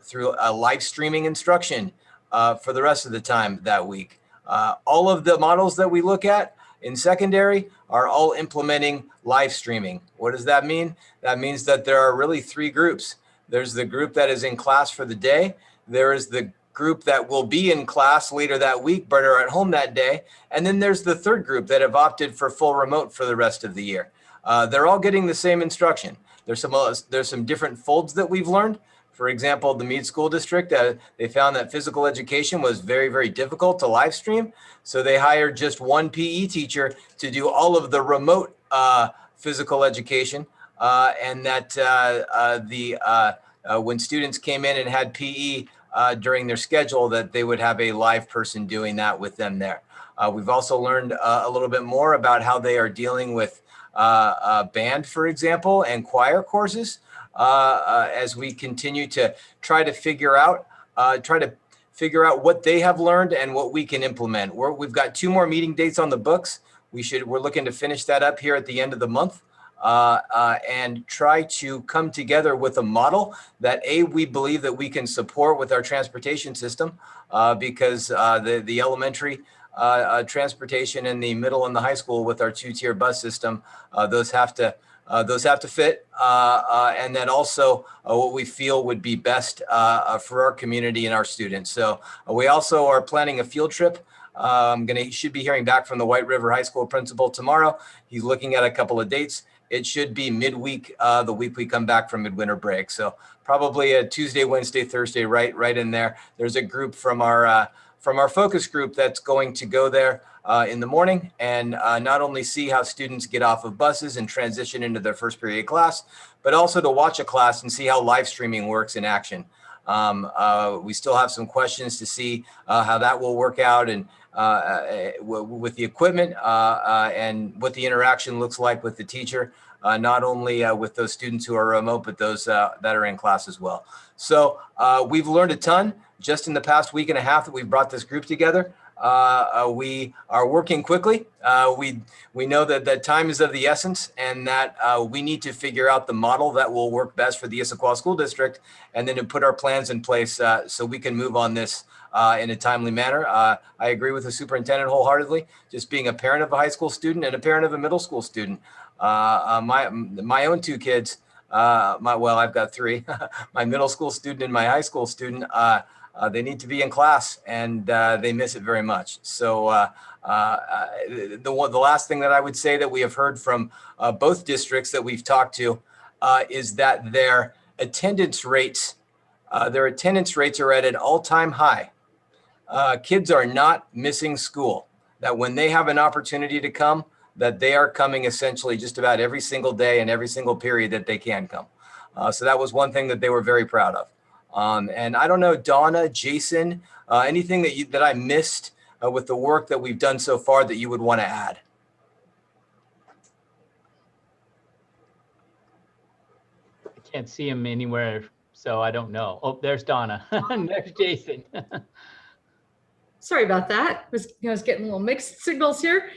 through live streaming instruction for the rest of the time that week. All of the models that we look at in secondary are all implementing live streaming. What does that mean? That means that there are really 3 groups. There's the group that is in class for the day. There is the group that will be in class later that week but are at home that day. And then there's the 3rd group that have opted for full remote for the rest of the year. They're all getting the same instruction. There's some different folds that we've learned. For example, the Meade School District, they found that physical education was very, very difficult to live stream. So they hired just 1 PE teacher to do all of the remote physical education. And that when students came in and had PE during their schedule, that they would have a live person doing that with them there. We've also learned a little bit more about how they are dealing with band, for example, and choir courses as we continue to try to figure out what they have learned and what we can implement. We've got 2 more meeting dates on the books. We're looking to finish that up here at the end of the month and try to come together with a model that we believe that we can support with our transportation system because the elementary transportation in the middle and the high school with our 2-tier bus system, those have to fit, and then also what we feel would be best for our community and our students. So we also are planning a field trip. Should be hearing back from the White River High School principal tomorrow. He's looking at a couple of dates. It should be midweek, the week we come back from midwinter break. So probably a Tuesday, Wednesday, Thursday, right in there. There's a group from our focus group that's going to go there in the morning and not only see how students get off of buses and transition into their first period class, but also to watch a class and see how live streaming works in action. We still have some questions to see how that will work out and with the equipment and what the interaction looks like with the teacher, not only with those students who are remote, but those that are in class as well. So we've learned a ton just in the past week and a half that we've brought this group together. We are working quickly. We know that time is of the essence and that we need to figure out the model that will work best for the Issaquah School District and then to put our plans in place so we can move on this in a timely manner. I agree with the superintendent wholeheartedly, just being a parent of a high school student and a parent of a middle school student. My own 2 kids, I've got 3, my middle school student and my high school student, they need to be in class and they miss it very much. So the last thing that I would say that we have heard from both districts that we've talked to is that their attendance rates are at an all-time high. Kids are not missing school, that when they have an opportunity to come, that they are coming essentially just about every single day and every single period that they can come. So that was one thing that they were very proud of. And I don't know, Donna, Jason, anything that I missed with the work that we've done so far that you would want to add? I can't see him anywhere, so I don't know. Oh, there's Donna. There's Jason. Sorry about that. I was getting a little mixed signals here.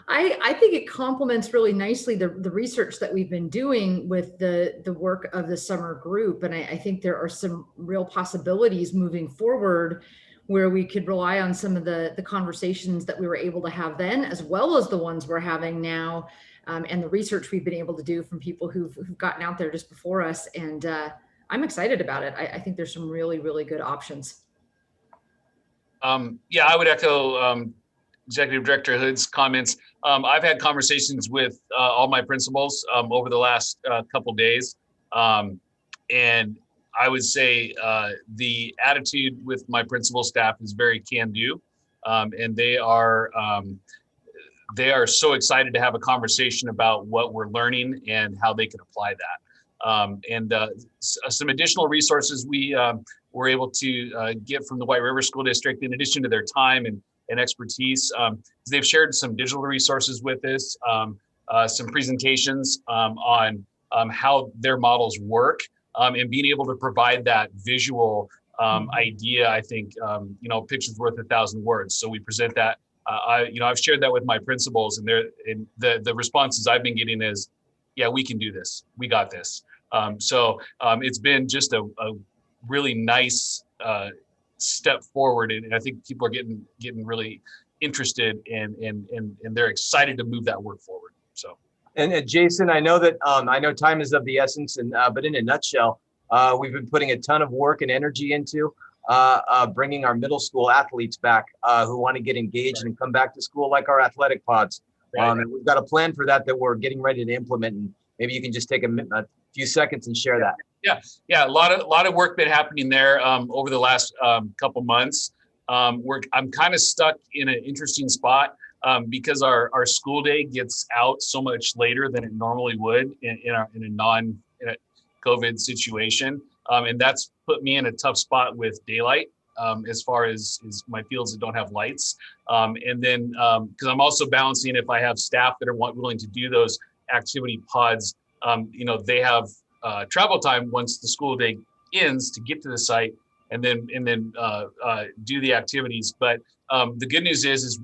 I think it complements really nicely the research that we've been doing with the work of the summer group. And I think there are some real possibilities moving forward where we could rely on some of the conversations that we were able to have then, as well as the ones we're having now, and the research we've been able to do from people who've gotten out there just before us. And I'm excited about it. I think there's some really, really good options. Yeah, I would echo Executive Director Hood's comments. I've had conversations with all my principals over the last couple days. And I would say the attitude with my principal staff is very can-do. and they are so excited to have a conversation about what we're learning and how they can apply that. Some additional resources we were able to get from the White River School District, in addition to their time and expertise, they've shared some digital resources with us, some presentations on how their models work, and being able to provide that visual idea. I think, picture's worth 1,000 words. So we present that. I've shared that with my principals, and the responses I've been getting is, yeah, we can do this. We got this. It's been just a really nice step forward, and I think people are getting really interested, and they're excited to move that work forward. So. And Jason, I know that I know time is of the essence, and but in a nutshell, we've been putting a ton of work and energy into bringing our middle school athletes back who want to get engaged and come back to school, like our athletic pods. And we've got a plan for that we're getting ready to implement. And maybe you can just take a few seconds and share that. Yeah, a lot of work been happening there over the last couple months. I'm kind of stuck in an interesting spot because our school day gets out so much later than it normally would in a non-COVID situation. And that's put me in a tough spot with daylight as far as my fields that don't have lights. And then because I'm also balancing, if I have staff that are willing to do those activity pods, they have travel time once the school day ends to get to the site and then do the activities. But the good news is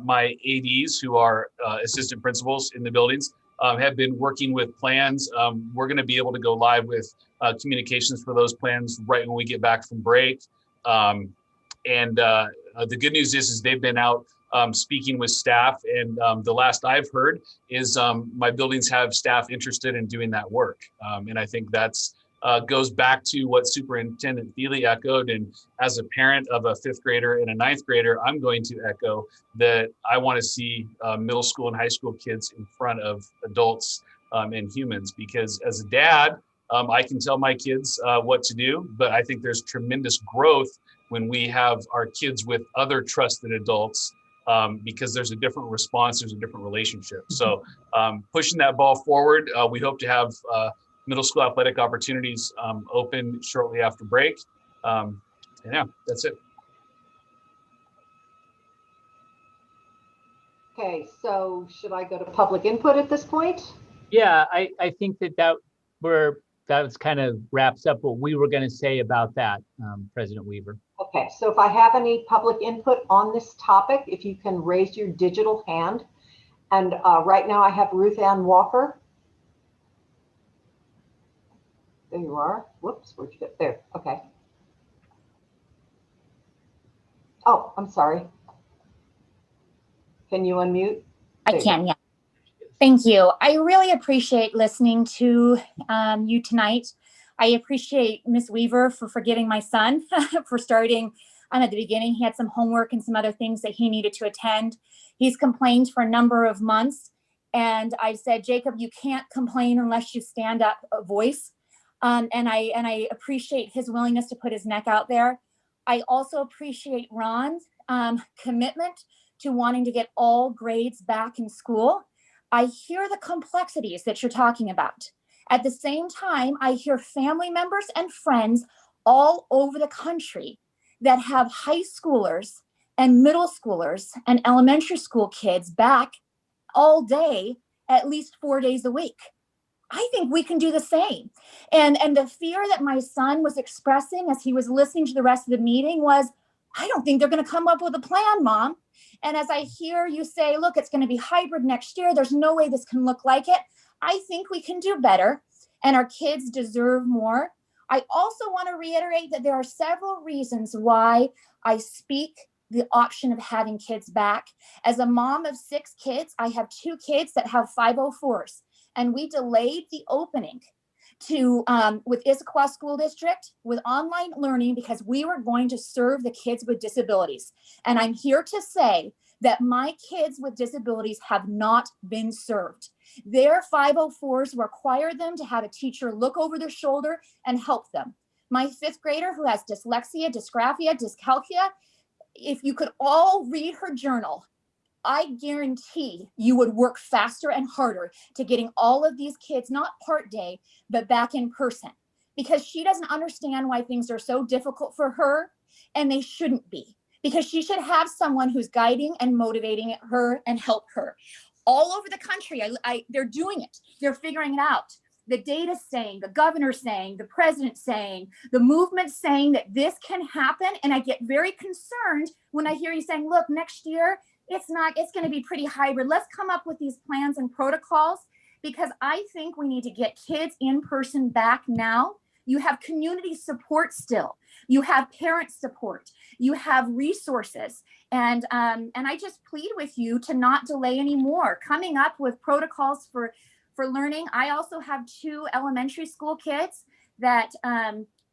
my ADs, who are assistant principals in the buildings, have been working with plans. We're going to be able to go live with communications for those plans right when we get back from break. The good news is they've been out speaking with staff, and the last I've heard is my buildings have staff interested in doing that work. And I think that's goes back to what Superintendent Thiele echoed. And as a parent of a 5th grader and a 9th grader, I'm going to echo that I want to see middle school and high school kids in front of adults and humans, because as a dad, I can tell my kids what to do, but I think there's tremendous growth when we have our kids with other trusted adults, because there's a different response, there's a different relationship. So pushing that ball forward, we hope to have middle school athletic opportunities open shortly after break. Yeah, that's it. Okay, so should I go to public input at this point? Yeah, I think that was kind of wraps up what we were going to say about that, President Weaver. Okay, so if I have any public input on this topic, if you can raise your digital hand. And right now I have Ruth Ann Walker. There you are. Whoops, where'd you get there? Okay. Oh, I'm sorry. Can you unmute? I can, yeah. Thank you. I really appreciate listening to you tonight. I appreciate Ms. Weaver for forgiving my son for starting at the beginning. He had some homework and some other things that he needed to attend. He's complained for a number of months. And I said, Jacob, you can't complain unless you stand up a voice. And I appreciate his willingness to put his neck out there. I also appreciate Ron's commitment to wanting to get all grades back in school. I hear the complexities that you're talking about. At the same time, I hear family members and friends all over the country that have high schoolers and middle schoolers and elementary school kids back all day, at least 4 days a week. I think we can do the same. And the fear that my son was expressing as he was listening to the rest of the meeting was, I don't think they're going to come up with a plan, Mom. And as I hear you say, look, it's going to be hybrid next year, there's no way this can look like it. I think we can do better, and our kids deserve more. I also want to reiterate that there are several reasons why I speak the option of having kids back. As a mom of 6 kids, I have 2 kids that have 504s, and we delayed the opening to with Issaquah School District with online learning because we were going to serve the kids with disabilities. And I'm here to say that my kids with disabilities have not been served. Their 504s require them to have a teacher look over their shoulder and help them. My 5th grader who has dyslexia, dysgraphia, dyscalculia, if you could all read her journal, I guarantee you would work faster and harder to getting all of these kids, not part day, but back in person, because she doesn't understand why things are so difficult for her, and they shouldn't be, because she should have someone who's guiding and motivating her and help her. All over the country, they're doing it. They're figuring it out. The data's saying, the governor's saying, the president's saying, the movement's saying that this can happen. And I get very concerned when I hear you saying, look, next year, it's going to be pretty hybrid. Let's come up with these plans and protocols, because I think we need to get kids in person back now. You have community support still. You have parent support. You have resources. And I just plead with you to not delay anymore. Coming up with protocols for learning. I also have 2 elementary school kids that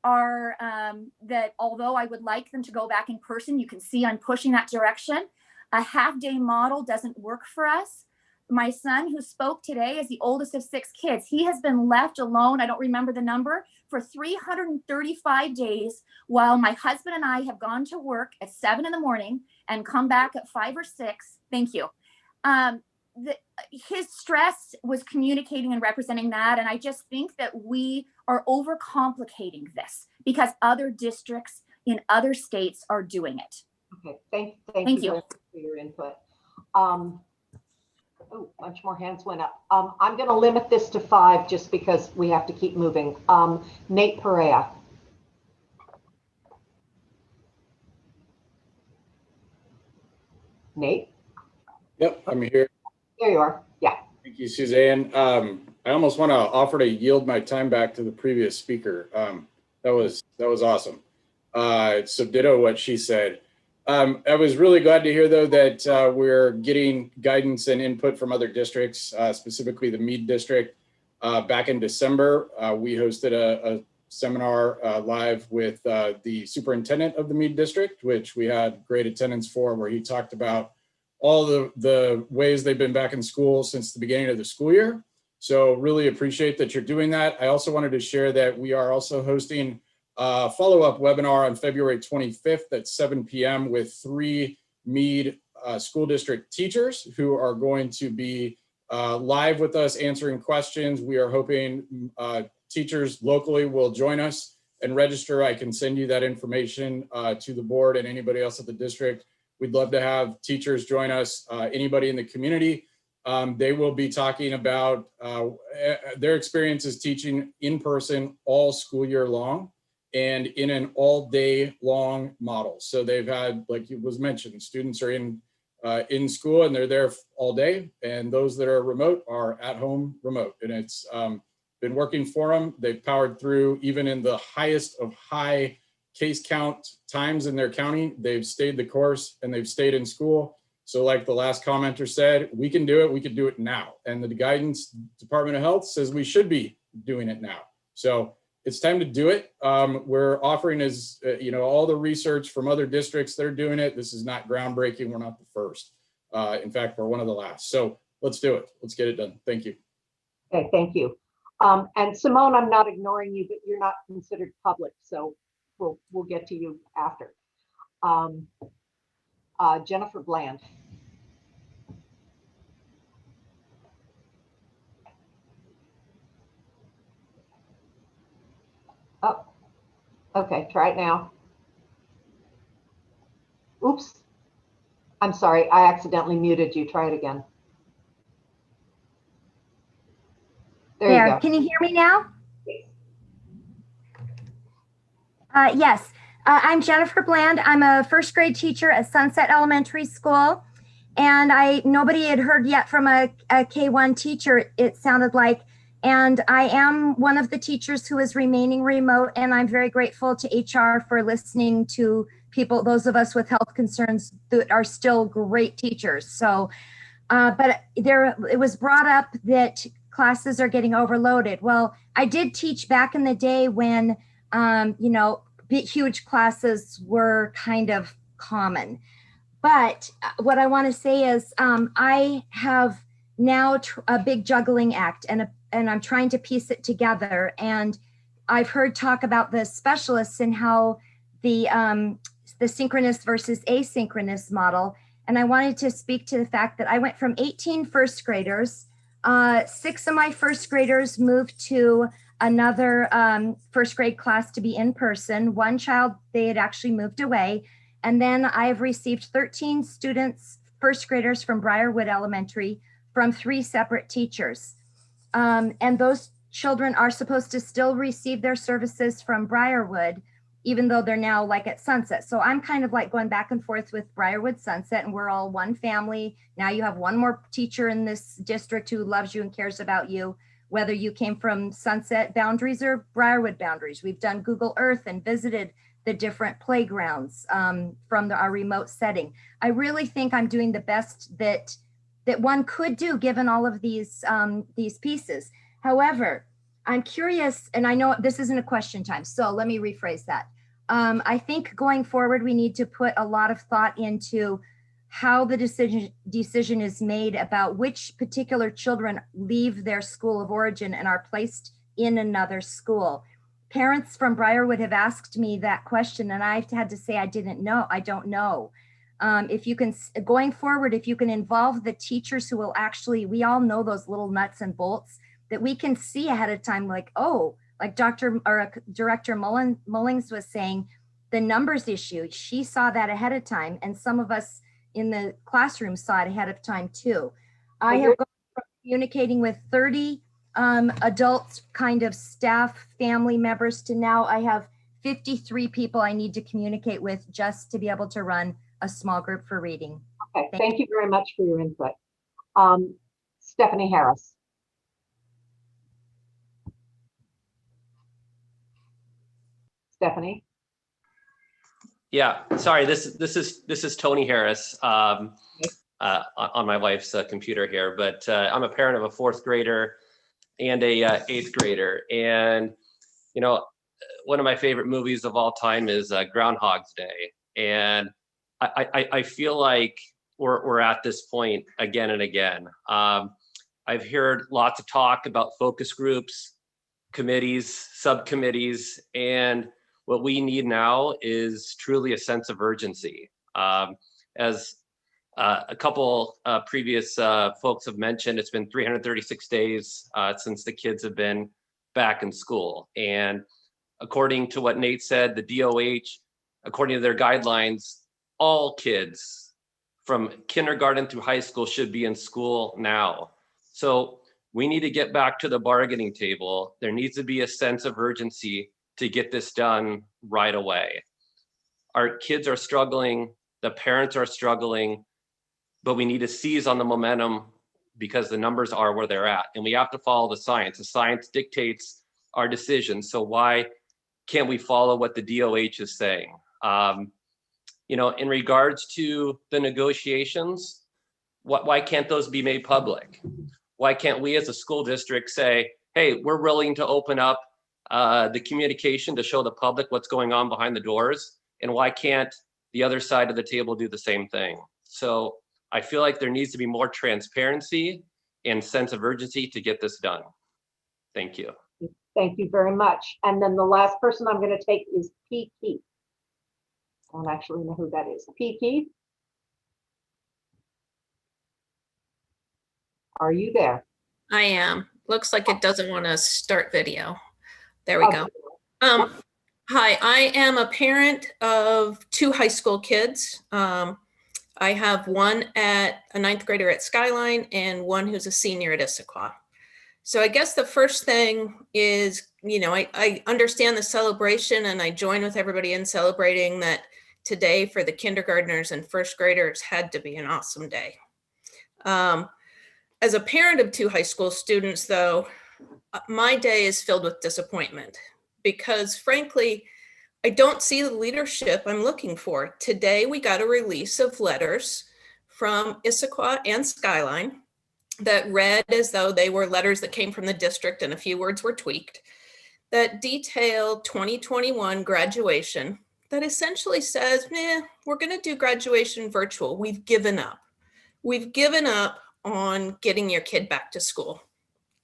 that although I would like them to go back in person, you can see I'm pushing that direction. A half-day model doesn't work for us. My son, who spoke today, is the oldest of 6 kids. He has been left alone, I don't remember the number, for 335 days, while my husband and I have gone to work at 7 in the morning and come back at 5 or 6. Thank you. His stress was communicating and representing that. And I just think that we are overcomplicating this because other districts in other states are doing it. Okay, thank you for your input. Oh, a bunch more hands went up. I'm going to limit this to 5 just because we have to keep moving. Nate Perea. Nate? Yep, I'm here. There you are. Yeah. Thank you, Suzanne. I almost want to offer to yield my time back to the previous speaker. That was awesome. So ditto what she said. I was really glad to hear, though, that we're getting guidance and input from other districts, specifically the Meade district. Back in December, we hosted a seminar live with the superintendent of the Meade district, which we had great attendance for, where he talked about all the ways they've been back in school since the beginning of the school year. So really appreciate that you're doing that. I also wanted to share that we are also hosting a follow-up webinar on February 25th at 7 p.m. with 3 Meade school district teachers who are going to be live with us answering questions. We are hoping teachers locally will join us and register. I can send you that information to the board and anybody else at the district. We'd love to have teachers join us, anybody in the community. They will be talking about their experiences teaching in person all school year long and in an all day long model. So they've had, like it was mentioned, students are in school and they're there all day, and those that are remote are at home remote. And it's been working for them. They've powered through even in the highest of high case count times in their county. They've stayed the course and they've stayed in school. So like the last commenter said, we can do it, we can do it now. And the guidance Department of Health says we should be doing it now. So it's time to do it. We're offering as, all the research from other districts that are doing it. This is not groundbreaking. We're not the first. In fact, we're one of the last. So let's do it. Let's get it done. Thank you. Okay, thank you. And Simone, I'm not ignoring you, but you're not considered public. So we'll get to you after. Jennifer Bland. Oh, okay, try it now. Oops. I'm sorry, I accidentally muted you. Try it again. There you go. Can you hear me now? Yes. I'm Jennifer Bland. I'm a first grade teacher at Sunset Elementary School. And nobody had heard yet from a K-1 teacher, it sounded like. And I am one of the teachers who is remaining remote, and I'm very grateful to HR for listening to people, those of us with health concerns that are still great teachers. So, but it was brought up that classes are getting overloaded. Well, I did teach back in the day when, huge classes were kind of common. But what I want to say is I have now a big juggling act, and I'm trying to piece it together. And I've heard talk about the specialists and how the the synchronous versus asynchronous model. And I wanted to speak to the fact that I went from 18 first graders. 6 of my first graders moved to another first grade class to be in person. One child, they had actually moved away. And then I've received 13 students, first graders from Briarwood Elementary, from 3 separate teachers. And those children are supposed to still receive their services from Briarwood, even though they're now like at Sunset. So I'm kind of like going back and forth with Briarwood Sunset, and we're all one family. Now you have one more teacher in this district who loves you and cares about you, whether you came from Sunset boundaries or Briarwood boundaries. We've done Google Earth and visited the different playgrounds from our remote setting. I really think I'm doing the best that one could do given all of these pieces. However, I'm curious, and I know this isn't a question time, so let me rephrase that. I think going forward, we need to put a lot of thought into how the decision is made about which particular children leave their school of origin and are placed in another school. Parents from Briarwood have asked me that question, and I've had to say I don't know. If you can, going forward, if you can involve the teachers who will actually, we all know those little nuts and bolts that we can see ahead of time, like, oh, like Director Mullings was saying, the numbers issue, she saw that ahead of time, and some of us in the classroom saw it ahead of time too. I have gone from communicating with 30 adult kind of staff, family members, to now I have 53 people I need to communicate with just to be able to run a small group for reading. Okay, thank you very much for your input. Stephanie Harris. Stephanie. Yeah, sorry, this is Tony Harris on my wife's computer here, but I'm a parent of a 4th grader and a 8th grader. And, you know, one of my favorite movies of all time is Groundhog's Day. And I feel like we're at this point again and again. I've heard lots of talk about focus groups, committees, subcommittees, and what we need now is truly a sense of urgency. As a couple previous folks have mentioned, it's been 336 days since the kids have been back in school. And according to what Nate said, the DOH, according to their guidelines, all kids from kindergarten through high school should be in school now. So we need to get back to the bargaining table. There needs to be a sense of urgency to get this done right away. Our kids are struggling, the parents are struggling, but we need to seize on the momentum because the numbers are where they're at. And we have to follow the science. The science dictates our decisions. So why can't we follow what the DOH is saying? You know, in regards to the negotiations, why can't those be made public? Why can't we as a school district say, hey, we're willing to open up the communication to show the public what's going on behind the doors? And why can't the other side of the table do the same thing? So I feel like there needs to be more transparency and sense of urgency to get this done. Thank you. Thank you very much. And then the last person I'm going to take is P. Keith. I don't actually know who that is. P. Keith? Are you there? I am. Looks like it doesn't want to start video. There we go. Hi, I am a parent of 2 high school kids. I have one at a 9th grader at Skyline and one who's a senior at Issaquah. So I guess the first thing is, you know, I understand the celebration and I join with everybody in celebrating that today for the kindergartners and first graders had to be an awesome day. As a parent of 2 high school students, though, my day is filled with disappointment because frankly, I don't see the leadership I'm looking for. Today, we got a release of letters from Issaquah and Skyline that read as though they were letters that came from the district and a few words were tweaked, that detailed 2021 graduation that essentially says, we're going to do graduation virtual. We've given up. We've given up on getting your kid back to school.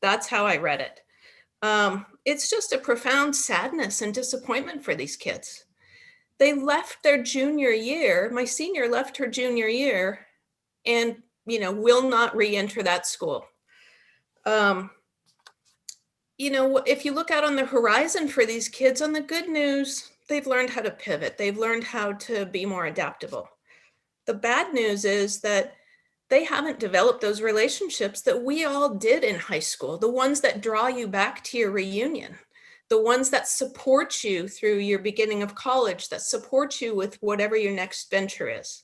That's how I read it. It's just a profound sadness and disappointment for these kids. They left their junior year. My senior left her junior year and, will not re-enter that school. If you look out on the horizon for these kids, on the good news, they've learned how to pivot. They've learned how to be more adaptable. The bad news is that they haven't developed those relationships that we all did in high school, the ones that draw you back to your reunion, the ones that support you through your beginning of college, that support you with whatever your next venture is.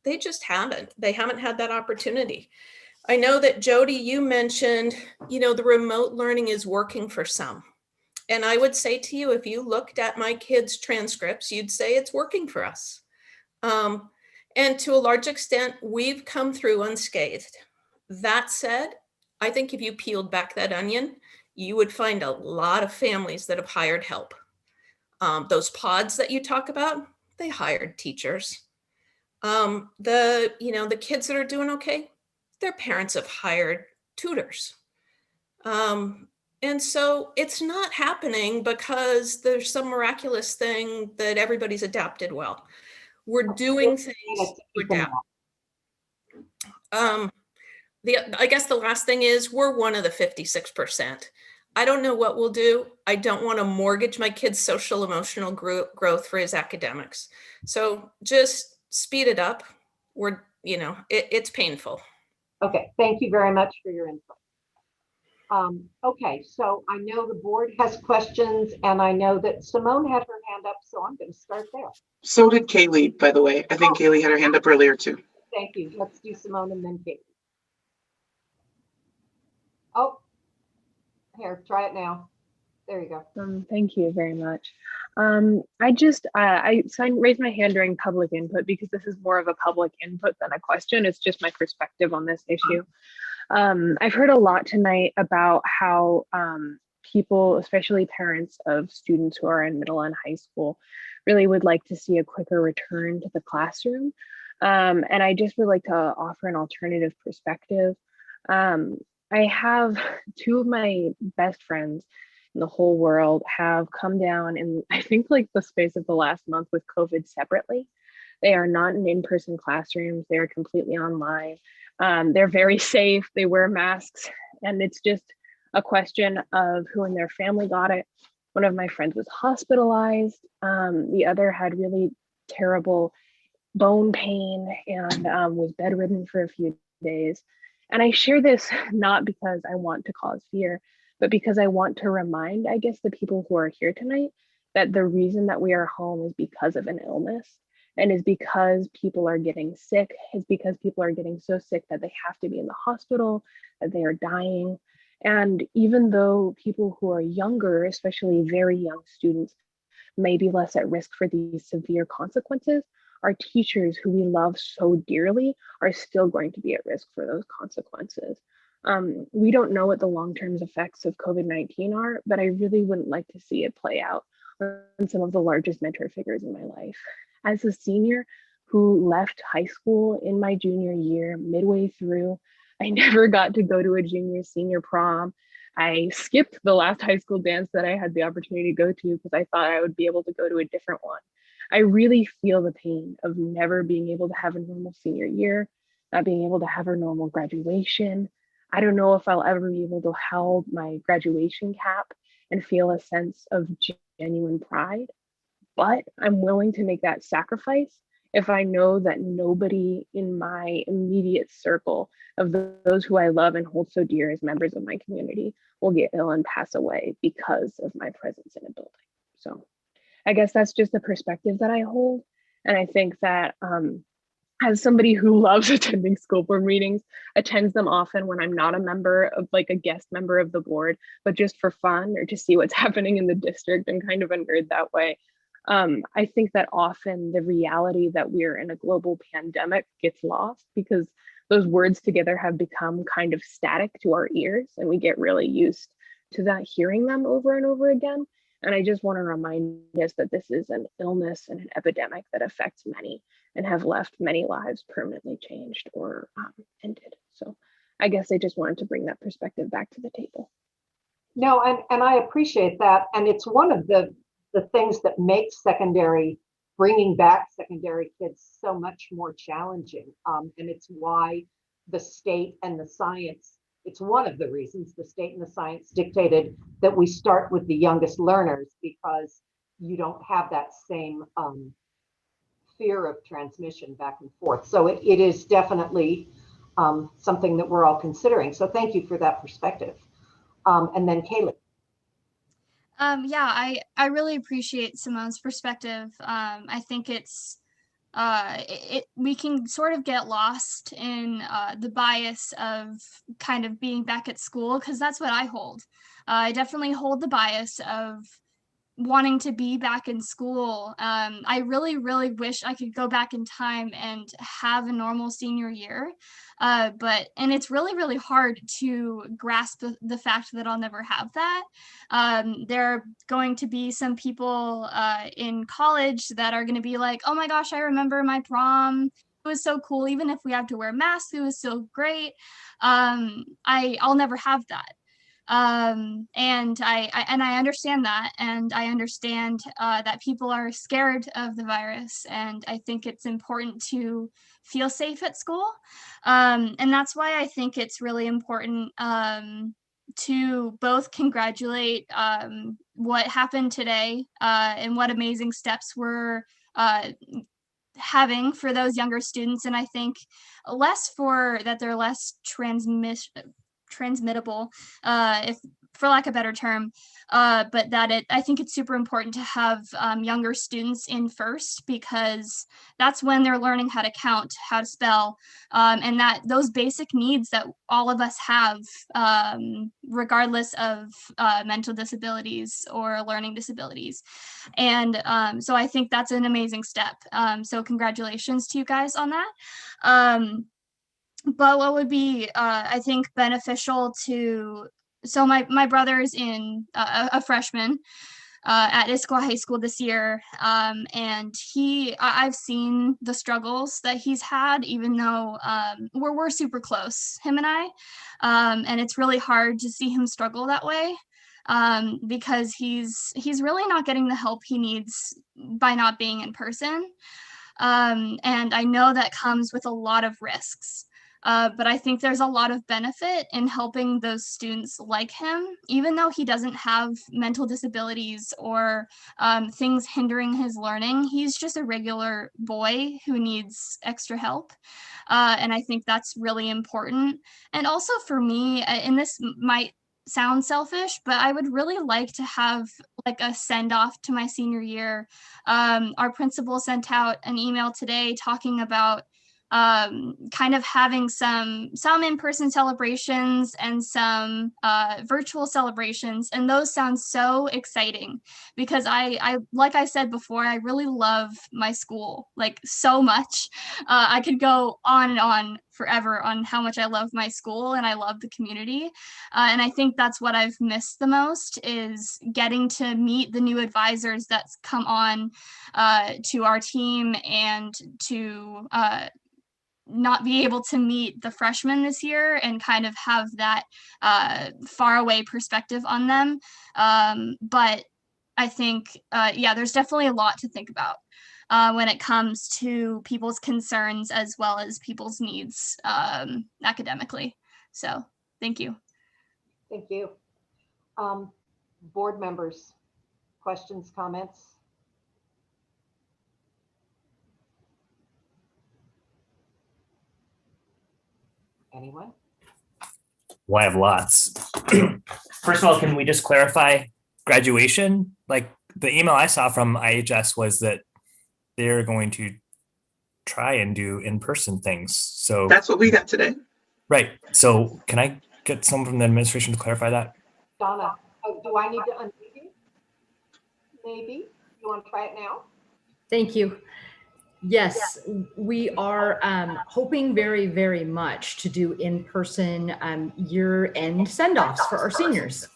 They just haven't. They haven't had that opportunity. I know that Jody, you mentioned, the remote learning is working for some. And I would say to you, if you looked at my kids' transcripts, you'd say it's working for us. And to a large extent, we've come through unscathed. That said, I think if you peeled back that onion, you would find a lot of families that have hired help. Those pods that you talk about, they hired teachers. The kids that are doing okay, their parents have hired tutors. And so it's not happening because there's some miraculous thing that everybody's adapted well. We're doing things to adapt. I guess the last thing is we're one of the 56%. I don't know what we'll do. I don't want to mortgage my kid's social emotional growth for his academics. So just speed it up. It's painful. Okay, thank you very much for your input. Okay, so I know the board has questions, and I know that Simone had her hand up, so I'm going to start there. So did Kaylee, by the way. I think Kaylee had her hand up earlier too. Thank you. Let's do Simone and then Kaylee. Oh, here, try it now. There you go. Thank you very much. I raised my hand during public input because this is more of a public input than a question. It's just my perspective on this issue. I've heard a lot tonight about how people, especially parents of students who are in middle and high school, really would like to see a quicker return to the classroom. And I just would like to offer an alternative perspective. I have two of my best friends in the whole world have come down in, I think, like the space of the last month with COVID separately. They are not in in-person classrooms. They're completely online. They're very safe. They wear masks. And it's just a question of who in their family got it. One of my friends was hospitalized. The other had really terrible bone pain and was bedridden for a few days. And I share this not because I want to cause fear, but because I want to remind, I guess, the people who are here tonight that the reason that we are home is because of an illness, and is because people are getting sick, is because people are getting so sick that they have to be in the hospital, that they are dying. And even though people who are younger, especially very young students, may be less at risk for these severe consequences, our teachers who we love so dearly are still going to be at risk for those consequences. We don't know what the long-term effects of COVID-19 are, but I really wouldn't like to see it play out on some of the largest mentor figures in my life. As a senior who left high school in my junior year, midway through, I never got to go to a junior senior prom. I skipped the last high school dance that I had the opportunity to go to because I thought I would be able to go to a different one. I really feel the pain of never being able to have a normal senior year, not being able to have a normal graduation. I don't know if I'll ever be able to hold my graduation cap and feel a sense of genuine pride, but I'm willing to make that sacrifice if I know that nobody in my immediate circle of those who I love and hold so dear as members of my community will get ill and pass away because of my presence in a building. So I guess that's just the perspective that I hold. And I think that as somebody who loves attending school board meetings, attends them often when I'm not a member of, like a guest member of the board, but just for fun or to see what's happening in the district and kind of a nerd that way. I think that often the reality that we're in a global pandemic gets lost because those words together have become kind of static to our ears, and we get really used to that, hearing them over and over again. And I just want to remind us that this is an illness and an epidemic that affects many and have left many lives permanently changed or ended. So I guess I just wanted to bring that perspective back to the table. No, and I appreciate that. And it's one of the things that makes secondary bringing back secondary kids so much more challenging. And it's why the state and the science, it's one of the reasons the state and the science dictated that we start with the youngest learners, because you don't have that same fear of transmission back and forth. So it is definitely something that we're all considering. So thank you for that perspective. And then Kaylee. Yeah, I really appreciate Simone's perspective. I think we can sort of get lost in the bias of kind of being back at school, because that's what I hold. I definitely hold the bias of wanting to be back in school. I really, really wish I could go back in time and have a normal senior year. And it's really, really hard to grasp the fact that I'll never have that. There are going to be some people in college that are going to be like, oh my gosh, I remember my prom. It was so cool. Even if we have to wear masks, it was so great. I'll never have that. And I understand that, and I understand that people are scared of the virus, and I think it's important to feel safe at school. And that's why I think it's really important to both congratulate what happened today and what amazing steps we're having for those younger students. And I think they're less transmittable, if for lack of a better term, but I think it's super important to have younger students in first, because that's when they're learning how to count, how to spell, and that those basic needs that all of us have, regardless of mental disabilities or learning disabilities. And so I think that's an amazing step. So congratulations to you guys on that. But what would be, I think, beneficial so my brother's in a freshman at Issaquah High School this year, and I've seen the struggles that he's had, even though we're super close, him and I, and it's really hard to see him struggle that way, because he's really not getting the help he needs by not being in person, and I know that comes with a lot of risks. But I think there's a lot of benefit in helping those students like him, even though he doesn't have mental disabilities or things hindering his learning. He's just a regular boy who needs extra help. And I think that's really important. And also for me, and this might sound selfish, but I would really like to have like a send off to my senior year. Our principal sent out an email today talking about kind of having some in-person celebrations and some virtual celebrations, and those sound so exciting, because I like I said before, I really love my school like so much. I could go on and on forever on how much I love my school and I love the community, and I think that's what I've missed the most, is getting to meet the new advisors that's come on to our team, and to not be able to meet the freshmen this year and kind of have that far away perspective on them. But I think, there's definitely a lot to think about when it comes to people's concerns as well as people's needs academically. So thank you. Thank you. Board members, questions, comments? Anyone? Well, I have lots. First of all, can we just clarify graduation? Like the email I saw from IHS was that they're going to try and do in-person things. So that's what we got today. Right. So can I get someone from the administration to clarify that? Donna, do I need to unmute you? Maybe. You want to try it now? Thank you. Yes, we are hoping very, very much to do in-person year-end send-offs for our seniors.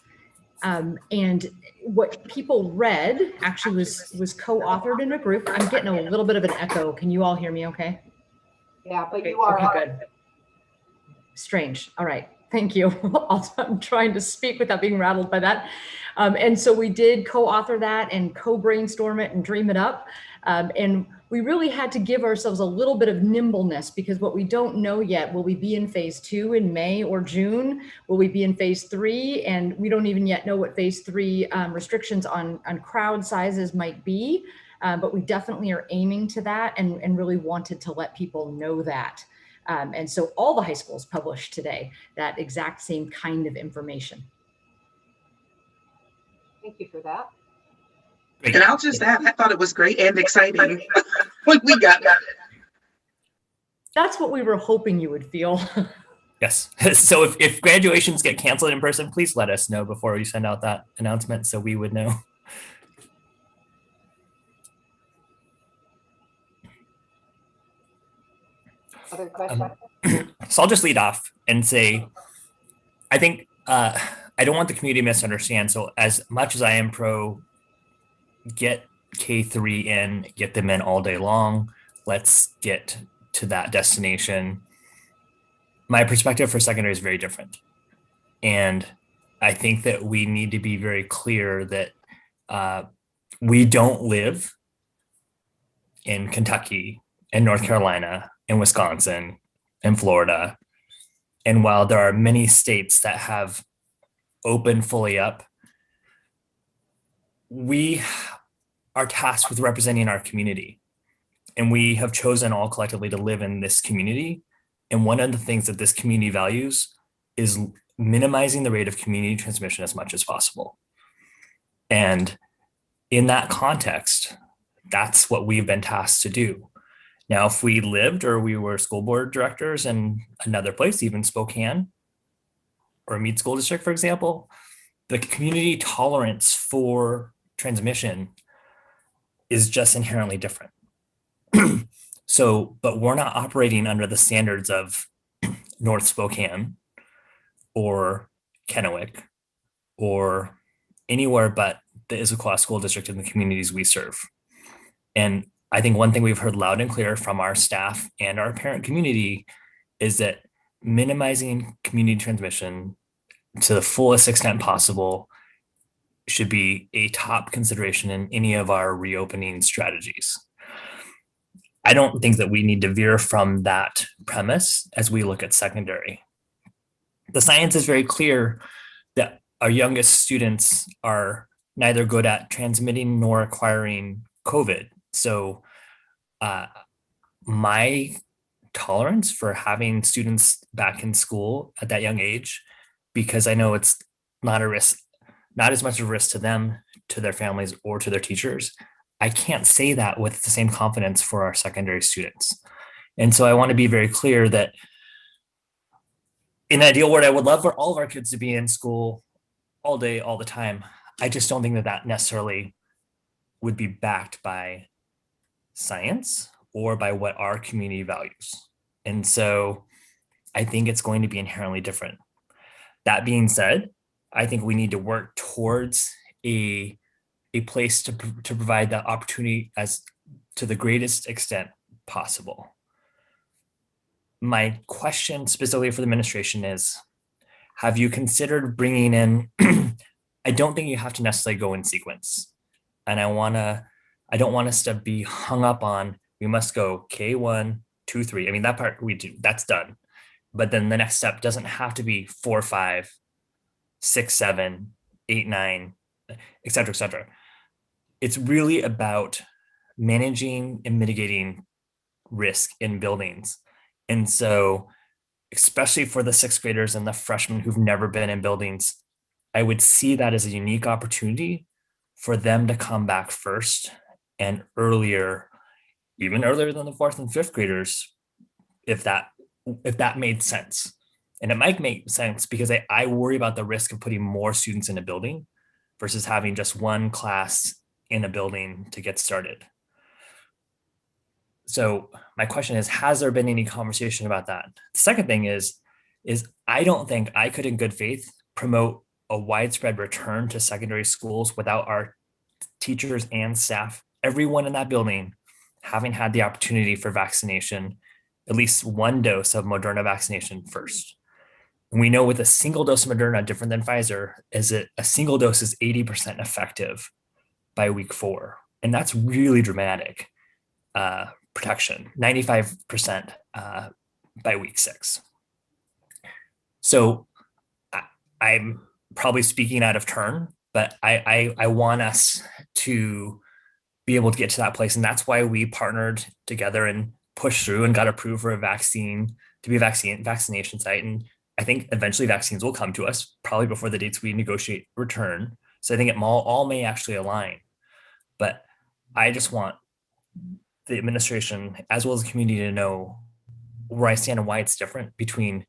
And what people read actually was co-authored in a group. I'm getting a little bit of an echo. Can you all hear me okay? Yeah, but you are. Okay, good. Strange. All right. Thank you. I'm trying to speak without being rattled by that. And so we did co-author that and co-brainstorm it and dream it up. And we really had to give ourselves a little bit of nimbleness, because what we don't know yet, will we be in phase 2 in May or June? Will we be in phase 3? And we don't even yet know what phase 3 restrictions on crowd sizes might be. But we definitely are aiming to that, and really wanted to let people know that. And so all the high schools published today that exact same kind of information. Thank you for that. And I'll just add, I thought it was great and exciting when we got it. That's what we were hoping you would feel. Yes. So if graduations get canceled in person, please let us know before we send out that announcement so we would know. Other questions? So I'll just lead off and say, I think I don't want the community to misunderstand. So as much as I am pro get K3 in, get them in all day long, let's get to that destination. My perspective for secondary is very different. And I think that we need to be very clear that we don't live in Kentucky and North Carolina and Wisconsin and Florida. And while there are many states that have opened fully up, we are tasked with representing our community. And we have chosen all collectively to live in this community. And one of the things that this community values is minimizing the rate of community transmission as much as possible. And in that context, that's what we've been tasked to do. Now, if we lived or we were school board directors in another place, even Spokane or a Meade School District, for example, the community tolerance for transmission is just inherently different. So, but we're not operating under the standards of North Spokane or Kennewick or anywhere but the Issaquah School District and the communities we serve. And I think one thing we've heard loud and clear from our staff and our parent community is that minimizing community transmission to the fullest extent possible should be a top consideration in any of our reopening strategies. I don't think that we need to veer from that premise as we look at secondary. The science is very clear that our youngest students are neither good at transmitting nor acquiring COVID. So my tolerance for having students back in school at that young age, because I know it's not a risk, not as much of a risk to them, to their families, or to their teachers. I can't say that with the same confidence for our secondary students. And so I want to be very clear that in an ideal world, I would love for all of our kids to be in school all day, all the time. I just don't think that that necessarily would be backed by science or by what our community values. And so I think it's going to be inherently different. That being said, I think we need to work towards a place to provide that opportunity as to the greatest extent possible. My question specifically for the administration is, have you considered bringing in, I don't think you have to necessarily go in sequence. And I don't want us to be hung up on, we must go K1, 2, 3. I mean, that part we do, that's done. But then the next step doesn't have to be 4, 5, 6, 7, 8, 9, et cetera, et cetera. It's really about managing and mitigating risk in buildings. And so, especially for the 6th graders and the freshmen who've never been in buildings, I would see that as a unique opportunity for them to come back first and earlier, even earlier than the 4th and 5th graders, if that made sense. And it might make sense because I worry about the risk of putting more students in a building versus having just one class in a building to get started. So my question is, has there been any conversation about that? The second thing is I don't think I could in good faith promote a widespread return to secondary schools without our teachers and staff, everyone in that building, having had the opportunity for vaccination, at least one dose of Moderna vaccination first. And we know with a single dose of Moderna, different than Pfizer, is that a single dose is 80% effective by week 4. And that's really dramatic protection, 95% by week 6. So I'm probably speaking out of turn, but I want us to be able to get to that place. And that's why we partnered together and pushed through and got approved for a vaccine to be a vaccination site. And I think eventually vaccines will come to us, probably before the dates we negotiate return. So I think it all may actually align. But I just want the administration, as well as the community, to know where I stand and why it's different, between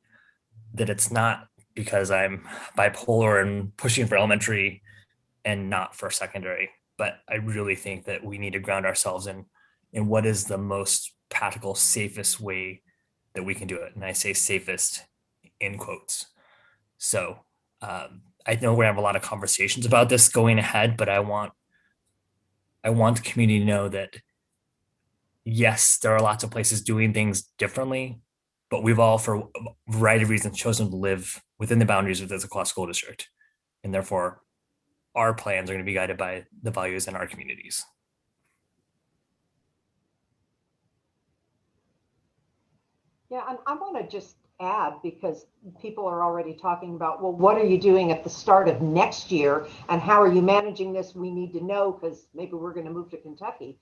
that it's not because I'm bipolar and pushing for elementary and not for secondary. But I really think that we need to ground ourselves in what is the most practical, safest way that we can do it. And I say safest in quotes. So I know we have a lot of conversations about this going ahead, but I want the community to know that, yes, there are lots of places doing things differently, but we've all, for a variety of reasons, chosen to live within the boundaries of the Issaquah School District. And therefore, our plans are going to be guided by the values in our communities. Yeah, and I want to just add, because people are already talking about, well, what are you doing at the start of next year and how are you managing this? We need to know, because maybe we're going to move to Kentucky.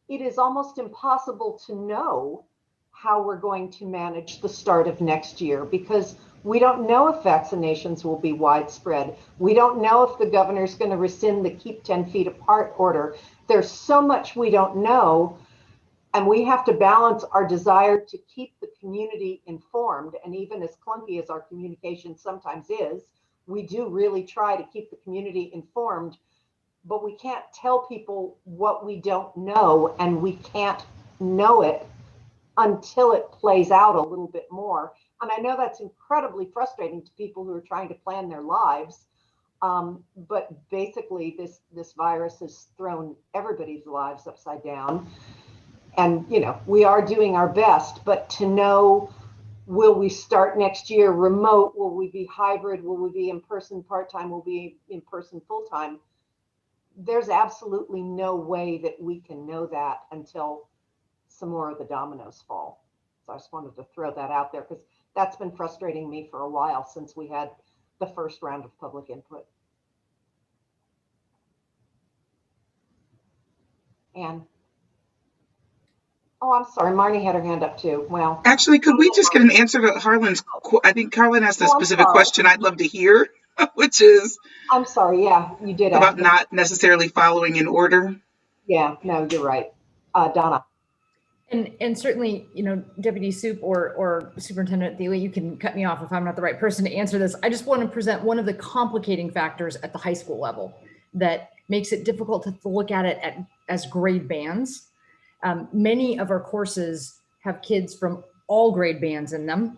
It is almost impossible to know how we're going to manage the start of next year, because we don't know if vaccinations will be widespread. We don't know if the governor's going to rescind the keep 10 feet apart order. There's so much we don't know. And we have to balance our desire to keep the community informed. And even as clunky as our communication sometimes is, we do really try to keep the community informed, but we can't tell people what we don't know, and we can't know it until it plays out a little bit more. And I know that's incredibly frustrating to people who are trying to plan their lives. But basically this virus has thrown everybody's lives upside down. And, you know, we are doing our best, but to know, will we start next year remote? Will we be hybrid? Will we be in person part-time? Will we be in person full-time? There's absolutely no way that we can know that until some more of the dominoes fall. So I just wanted to throw that out there, because that's been frustrating me for a while since we had the first round of public input. And oh, I'm sorry, Marnie had her hand up too. Well, actually, could we just get an answer to Harlan's? I think Harlan asked a specific question I'd love to hear, which is, I'm sorry. Yeah, you did about not necessarily following in order. Yeah, no, you're right. Donna. And certainly, you know, Deputy Soup or Superintendent Thiele, you can cut me off if I'm not the right person to answer this. I just want to present one of the complicating factors at the high school level that makes it difficult to look at it as grade bands. Many of our courses have kids from all grade bands in them.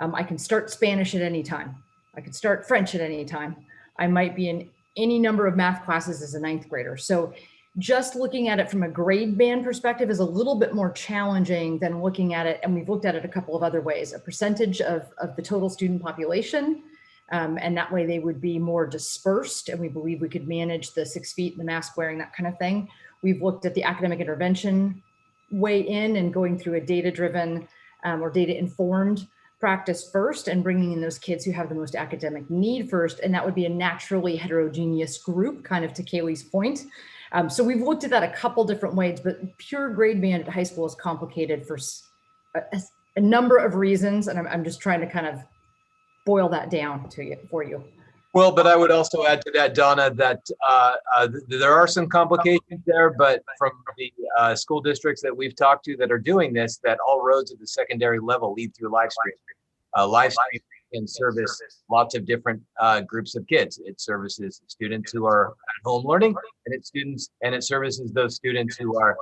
I can start Spanish at any time. I can start French at any time. I might be in any number of math classes as a 9th grader. So just looking at it from a grade band perspective is a little bit more challenging than looking at it, and we've looked at it a couple of other ways, a percentage of the total student population, and that way they would be more dispersed, and we believe we could manage the 6 feet, the mask wearing, that kind of thing. We've looked at the academic intervention way in and going through a data-driven or data-informed practice first, and bringing in those kids who have the most academic need first, and that would be a naturally heterogeneous group, kind of to Kaylee's point. So we've looked at that a couple different ways, but pure grade band at high school is complicated for a number of reasons, and I'm just trying to kind of boil that down for you. Well, but I would also add to that, Donna, that there are some complications there, but from the school districts that we've talked to that are doing this, that all roads at the secondary level lead through live stream. Live stream can service lots of different groups of kids. It services students who are at home learning, and it services those students who are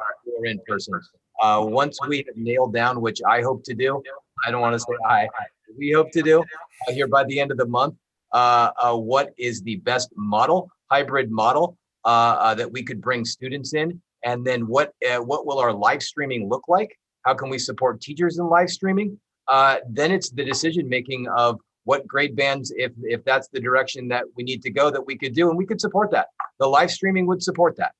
in person. Once we have nailed down, which I hope to do, I don't want to say we hope to do here by the end of the month, what is the best model, hybrid model that we could bring students in, and then what will our live streaming look like? How can we support teachers in live streaming? Then it's the decision making of what grade bands, if that's the direction that we need to go, that we could do, and we could support that. The live streaming would support that.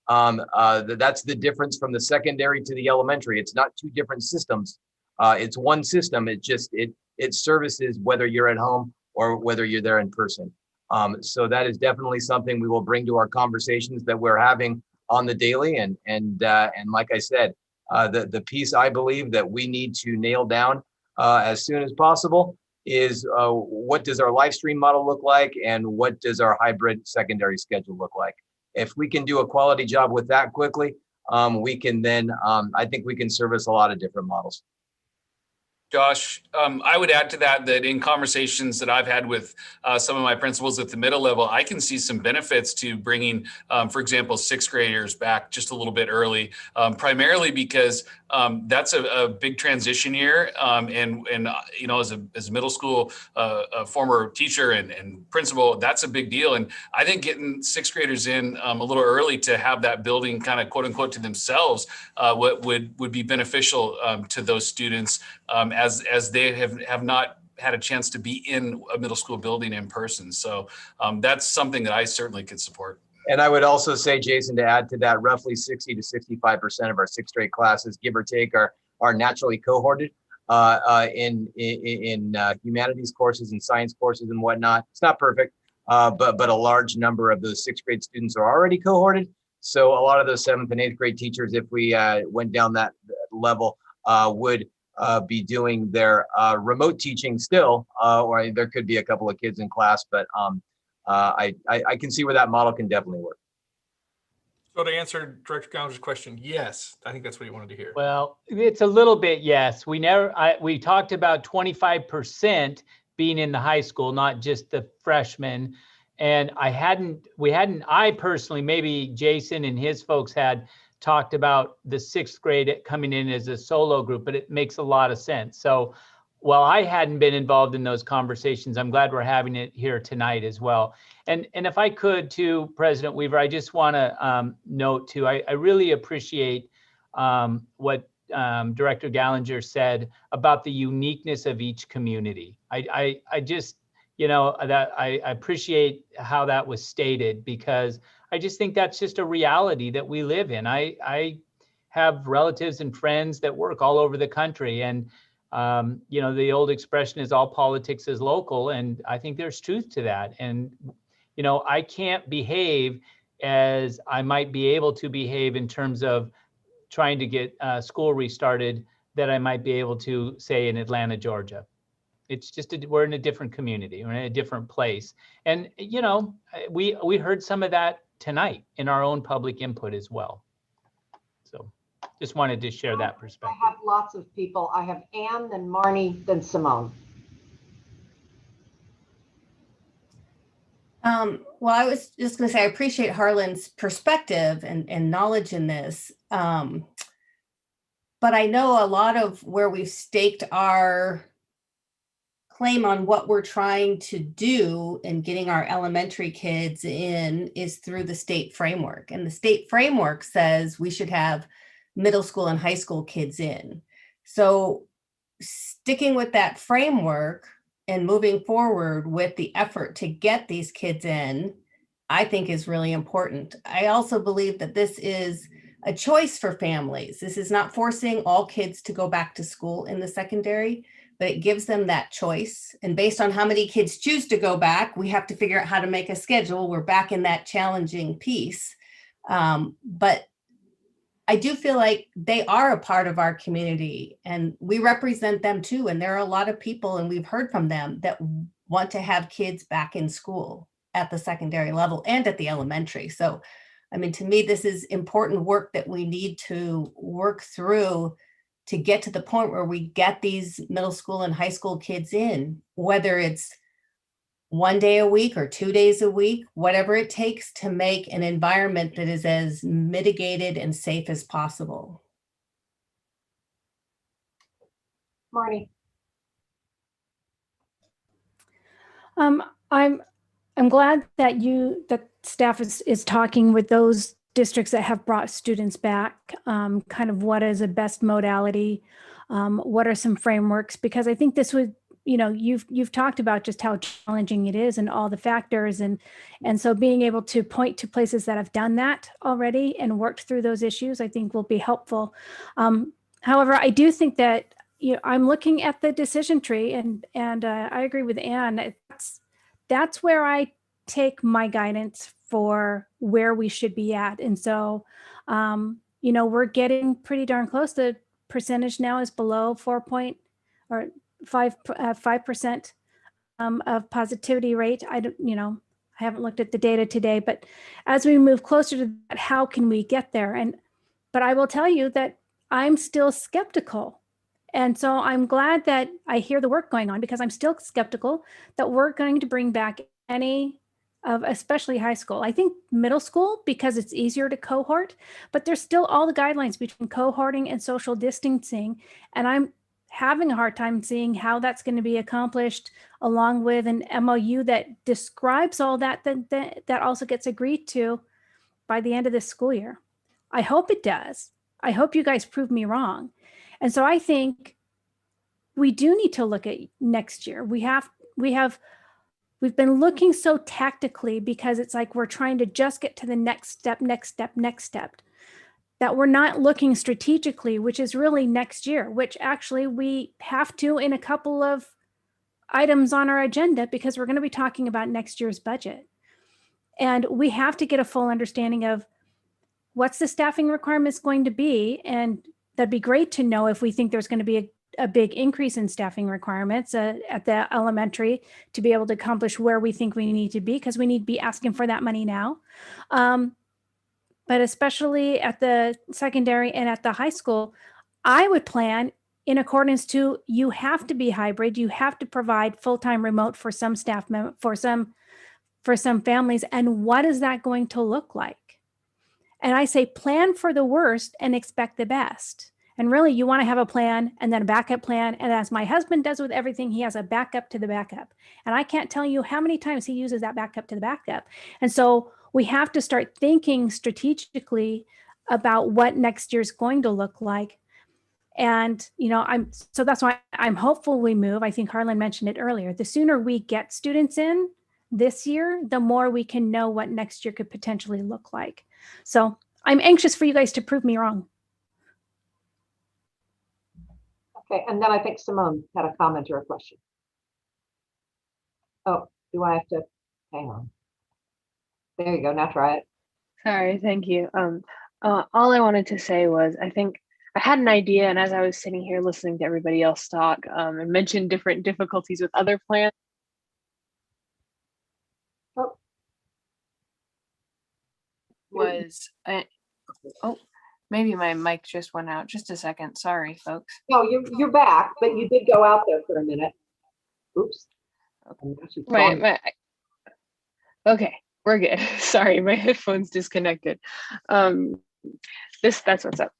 That's the difference from the secondary to the elementary. It's not two different systems. It's one system. It services whether you're at home or whether you're there in person. So that is definitely something we will bring to our conversations that we're having on the daily. And like I said, the piece I believe that we need to nail down as soon as possible is what does our live stream model look like, and what does our hybrid secondary schedule look like? If we can do a quality job with that quickly, we can then, I think we can service a lot of different models. Josh, I would add to that in conversations that I've had with some of my principals at the middle level, I can see some benefits to bringing, for example, sixth graders back just a little bit early, primarily because that's a big transition year. And you know, as a middle school former teacher and principal, that's a big deal. And I think getting sixth graders in a little early to have that building kind of quote unquote to themselves would be beneficial to those students. As they have not had a chance to be in a middle school building in person. So that's something that I certainly could support. And I would also say, Jason, to add to that, roughly 60 to 65% of our sixth grade classes, give or take, are naturally cohorted in humanities courses and science courses and whatnot. It's not perfect, but a large number of those sixth grade students are already cohorted. So a lot of those seventh and eighth grade teachers, if we went down that level, would be doing their remote teaching still, or there could be a couple of kids in class, but I can see where that model can definitely work. So to answer Director Gallinger's question, yes, I think that's what he wanted to hear. Well, it's a little bit yes. We talked about 25% being in the high school, not just the freshmen. And I personally, maybe Jason and his folks had talked about the sixth grade coming in as a solo group, but it makes a lot of sense. So while I hadn't been involved in those conversations, I'm glad we're having it here tonight as well. And if I could too, President Weaver, I just want to note too, I really appreciate what Director Gallinger said about the uniqueness of each community. I just, you know, that I appreciate how that was stated, because I just think that's just a reality that we live in. I have relatives and friends that work all over the country, and you know, the old expression is all politics is local, and I think there's truth to that. And you know, I can't behave as I might be able to behave in terms of trying to get school restarted that I might be able to say in Atlanta, Georgia. It's just we're in a different community, we're in a different place, and you know, we heard some of that tonight in our own public input as well. So just wanted to share that perspective. I have lots of people. I have Anne, then Marnie, then Simone. Well, I was just going to say, I appreciate Harlan's perspective and knowledge in this. But I know a lot of where we've staked our claim on what we're trying to do in getting our elementary kids in is through the state framework. And the state framework says we should have middle school and high school kids in. So sticking with that framework and moving forward with the effort to get these kids in, I think is really important. I also believe that this is a choice for families. This is not forcing all kids to go back to school in the secondary, but it gives them that choice. And based on how many kids choose to go back, we have to figure out how to make a schedule. We're back in that challenging piece. But I do feel like they are a part of our community and we represent them too. And there are a lot of people, and we've heard from them, that want to have kids back in school at the secondary level and at the elementary. So, I mean, to me, this is important work that we need to work through to get to the point where we get these middle school and high school kids in, whether it's 1 day a week or 2 days a week, whatever it takes to make an environment that is as mitigated and safe as possible. Marnie. I'm glad that staff is talking with those districts that have brought students back, kind of what is a best modality, what are some frameworks, because I think this would, you've talked about just how challenging it is and all the factors, and so being able to point to places that have done that already and worked through those issues, I think will be helpful. However, I do think that I'm looking at the decision tree, and I agree with Anne. That's where I take my guidance for where we should be at, and so we're getting pretty darn close. The percentage now is below 5% of positivity rate. I haven't looked at the data today, but as we move closer to that, how can we get there? But I will tell you that I'm still skeptical. And so I'm glad that I hear the work going on, because I'm still skeptical that we're going to bring back any of, especially high school. I think middle school, because it's easier to cohort, but there's still all the guidelines between cohorting and social distancing. And I'm having a hard time seeing how that's going to be accomplished along with an MOU that describes all that also gets agreed to by the end of this school year. I hope it does. I hope you guys prove me wrong. And so I think we do need to look at next year. We've been looking so tactically because it's like we're trying to just get to the next step, that we're not looking strategically, which is really next year, which actually we have to in a couple of items on our agenda, because we're going to be talking about next year's budget. And we have to get a full understanding of what's the staffing requirements going to be. And that'd be great to know if we think there's going to be a big increase in staffing requirements at the elementary to be able to accomplish where we think we need to be, because we need to be asking for that money now. But especially at the secondary and at the high school, I would plan in accordance to, you have to be hybrid. You have to provide full-time remote for some staff, for some families. And what is that going to look like? And I say plan for the worst and expect the best. And really, you want to have a plan and then a backup plan. And as my husband does with everything, he has a backup to the backup. And I can't tell you how many times he uses that backup to the backup. And so we have to start thinking strategically about what next year's going to look like. And, so that's why I'm hopeful we move. I think Harlan mentioned it earlier. The sooner we get students in this year, the more we can know what next year could potentially look like. So I'm anxious for you guys to prove me wrong. Okay, and then I think Simone had a comment or a question. Oh, do I have to, hang on. There you go, now try it. Sorry, thank you. All I wanted to say was, I think I had an idea, and as I was sitting here listening to everybody else talk and mention different difficulties with other plans. Maybe my mic just went out. Just a second. Sorry, folks. No, you're back, but you did go out there for a minute. Oops. Okay, we're good. Sorry, my headphones disconnected. That's what's up.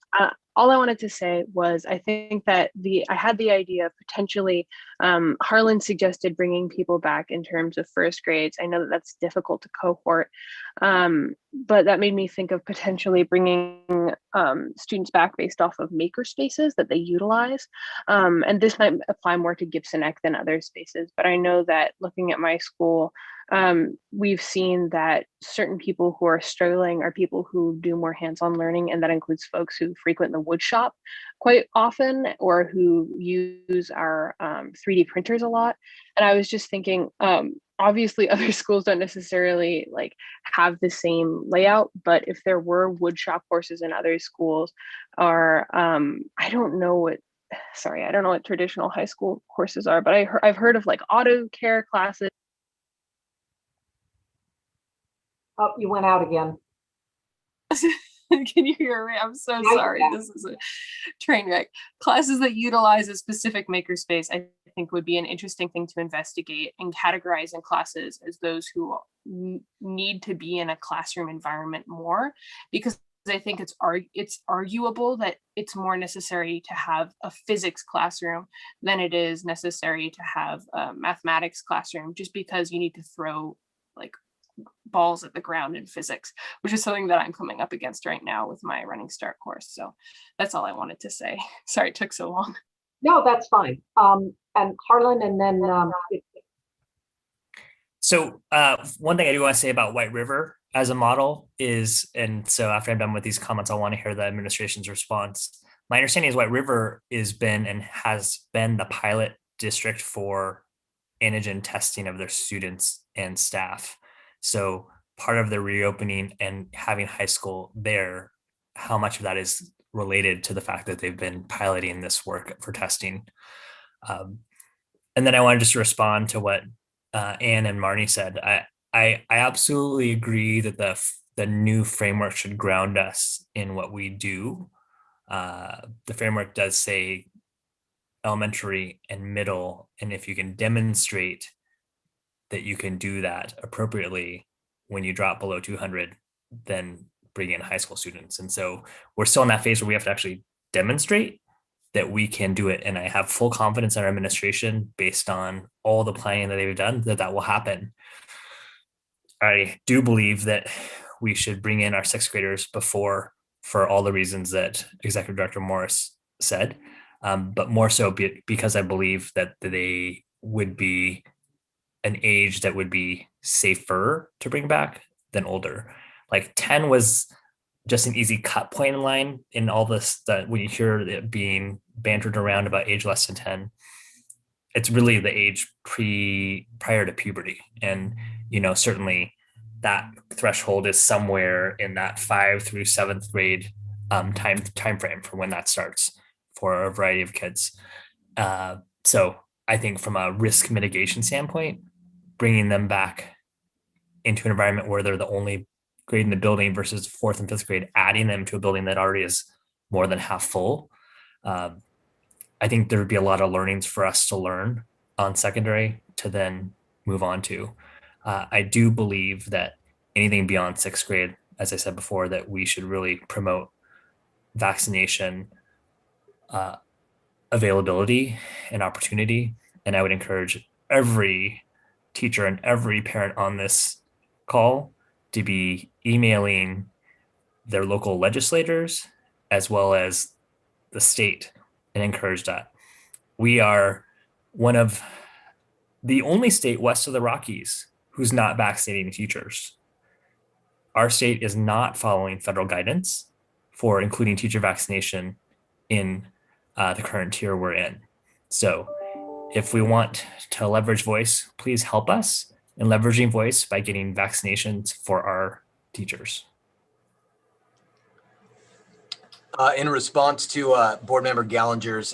All I wanted to say was, I think that I had the idea of potentially, Harlan suggested bringing people back in terms of first grades. I know that that's difficult to cohort, but that made me think of potentially bringing students back based off of maker spaces that they utilize. And this might apply more to Gibson Eck than other spaces, but I know that looking at my school, we've seen that certain people who are struggling are people who do more hands-on learning, and that includes folks who frequent the wood shop quite often, or who use our 3D printers a lot. And I was just thinking, obviously other schools don't necessarily have the same layout, but if there were wood shop courses in other schools, or I don't know what traditional high school courses are, but I've heard of auto care classes. Oh, you went out again. Can you hear me? I'm so sorry. This is a train wreck. Classes that utilize a specific makerspace, I think, would be an interesting thing to investigate and categorize in classes as those who need to be in a classroom environment more, because I think it's arguable that it's more necessary to have a physics classroom than it is necessary to have a mathematics classroom, just because you need to throw balls at the ground in physics, which is something that I'm coming up against right now with my Running Start course. So that's all I wanted to say. Sorry it took so long. No, that's fine. and Harlan, and then So one thing I do want to say about White River as a model is, and so after I'm done with these comments, I want to hear the administration's response. My understanding is White River has been and has been the pilot district for antigen testing of their students and staff. So part of the reopening and having high school there, how much of that is related to the fact that they've been piloting this work for testing. And then I wanted just to respond to what Anne and Marnie said. I absolutely agree that the new framework should ground us in what we do. The framework does say elementary and middle, and if you can demonstrate that you can do that appropriately when you drop below 200, then bring in high school students. And so we're still in that phase where we have to actually demonstrate that we can do it. And I have full confidence in our administration based on all the planning that they've done that will happen. I do believe that we should bring in our sixth graders before, for all the reasons that Executive Director Morris said, but more so because I believe that they would be an age that would be safer to bring back than older. Like 10 was just an easy cut point in line in all this, that when you hear it being bantered around about age less than 10, it's really the age prior to puberty. And, certainly that threshold is somewhere in that 5th through 7th grade time frame for when that starts for a variety of kids. So I think from a risk mitigation standpoint, bringing them back into an environment where they're the only grade in the building versus 4th and 5th grade, adding them to a building that already is more than half full. I think there would be a lot of learnings for us to learn on secondary to then move on to. I do believe that anything beyond 6th grade, as I said before, that we should really promote vaccination availability and opportunity. And I would encourage every teacher and every parent on this call to be emailing their local legislators as well as the state and encourage that. We are one of the only state west of the Rockies who's not vaccinating teachers. Our state is not following federal guidance for including teacher vaccination in the current tier we're in. So if we want to leverage voice, please help us in leveraging voice by getting vaccinations for our teachers. In response to Board Member Gallinger's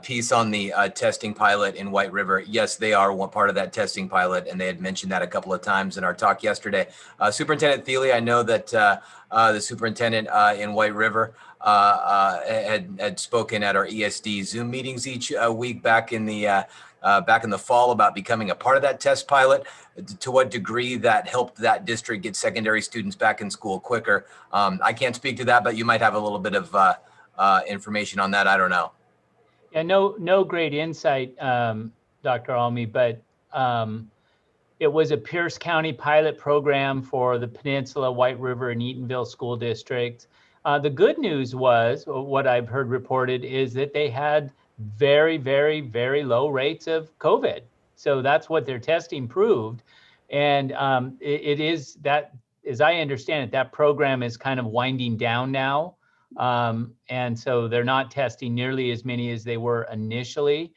piece on the testing pilot in White River, yes, they are one part of that testing pilot, and they had mentioned that a couple of times in our talk yesterday. Superintendent Thiele, I know that the superintendent in White River had spoken at our ISD Zoom meetings each week back in the fall about becoming a part of that test pilot. To what degree that helped that district get secondary students back in school quicker. I can't speak to that, but you might have a little bit of information on that. I don't know. Yeah, no great insight, Dr. Almy, but it was a Pierce County pilot program for the Peninsula, White River, and Eatonville school districts. The good news was, what I've heard reported, is that they had very, very, very low rates of COVID. So that's what their testing proved. And it is that, as I understand it, that program is kind of winding down now. And so they're not testing nearly as many as they were initially,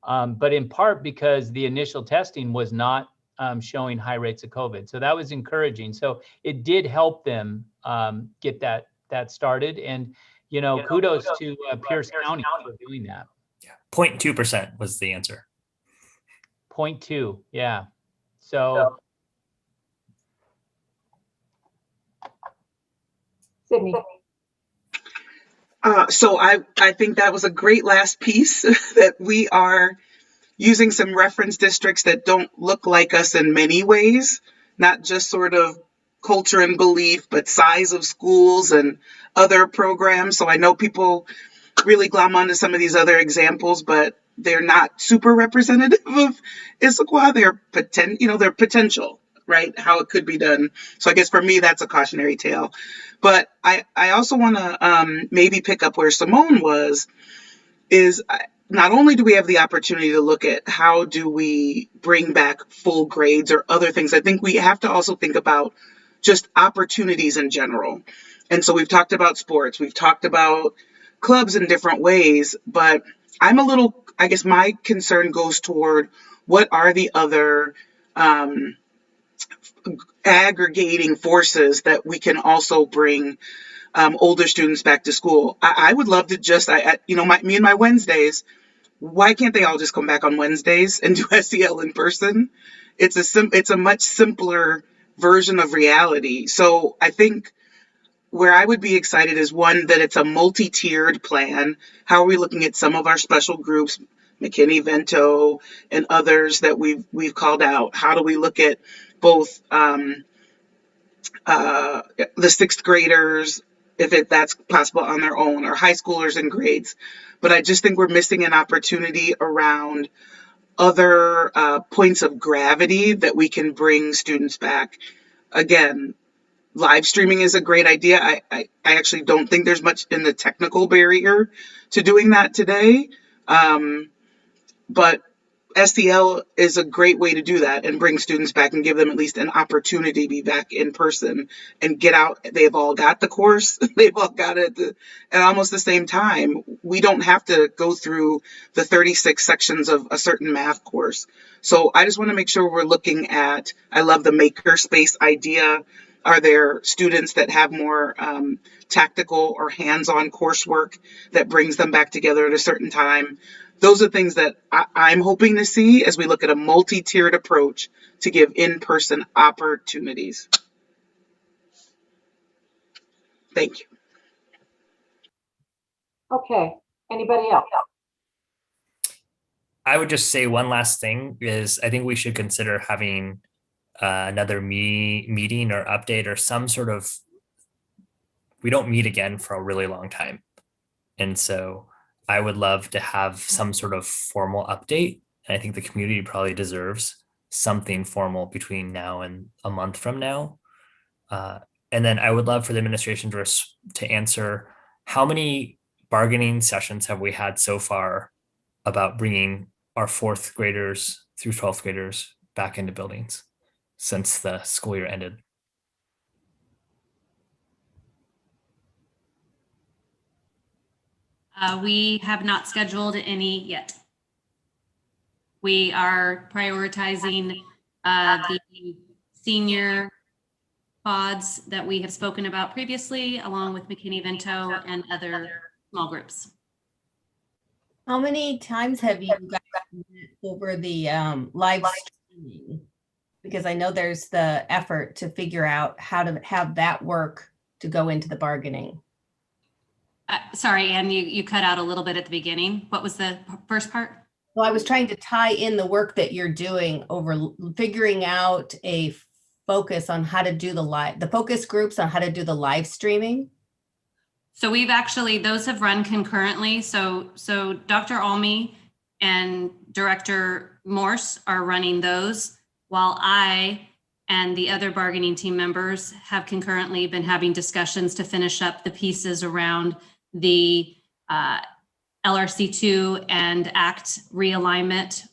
but in part because the initial testing was not showing high rates of COVID. So that was encouraging. So it did help them get that started. And, kudos to Pierce County for doing that. 0.2% was the answer. 0.2, yeah. So. Sydney. So I think that was a great last piece, that we are using some reference districts that don't look like us in many ways, not just sort of culture and belief, but size of schools and other programs. So I know people really glom onto some of these other examples, but they're not super representative of Issaquah. They're potential, right? How it could be done. So I guess for me, that's a cautionary tale. But I also want to maybe pick up where Simone was, not only do we have the opportunity to look at how do we bring back full grades or other things, I think we have to also think about just opportunities in general. And so we've talked about sports, we've talked about clubs in different ways, but I'm a little, I guess my concern goes toward what are the other aggregating forces that we can also bring older students back to school. I would love to just, me and my Wednesdays, why can't they all just come back on Wednesdays and do SEL in person? It's a much simpler version of reality. So I think where I would be excited is one, that it's a multi-tiered plan. How are we looking at some of our special groups, McKinney-Vento and others that we've called out? How do we look at both the sixth graders, if that's possible on their own, or high schoolers in grades? But I just think we're missing an opportunity around other points of gravity that we can bring students back. Again, live streaming is a great idea. I actually don't think there's much in the technical barrier to doing that today. But SEL is a great way to do that and bring students back and give them at least an opportunity to be back in person and get out. They've all got the course. They've all got it at almost the same time. We don't have to go through the 36 sections of a certain math course. So I just want to make sure we're looking at, I love the makerspace idea. Are there students that have more tactical or hands-on coursework that brings them back together at a certain time? Those are things that I'm hoping to see as we look at a multi-tiered approach to give in-person opportunities. Thank you. Okay, anybody else? I would just say one last thing is I think we should consider having another meeting or update or some sort of, we don't meet again for a really long time. And so I would love to have some sort of formal update. And I think the community probably deserves something formal between now and a month from now. And then I would love for the administration to answer, how many bargaining sessions have we had so far about bringing our 4th graders through 12th graders back into buildings since the school year ended? We have not scheduled any yet. We are prioritizing the senior pods that we have spoken about previously, along with McKinney-Vento and other small groups. How many times have you guys over the live streaming? Because I know there's the effort to figure out how to have that work to go into the bargaining. Sorry, Anne, you cut out a little bit at the beginning. What was the first part? Well, I was trying to tie in the work that you're doing over figuring out a focus on how to do the focus groups on how to do the live streaming. So we've actually, those have run concurrently. So Dr. Almy and Director Morse are running those, while I and the other bargaining team members have concurrently been having discussions to finish up the pieces around the LRC2 and ACT realignment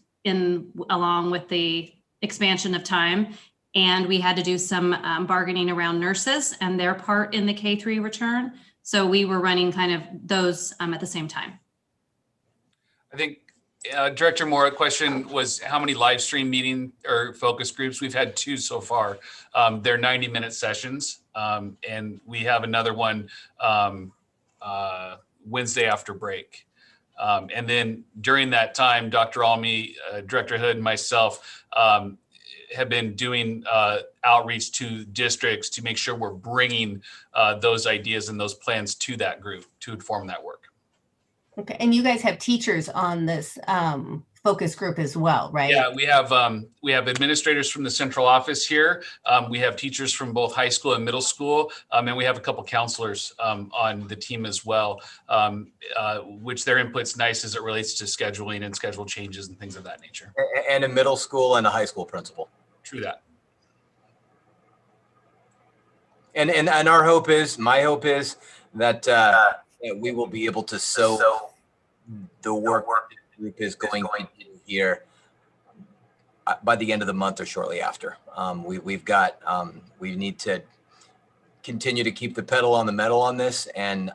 along with the expansion of time. And we had to do some bargaining around nurses and their part in the K-3 return. So we were running kind of those at the same time. I think Director Moore, a question was how many live stream meeting or focus groups? We've had 2 so far. They're 90-minute sessions. And we have another one Wednesday after break. And then during that time, Dr. Almy, Director Hood, and myself have been doing outreach to districts to make sure we're bringing those ideas and those plans to that group to inform that work. Okay, and you guys have teachers on this focus group as well, right? Yeah, we have administrators from the central office here. We have teachers from both high school and middle school, and we have a couple counselors on the team as well, which their input's nice as it relates to scheduling and schedule changes and things of that nature. And a middle school and a high school principal. True that. And our hope is, my hope is that we will be able to sow the work group is going to do here by the end of the month or shortly after. We need to continue to keep the pedal on the metal on this and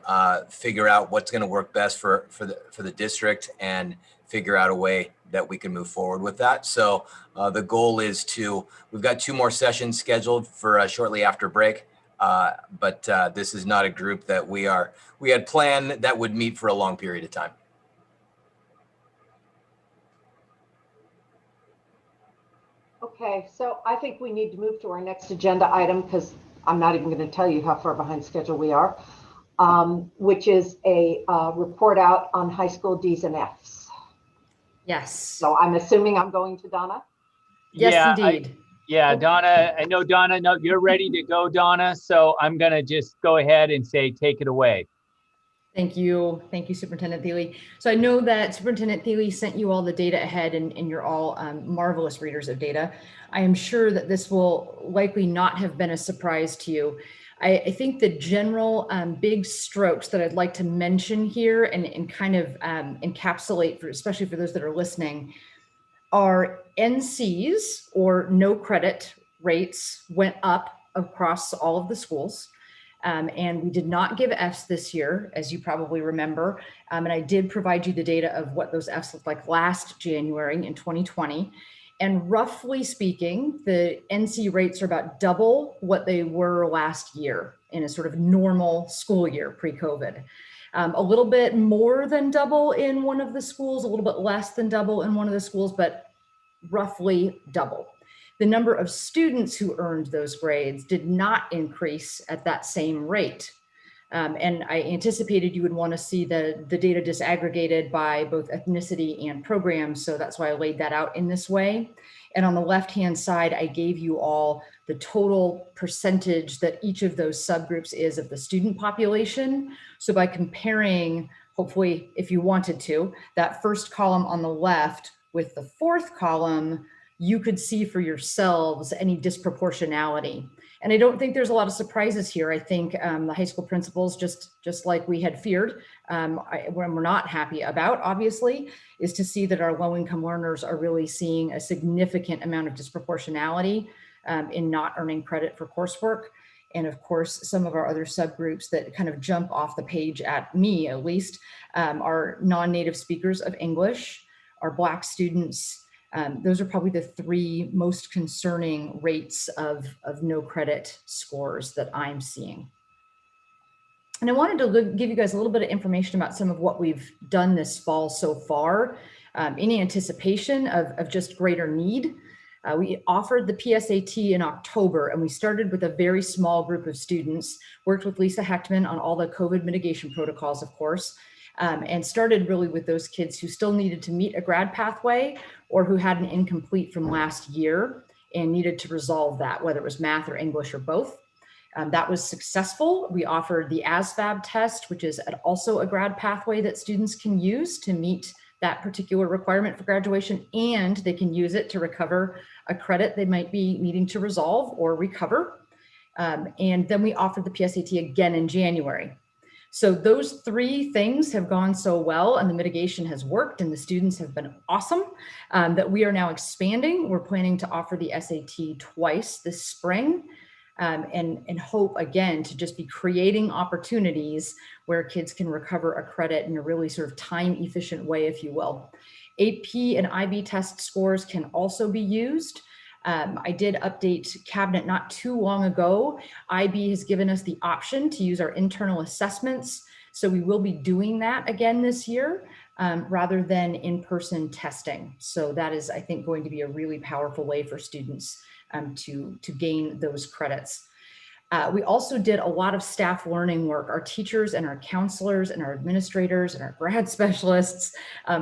figure out what's going to work best for the district and figure out a way that we can move forward with that. So the goal is we've got 2 more sessions scheduled for shortly after break. But this is not a group that we had planned that would meet for a long period of time. Okay, so I think we need to move to our next agenda item because I'm not even going to tell you how far behind schedule we are, which is a report out on high school Ds and Fs. Yes. So I'm assuming I'm going to Donna? Yes, indeed. Donna, I know Donna, no, you're ready to go, Donna. So I'm going to just go ahead and say, take it away. Thank you. Thank you, Superintendent Thiele. So I know that Superintendent Thiele sent you all the data ahead and you're all marvelous readers of data. I am sure that this will likely not have been a surprise to you. I think the general big strokes that I'd like to mention here and kind of encapsulate, especially for those that are listening, are NCs or no credit rates went up across all of the schools. And we did not give Fs this year, as you probably remember. And I did provide you the data of what those Fs looked like last January in 2020. And roughly speaking, the NC rates are about double what they were last year in a sort of normal school year pre-COVID. A little bit more than double in one of the schools, a little bit less than double in one of the schools, but roughly double. The number of students who earned those grades did not increase at that same rate. And I anticipated you would want to see the data disaggregated by both ethnicity and program. So that's why I laid that out in this way. And on the left-hand side, I gave you all the total percentage that each of those subgroups is of the student population. So by comparing, hopefully, if you wanted to, that first column on the left with the fourth column, you could see for yourselves any disproportionality. And I don't think there's a lot of surprises here. I think the high school principals, just like we had feared, when we're not happy about, obviously, is to see that our low-income learners are really seeing a significant amount of disproportionality in not earning credit for coursework. And of course, some of our other subgroups that kind of jump off the page at me, at least, are non-native speakers of English, our Black students. Those are probably the 3 most concerning rates of no credit scores that I'm seeing. And I wanted to give you guys a little bit of information about some of what we've done this fall so far in anticipation of just greater need. We offered the PSAT in October, and we started with a very small group of students, worked with Lisa Hechtman on all the COVID mitigation protocols, of course, and started really with those kids who still needed to meet a grad pathway or who had an incomplete from last year and needed to resolve that, whether it was math or English or both. That was successful. We offered the ASVAB test, which is also a grad pathway that students can use to meet that particular requirement for graduation, and they can use it to recover a credit they might be needing to resolve or recover. And then we offered the PSAT again in January. So those 3 things have gone so well and the mitigation has worked and the students have been awesome that we are now expanding. We're planning to offer the SAT twice this spring and hope again to just be creating opportunities where kids can recover a credit in a really sort of time efficient way, if you will. AP and IB test scores can also be used. I did update Cabinet not too long ago. IB has given us the option to use our internal assessments. So we will be doing that again this year rather than in-person testing. So that is, I think, going to be a really powerful way for students to gain those credits. We also did a lot of staff learning work. Our teachers and our counselors and our administrators and our grad specialists,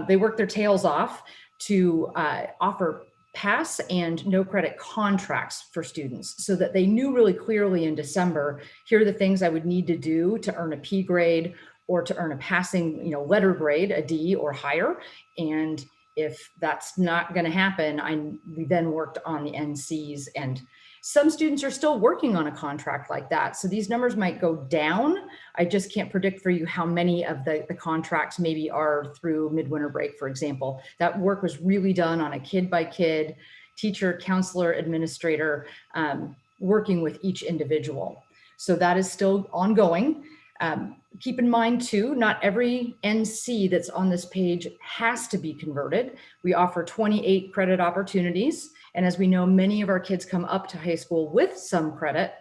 they worked their tails off to offer pass and no credit contracts for students so that they knew really clearly in December, here are the things I would need to do to earn a P grade or to earn a passing, letter grade, a D or higher. And if that's not going to happen, we then worked on the NCs and Some students are still working on a contract like that. So these numbers might go down. I just can't predict for you how many of the contracts maybe are through midwinter break, for example. That work was really done on a kid by kid, teacher, counselor, administrator, working with each individual. So that is still ongoing. Keep in mind too, not every NC that's on this page has to be converted. We offer 28 credit opportunities. And as we know, many of our kids come up to high school with some credit.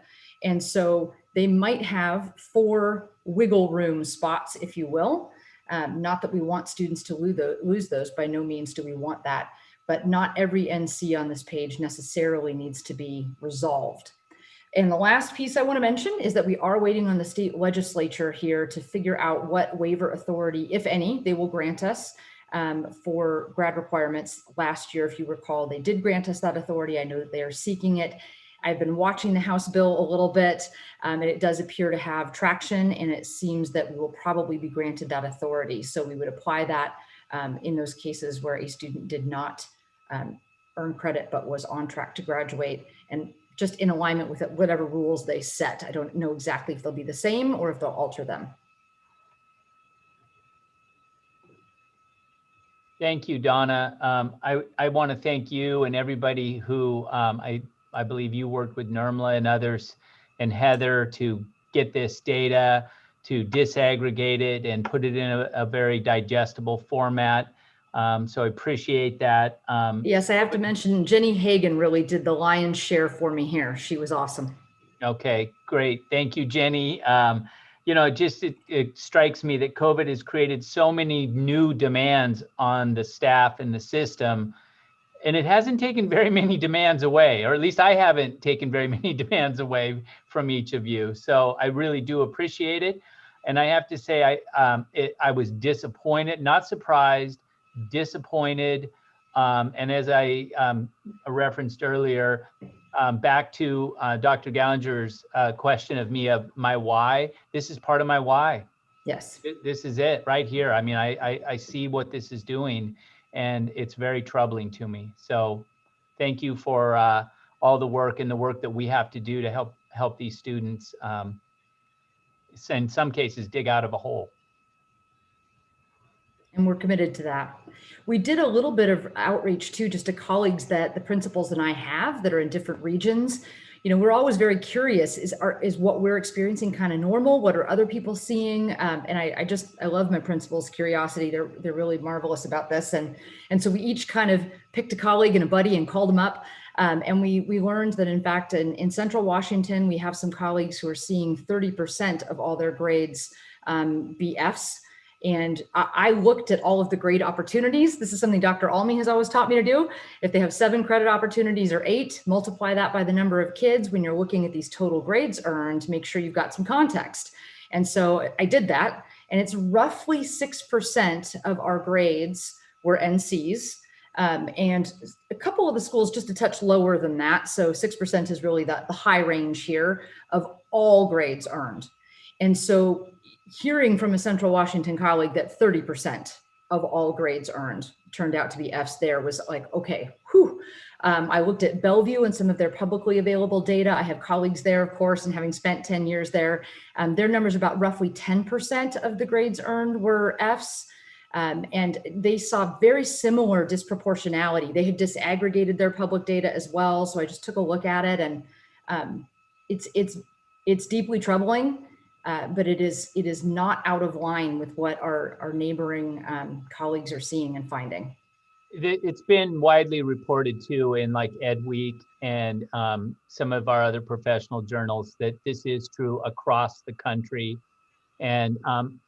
And so they might have 4 wiggle room spots, if you will. Not that we want students to lose those, by no means do we want that, but not every NC on this page necessarily needs to be resolved. And the last piece I want to mention is that we are waiting on the state legislature here to figure out what waiver authority, if any, they will grant us for grad requirements. Last year, if you recall, they did grant us that authority. I know that they are seeking it. I've been watching the House bill a little bit, and it does appear to have traction, and it seems that we will probably be granted that authority. So we would apply that in those cases where a student did not earn credit but was on track to graduate, and just in alignment with whatever rules they set. I don't know exactly if they'll be the same or if they'll alter them. Thank you, Donna. I want to thank you and everybody who I believe you worked with Nirmala and others and Heather to get this data, to disaggregate it and put it in a very digestible format. So I appreciate that. Yes, I have to mention Jenny Hagan really did the lion's share for me here. She was awesome. Okay, great. Thank you, Jenny. You know, it strikes me that COVID has created so many new demands on the staff and the system, and it hasn't taken very many demands away, or at least I haven't taken very many demands away from each of you. So I really do appreciate it. And I have to say, I was disappointed, not surprised, disappointed. And as I referenced earlier, back to Dr. Gallinger's question of my why, this is part of my why. Yes. This is it right here. I mean, I see what this is doing, and it's very troubling to me. So thank you for all the work and the work that we have to do to help these students, in some cases, dig out of a hole. And we're committed to that. We did a little bit of outreach too, just to colleagues that the principals and I have that are in different regions. You know, we're always very curious, is what we're experiencing kind of normal? What are other people seeing? And I love my principals' curiosity. They're really marvelous about this. And so we each kind of picked a colleague and a buddy and called them up. And we learned that in fact, in Central Washington, we have some colleagues who are seeing 30% of all their grades be Fs. And I looked at all of the grade opportunities. This is something Dr. Almy has always taught me to do. If they have 7 credit opportunities or 8, multiply that by the number of kids when you're looking at these total grades earned, make sure you've got some context. And so I did that, and it's roughly 6% of our grades were NCs. And a couple of the schools just a touch lower than that. So 6% is really the high range here of all grades earned. And so hearing from a Central Washington colleague that 30% of all grades earned turned out to be Fs there was like, okay, whew. I looked at Bellevue and some of their publicly available data. I have colleagues there, of course, and having spent 10 years there, their numbers about roughly 10% of the grades earned were Fs. And they saw very similar disproportionality. They had disaggregated their public data as well. So I just took a look at it, and it's deeply troubling. But it is not out of line with what our neighboring colleagues are seeing and finding. It's been widely reported too in like Ed Week and some of our other professional journals that this is true across the country. And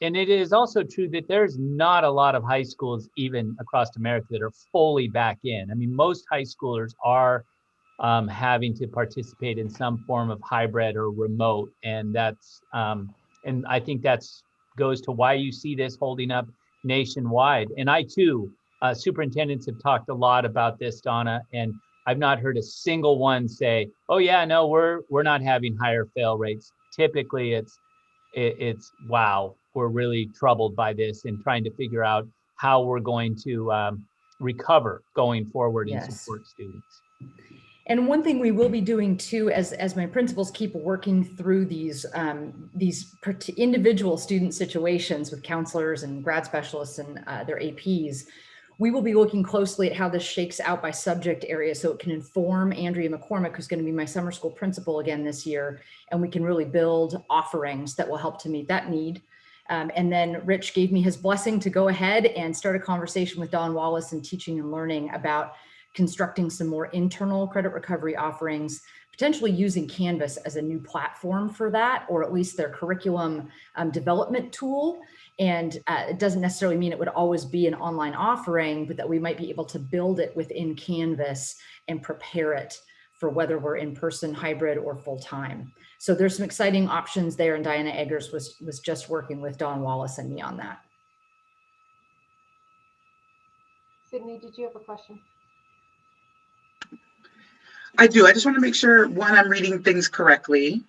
it is also true that there's not a lot of high schools even across America that are fully back in. I mean, most high schoolers are having to participate in some form of hybrid or remote. And that's, and I think that's goes to why you see this holding up nationwide. And I too, superintendents have talked a lot about this, Donna, and I've not heard a single one say, oh yeah, no, we're not having higher fail rates. Typically it's wow, we're really troubled by this and trying to figure out how we're going to recover going forward and support students. And one thing we will be doing too, as my principals keep working through these individual student situations with counselors and grad specialists and their APs, we will be looking closely at how this shakes out by subject area so it can inform Andrea McCormick, who's going to be my summer school principal again this year, and we can really build offerings that will help to meet that need. And then Rich gave me his blessing to go ahead and start a conversation with Don Wallace and Teaching and Learning about constructing some more internal credit recovery offerings, potentially using Canvas as a new platform for that, or at least their curriculum development tool. And it doesn't necessarily mean it would always be an online offering, but that we might be able to build it within Canvas and prepare it for whether we're in person, hybrid, or full-time. So there's some exciting options there, and Diana Eggers was just working with Don Wallace and me on that. Sydney, did you have a question? I do. I just want to make sure, one, I'm reading things correctly.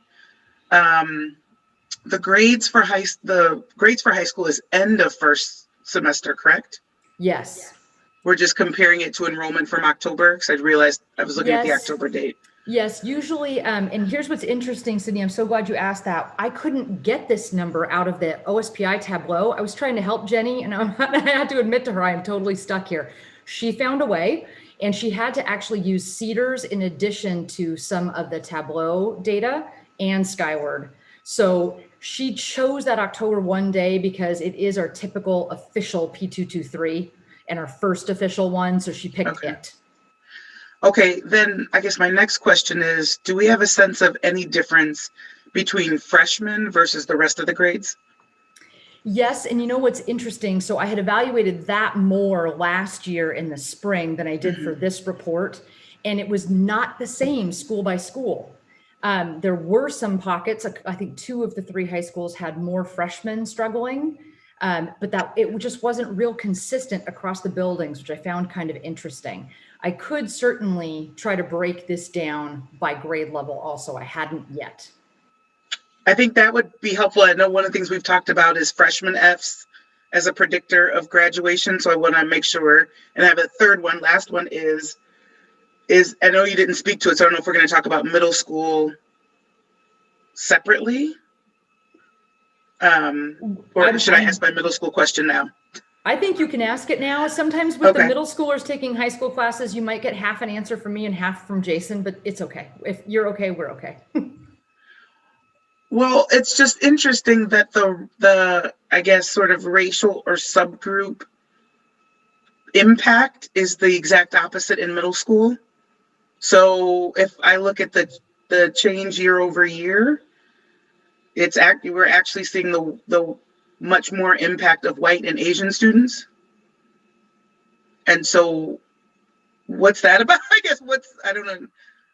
The grades for high school is end of first semester, correct? Yes. We're just comparing it to enrollment from October, because I realized I was looking at the October date. Yes, usually, and here's what's interesting, Sydney, I'm so glad you asked that. I couldn't get this number out of the OSPI Tableau. I was trying to help Jenny, and I had to admit to her, I am totally stuck here. She found a way, and she had to actually use Cedars in addition to some of the Tableau data and Skyward. So she chose that October 1 day because it is our typical official P223 and our first official one, so she picked it. Okay, then I guess my next question is, do we have a sense of any difference between freshmen versus the rest of the grades? Yes, and you know what's interesting? So I had evaluated that more last year in the spring than I did for this report, and it was not the same school by school. There were some pockets, I think 2 of the 3 high schools had more freshmen struggling, but that it just wasn't real consistent across the buildings, which I found kind of interesting. I could certainly try to break this down by grade level also. I hadn't yet. I think that would be helpful. I know one of the things we've talked about is freshman Fs as a predictor of graduation. So I want to make sure, and I have a third one. Last one is I know you didn't speak to it, so I don't know if we're going to talk about middle school separately. Or should I ask my middle school question now? I think you can ask it now. Sometimes with the middle schoolers taking high school classes, you might get half an answer from me and half from Jason, but it's okay. If you're okay, we're okay. Well, it's just interesting that the I guess sort of racial or subgroup impact is the exact opposite in middle school. So if I look at the change year over year, we're actually seeing the much more impact of white and Asian students. And so what's that about? I guess I don't know.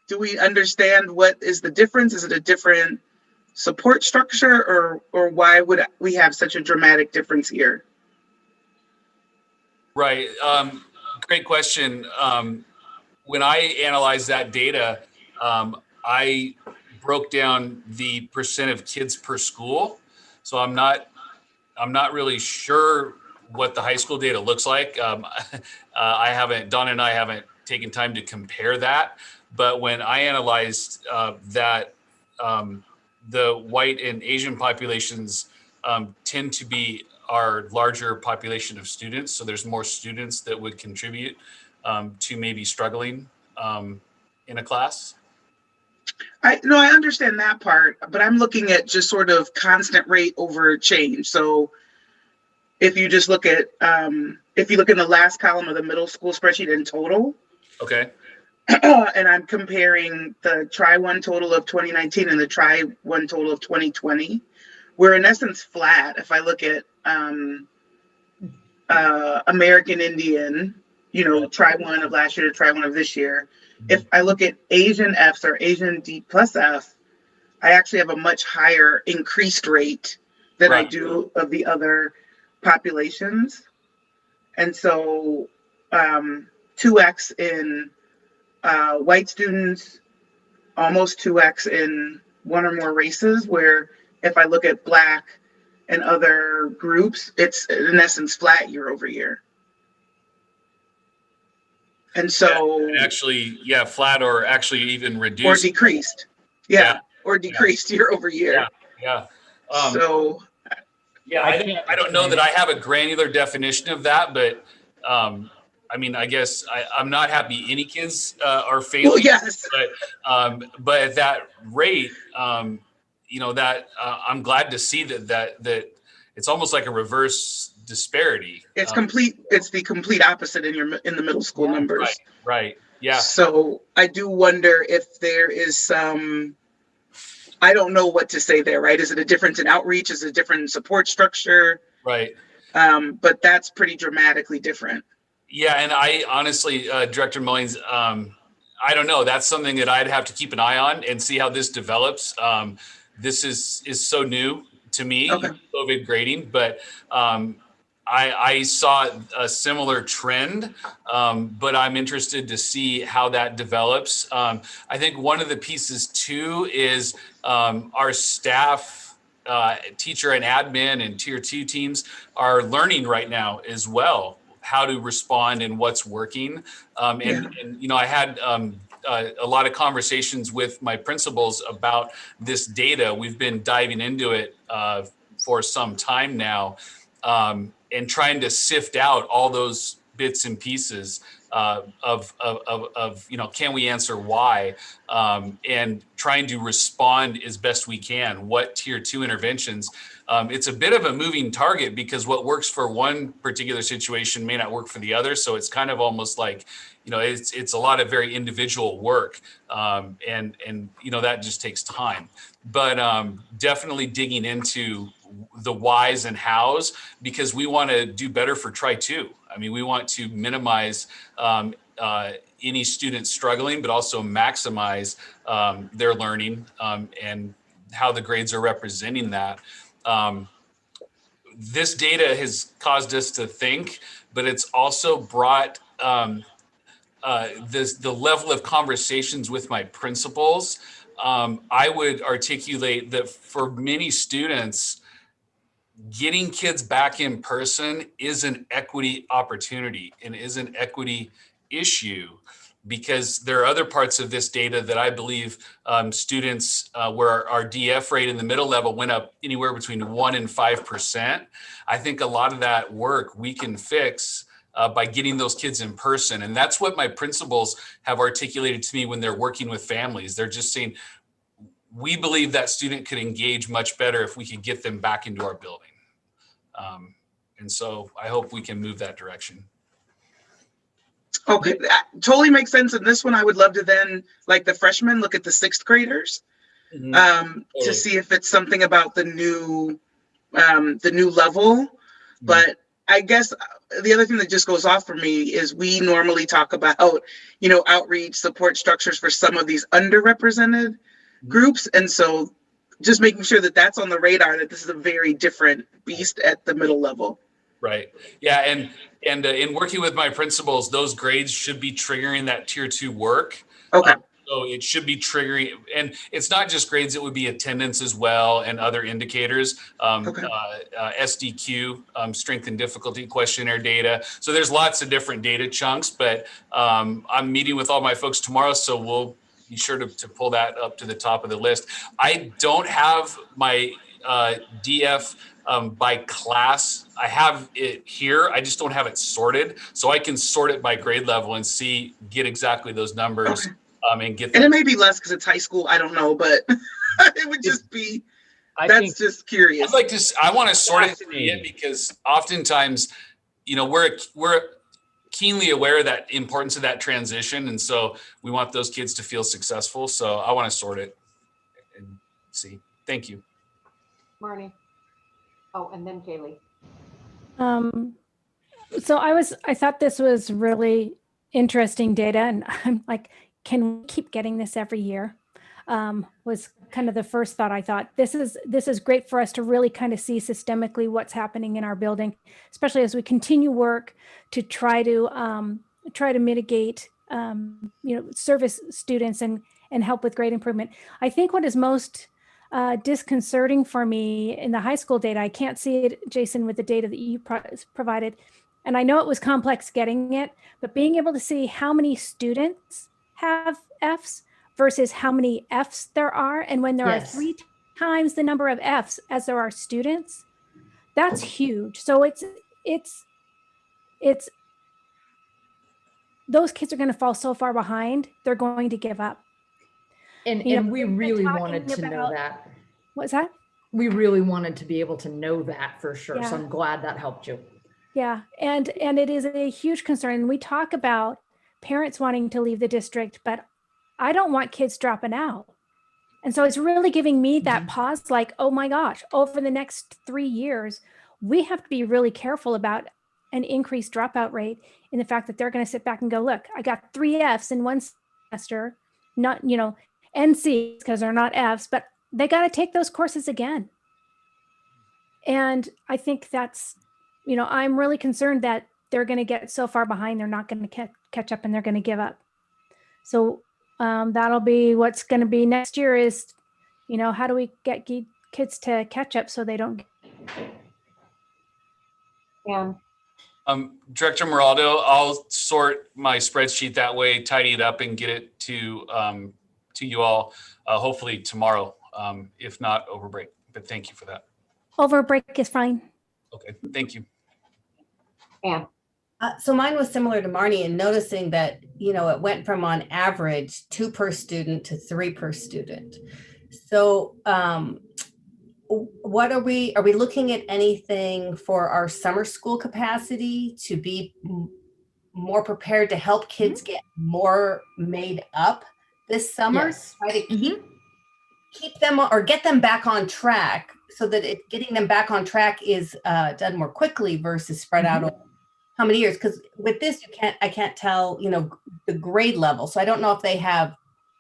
Do we understand what is the difference? Is it a different support structure, or why would we have such a dramatic difference here? Right. Great question. When I analyzed that data, I broke down the percent of kids per school. So I'm not really sure what the high school data looks like. Dawn and I haven't taken time to compare that. But when I analyzed that, the white and Asian populations tend to be our larger population of students. So there's more students that would contribute to maybe struggling in a class. I understand that part, but I'm looking at just sort of constant rate over change. So if you just look at, if you look in the last column of the middle school spreadsheet in total, okay, and I'm comparing the Tri-1 total of 2019 and the Tri-1 total of 2020, we're in essence flat. If I look at American Indian, Tri-1 of last year to Tri-1 of this year, if I look at Asian Fs or Asian D plus F, I actually have a much higher increased rate than I do of the other populations. And so 2x in white students, almost 2x in one or more races, where if I look at Black and other groups, it's in essence flat year over year. And so, and actually, yeah, flat or actually even or reduced. decreased. Yeah. Or decreased year over year. Yeah. So, yeah, I don't know that I have a granular definition of that, but I mean, I guess I'm not happy any kids are failing. well, yes. But at that rate, you know, that I'm glad to see that it's almost like a reverse disparity. It's complete. It's the complete opposite in the middle school numbers. Right. Yeah. So I do wonder if there is some, I don't know what to say there, right? Is it a difference in outreach? Is it a different support structure? Right. But that's pretty dramatically different. Yeah. And I honestly, Director Mullings, I don't know. That's something that I'd have to keep an eye on and see how this develops. This is so new to me, COVID grading, but I saw a similar trend, but I'm interested to see how that develops. I think one of the pieces too is our staff, teacher and admin and tier 2 teams are learning right now as well how to respond and what's working. And you know, I had a lot of conversations with my principals about this data. We've been diving into it for some time now. And trying to sift out all those bits and pieces of you know, can we answer why, and trying to respond as best we can. What tier 2 interventions? It's a bit of a moving target because what works for one particular situation may not work for the other. So it's kind of almost like, you know, it's a lot of very individual work, and you know, that just takes time. But definitely digging into the whys and hows, because we want to do better for Tri-2. I mean, we want to minimize any student struggling, but also maximize their learning, and how the grades are representing that. This data has caused us to think, but it's also brought the level of conversations with my principals. I would articulate that for many students, getting kids back in person is an equity opportunity and is an equity issue, because there are other parts of this data that I believe students where our DF rate in the middle level went up anywhere between 1% and 5%. I think a lot of that work we can fix by getting those kids in person. And that's what my principals have articulated to me when they're working with families. They're just saying, we believe that student could engage much better if we could get them back into our building. And so I hope we can move that direction. Okay, that totally makes sense. And this one, I would love to then, like the freshmen, look at the 6th graders to see if it's something about the new level. But I guess the other thing that just goes off for me is we normally talk about, you know, outreach support structures for some of these underrepresented groups. And so just making sure that that's on the radar, that this is a very different beast at the middle level. Right. Yeah. And in working with my principals, those grades should be triggering that tier 2 work. Okay. So it should be triggering, and it's not just grades, it would be attendance as well and other indicators, SDQ, strength and difficulty questionnaire data. So there's lots of different data chunks, but I'm meeting with all my folks tomorrow, so we'll be sure to pull that up to the top of the list. I don't have my DF by class. I have it here. I just don't have it sorted. So I can sort it by grade level and get exactly those numbers and get them. And it may be less because it's high school. I don't know, but it would just be, that's just curious. I want to sort it because oftentimes, you know, we're keenly aware of that importance of that transition. And so we want those kids to feel successful. So I want to sort it and see. Thank you. Marnie. Oh, and then Kaylee. So I thought this was really interesting data, and I'm like, can we keep getting this every year? Was kind of the first thought. I thought this is great for us to really kind of see systemically what's happening in our building, especially as we continue work to try to mitigate, service students and help with grade improvement. I think what is most disconcerting for me in the high school data, I can't see it, Jason, with the data that you provided, And I know it was complex getting it, but being able to see how many students have Fs versus how many Fs there are. And when there are Yes. 3 times the number of Fs as there are students, that's huge. So it's those kids are going to fall so far behind, they're going to give up. And You know, we we've been really talking wanted to know about- that. What's that? We really wanted to be able to know that for sure. So Yeah. I'm glad that helped you. Yeah, and it is a huge concern. We talk about parents wanting to leave the district, but I don't want kids dropping out. And so it's really giving me that pause, like, oh my gosh, over the next 3 years, we have to be really careful about an increased dropout rate in the fact that they're going to sit back and go, look, I got 3 Fs in one semester, not, NCs because they're not Fs, but they got to take those courses again. And I think that's, I'm really concerned that they're going to get so far behind, they're not going to catch up and they're going to give up. So that'll be what's going to be next year is, how do we get kids to catch up so they don't. Yeah. Director Moraldo, I'll sort my spreadsheet that way, tidy it up and get it to you all hopefully tomorrow, if not over break. But thank you for that. Over break is fine. Okay, thank you. Yeah. So mine was similar to Marnie in noticing that, it went from on average 2 per student to 3 per student. So what are we looking at anything for our summer school capacity to be more prepared to help kids get more made up this summer? Yes. Try to keep them or get them back on track so that getting them back on track is done more quickly versus spread out over how many years? Because with this, I can't tell, the grade level. So I don't know if they have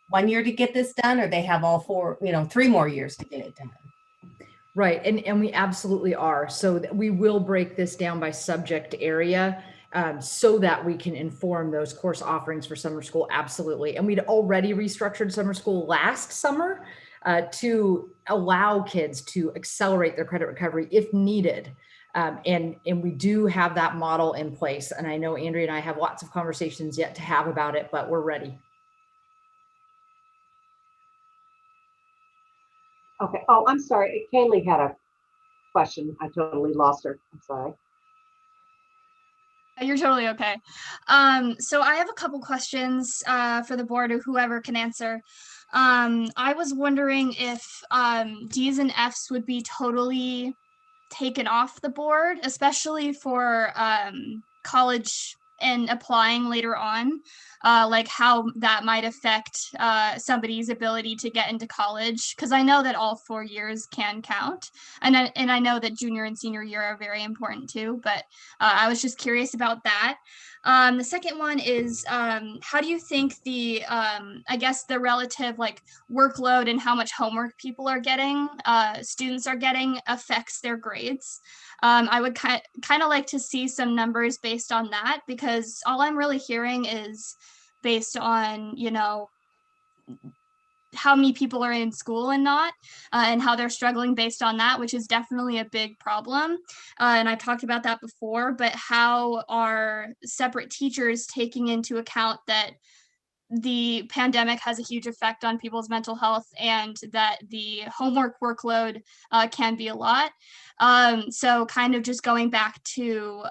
1 year to get this done or they have all 4, 3 more years to get it done. Right. And we absolutely are. So we will break this down by subject area so that we can inform those course offerings for summer school. Absolutely. And we'd already restructured summer school last summer to allow kids to accelerate their credit recovery if needed. And we do have that model in place. And I know Andrea and I have lots of conversations yet to have about it, but we're ready. Okay. Oh, I'm sorry. Kaylee had a question. I totally lost her. I'm sorry. You're totally okay. So I have a couple questions for the board or whoever can answer. I was wondering if Ds and Fs would be totally taken off the board, especially for college and applying later on, like how that might affect somebody's ability to get into college. Because I know that all 4 years can count. And I know that junior and senior year are very important too, but I was just curious about that. The second one is, how do you think the, I guess the relative workload and how much homework people are getting, students are getting affects their grades? I would kind of like to see some numbers based on that, because all I'm really hearing is based on, how many people are in school and not, and how they're struggling based on that, which is definitely a big problem. And I've talked about that before, but how are separate teachers taking into account that the pandemic has a huge effect on people's mental health and that the homework workload can be a lot. So kind of just going back to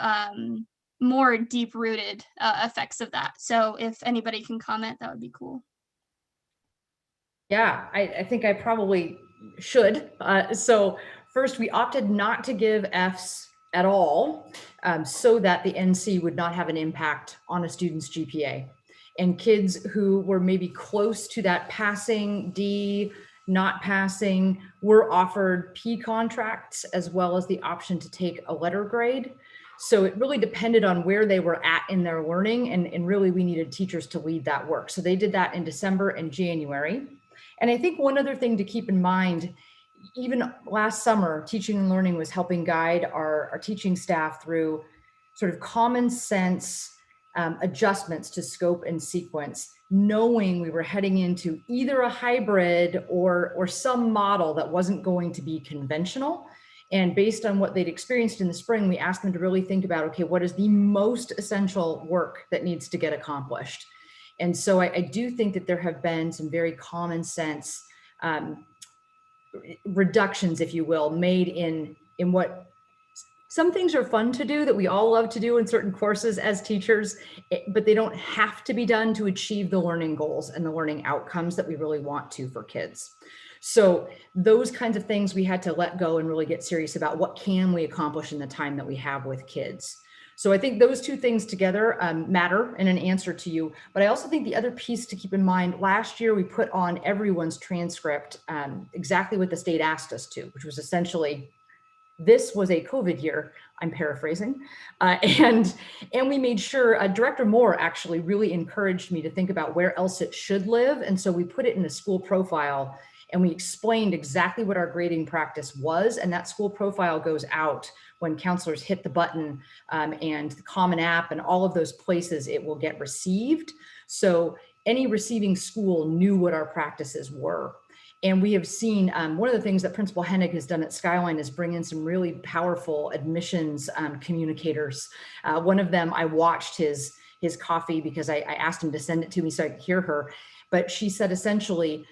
more deep-rooted effects of that. So if anybody can comment, that would be cool. Yeah, I think I probably should. So first, we opted not to give Fs at all so that the NC would not have an impact on a student's GPA. And kids who were maybe close to that passing D, not passing, were offered P contracts as well as the option to take a letter grade. So it really depended on where they were at in their learning, and really we needed teachers to lead that work. So they did that in December and January. And I think one other thing to keep in mind, even last summer, Teaching and Learning was helping guide our teaching staff through sort of common sense adjustments to scope and sequence, knowing we were heading into either a hybrid or some model that wasn't going to be conventional. And based on what they'd experienced in the spring, we asked them to really think about, okay, what is the most essential work that needs to get accomplished? And so I do think that there have been some very common sense reductions, if you will, made in what some things are fun to do that we all love to do in certain courses as teachers, but they don't have to be done to achieve the learning goals and the learning outcomes that we really want to for kids. So those kinds of things we had to let go and really get serious about what can we accomplish in the time that we have with kids. So I think those two things together matter in an answer to you. But I also think the other piece to keep in mind, last year we put on everyone's transcript exactly what the state asked us to, which was essentially, this was a COVID year, I'm paraphrasing, and we made sure, Director Moore actually really encouraged me to think about where else it should live. And so we put it in a school profile and we explained exactly what our grading practice was. And that school profile goes out when counselors hit the button and the Common App and all of those places it will get received. So any receiving school knew what our practices were. And we have seen, one of the things that Principal Hennig has done at Skyline is bring in some really powerful admissions communicators. One of them, I watched his coffee because I asked him to send it to me so I could hear her. But she said essentially,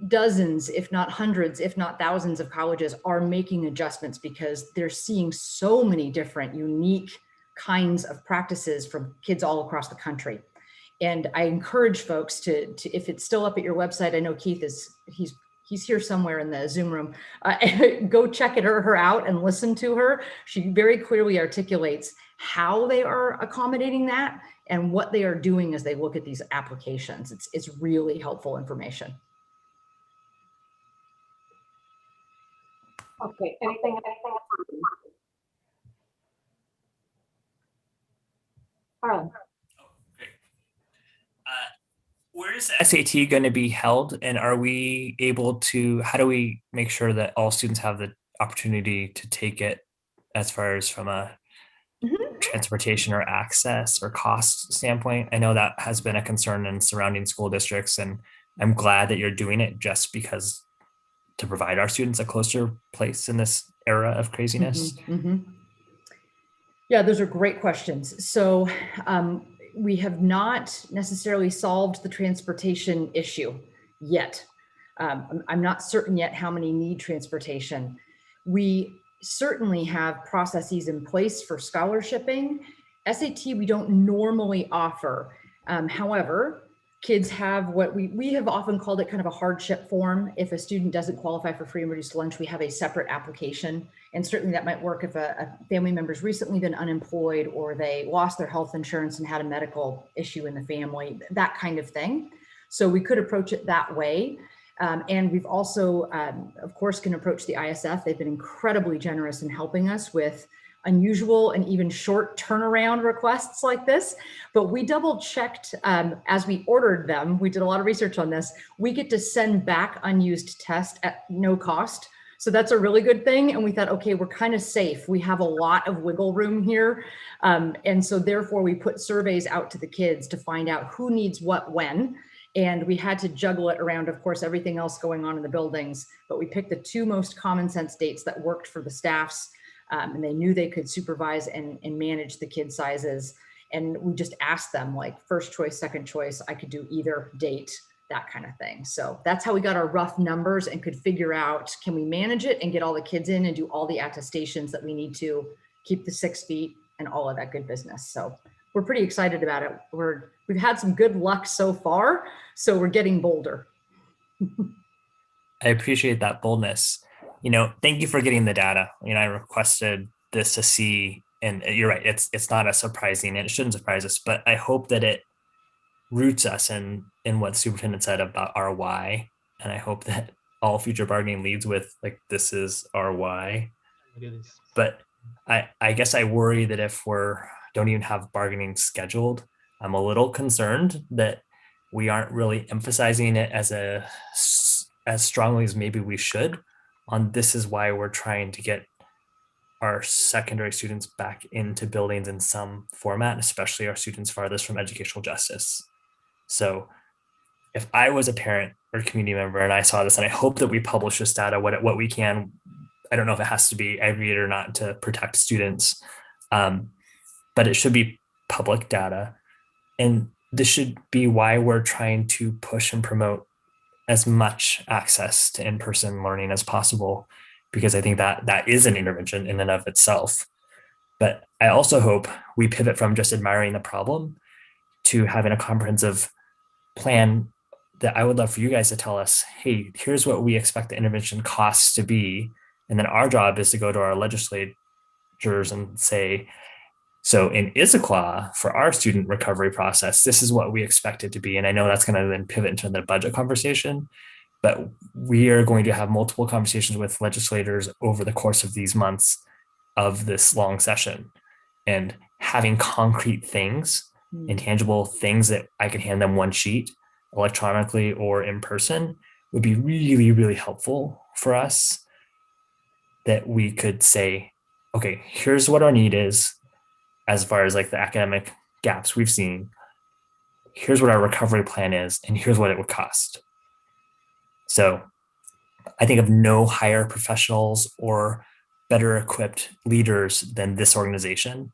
dozens, if not hundreds, if not thousands of colleges are making adjustments because they're seeing so many different unique kinds of practices from kids all across the country. And I encourage folks to if it's still up at your website, I know Keith he's here somewhere in the Zoom room, go check her out and listen to her. She very clearly articulates how they are accommodating that and what they are doing as they look at these applications. It's really helpful information. Okay, anything? Harlan. Where is the SAT going to be held? And are we able to, how do we make sure that all students have the opportunity to take it as far as from a transportation or access or cost standpoint? I know that has been a concern in surrounding school districts, and I'm glad that you're doing it just because to provide our students a closer place in this era of craziness. Yeah, those are great questions. So we have not necessarily solved the transportation issue yet. I'm not certain yet how many need transportation. We certainly have processes in place for scholarshiping. SAT we don't normally offer. However, kids have what we have often called it kind of a hardship form. If a student doesn't qualify for free and reduced lunch, we have a separate application. And certainly that might work if a family member's recently been unemployed or they lost their health insurance and had a medical issue in the family, that kind of thing. So we could approach it that way. And we've also, of course, can approach the ISF. They've been incredibly generous in helping us with unusual and even short turnaround requests like this, but we double checked as we ordered them. We did a lot of research on this. We get to send back unused tests at no cost. So that's a really good thing. And we thought, okay, we're kind of safe. We have a lot of wiggle room here. And so therefore we put surveys out to the kids to find out who needs what when. And we had to juggle it around, of course, everything else going on in the buildings, but we picked the two most common sense dates that worked for the staffs. And they knew they could supervise and manage the kid sizes. And we just asked them like first choice, second choice, I could do either date, that kind of thing. So that's how we got our rough numbers and could figure out, can we manage it and get all the kids in and do all the attestations that we need to keep the 6 feet and all of that good business. So we're pretty excited about it. We've had some good luck so far, so we're getting bolder. I appreciate that boldness. Thank you for getting the data. I requested this to see, and you're right, it's not as surprising and it shouldn't surprise us, but I hope that it roots us in what Superintendent said about our why. And I hope that all future bargaining leads with like, this is our why. But I guess I worry that if don't even have bargaining scheduled, I'm a little concerned that we aren't really emphasizing it as strongly as maybe we should. This is why we're trying to get our secondary students back into buildings in some format, especially our students farthest from educational justice. So if I was a parent or community member and I saw this, and I hope that we publish this data, what we can I don't know if it has to be aggregated or not to protect students, but it should be public data. And this should be why we're trying to push and promote as much access to in-person learning as possible, because I think that that is an intervention in and of itself. But I also hope we pivot from just admiring the problem to having a comprehensive plan that I would love for you guys to tell us, hey, here's what we expect the intervention costs to be. And then our job is to go to our legislators and say, so in Issaquah, for our student recovery process, this is what we expect it to be. And I know that's going to then pivot into the budget conversation, but we are going to have multiple conversations with legislators over the course of these months of this long session, and having concrete things, intangible things that I can hand them one sheet electronically or in person would be really, really helpful for us, that we could say, okay, here's what our need is as far as like the academic gaps we've seen. Here's what our recovery plan is, and here's what it would cost. So I think of no higher professionals or better equipped leaders than this organization.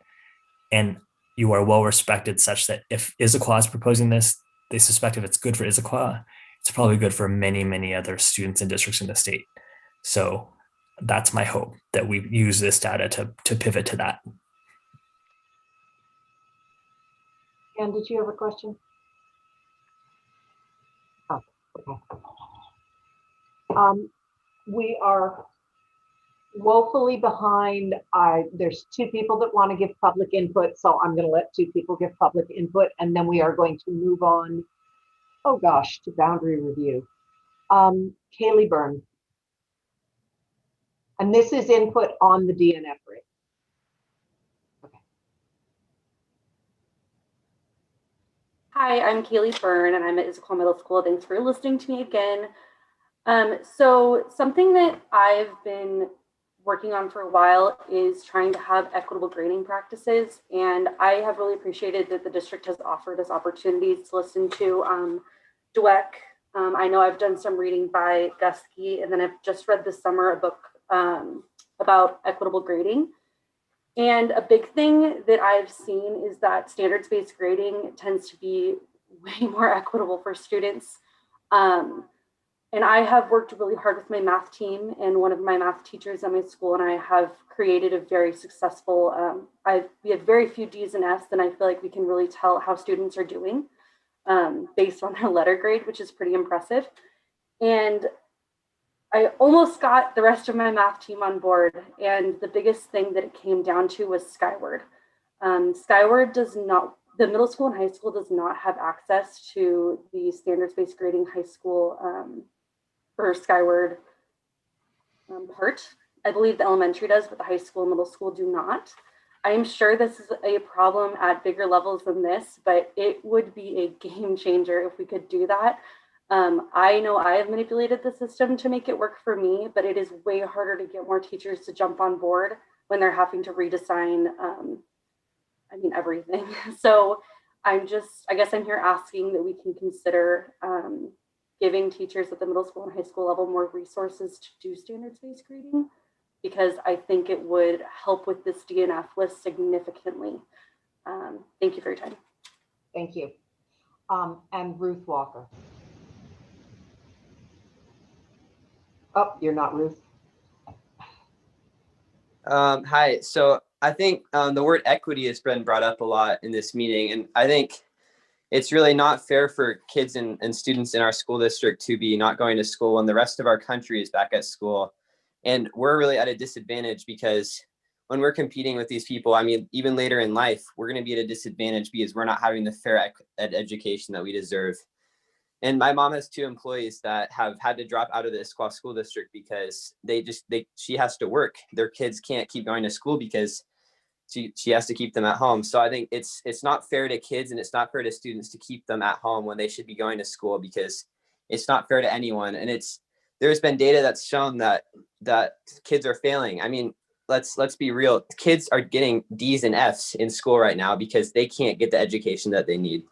And you are well respected such that if Issaquah is proposing this, they suspect if it's good for Issaquah, it's probably good for many, many other students and districts in the state. So that's my hope, that we use this data to pivot to that. Ann, did you have a question? Oh, okay. We are woefully behind. There's two people that want to give public input, so I'm going to let two people give public input, and then we are going to move on, oh gosh, to boundary review. Kaylee Byrne. And this is input on the DNF rate. Hi, I'm Kaylee Byrne, and I'm at Issaquah Middle School. Thanks for listening to me again. So something that I've been working on for a while is trying to have equitable grading practices. And I have really appreciated that the district has offered us opportunities to listen to DWEC. I know I've done some reading by Gusky, and then I've just read this summer a book about equitable grading. And a big thing that I've seen is that standards-based grading tends to be way more equitable for students. And I have worked really hard with my math team, and one of my math teachers at my school and I have created a very successful, we have very few D's and F's, and I feel like we can really tell how students are doing based on their letter grade, which is pretty impressive. And I almost got the rest of my math team on board, and the biggest thing that it came down to was Skyward. Skyward does not, the middle school and high school does not have access to the standards-based grading high school or Skyward part. I believe the elementary does, but the high school and middle school do not. I am sure this is a problem at bigger levels than this, but it would be a game changer if we could do that. I know I have manipulated the system to make it work for me, but it is way harder to get more teachers to jump on board when they're having to redesign, everything. So I guess I'm here asking that we can consider giving teachers at the middle school and high school level more resources to do standards-based grading, because I think it would help with this DNF list significantly. Thank you for your time. Thank you. And Ruth Walker. Oh, you're not Ruth. Hi. So I think the word equity has been brought up a lot in this meeting, and I think it's really not fair for kids and students in our school district to be not going to school when the rest of our country is back at school. And we're really at a disadvantage because when we're competing with these people, even later in life, we're going to be at a disadvantage because we're not having the fair education that we deserve. And my mom has two employees that have had to drop out of the Issaquah school district because she has to work. Their kids can't keep going to school because she has to keep them at home. So I think it's not fair to kids and it's not fair to students to keep them at home when they should be going to school, because it's not fair to anyone. And there's been data that's shown that kids are failing. Let's be real. Kids are getting D's and F's in school right now because they can't get the education that they need.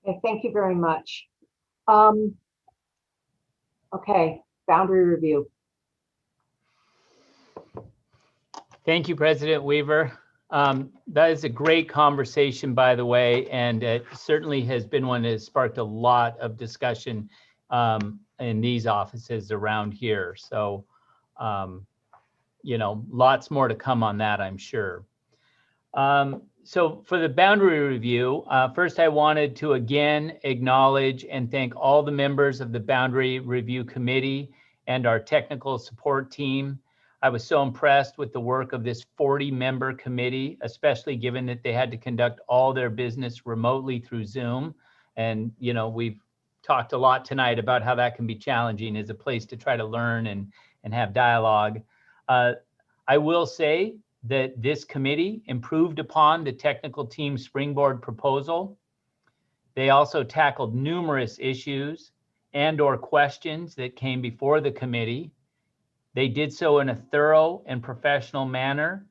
Okay, thank you very much. Okay, boundary review. Thank you, President Weaver. That is a great conversation, by the way, and it certainly has been one that has sparked a lot of discussion in these offices around here. So, you know, lots more to come on that, I'm sure. So for the boundary review, first I wanted to again acknowledge and thank all the members of the Boundary Review Committee and our technical support team. I was so impressed with the work of this 40-member committee, especially given that they had to conduct all their business remotely through Zoom. And, you know, we've talked a lot tonight about how that can be challenging as a place to try to learn and have dialogue. I will say that this committee improved upon the technical team springboard proposal. They also tackled numerous issues and/or questions that came before the committee. They did so in a thorough and professional manner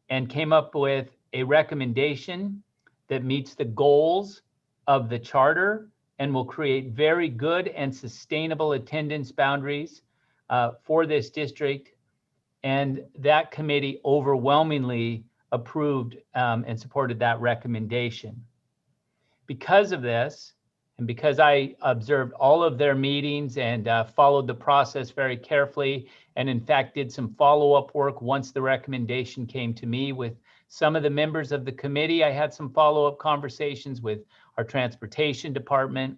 and came up with a recommendation that meets the goals of the charter and will create very good and sustainable attendance boundaries for this district. And that committee overwhelmingly approved and supported that recommendation. Because of this, and because I observed all of their meetings and followed the process very carefully, and in fact did some follow-up work once the recommendation came to me with some of the members of the committee, I had some follow-up conversations with our transportation department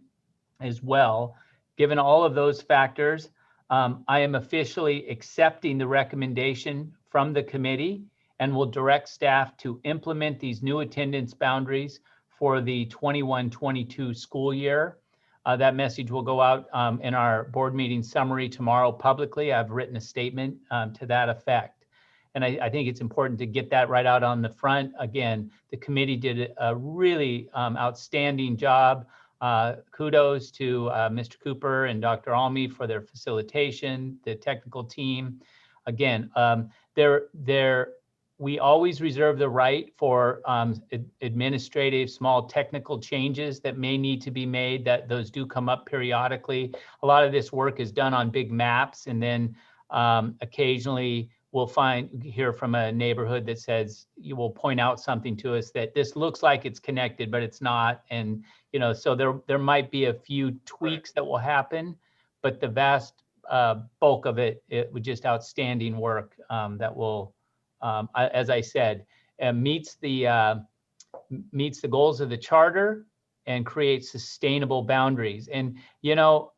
as well. Given all of those factors, I am officially accepting the recommendation from the committee and will direct staff to implement these new attendance boundaries for the 21-22 school year. That message will go out in our board meeting summary tomorrow publicly. I've written a statement to that effect. And I think it's important to get that right out on the front. Again, the committee did a really outstanding job. Kudos to Mr. Cooper and Dr. Almy for their facilitation, the technical team. Again, we always reserve the right for administrative, small technical changes that may need to be made, that those do come up periodically. A lot of this work is done on big maps, and then occasionally we'll hear from a neighborhood that says, you will point out something to us that this looks like it's connected, but it's not. And, you know, so there might be a few tweaks that will happen, but the vast bulk of it was just outstanding work that will, as I said, meets the goals of the charter and creates sustainable boundaries. And, you know,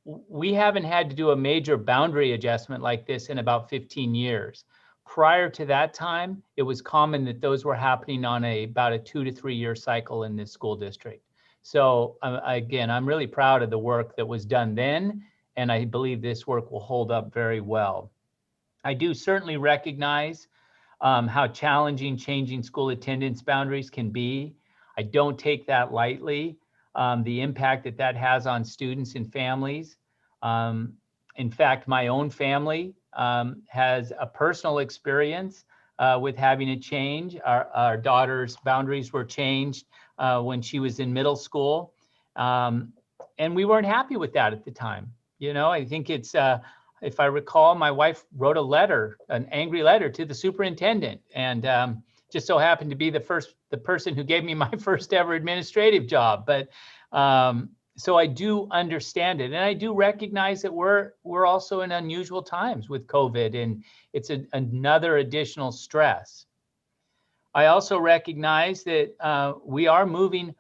we haven't had to do a major boundary adjustment like this in about 15 years. Prior to that time, it was common that those were happening on about a 2 to 3 year cycle in this school district. So again, I'm really proud of the work that was done then, and I believe this work will hold up very well. I do certainly recognize how challenging changing school attendance boundaries can be. I don't take that lightly. The impact that has on students and families. In fact, my own family has a personal experience with having a change. Our daughter's boundaries were changed when she was in middle school. And we weren't happy with that at the time. You know, I think it's, if I recall, my wife wrote a letter, an angry letter to the superintendent, and just so happened to be the person who gave me my first ever administrative job. But so I do understand it, and I do recognize that we're also in unusual times with COVID, and it's another additional stress. I also recognize that we are moving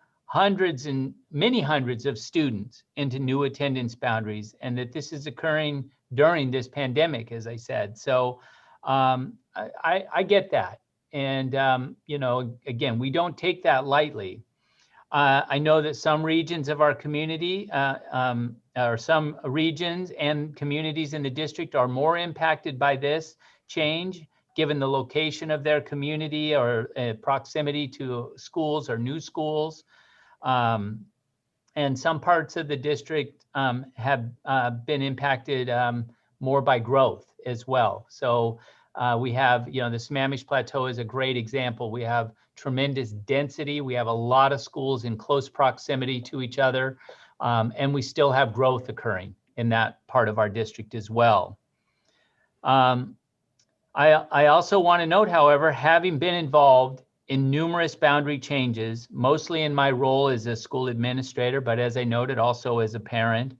many hundreds of students into new attendance boundaries, and that this is occurring during this pandemic, as I said. So I get that. And, you know, again, we don't take that lightly. I know that some regions of our community, or some regions and communities in the district are more impacted by this change, given the location of their community or proximity to schools or new schools. And some parts of the district have been impacted more by growth as well. So we have, you know, the Sammamish Plateau is a great example. We have tremendous density. We have a lot of schools in close proximity to each other, and we still have growth occurring in that part of our district as well. I also want to note, however, having been involved in numerous boundary changes, mostly in my role as a school administrator, but as I noted, also as a parent,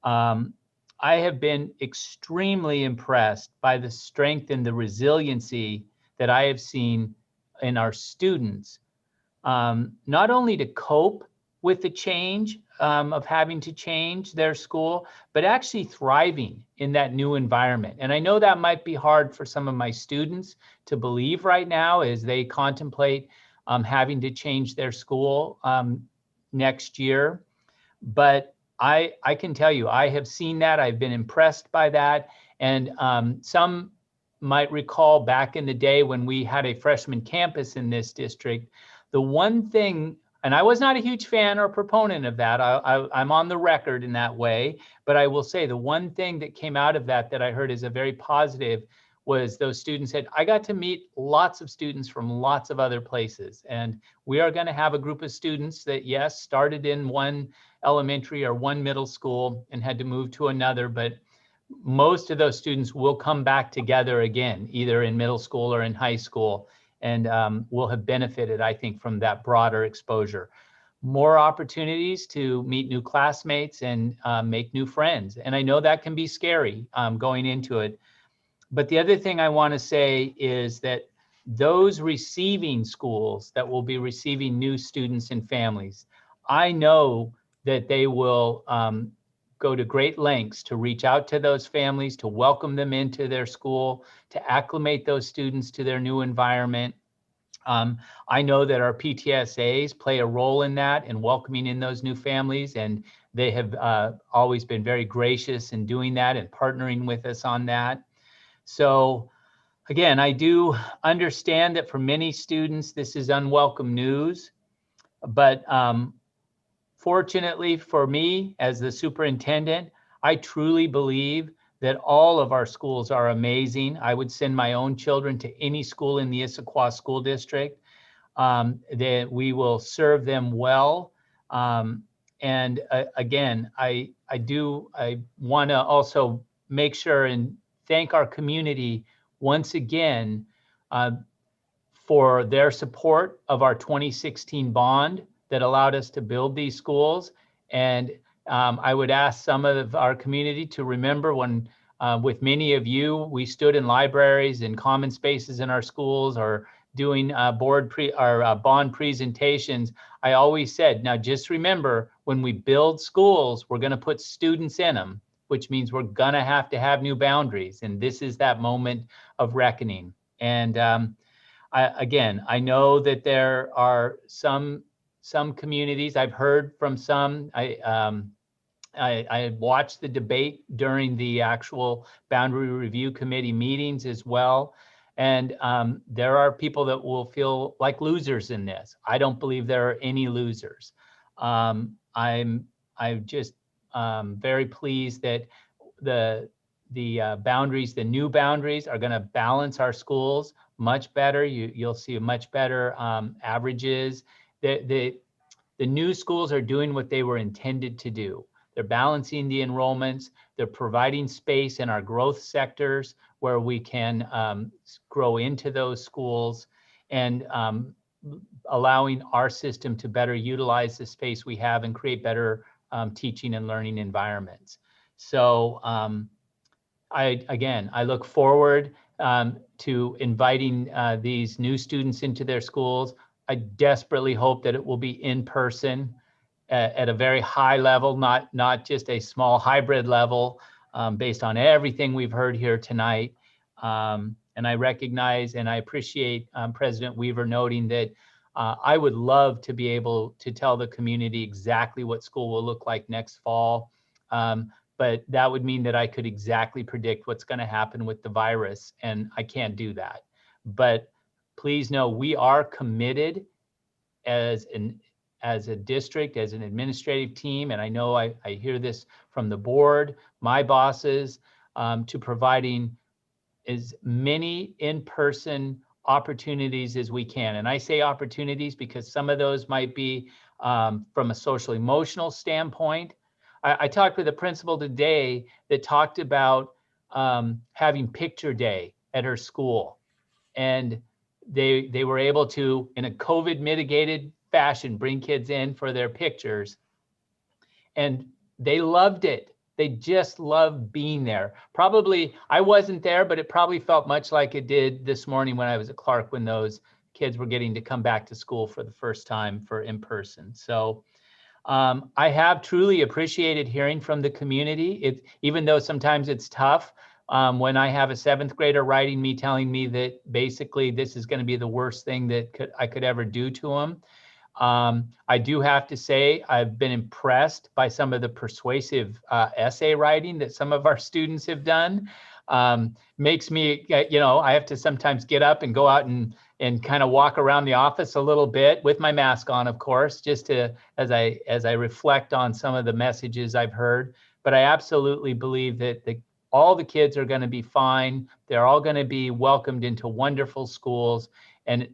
I have been extremely impressed by the strength and the resiliency that I have seen in our students, not only to cope with the change of having to change their school, but actually thriving in that new environment. And I know that might be hard for some of my students to believe right now as they contemplate having to change their school next year. But I can tell you, I have seen that. I've been impressed by that. And some might recall back in the day when we had a freshman campus in this district, the one thing, and I was not a huge fan or proponent of that, I'm on the record in that way, but I will say the one thing that came out of that that I heard is a very positive was those students said, I got to meet lots of students from lots of other places. And we are going to have a group of students that, yes, started in one elementary or one middle school and had to move to another, but most of those students will come back together again, either in middle school or in high school, and will have benefited, I think, from that broader exposure. More opportunities to meet new classmates and make new friends. And I know that can be scary going into it. But the other thing I want to say is that those receiving schools that will be receiving new students and families, I know that they will go to great lengths to reach out to those families, to welcome them into their school, to acclimate those students to their new environment. I know that our PTSAs play a role in that and welcoming in those new families, and they have always been very gracious in doing that and partnering with us on that. So again, I do understand that for many students, this is unwelcome news, but fortunately for me as the superintendent, I truly believe that all of our schools are amazing. I would send my own children to any school in the Issaquah School District, that we will serve them well. And again, I want to also make sure and thank our community once again for their support of our 2016 bond that allowed us to build these schools. And I would ask some of our community to remember when, with many of you, we stood in libraries and common spaces in our schools or doing bond presentations. I always said, now just remember, when we build schools, we're going to put students in them, which means we're going to have new boundaries. And this is that moment of reckoning. And again, I know that there are some communities, I've heard from some, I watched the debate during the actual Boundary Review Committee meetings as well. And there are people that will feel like losers in this. I don't believe there are any losers. I'm just very pleased that the boundaries, the new boundaries, are going to balance our schools much better. You'll see much better averages. The new schools are doing what they were intended to do. They're balancing the enrollments. They're providing space in our growth sectors where we can grow into those schools, and allowing our system to better utilize the space we have and create better teaching and learning environments. So I look forward to inviting these new students into their schools. I desperately hope that it will be in person at a very high level, not just a small hybrid level, based on everything we've heard here tonight. And I recognize and I appreciate President Weaver noting that I would love to be able to tell the community exactly what school will look like next fall. But that would mean that I could exactly predict what's going to happen with the virus, and I can't do that. But please know we are committed as a district, as an administrative team, and I know I hear this from the board, my bosses, to providing as many in-person opportunities as we can. And I say opportunities because some of those might be from a social emotional standpoint. I talked with a principal today that talked about having picture day at her school. And they were able to, in a COVID mitigated fashion, bring kids in for their pictures. And they loved it. They just loved being there. Probably, I wasn't there, but it probably felt much like it did this morning when I was at Clark, when those kids were getting to come back to school for the first time for in person. So I have truly appreciated hearing from the community. Even though sometimes it's tough, when I have a 7th grader writing me, telling me that basically this is going to be the worst thing that I could ever do to them. I do have to say, I've been impressed by some of the persuasive essay writing that some of our students have done. Makes me, I have to sometimes get up and go out and kind of walk around the office a little bit with my mask on, of course, just to, as I reflect on some of the messages I've heard. But I absolutely believe that all the kids are going to be fine. They're all going to be welcomed into wonderful schools. And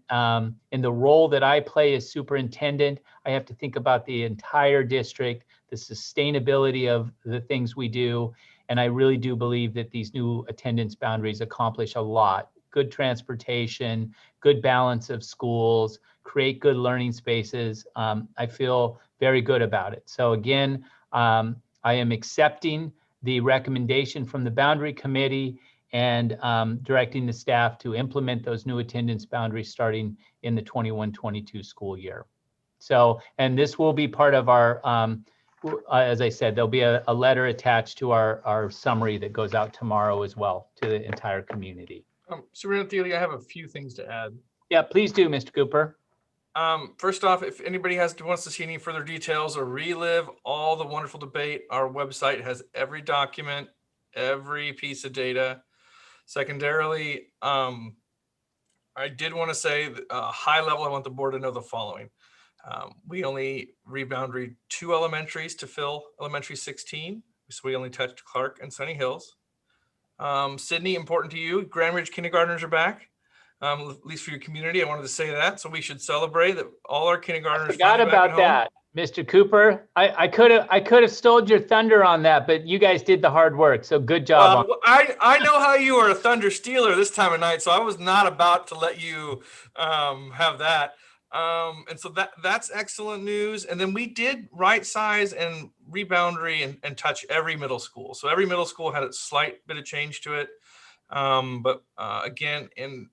in the role that I play as superintendent, I have to think about the entire district, the sustainability of the things we do. And I really do believe that these new attendance boundaries accomplish a lot. Good transportation, good balance of schools, create good learning spaces. I feel very good about it. So again, I am accepting the recommendation from the Boundary Committee and directing the staff to implement those new attendance boundaries starting in the 21-22 school year. So, and this will be part of our, as I said, there'll be a letter attached to our summary that goes out tomorrow as well to the entire community. Superintendent Thiele, I have a few things to add. Yeah, please do, Mr. Cooper. First off, if anybody wants to see any further details or relive all the wonderful debate, our website has every document, every piece of data. Secondarily, I did want to say high level, I want the board to know the following. We only reboundaried 2 elementaries to fill elementary 16. So we only touched Clark and Sunny Hills. Sydney, important to you, Grand Ridge kindergartners are back. At least for your community, I wanted to say that. So we should celebrate that all our kindergartners. I forgot about that, Mr. Cooper. I could have stolen your thunder on that, but you guys did the hard work. So good job. I know how you are a thunder stealer this time of night, so I was not about to let you have that. And so that's excellent news. And then we did right size and reboundary and touch every middle school. So every middle school had a slight bit of change to it. But again,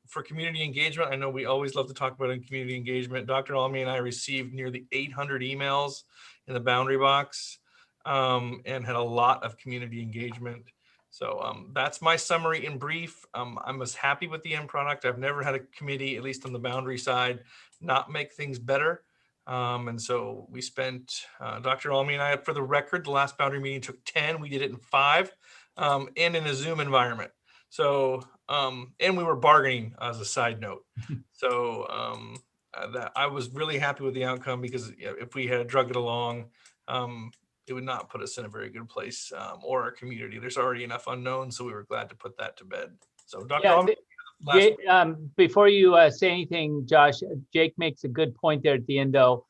for community engagement, I know we always love to talk about community engagement. Dr. Almy and I received nearly 800 emails in the boundary box and had a lot of community engagement. So that's my summary in brief. I'm as happy with the end product. I've never had a committee, at least on the boundary side, not make things better. And so we spent, Dr. Almy and I, for the record, the last boundary meeting took 10. We did it in 5 and in a Zoom environment. So, and we were bargaining as a side note. So that I was really happy with the outcome, because if we had drug it along, it would not put us in a very good place or our community. There's already enough unknowns, so we were glad to put that to bed. So Dr. Almy, before you say anything, Josh, Jake makes a good point there at the end, though.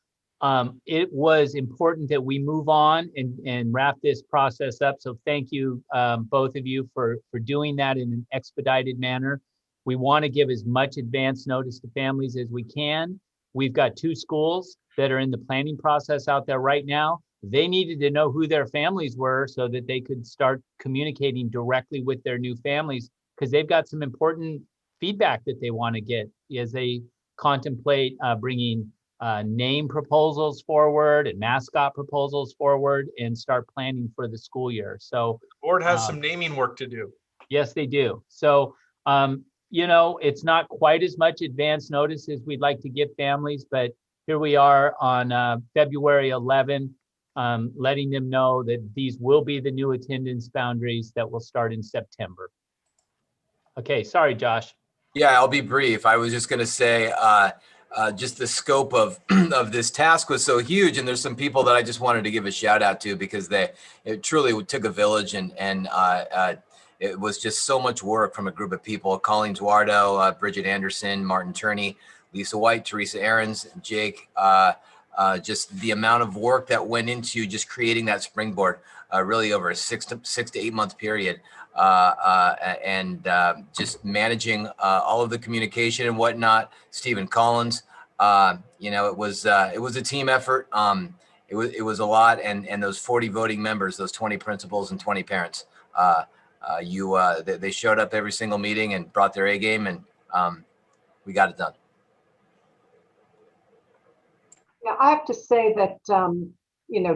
It was important that we move on and wrap this process up. So thank you, both of you, for doing that in an expedited manner. We want to give as much advance notice to families as we can. We've got 2 schools that are in the planning process out there right now. They needed to know who their families were so that they could start communicating directly with their new families, because they've got some important feedback that they want to get as they contemplate bringing name proposals forward and mascot proposals forward and start planning for the school year. So the board has some naming work to do. Yes, they do. So, it's not quite as much advance notice as we'd like to give families, but here we are on February 11th, letting them know that these will be the new attendance boundaries that will start in September. Okay, sorry, Josh. Yeah, I'll be brief. I was just going to say, just the scope of of this task was so huge, and there's some people that I just wanted to give a shout out to, because it truly took a village, and it was just so much work from a group of people: Colleen Tuardo, Bridget Anderson, Martin Turney, Lisa White, Teresa Ahrens, Jake, just the amount of work that went into just creating that springboard, really over a 6 to 8 month period, and just managing all of the communication and whatnot. Stephen Collins, it was a team effort. It was a lot, and those 40 voting members, those 20 principals and 20 parents, they showed up every single meeting and brought their A game, and we got it done. Yeah, I have to say that,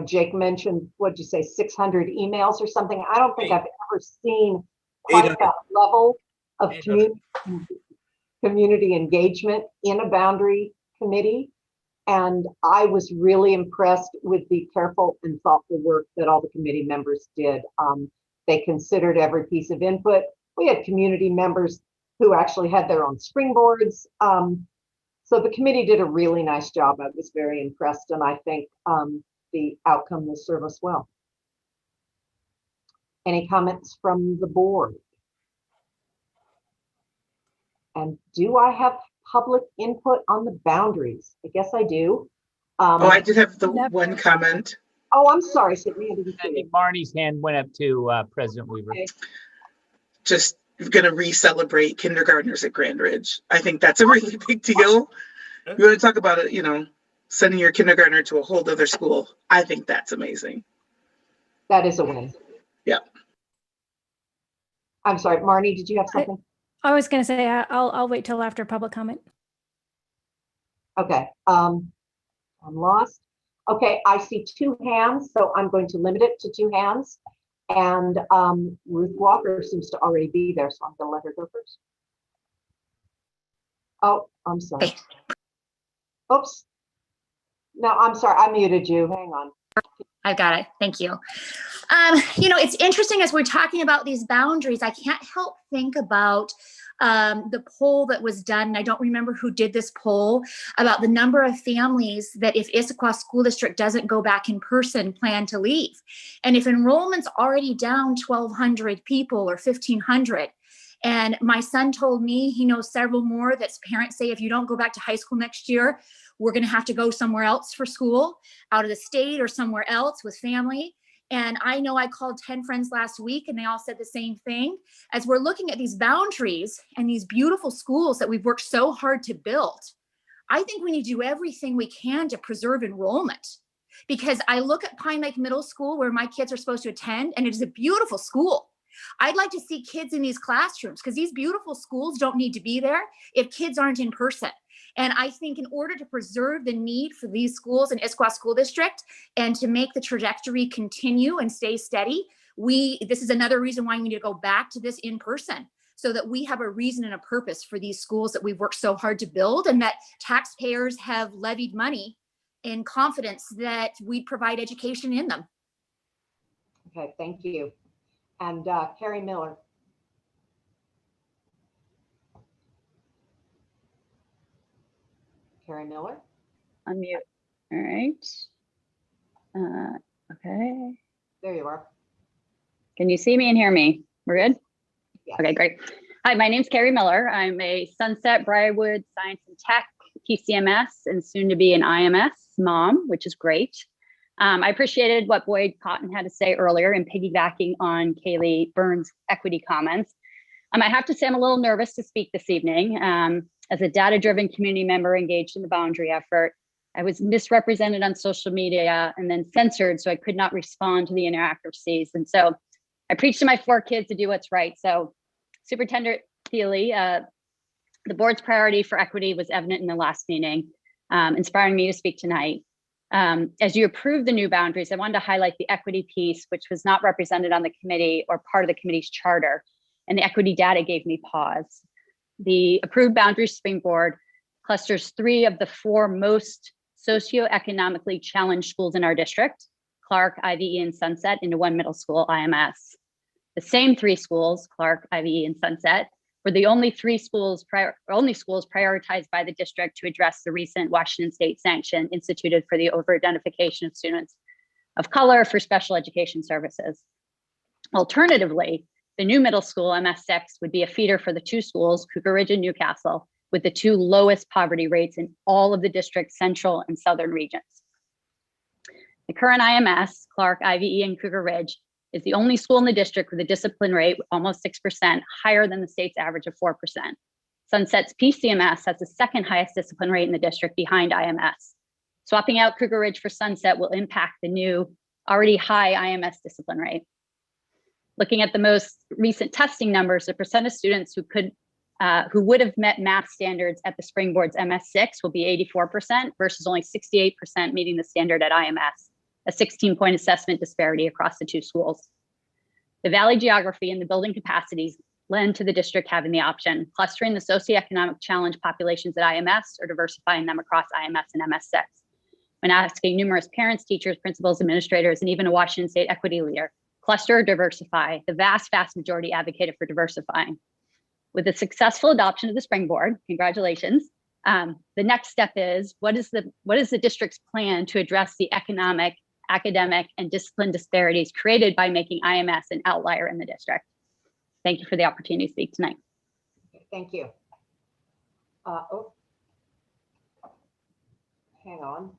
Jake mentioned, what'd you say, 600 emails or something? I don't think I've ever seen quite that level of community engagement in a boundary committee. And I was really impressed with the careful and thoughtful work that all the committee members did. They considered every piece of input. We had community members who actually had their own springboards. So the committee did a really nice job. I was very impressed, and I think the outcome will serve us well. Any comments from the board? And do I have public input on the boundaries? I guess I do. I did have the one comment. Oh, I'm sorry, Sydney. I didn't see I think Marnie's hand went up to President Weaver. Okay. Just going to re-celebrate kindergartners at Grand Ridge. I think that's a really big deal. You want to talk about it, sending your kindergartner to a whole other school. I think that's amazing. That is a win. Yeah. I'm sorry, Marnie, did you have something? I was going to say, I'll wait till after public comment. Okay. I'm lost. Okay, I see 2 hands, so I'm going to limit it to 2 hands. And Ruth Walker seems to already be there, so I'm going to let her go first. Oh, I'm sorry. Oops. No, I'm sorry. I muted you. Hang on. I got it. Thank you. It's interesting as we're talking about these boundaries, I can't help think about the poll that was done. I don't remember who did this poll about the number of families that if Issaquah School District doesn't go back in person, plan to leave. And if enrollment's already down 1,200 people or 1,500, and my son told me he knows several more that parents say, if you don't go back to high school next year, we're going to have to go somewhere else for school, out of the state or somewhere else with family. And I know I called 10 friends last week and they all said the same thing. As we're looking at these boundaries and these beautiful schools that we've worked so hard to build, I think we need to do everything we can to preserve enrollment. Because I look at Pine Lake Middle School where my kids are supposed to attend, and it is a beautiful school. I'd like to see kids in these classrooms because these beautiful schools don't need to be there if kids aren't in person. And I think in order to preserve the need for these schools in Issaquah School District and to make the trajectory continue and stay steady, this is another reason why we need to go back to this in person so that we have a reason and a purpose for these schools that we've worked so hard to build and that taxpayers have levied money in confidence that we provide education in them. Okay, thank you. And Carrie Miller. Carrie Miller. Unmute. All right. Okay. There you are. Can you see me and hear me? We're good? Yes. Okay, great. Hi, my name's Carrie Miller. I'm a Sunset Briarwood Science and Tech PCMS and soon to be an IMS mom, which is great. I appreciated what Boyd Cotton had to say earlier and piggybacking on Kaylee Burns' equity comments. I have to say I'm a little nervous to speak this evening. As a data-driven community member engaged in the boundary effort, I was misrepresented on social media and then censored, so I could not respond to the inaccuracies. And so I preached to my 4 kids to do what's right. So Superintendent Thiele, the board's priority for equity was evident in the last meeting, inspiring me to speak tonight. As you approved the new boundaries, I wanted to highlight the equity piece, which was not represented on the committee or part of the committee's charter. And the equity data gave me pause. The approved boundary springboard clusters 3 of the 4 most socioeconomically challenged schools in our district, Clark, IVE, and Sunset, into one middle school, IMS. The same 3 schools, Clark, IVE, and Sunset, were the only 3 schools prioritized by the district to address the recent Washington State sanction instituted for the over-identification of students of color for special education services. Alternatively, the new middle school, MS6, would be a feeder for the 2 schools, Cougar Ridge and Newcastle, with the 2 lowest poverty rates in all of the district's central and southern regions. The current IMS, Clark, IVE, and Cougar Ridge, is the only school in the district with a discipline rate almost 6% higher than the state's average of 4%. Sunset's PCMS has the second highest discipline rate in the district behind IMS. Swapping out Cougar Ridge for Sunset will impact the new already high IMS discipline rate. Looking at the most recent testing numbers, the percent of students who would have met math standards at the Springboard's MS6 will be 84% versus only 68% meeting the standard at IMS, a 16-point assessment disparity across the two schools. The valley geography and the building capacities lend to the district having the option, clustering the socioeconomic challenge populations at IMS or diversifying them across IMS and MS6. When asking numerous parents, teachers, principals, administrators, and even a Washington State equity leader, cluster or diversify, the vast majority advocated for diversifying. With the successful adoption of the Springboard, congratulations, the next step is, what is the district's plan to address the economic, academic, and discipline disparities created by making IMS an outlier in the district? Thank you for the opportunity to speak tonight. Thank you. Hang on.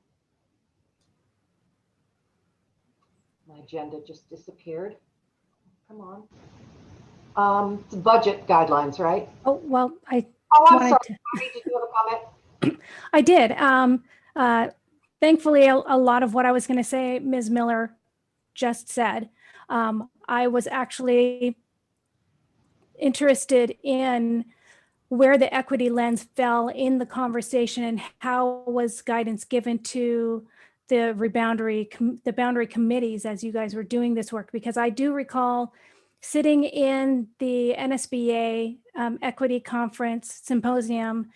My agenda just disappeared. Come on. It's budget guidelines, right? Oh, well, I'm sorry. Did you have a comment? I did. Thankfully, a lot of what I was going to say, Ms. Miller just said. I was actually interested in where the equity lens fell in the conversation and how was guidance given to the boundary committees as you guys were doing this work, because I do recall sitting in the NSBA equity conference symposium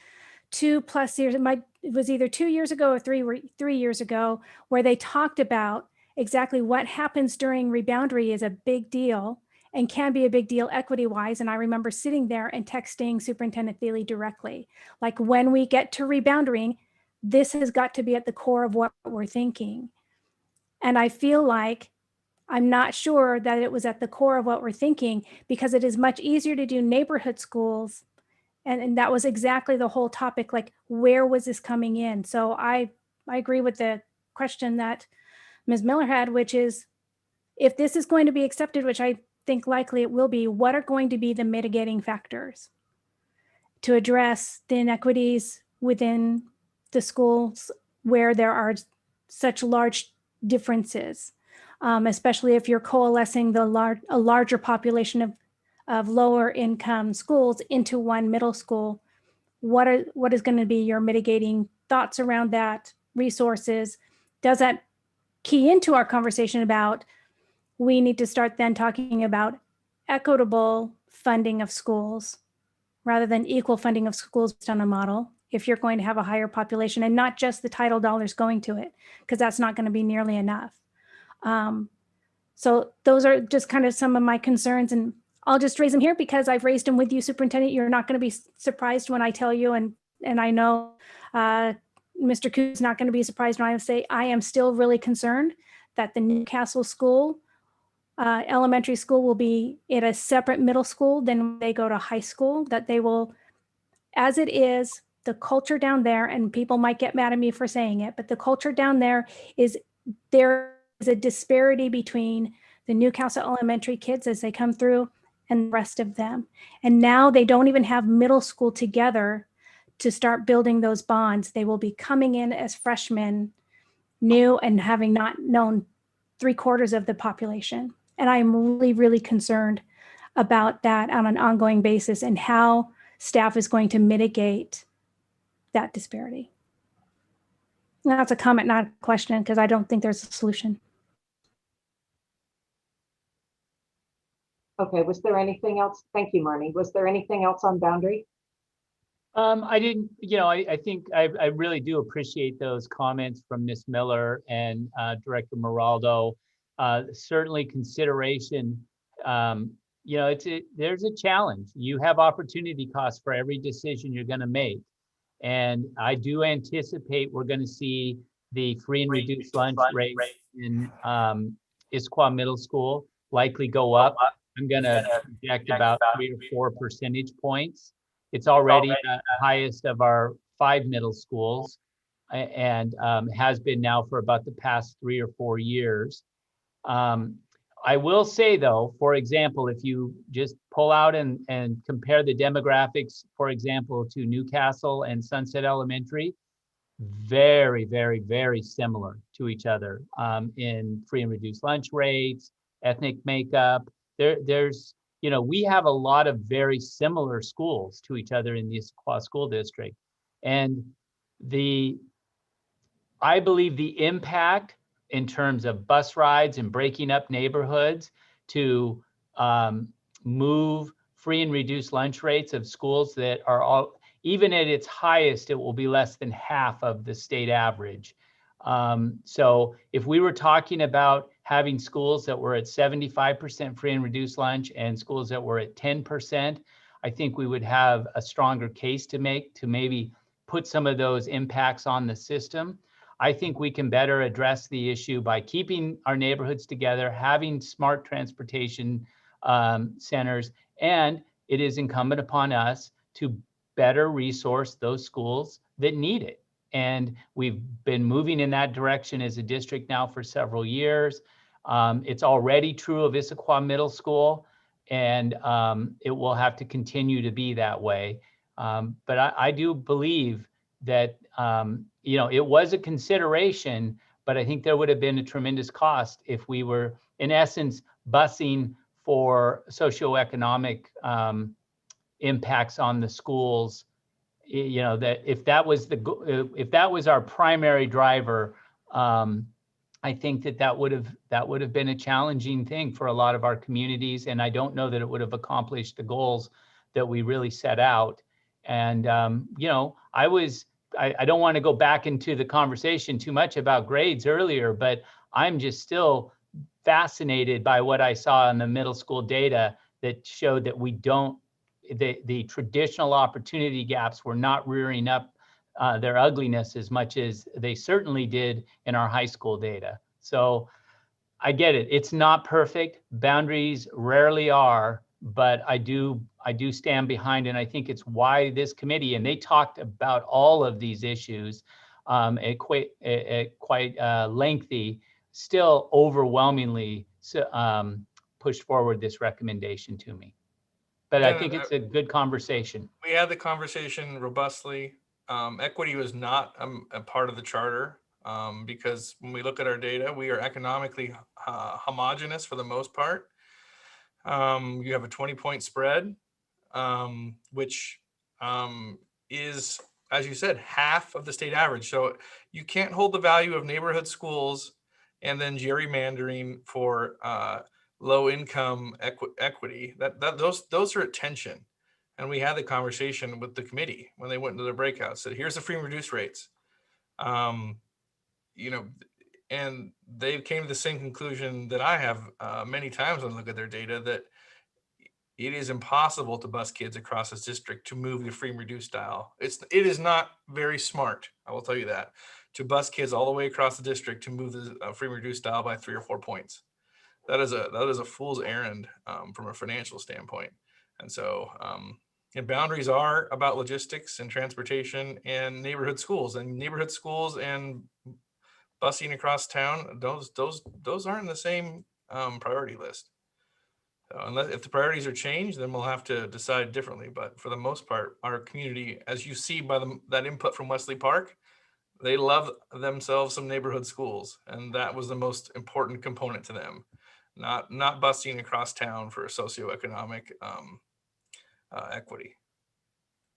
2+ years, it was either 2 years ago or three years ago, where they talked about exactly what happens during reboundary is a big deal and can be a big deal equity-wise. And I remember sitting there and texting Superintendent Thiele directly, like, when we get to reboundering, this has got to be at the core of what we're thinking. And I feel like I'm not sure that it was at the core of what we're thinking, because it is much easier to do neighborhood schools. And that was exactly the whole topic, like, where was this coming in? So I agree with the question that Ms. Miller had, which is, if this is going to be accepted, which I think likely it will be, what are going to be the mitigating factors to address the inequities within the schools where there are such large differences, especially if you're coalescing a larger population of lower income schools into one middle school? What is going to be your mitigating thoughts around that, resources? Does that key into our conversation about, we need to start then talking about equitable funding of schools rather than equal funding of schools based on a model, if you're going to have a higher population, and not just the title dollars going to it, because that's not going to be nearly enough. So those are just kind of some of my concerns, and I'll just raise them here because I've raised them with you, Superintendent. You're not going to be surprised when I tell you, and I know Mr. Coos is not going to be surprised when I say I am still really concerned that the Newcastle school, elementary school, will be at a separate middle school than when they go to high school, that they will, as it is, the culture down there, and people might get mad at me for saying it, but the culture down there is a disparity between the Newcastle elementary kids as they come through and the rest of them. And now they don't even have middle school together to start building those bonds. They will be coming in as freshmen, new, and having not known 3/4 of the population. And I'm really, really concerned about that on an ongoing basis and how staff is going to mitigate that disparity. And that's a comment, not a question, because I don't think there's a solution. Okay, was there anything else? Thank you, Marnie. Was there anything else on boundary? I didn't, I think I really do appreciate those comments from Ms. Miller and Director Moraldo. Certainly consideration, there's a challenge. You have opportunity costs for every decision you're going to make. And I do anticipate we're going to see the free and reduced lunch rate in Issaquah Middle School likely go up. I'm going to project about 3 to 4 percentage points. It's already the highest of our 5 middle schools. and has been now for about the past 3 or 4 years. I will say though, for example, if you just pull out and compare the demographics, for example, to Newcastle and Sunset Elementary, very, very, very similar to each other in free and reduced lunch rates, ethnic makeup. There's, you know, we have a lot of very similar schools to each other in the Issaquah School District. And I believe the impact in terms of bus rides and breaking up neighborhoods to move free and reduced lunch rates of schools that are all, even at its highest, it will be less than half of the state average. So if we were talking about having schools that were at 75% free and reduced lunch and schools that were at 10%, I think we would have a stronger case to make to maybe put some of those impacts on the system. I think we can better address the issue by keeping our neighborhoods together, having smart transportation centers, and it is incumbent upon us to better resource those schools that need it. And we've been moving in that direction as a district now for several years. It's already true of Issaquah Middle School, and it will have to continue to be that way. But I do believe that you know, it was a consideration, but I think there would have been a tremendous cost if we were, in essence, busing for socioeconomic impacts on the schools. You know, that if that was our primary driver, I think that would have been a challenging thing for a lot of our communities, and I don't know that it would have accomplished the goals that we really set out. And you know, I don't want to go back into the conversation too much about grades earlier, but I'm just still fascinated by what I saw in the middle school data that showed that the traditional opportunity gaps were not rearing up their ugliness as much as they certainly did in our high school data. So I get it. It's not perfect. Boundaries rarely are, but I do stand behind, and I think it's why this committee, and they talked about all of these issues at quite lengthy, still overwhelmingly pushed forward this recommendation to me. But I think it's a good conversation. We had the conversation robustly. Equity was not a part of the charter because when we look at our data, we are economically homogenous for the most part. You have a 20-point spread, which is, as you said, half of the state average. So you can't hold the value of neighborhood schools and then gerrymandering for low income equity. Those are at tension. And we had the conversation with the committee when they went into their breakouts. Said, here's the free and reduced rates. You know, and they came to the same conclusion that I have many times when I look at their data, that it is impossible to bus kids across this district to move the free and reduced dial. It is not very smart, I will tell you that, to bus kids all the way across the district to move the free and reduced dial by 3 or 4 points. That is a fool's errand from a financial standpoint. And so, and boundaries are about logistics and transportation and neighborhood schools and busing across town. Those aren't in the same priority list. So unless if the priorities are changed, then we'll have to decide differently. But for the most part, our community, as you see by that input from Wesley Park, they love themselves some neighborhood schools, and that was the most important component to them. Not busing across town for socioeconomic equity.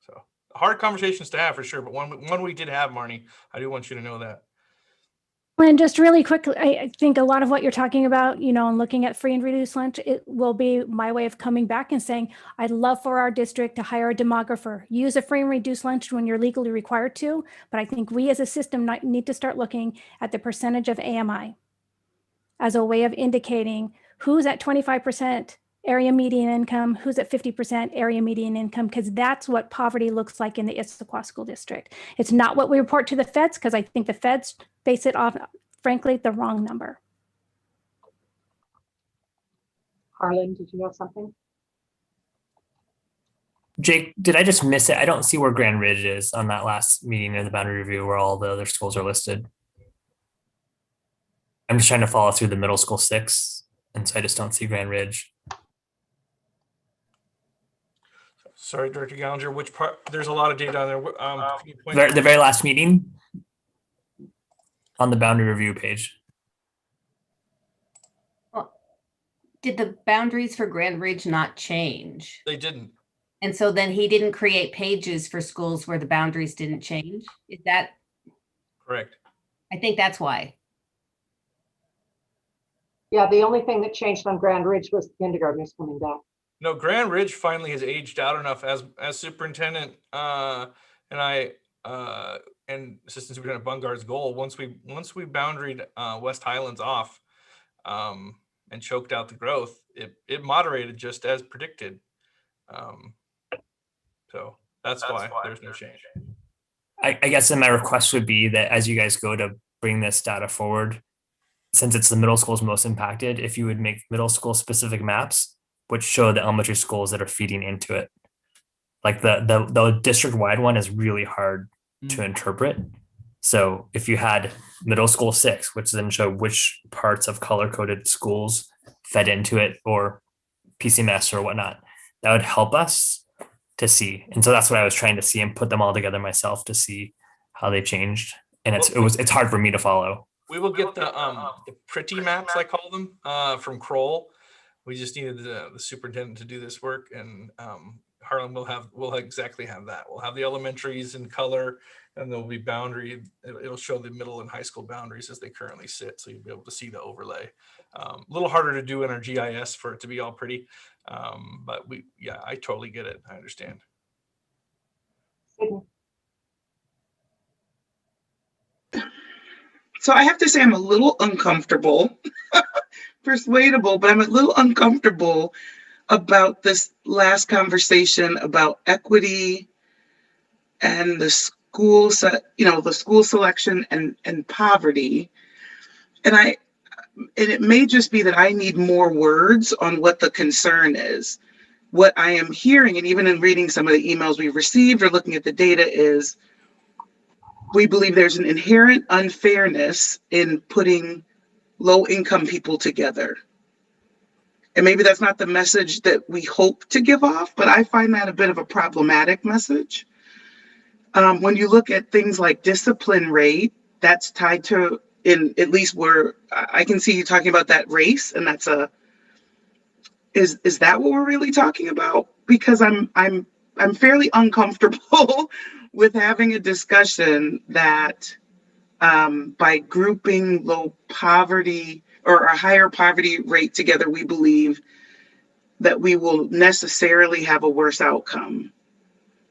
So hard conversations to have for sure, but one we did have, Marnie. I do want you to know that. And just really quickly, I think a lot of what you're talking about, you know, and looking at free and reduced lunch, it will be my way of coming back and saying, I'd love for our district to hire a demographer, use a free and reduced lunch when you're legally required to. But I think we as a system need to start looking at the percentage of AMI as a way of indicating who's at 25% area median income, who's at 50% area median income, because that's what poverty looks like in the Issaquah School District. It's not what we report to the feds, because I think the feds base it off, frankly, the wrong number. Harlan, did you have something? Jake, did I just miss it? I don't see where Grand Ridge is on that last meeting of the boundary review where all the other schools are listed. I'm just trying to follow through the middle school 6, and so I just don't see Grand Ridge. Sorry, Director Gallinger, which part? There's a lot of data on there. Can you point The very last meeting on the boundary review page. Well, did the boundaries for Grand Ridge not change? They didn't. And so then he didn't create pages for schools where the boundaries didn't change? Is that? Correct. I think that's why. Yeah, the only thing that changed on Grand Ridge was the kindergartners coming back. No, Grand Ridge finally has aged out enough as superintendent and I and Assistant Superintendent Bungard's goal. Once we boundaried West Highlands off and choked out the growth, it moderated just as predicted. So that's why there's no change. I guess then my request would be that as you guys go to bring this data forward, since it's the middle schools most impacted, if you would make middle school specific maps, which show the elementary schools that are feeding into it. Like the district wide one is really hard to interpret. So if you had middle school 6, which then show which parts of color coded schools fed into it or PCMS or whatnot, that would help us to see. And so that's what I was trying to see and put them all together myself to see how they changed. And it's hard for me to follow. We will get the pretty maps, I call them, from Kroll. We just needed the superintendent to do this work, and Harlan will exactly have that. We'll have the elementaries in color, and there'll be boundary. It'll show the middle and high school boundaries as they currently sit, so you'll be able to see the overlay. A little harder to do in our GIS for it to be all pretty, but I totally get it. I understand. So I have to say I'm a little uncomfortable, persuadable, but I'm a little uncomfortable about this last conversation about equity and the school selection and poverty. And it may just be that I need more words on what the concern is. What I am hearing, and even in reading some of the emails we've received or looking at the data, is we believe there's an inherent unfairness in putting low-income people together. And maybe that's not the message that we hope to give off, but I find that a bit of a problematic message. When you look at things like discipline rate, that's tied to, at least where I can see you talking about that race, and that's is that what we're really talking about? Because I'm fairly uncomfortable with having a discussion that by grouping low poverty or a higher poverty rate together, we believe that we will necessarily have a worse outcome.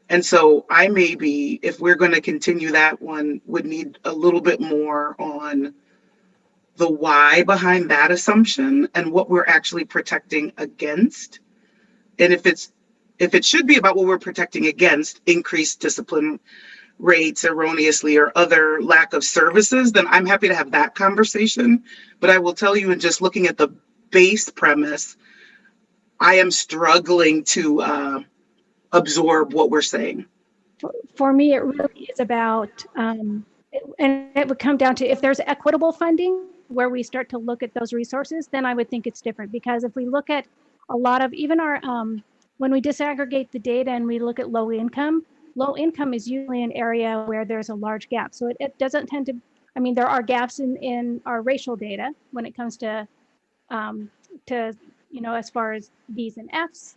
And so I maybe, if we're going to continue that one, would need a little bit more on the why behind that assumption and what we're actually protecting against. And if it should be about what we're protecting against, increased discipline rates erroneously or other lack of services, then I'm happy to have that conversation. But I will tell you, in just looking at the base premise, I am struggling to absorb what we're saying. For me, it really is about, and it would come down to if there's equitable funding where we start to look at those resources, then I would think it's different. Because if we look at a lot of even our, when we disaggregate the data and we look at low income is usually an area where there's a large gap. So it doesn't tend to, I mean, there are gaps in our racial data when it comes to as far as B's and F's,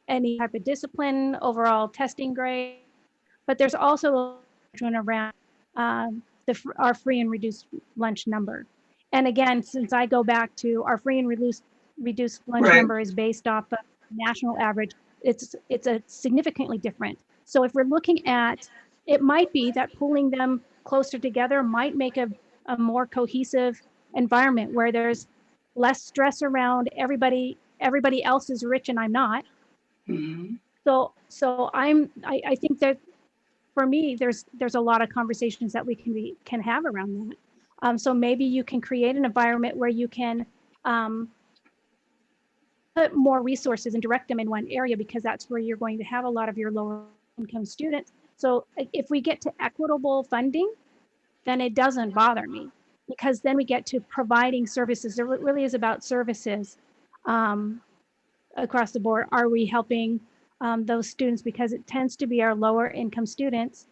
any type of discipline, overall testing grade, but there's also a one around our free and reduced lunch number. And again, since I go back to our free and reduced lunch number is based off of national average, it's a significantly different. So if we're looking at, it might be that pulling them closer together might make a more cohesive environment where there's less stress around everybody else is rich and I'm not. Mm-hmm. So I think that for me, there's a lot of conversations that we can have around that. So maybe you can create an environment where you can put more resources and direct them in one area because that's where you're going to have a lot of your lower income students. So if we get to equitable funding, then it doesn't bother me because then we get to providing services. It really is about services across the board. Are we helping those students? Because it tends to be our lower income students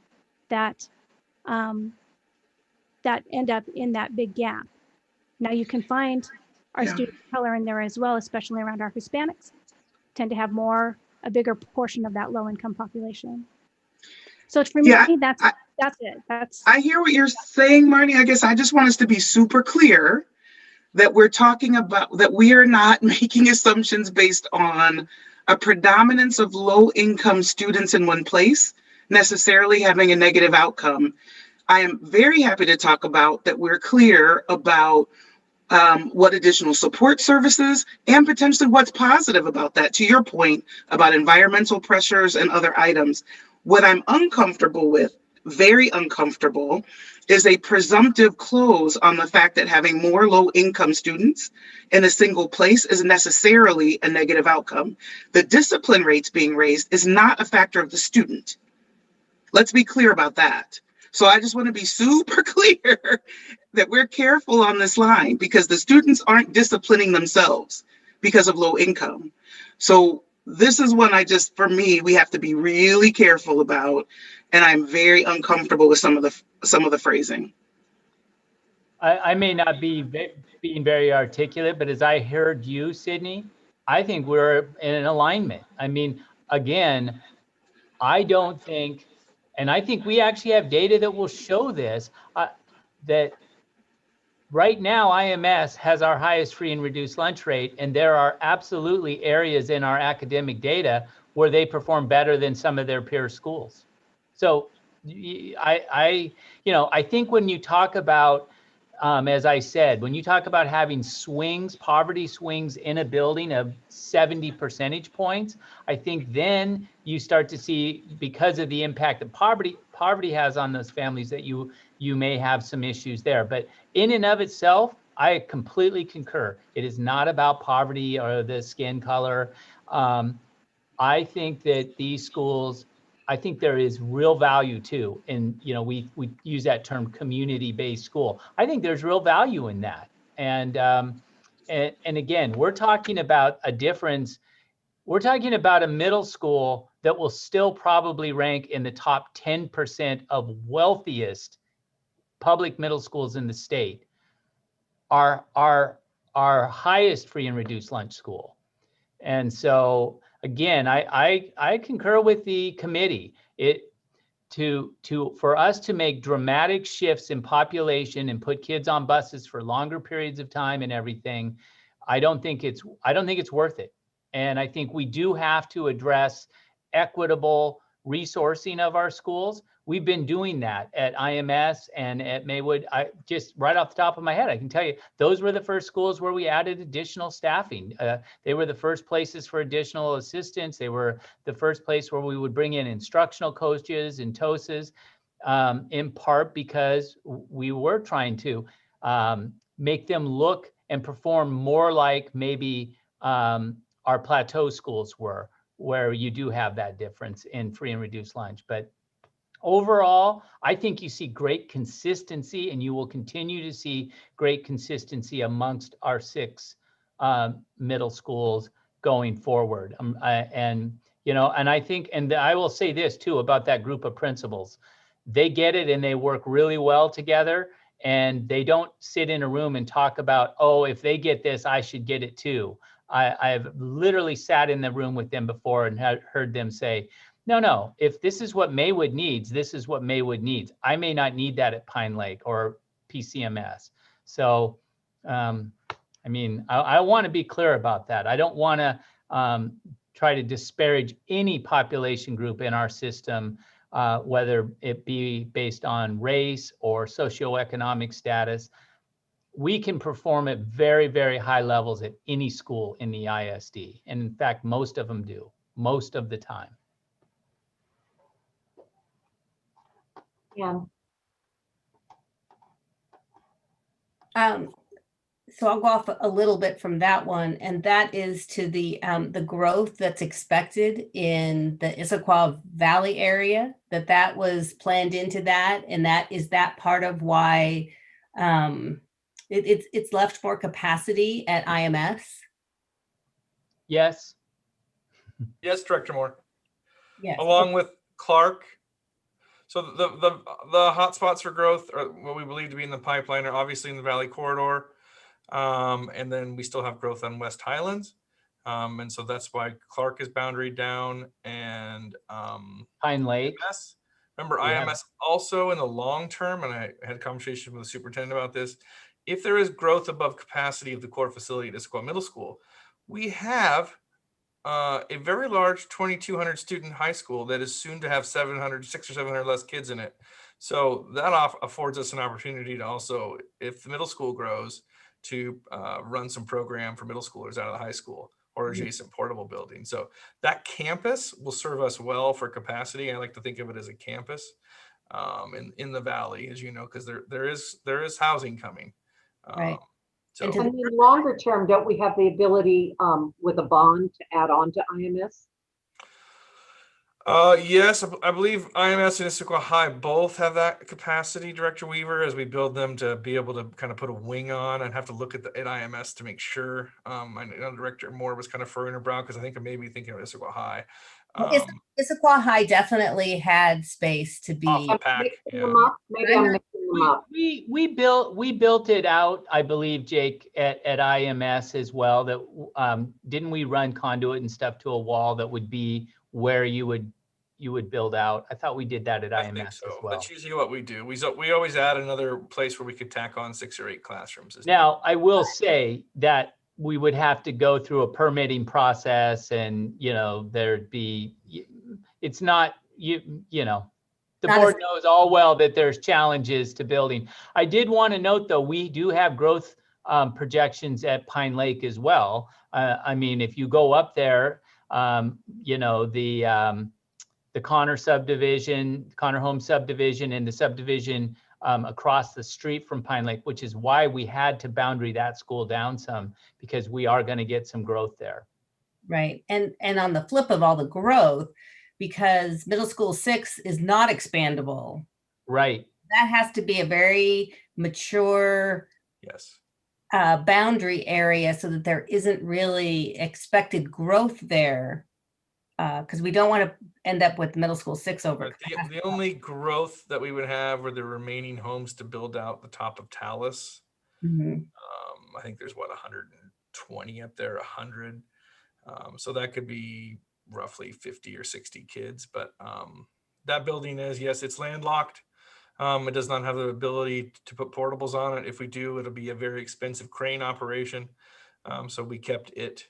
that that end up in that big gap. Now you can find our students of color in there as well, especially around our Hispanics, tend to have a bigger portion of that low income population. So for me, that's it. I hear what you're saying, Marnie. I guess I just want us to be super clear that we're talking about that we are not making assumptions based on a predominance of low income students in one place necessarily having a negative outcome. I am very happy to talk about that we're clear about what additional support services and potentially what's positive about that, to your point about environmental pressures and other items. What I'm uncomfortable with, very uncomfortable, is a presumptive close on the fact that having more low-income students in a single place is necessarily a negative outcome. The discipline rates being raised is not a factor of the student. Let's be clear about that. So I just want to be super clear that we're careful on this line because the students aren't disciplining themselves because of low income. So this is one for me, we have to be really careful about, and I'm very uncomfortable with some of the phrasing. I may not be being very articulate, but as I heard you, Sydney, I think we're in an alignment. I mean, again, I don't think, and I think we actually have data that will show this, that right now IMS has our highest free and reduced lunch rate, and there are absolutely areas in our academic data where they perform better than some of their peer schools. So I think when you talk about, as I said, when you talk about having swings, poverty swings in a building of 70 percentage points, I think then you start to see, because of the impact that poverty has on those families, that you may have some issues there. But in and of itself, I completely concur. It is not about poverty or the skin color. I think that these schools, I think there is real value too. And, we use that term community-based school. I think there's real value in that. And again, we're talking about a difference. We're talking about a middle school that will still probably rank in the top 10% of wealthiest public middle schools in the state. Our highest free and reduced lunch school. And so again, I concur with the committee. For us to make dramatic shifts in population and put kids on buses for longer periods of time and everything, I don't think it's worth it. And I think we do have to address equitable resourcing of our schools. We've been doing that at IMS and at Maywood. I just right off the top of my head, I can tell you, those were the first schools where we added additional staffing. They were the first places for additional assistants. They were the first place where we would bring in instructional coaches and TOSAs, in part because we were trying to make them look and perform more like maybe our plateau schools were, where you do have that difference in free and reduced lunch. But overall, I think you see great consistency, and you will continue to see great consistency amongst our 6 middle schools going forward. And I think, and I will say this too about that group of principals. They get it and they work really well together, and they don't sit in a room and talk about, oh, if they get this, I should get it too. I've literally sat in the room with them before and heard them say, no, if this is what Maywood needs, this is what Maywood needs. I may not need that at Pine Lake or PCMS. So, I want to be clear about that. I don't want to try to disparage any population group in our system, whether it be based on race or socioeconomic status. We can perform at very, very high levels at any school in the ISD. And in fact, most of them do, most of the time. Yeah. so I'll go off a little bit from that one, and that is to the growth that's expected in the Issaquah Valley area, that was planned into that, and that is that part of why it's left more capacity at IMS. Yes. Yes, Director Moore. Yes. Along with Clark. So the hotspots for growth are what we believe to be in the pipeline are obviously in the Valley Corridor. And then we still have growth on West Highlands. And so that's why Clark is boundary down and Pine Lake. IMS. Remember, IMS also in the long term, and I had a conversation with the superintendent about this, if there is growth above capacity of the core facility at Issaquah Middle School, we have a very large 2,200 student high school that is soon to have 600 or 700 less kids in it. So that affords us an opportunity to also, if the middle school grows, to run some program for middle schoolers out of the high school or adjacent portable building. So that campus will serve us well for capacity. I like to think of it as a campus in the valley, as you know, because there is housing coming. Right. And then longer term, don't we have the ability with a bond to add on to IMS? Yes, I believe IMS and Issaquah High both have that capacity, Director Weaver, as we build them to be able to kind of put a wing on. I'd have to look at IMS to make sure. I know Director Moore was kind of furrowing her brow because I think I may be thinking of Issaquah High. Issaquah High definitely had space to be. Off the pack. Maybe I'm mixing them up. We built it out, I believe, Jake, at IMS as well. That didn't we run conduit and stuff to a wall that would be where you would build out? I thought we did that at IMS as well. That's usually what we do. We always add another place where we could tack on 6 or 8 classrooms. Now, I will say that we would have to go through a permitting process, and there'd be. It's not the board knows all well that there's challenges to building. I did want to note, though, we do have growth projections at Pine Lake as well. I mean, if you go up there, the Connor subdivision, Connor Home subdivision, and the subdivision across the street from Pine Lake, which is why we had to boundary that school down some, because we are going to get some growth there. Right. And on the flip of all the growth, because middle school 6 is not expandable. Right. That has to be a very mature boundary area so that there isn't really expected growth there. Because we don't want to end up with middle school 6 over. The only growth that we would have are the remaining homes to build out the top of Talus. I think there's 120 up there, 100. So that could be roughly 50 or 60 kids. But that building is, yes, it's landlocked. It does not have the ability to put portables on it. If we do, it'll be a very expensive crane operation. So we kept it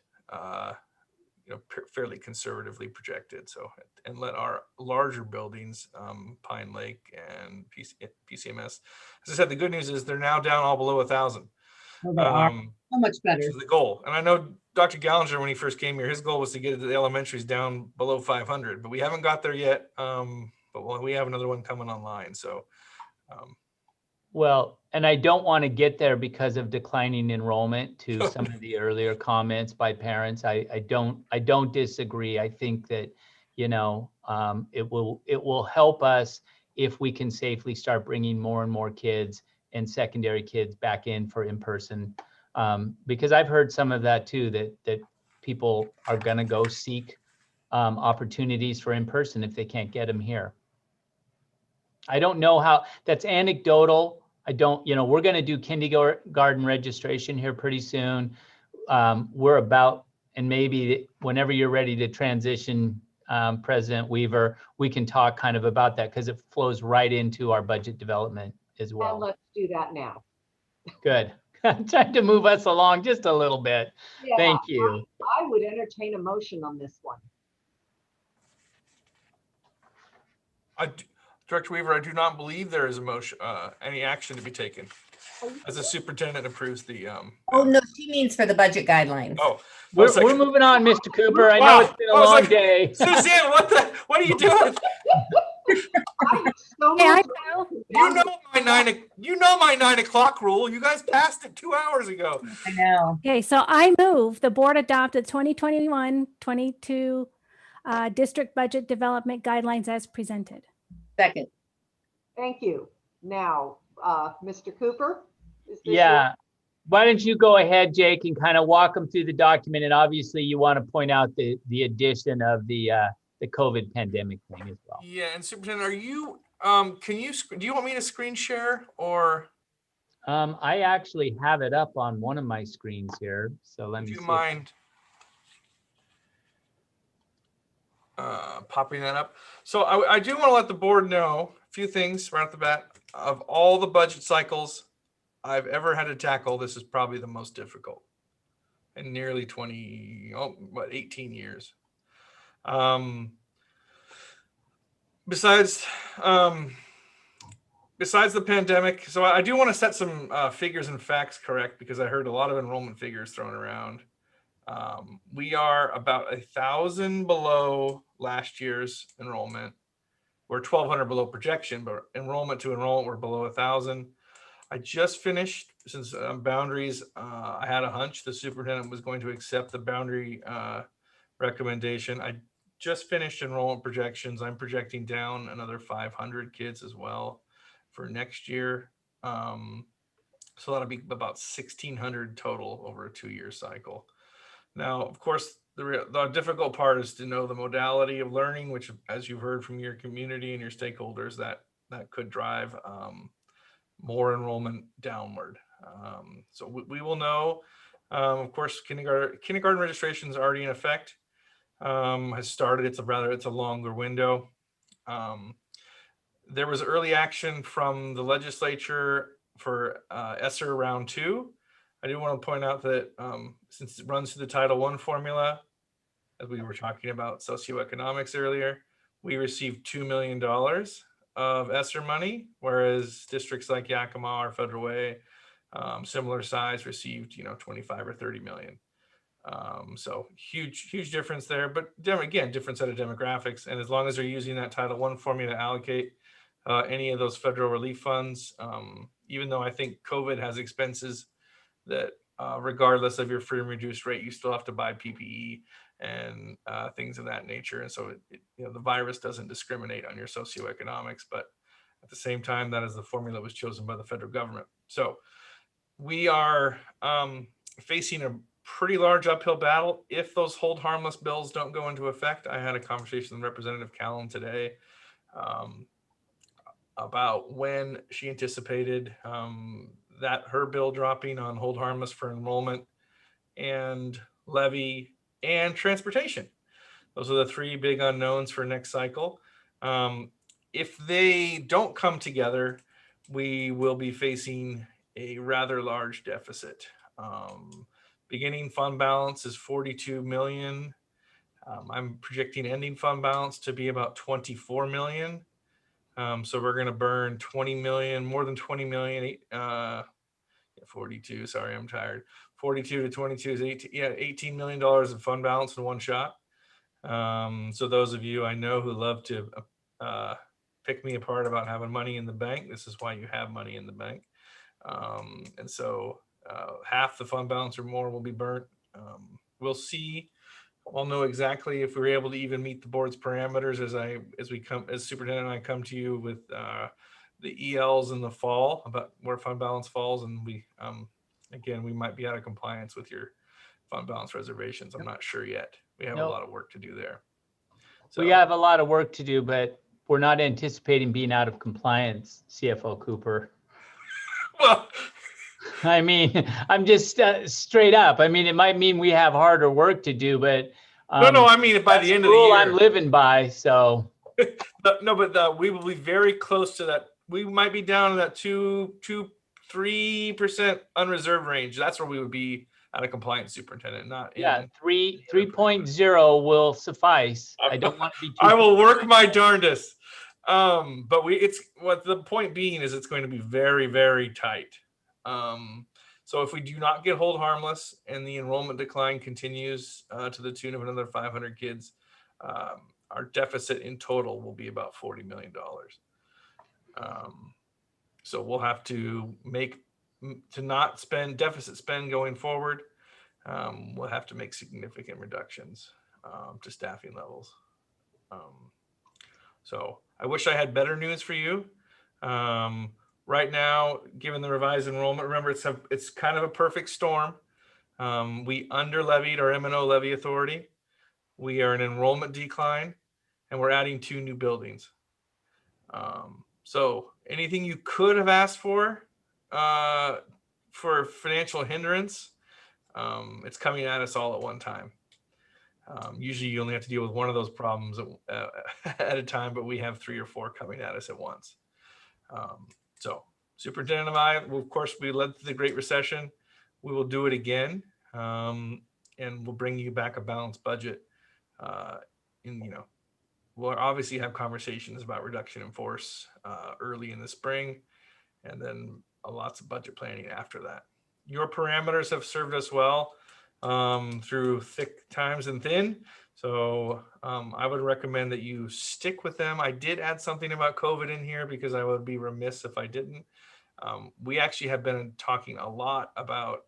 fairly conservatively projected. So, and let our larger buildings, Pine Lake and PCMS, as I said, the good news is they're now down all below 1,000. So much better. Which is the goal. And I know Dr. Gallinger, when he first came here, his goal was to get the elementaries down below 500, but we haven't got there yet. But we have another one coming online. So, well, and I don't want to get there because of declining enrollment, to some of the earlier comments by parents. I don't disagree. I think that, it will help us if we can safely start bringing more and more kids and secondary kids back in for in-person. Because I've heard some of that too, that people are going to go seek opportunities for in-person if they can't get them here. I don't know how, that's anecdotal. I don't, we're going to do kindergarten registration here pretty soon. We're about, and maybe whenever you're ready to transition, President Weaver, we can talk kind of about that, because it flows right into our budget development as well. And let's do that now. Good. I'm trying to move us along just a little bit. Yeah, thank you. I would entertain a motion on this one. Director Weaver, I do not believe there is a motion, any action to be taken as the superintendent approves the. Oh no, she means for the budget guidelines. Oh, we're moving on, Mr. Cooper. I know it's been a long day. Suzanne, what are you doing? So you know know my 9 o'clock rule. You guys passed it 2 hours ago. I know. Okay, so I move the board adopted 2021-22 district budget development guidelines as presented. Second. Thank you. Now, Mr. Cooper, is this Yeah. Why don't you go ahead, Jake, and kind of walk them through the document? And obviously you want to point out the addition of the COVID pandemic thing as well. Yeah, and Superintendent, are you, do you want me to screen share or? I actually have it up on one of my screens here. So let me Would you see. mind popping that up? So I do want to let the board know a few things right off the bat. Of all the budget cycles I've ever had to tackle, this is probably the most difficult in nearly 18 years. Besides the pandemic, so I do want to set some figures and facts correct, because I heard a lot of enrollment figures thrown around. We are about 1,000 below last year's enrollment. We're 1,200 below projection, but enrollment to enrollment, we're below 1,000. I just finished, since boundaries, I had a hunch the superintendent was going to accept the boundary recommendation. I just finished enrollment projections. I'm projecting down another 500 kids as well for next year. So that'll be about 1,600 total over a 2-year cycle. Now, of course, the difficult part is to know the modality of learning, which, as you've heard from your community and your stakeholders, that could drive more enrollment downward. So we will know. Of course, kindergarten registration is already in effect. Has started. It's a longer window. There was early action from the legislature for ESSER round 2. I do want to point out that since it runs through the Title I formula, as we were talking about socioeconomics earlier, we received $2 million of ESSER money, whereas districts like Yakima or Federal Way, similar size, received 25 or 30 million. So huge difference there, but again, different set of demographics. And as long as they're using that Title I formula to allocate any of those federal relief funds, even though I think COVID has expenses that regardless of your free and reduced rate, you still have to buy PPE and things of that nature. And so the virus doesn't discriminate on your socioeconomics, but at the same time, that is the formula that was chosen by the federal government. So we are facing a pretty large uphill battle if those hold harmless bills don't go into effect. I had a conversation with Representative Callan today about when she anticipated that her bill dropping on hold harmless for enrollment and levy and transportation. Those are the 3 big unknowns for next cycle. If they don't come together, we will be facing a rather large deficit. Beginning fund balance is 42 million. I'm projecting ending fund balance to be about 24 million. So we're going to burn 20 million, more than 20 million, 42, sorry, I'm tired. 42 to 22 is $18 million of fund balance in one shot. So those of you I know who love to pick me apart about having money in the bank, this is why you have money in the bank. And so half the fund balance or more will be burnt. We'll see. We'll know exactly if we're able to even meet the board's parameters as superintendent and I come to you with the ELs in the fall about where fund balance falls, and we again, we might be out of compliance with your fund balance reservations. I'm not sure yet. We have a lot of work to do there. So we have a lot of work to do, but we're not anticipating being out of compliance, CFO Cooper. Well, I mean, I'm just straight up. I mean, it might mean we have harder work to do, but no, I mean by the end of the year. I'm living by, so. No, but we will be very close to that. We might be down in that 3% unreserved range. That's where we would be out of compliance, superintendent. Not 3.0 will suffice. I don't want to be too. I will work my darndest. But what the point being is it's going to be very, very tight. So if we do not get hold harmless and the enrollment decline continues to the tune of another 500 kids, our deficit in total will be about $40 million. So we'll have to not spend deficit spend going forward. We'll have to make significant reductions to staffing levels. So I wish I had better news for you. Right now, given the revised enrollment, remember it's kind of a perfect storm. We under levied our M&O levy authority. We are in enrollment decline, and we're adding 2 new buildings. So anything you could have asked for financial hindrance, it's coming at us all at one time. Usually you only have to deal with one of those problems at a time, but we have 3 or 4 coming at us at once. So Superintendent and I, well, of course, we led through the Great Recession. We will do it again, and we'll bring you back a balanced budget. We'll obviously have conversations about reduction in force early in the spring, and then lots of budget planning after that. Your parameters have served us well through thick times and thin. So I would recommend that you stick with them. I did add something about COVID in here because I would be remiss if I didn't. We actually have been talking a lot about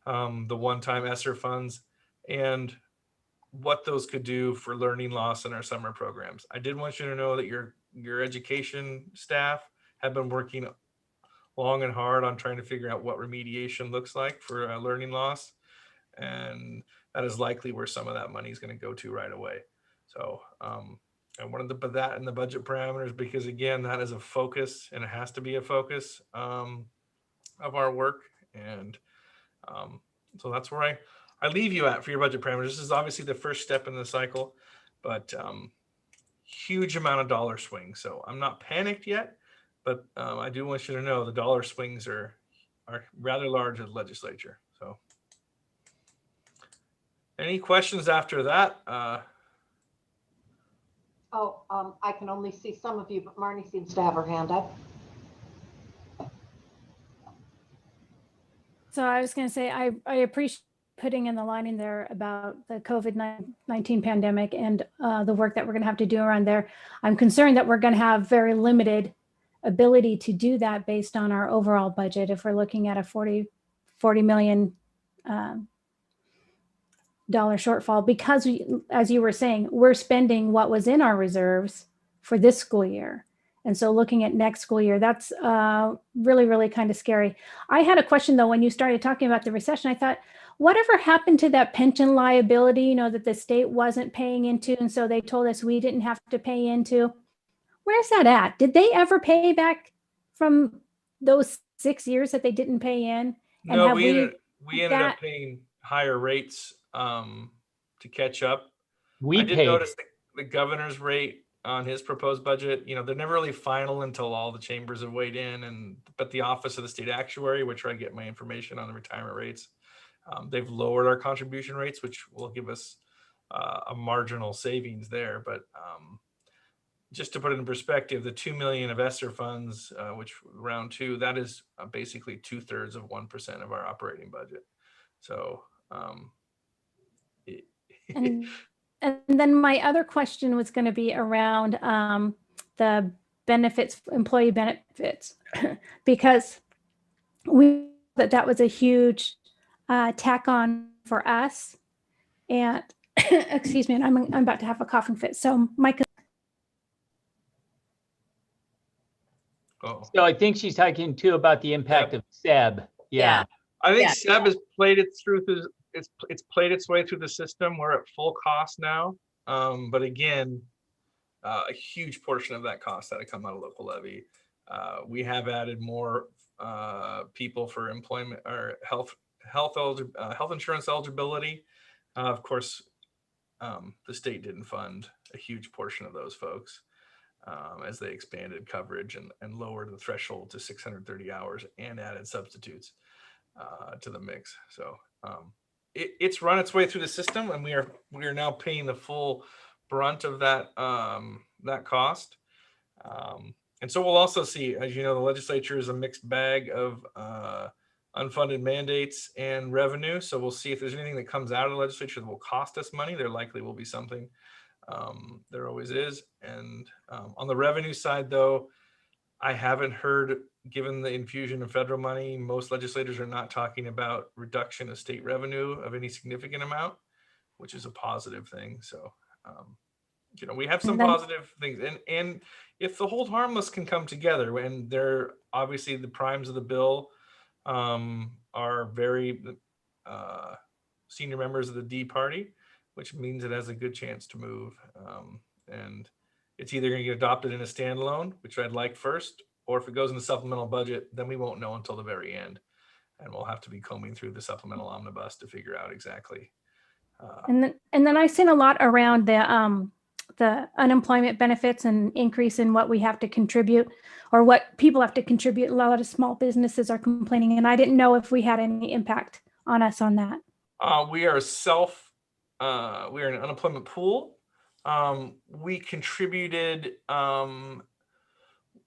the one-time ESSER funds and what those could do for learning loss in our summer programs. I did want you to know that your education staff have been working long and hard on trying to figure out what remediation looks like for learning loss. And that is likely where some of that money is going to go to right away. So I wanted to put that in the budget parameters because, again, that is a focus, and it has to be a focus of our work. And so that's where I leave you at for your budget parameters. This is obviously the first step in the cycle, but huge amount of dollar swings. So I'm not panicked yet, but I do want you to know the dollar swings are rather large at the legislature. So any questions after that? I can only see some of you, but Marnie seems to have her hand up. So I was going to say, I appreciate putting in the line in there about the COVID-19 pandemic and the work that we're going to have to do around there. I'm concerned that we're going to have very limited ability to do that based on our overall budget. If we're looking at a $40 million shortfall, because as you were saying, we're spending what was in our reserves for this school year. And so looking at next school year, that's really, really kind of scary. I had a question though, when you started talking about the recession, I thought, whatever happened to that pension liability, that the state wasn't paying into, and so they told us we didn't have to pay into? Where's that at? Did they ever pay back from those 6 years that they didn't pay in? And no, we ended up paying higher rates to catch up. I did notice the governor's rate on his proposed budget. They're never really final until all the chambers have weighed in, but the Office of the State Actuary, which I get my information on the retirement rates, they've lowered our contribution rates, which will give us a marginal savings there. But just to put it in perspective, the 2 million of ESSER funds, which round 2, that is basically 2/3 of 1% of our operating budget. So and then my other question was going to be around the benefits, employee benefits, because that was a huge tack on for us. And excuse me, and I'm about to have a coughing fit. So So I think she's talking too about the impact of SEB. Yeah. I think SEB has played it through. It's played its way through the system. We're at full cost now. But again, a huge portion of that cost had to come out of local levy. We have added more people for employment or health insurance eligibility. Of course, the state didn't fund a huge portion of those folks as they expanded coverage and lowered the threshold to 630 hours and added substitutes to the mix. So it's run its way through the system, and we are now paying the full brunt of that cost. And so we'll also see, as you know, the legislature is a mixed bag of unfunded mandates and revenue. So we'll see if there's anything that comes out of the legislature that will cost us money. There likely will be something. There always is. And on the revenue side, though, I haven't heard, given the infusion of federal money, most legislators are not talking about reduction of state revenue of any significant amount, which is a positive thing. So, we have some positive things, and if the hold harmless can come together, and they're obviously the primes of the bill are very senior members of the D party, which means it has a good chance to move. And it's either going to get adopted in a standalone, which I'd like first, or if it goes in the supplemental budget, then we won't know until the very end. And we'll have to be combing through the supplemental omnibus to figure out exactly. And then I've seen a lot around the unemployment benefits and increase in what we have to contribute or what people have to contribute. A lot of small businesses are complaining, and I didn't know if we had any impact on us on that. We are we are an unemployment pool. We contributed,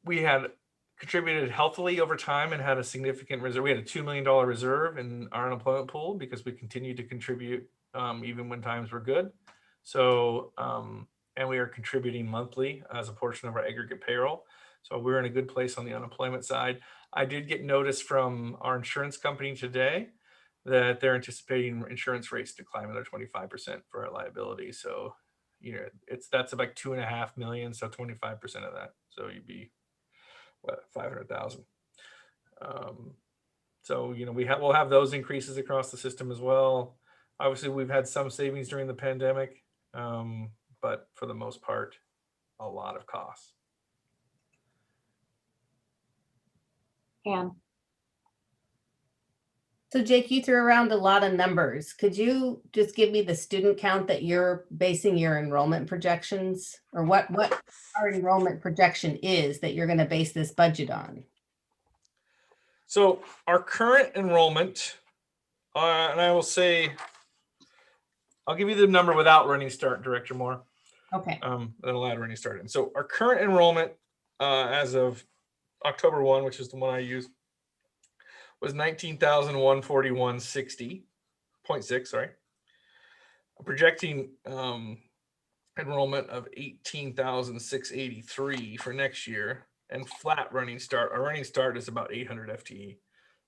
we had contributed healthily over time and had a significant reserve. We had a $2 million reserve in our unemployment pool because we continued to contribute even when times were good. So, and we are contributing monthly as a portion of our aggregate payroll. So we're in a good place on the unemployment side. I did get notice from our insurance company today that they're anticipating insurance rates to climb another 25% for our liability. So, that's about 2.5 million. So 25% of that. So you'd be what, 500,000. So, we'll have those increases across the system as well. Obviously, we've had some savings during the pandemic, but for the most part, a lot of costs. Anne. So Jake, you threw around a lot of numbers. Could you just give me the student count that you're basing your enrollment projections, or what our enrollment projection is that you're going to base this budget on? So our current enrollment, and I will say, I'll give you the number without Running Start, Director Moore. Okay. Then I'll add Running Start in. So our current enrollment as of October 1, which is the one I use, was 19,141.60.6, sorry. I'm projecting enrollment of 18,683 for next year, and flat Running Start. Our Running Start is about 800 FTE.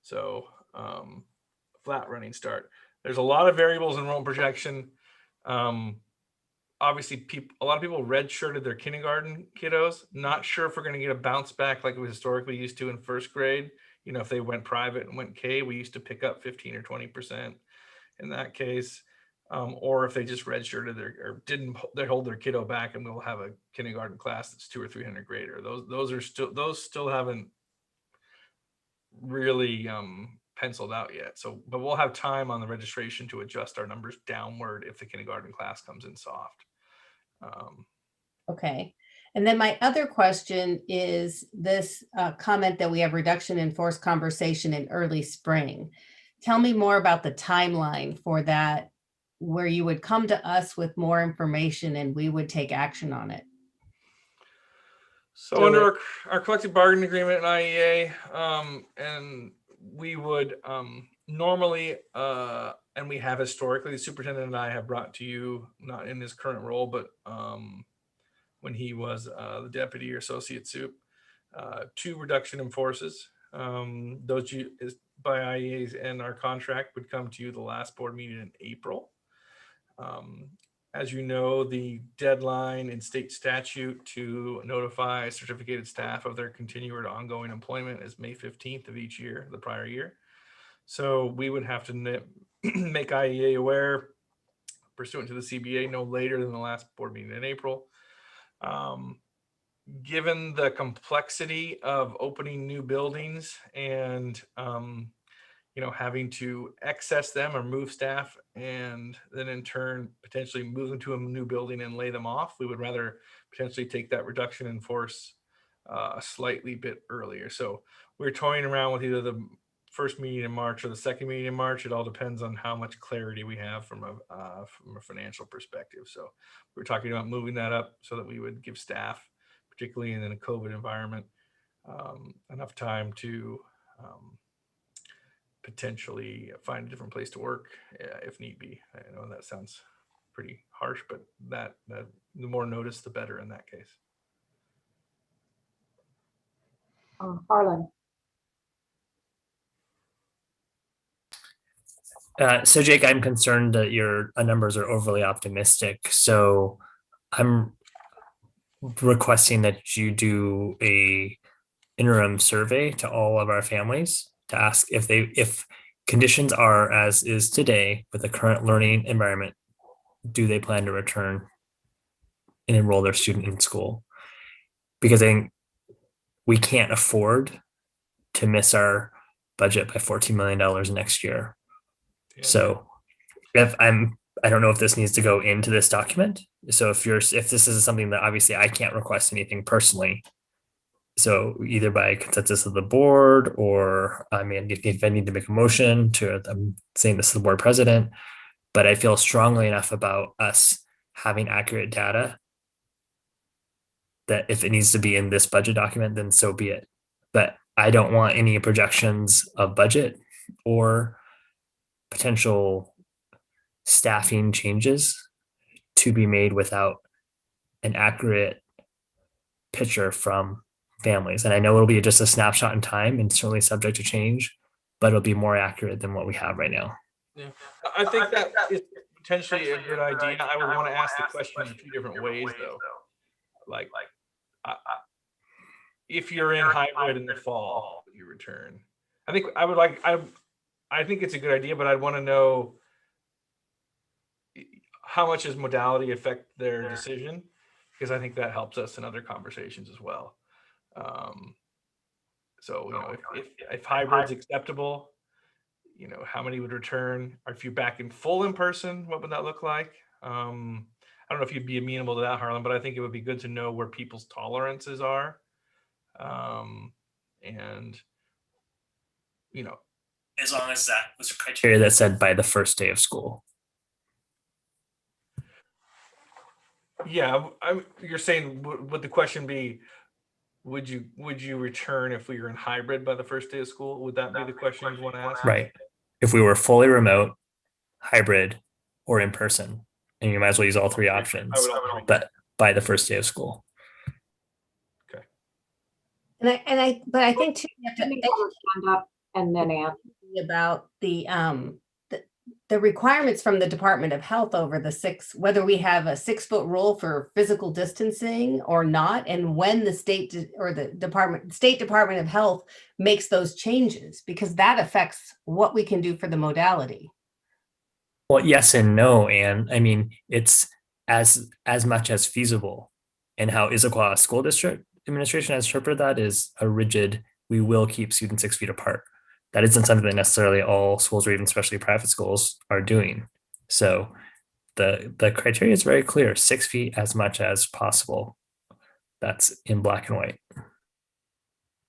So flat Running Start. There's a lot of variables in enrollment projection. Obviously, a lot of people redshirted their kindergarten kiddos. Not sure if we're going to get a bounce back like we historically used to in first grade. If they went private and went K, we used to pick up 15 or 20% in that case. Or if they just redshirted they hold their kiddo back, and we'll have a kindergarten class that's 200 or 300 greater. Those still haven't really penciled out yet. So, but we'll have time on the registration to adjust our numbers downward if the kindergarten class comes in soft. Okay. And then my other question is this comment that we have reduction in forced conversation in early spring. Tell me more about the timeline for that, where you would come to us with more information and we would take action on it. So under our collective bargaining agreement in IEA, and we would normally, and we have historically, the superintendent and I have brought to you, not in his current role, but when he was the deputy or associate soup, 2 reduction in forces. Those by IEA's and our contract would come to you the last board meeting in April. As you know, the deadline in state statute to notify certificated staff of their continued or ongoing employment is May 15th of each year, the prior year. So we would have to make IEA aware, pursuant to the CBA, no later than the last board meeting in April. Given the complexity of opening new buildings and having to access them or move staff, and then in turn potentially move them to a new building and lay them off, we would rather potentially take that reduction in force a slightly bit earlier. So we're toying around with either the first meeting in March or the second meeting in March. It all depends on how much clarity we have from a financial perspective. So we're talking about moving that up so that we would give staff, particularly in a COVID environment, enough time to potentially find a different place to work if need be. I know that sounds pretty harsh, but that the more notice, the better in that case. Harlan. So Jake, I'm concerned that your numbers are overly optimistic. So I'm requesting that you do a interim survey to all of our families to ask if conditions are as is today with the current learning environment, do they plan to return and enroll their student in school? Because I think we can't afford to miss our budget by $14 million next year. So I don't know if this needs to go into this document. So if this is something that obviously I can't request anything personally. So either by consensus of the board, or I mean, if I need to make a motion I'm saying this to the board president, but I feel strongly enough about us having accurate data that if it needs to be in this budget document, then so be it. But I don't want any projections of budget or potential staffing changes to be made without an accurate picture from families. And I know it'll be just a snapshot in time and certainly subject to change, but it'll be more accurate than what we have right now. Yeah, I think that is potentially a good idea. I would want to ask the question in a few different ways, though. Like, if you're in hybrid in the fall, you return. I think I think it's a good idea, but I'd want to know how much does modality affect their decision, because I think that helps us in other conversations as well. So, if hybrid's acceptable, how many would return? Or if you're back in full in person, what would that look like? I don't know if you'd be amenable to that, Harlan, but I think it would be good to know where people's tolerances are. And, as long as that was criteria that said by the first day of school. Yeah, you're saying, would the question be, would you return if we were in hybrid by the first day of school? Would that be the question you want to ask? Right. If we were fully remote, hybrid, or in person, and you might as well use all three options, but by the first day of school. But I think too, you have to stand up and then answer about the requirements from the Department of Health over whether we have a 6-foot rule for physical distancing or not, and when the state Department of Health makes those changes, because that affects what we can do for the modality. Well, yes and no, and I mean it's as much as feasible, and how Issaquah School District Administration has interpreted that is a rigid, we will keep students 6 feet apart. That isn't something that necessarily all schools or even especially private schools are doing. So the criteria is very clear, 6 feet as much as possible. That's in black and white.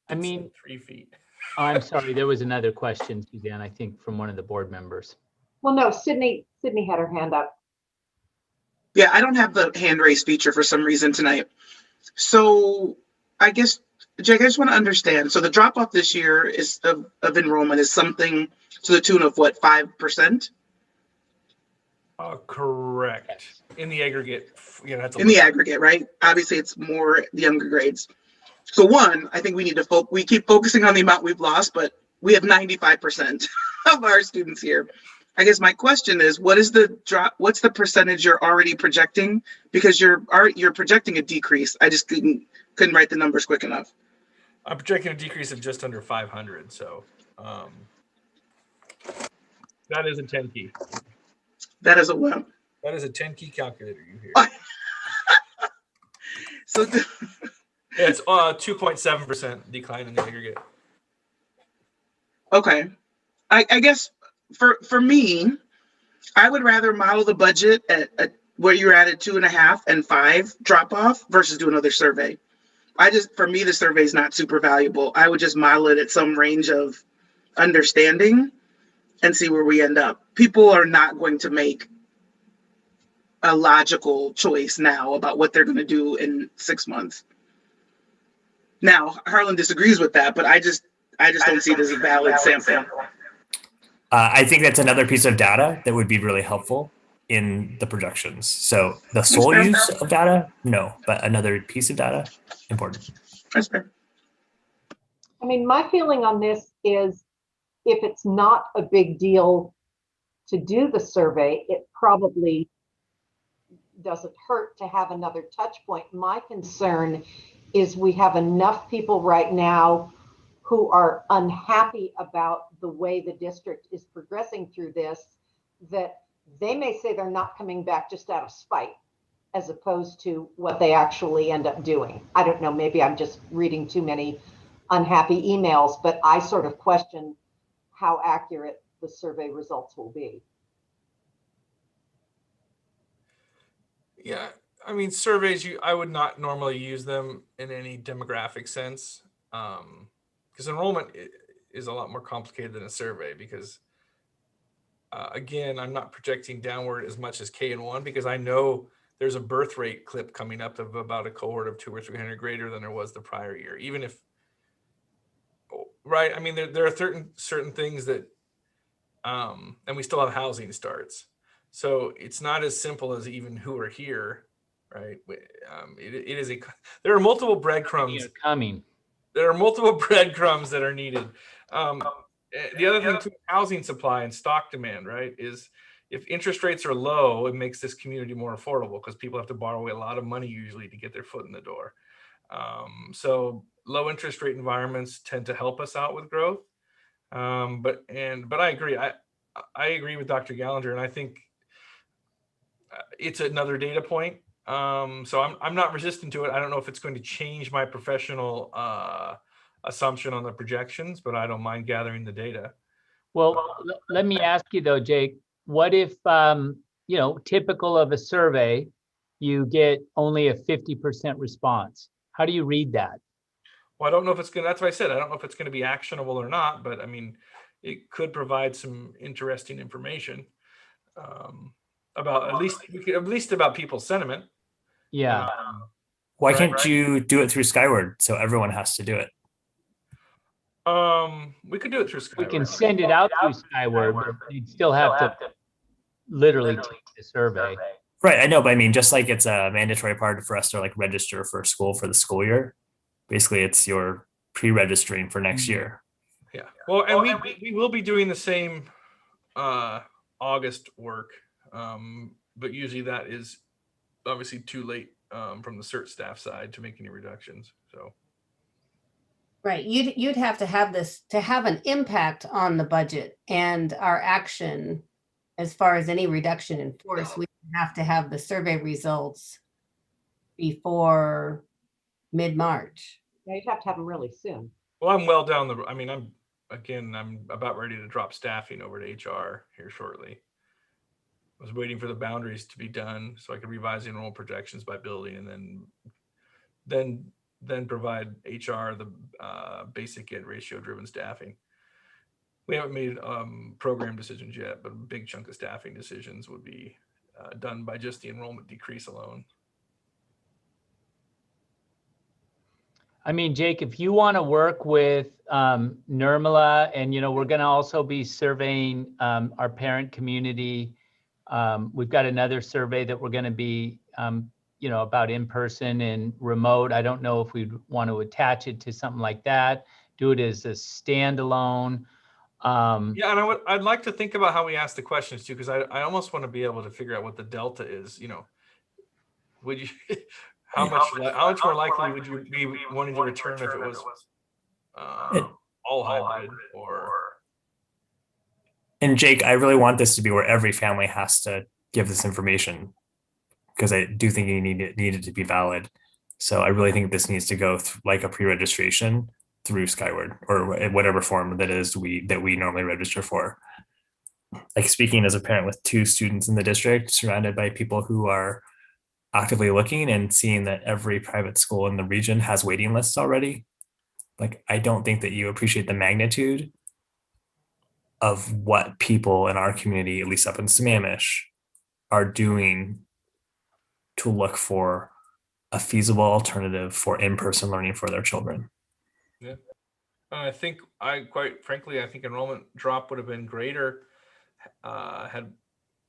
I mean, 3 feet. Oh, I'm sorry, there was another question, Suzanne, I think from one of the board members. Well, no, Sydney had her hand up. Yeah, I don't have the hand raise feature for some reason tonight. So I guess, Jake, I just want to understand. So the drop off this year is of enrollment is something to the tune of what, 5%? Correct. In the aggregate, in the aggregate, right? Obviously, it's more the younger grades. So one, I think we need to we keep focusing on the amount we've lost, but we have 95% of our students here. I guess my question is, what's the percentage you're already projecting? Because you're projecting a decrease. I just couldn't write the numbers quick enough. I'm projecting a decrease of just under 500. So that is a 10 key. That is a what? That is a 10 key calculator you hear. So it's 2.7% decline in the aggregate. Okay. I guess for me, I would rather model the budget at where you're at 2.5 and 5 drop off versus do another survey. For me, the survey is not super valuable. I would just model it at some range of understanding and see where we end up. People are not going to make a logical choice now about what they're going to do in 6 months. Now, Harlan disagrees with that, but I just don't see it as a valid sample. I think that's another piece of data that would be really helpful in the projections. So the sole use of data, no, but another piece of data, important. That's fair. mean, my feeling on this is if it's not a big deal to do the survey, it probably doesn't hurt to have another touch point. My concern is we have enough people right now who are unhappy about the way the district is progressing through this, that they may say they're not coming back just out of spite, as opposed to what they actually end up doing. I don't know, maybe I'm just reading too many unhappy emails, but I sort of question how accurate the survey results will be. Yeah, I mean, surveys, I would not normally use them in any demographic sense. Because enrollment is a lot more complicated than a survey because again, I'm not projecting downward as much as K-1 because I know there's a birth rate clip coming up of about a cohort of 200 or 300 greater than there was the prior year. Even if, right, I mean, there are certain things that, and we still have housing starts. So it's not as simple as even who are here, right? There are multiple breadcrumbs coming. There are multiple breadcrumbs that are needed. The other thing too, housing supply and stock demand, right, is if interest rates are low, it makes this community more affordable because people have to borrow a lot of money usually to get their foot in the door. So low interest rate environments tend to help us out with growth. But I agree. I agree with Dr. Gallagher, and I think it's another data point. So I'm not resistant to it. I don't know if it's going to change my professional assumption on the projections, but I don't mind gathering the data. Well, let me ask you though, Jake, what if, typical of a survey, you get only a 50% response? How do you read that? Well, I don't know if it's going to, that's what I said. I don't know if it's going to be actionable or not, but I mean, it could provide some interesting information about at least about people's sentiment. Yeah. Why can't you do it through Skyward so everyone has to do it? We could do it through Skyward. We can send it out through Skyward, but you'd still have to literally take the survey. Right, I know, but I mean, just like it's a mandatory part for us to like register for school for the school year. Basically, it's your pre-registering for next year. Yeah. Well, and we will be doing the same August work, but usually that is obviously too late from the CERT staff side to make any reductions. So. Right. You'd have to have this to have an impact on the budget and our action as far as any reduction in force. We have to have the survey results before mid-March. Yeah, you'd have to have them really soon. Well, I'm well down the, I mean, I'm about ready to drop staffing over to HR here shortly. I was waiting for the boundaries to be done so I could revise the enrollment projections by building and then provide HR the basic and ratio driven staffing. We haven't made program decisions yet, but a big chunk of staffing decisions would be done by just the enrollment decrease alone. I mean, Jake, if you want to work with Nirmala, and we're going to also be surveying our parent community. We've got another survey that we're going to be, about in-person and remote. I don't know if we'd want to attach it to something like that. Do it as a standalone. Yeah, and I'd like to think about how we ask the questions too, because I almost want to be able to figure out what the delta is. Would you? How much more likely would you be wanting to return if it was all hybrid or? And Jake, I really want this to be where every family has to give this information because I do think you need it to be valid. So I really think this needs to go like a pre-registration through Skyward or whatever form that is that we normally register for. Like speaking as a parent with 2 students in the district, surrounded by people who are actively looking and seeing that every private school in the region has waiting lists already. Like, I don't think that you appreciate the magnitude of what people in our community, at least up in Sammamish, are doing to look for a feasible alternative for in-person learning for their children. Yeah, I think quite frankly, I think enrollment drop would have been greater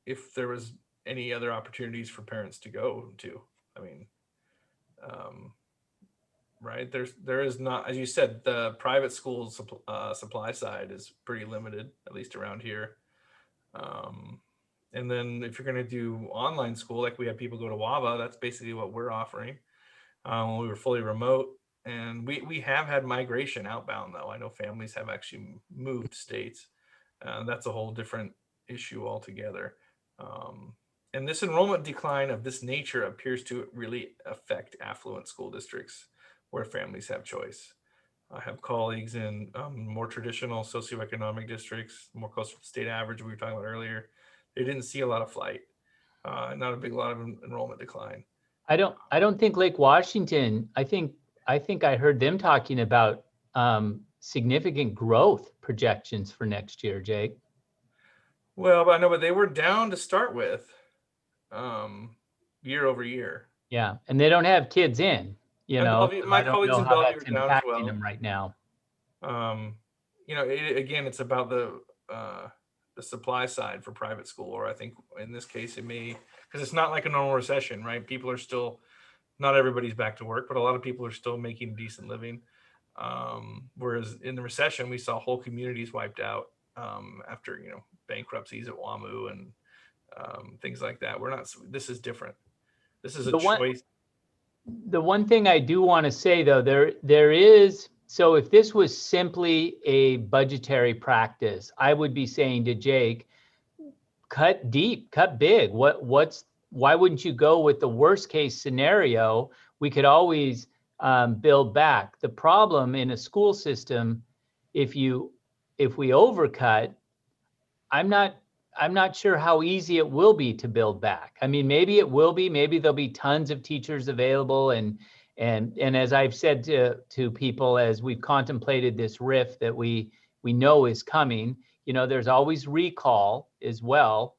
if there was any other opportunities for parents to go to. I mean, right? There is not, as you said, the private school supply side is pretty limited, at least around here. And then if you're going to do online school, like we have people go to WAVA, that's basically what we're offering when we were fully remote. And we have had migration outbound, though. I know families have actually moved states. That's a whole different issue altogether. And this enrollment decline of this nature appears to really affect affluent school districts where families have choice. I have colleagues in more traditional socioeconomic districts, more close to the state average we were talking about earlier. They didn't see a lot of flight, not a lot of enrollment decline. I don't think Lake Washington, I think I heard them talking about significant growth projections for next year, Jake. Well, but I know, but they were down to start with year over year. Yeah, and they don't have kids in, you And know. Bellevue, So my I don't colleagues know in how Bellevue that's are down as impacting well. them right now. You know, again, it's about the supply side for private school, or I think in this case it may, because it's not like a normal recession, right? People are still, not everybody's back to work, but a lot of people are still making a decent living. Whereas in the recession, we saw whole communities wiped out after, you know, bankruptcies at WAMU and things like that. This is different. This is a choice. The one thing I do want to say, though, there is, so if this was simply a budgetary practice, I would be saying to Jake, cut deep, cut big. Why wouldn't you go with the worst case scenario? We could always build back. The problem in a school system, if we overcut, I'm not sure how easy it will be to build back. I mean, maybe it will be, maybe there'll be tons of teachers available. And as I've said to people, as we've contemplated this RIF that we know is coming, you know, there's always recall as well.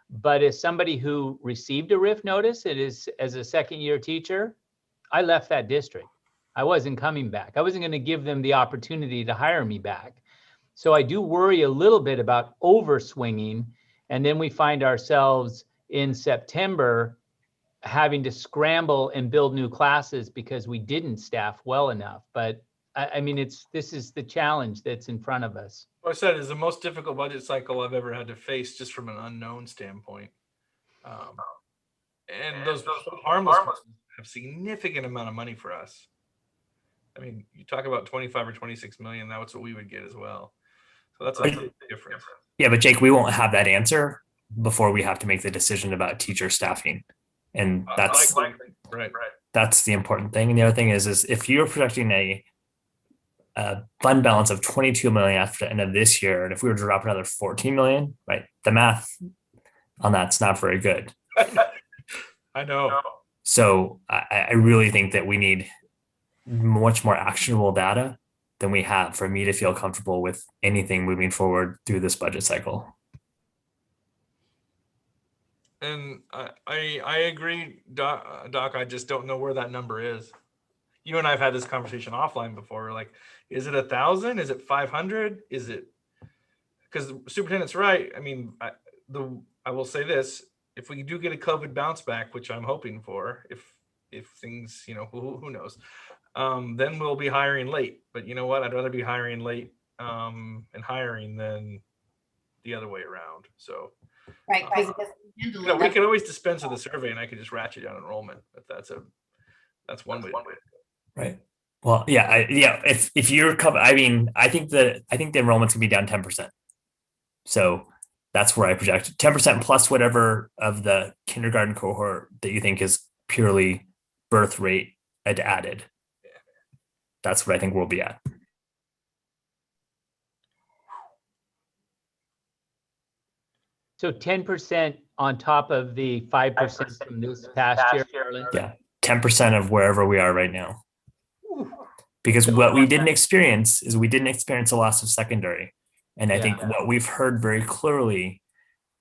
But as somebody who received a RIF notice, it is as a second-year teacher, I left that district. I wasn't coming back. I wasn't going to give them the opportunity to hire me back. So I do worry a little bit about overswinging, and then we find ourselves in September having to scramble and build new classes because we didn't staff well enough. But I mean, this is the challenge that's in front of us. What I said is the most difficult budget cycle I've ever had to face, just from an unknown standpoint. And those harmless have significant amount of money for us. I mean, you talk about 25 or 26 million, that's what we would get as well. So that's a big difference. Yeah, but Jake, we won't have that answer before we have to make the decision about teacher staffing. And that's right. That's the important thing. And the other thing is if you're projecting a fund balance of 22 million after the end of this year, and if we were to drop another 14 million, right, the math on that's not very good. I know. So I really think that we need much more actionable data than we have for me to feel comfortable with anything moving forward through this budget cycle. And I agree, Doc. I just don't know where that number is. You and I have had this conversation offline before. We're like, is it 1,000? Is it 500? Is it, because the superintendent's right. I mean, I will say this: if we do get a COVID bounce back, which I'm hoping for, if things, you know, who knows, then we'll be hiring late. But you know what? I'd rather be hiring late and hiring than the other way around. So. Right. You know, we can always dispense with the survey, and I could just ratchet down enrollment. But that's one way. Right. Well, yeah, If you're covered, I mean, I think the enrollment's gonna be down 10%. So that's where I project 10% plus whatever of the kindergarten cohort that you think is purely birth rate added. That's what I think we'll be at. So 10% on top of the 5% from this past year. Yeah, 10% of wherever we are right now. Because what we didn't experience is we didn't experience a loss of secondary. And I think what we've heard very clearly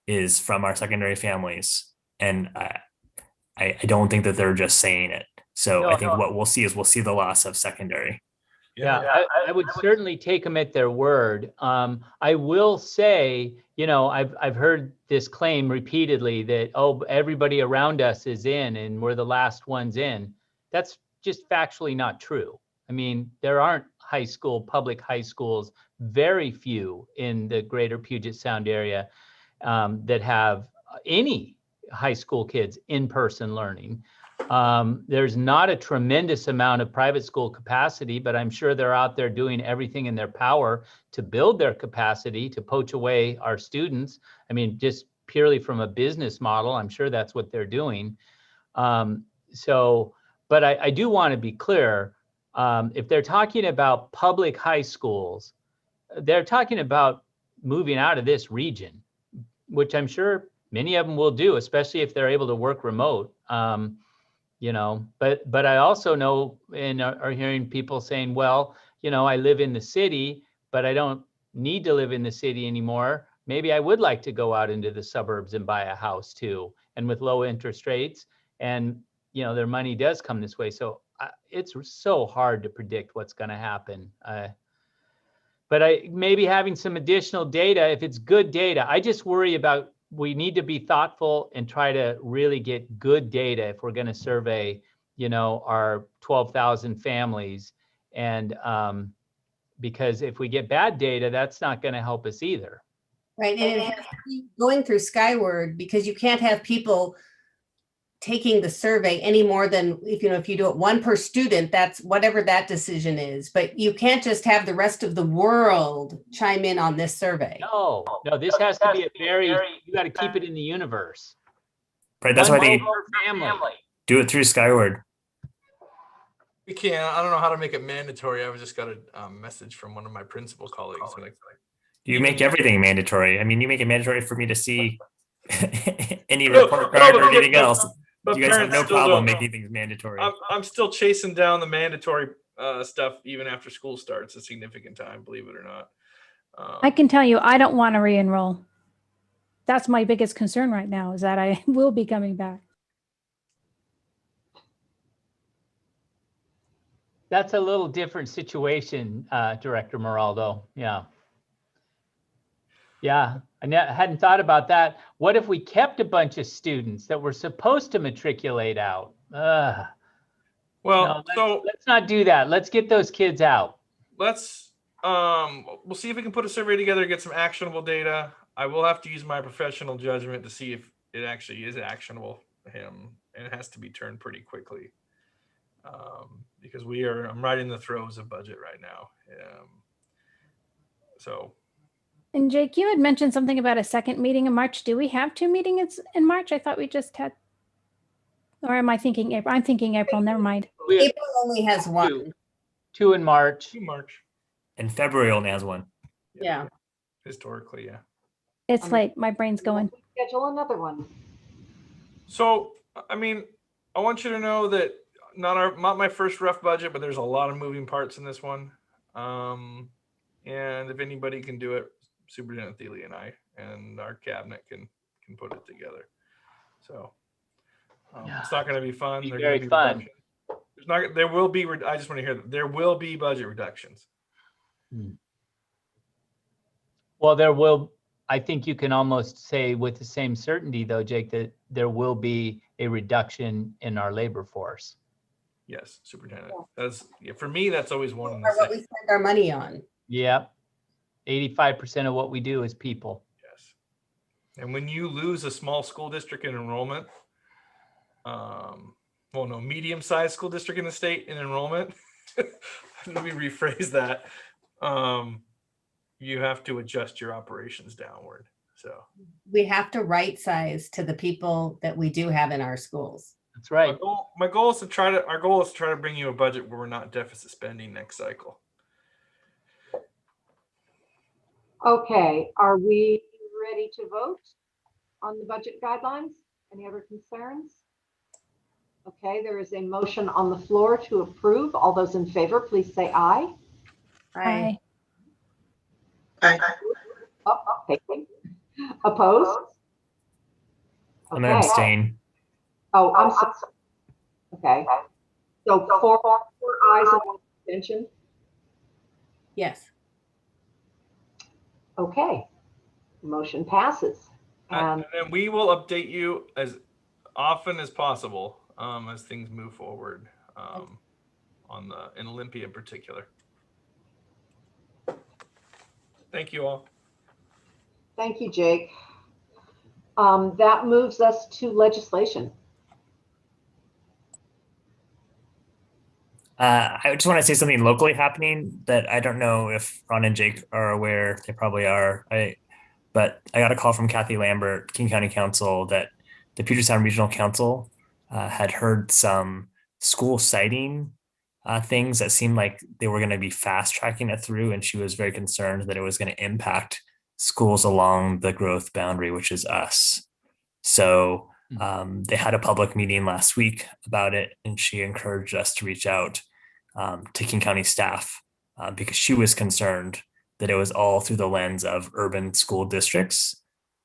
is from our secondary families. And I don't think that they're just saying it. So I think what we'll see is the loss of secondary. Yeah, I would certainly take them at their word. I will say, you know, I've heard this claim repeatedly that, oh, everybody around us is in and we're the last ones in. That's just factually not true. I mean, there aren't public high schools, very few in the greater Puget Sound area that have any high school kids in-person learning. There's not a tremendous amount of private school capacity, but I'm sure they're out there doing everything in their power to build their capacity, to poach away our students. I mean, just purely from a business model, I'm sure that's what they're doing. But I do want to be clear, if they're talking about public high schools, they're talking about moving out of this region, which I'm sure many of them will do, especially if they're able to work remote. But I also know and are hearing people saying, well, I live in the city, but I don't need to live in the city anymore. Maybe I would like to go out into the suburbs and buy a house too, and with low interest rates, and their money does come this way. So it's so hard to predict what's going to happen. But maybe having some additional data, if it's good data. I just worry about, we need to be thoughtful and try to really get good data if we're going to survey, our 12,000 families. And because if we get bad data, that's not going to help us either. Right, and it has to be going through Skyward, because you can't have people taking the survey any more than if you do it one per student, that's whatever that decision is. But you can't just have the rest of the world chime in on this survey. No, this has to be you got to keep it in the universe. Right, that's why they family. do it through Skyward. We can't. I don't know how to make it mandatory. I just got a message from one of my principal colleagues. You make everything mandatory. I mean, you make it mandatory for me to see any report card or anything else. But you guys have no still problem don't. making things mandatory. I'm still chasing down the mandatory stuff even after school starts a significant time, believe it or not. I can tell you, I don't want to re-enroll. That's my biggest concern right now, is that I will be coming back. That's a little different situation, Director Moraldo. Yeah. Yeah, I hadn't thought about that. What if we kept a bunch of students that were supposed to matriculate out? Well, let's not do that. Let's get those kids out. We'll see if we can put a survey together, get some actionable data. I will have to use my professional judgment to see if it actually is actionable for him, and it has to be turned pretty quickly. Because I'm right in the throes of budget right now. And Jake, you had mentioned something about a second meeting in March. Do we have 2 meetings in March? I thought we just had, or am I thinking April? I'm thinking April, never mind. April only has 1. 2 in March. And February only has 1. Yeah. Historically, yeah. It's late. My brain's going. Schedule another one. So, I mean, I want you to know that not my first rough budget, but there's a lot of moving parts in this one. And if anybody can do it, Superintendent Thiele and I and our cabinet can put it together. So it's not going to be fun. They're very fun. There will be. I just want to hear that there will be budget reductions. Well, there will. I think you can almost say with the same certainty, though, Jake, that there will be a reduction in our labor force. Yes, Superintendent. For me, that's always one. Or what we spend our money on. Yep. 85% of what we do is people. Yes. And when you lose a small school district in enrollment, medium-sized school district in the state in enrollment, let me rephrase that. You have to adjust your operations downward. So we have to right size to the people that we do have in our schools. That's right. Our goal is to try to bring you a budget where we're not deficit spending next cycle. Okay, are we ready to vote on the budget guidelines? Any other concerns? Okay, there is a motion on the floor to approve. All those in favor, please say aye. Aye. Aye. Okay. Opposed? I'm going to abstain. Oh, I'm sorry. Okay. So 4 ayes and 1 abstention. Yes. Okay. Motion passes. And we will update you as often as possible as things move forward in Olympia in particular. Thank you all. Thank you, Jake. That moves us to legislation. I just want to say something locally happening that I don't know if Ron and Jake are aware. They probably are. But I got a call from Kathy Lambert, King County Council, that the Puget Sound Regional Council had heard some school siting things that seemed like they were going to be fast tracking it through. And she was very concerned that it was going to impact schools along the growth boundary, which is us. So they had a public meeting last week about it, and she encouraged us to reach out to King County staff because she was concerned that it was all through the lens of urban school districts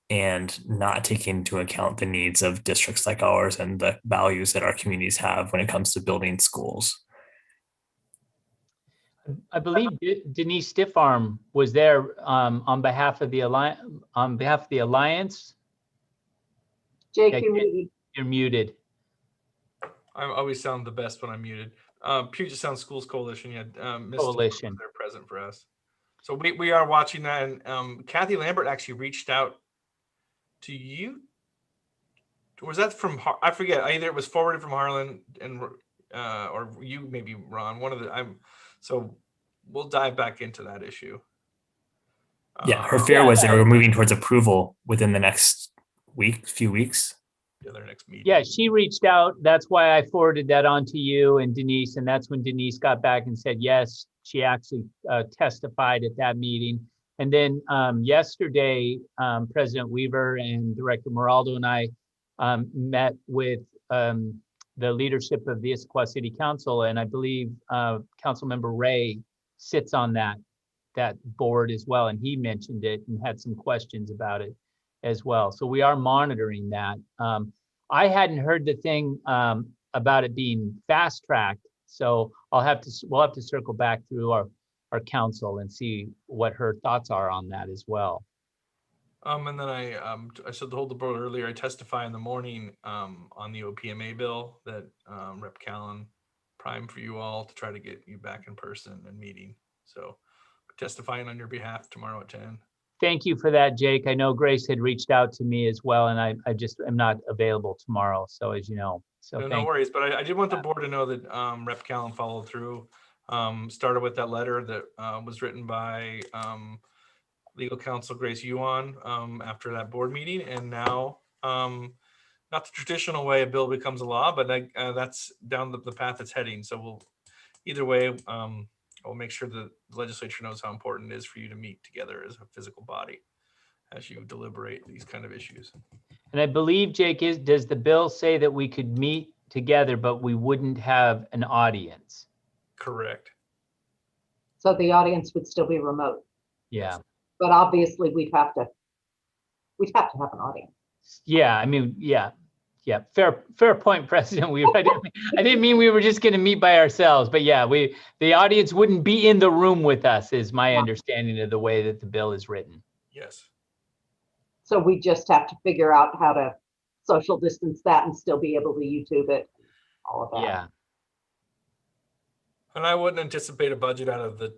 and not taking into account the needs of districts like ours and the values that our communities have when it comes to building schools. I believe Denise Stiffarm was there on behalf of the Alliance. Jake, Yeah, you're muted. You're muted. I always sound the best when I'm muted. Puget Sound Schools Coalition, yeah, Ms. Coalition. They're present for us. So we are watching that, and Kathy Lambert actually reached out to you. Was that from, I forget, either it was forwarded from Harlan and or you, maybe Ron, one of the, so we'll dive back into that issue. Yeah, her fear was they were moving towards approval within the next few weeks. Yeah, their next meeting. Yeah, she reached out. That's why I forwarded that on to you and Denise. And that's when Denise got back and said, yes, she actually testified at that meeting. And then yesterday, President Weaver and Director Moraldo and I met with the leadership of the Issaquah City Council. And I believe Councilmember Ray sits on that board as well. And he mentioned it and had some questions about it as well. So we are monitoring that. I hadn't heard the thing about it being fast tracked. So we'll have to circle back through our council and see what her thoughts are on that as well. And then I said told the board earlier, I testify in the morning on the OPMA bill that Rep. Callan primed for you all to try to get you back in person and meeting. So testifying on your behalf tomorrow at 10. Thank you for that, Jake. I know Grace had reached out to me as well, and I just am not available tomorrow. So as you know, so no worries. But I did want the board to know that Rep. Callan followed through, started with that letter that was written by legal counsel Grace Yuan after that board meeting. And now, not the traditional way a bill becomes a law, but that's down the path it's heading. So we'll, either way, we'll make sure the legislature knows how important it is for you to meet together as a physical body as you deliberate these kind of issues. And I believe, Jake, does the bill say that we could meet together, but we wouldn't have an audience? Correct. So the audience would still be remote. Yeah. But obviously we'd have to have an audience. Yeah, I mean, yeah. Fair point, President Weaver. I didn't mean we were just going to meet by ourselves, but yeah, the audience wouldn't be in the room with us, is my understanding of the way that the bill is written. Yes. So we just have to figure out how to social distance that and still be able to YouTube it, all of that. Yeah. And I wouldn't anticipate a budget out of the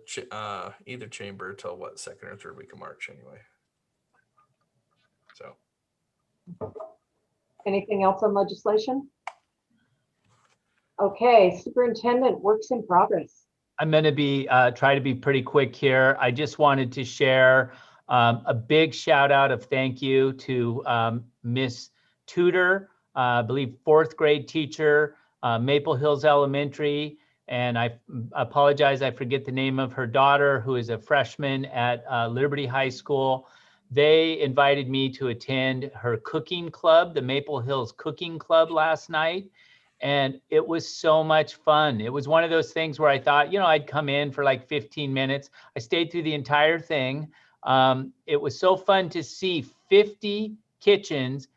either chamber till what, second or third week of March anyway. So. Anything else on legislation? Okay, superintendent, works in progress. I'm going to be try to be pretty quick here. I just wanted to share a big shout out of thank you to Miss Tudor, I believe 4th grade teacher, Maple Hills Elementary. And I apologize, I forget the name of her daughter, who is a freshman at Liberty High School. They invited me to attend her cooking club, the Maple Hills Cooking Club, last night. And it was so much fun. It was one of those things where I thought, I'd come in for like 15 minutes. I stayed through the entire thing. It was so fun to see 50 kitchens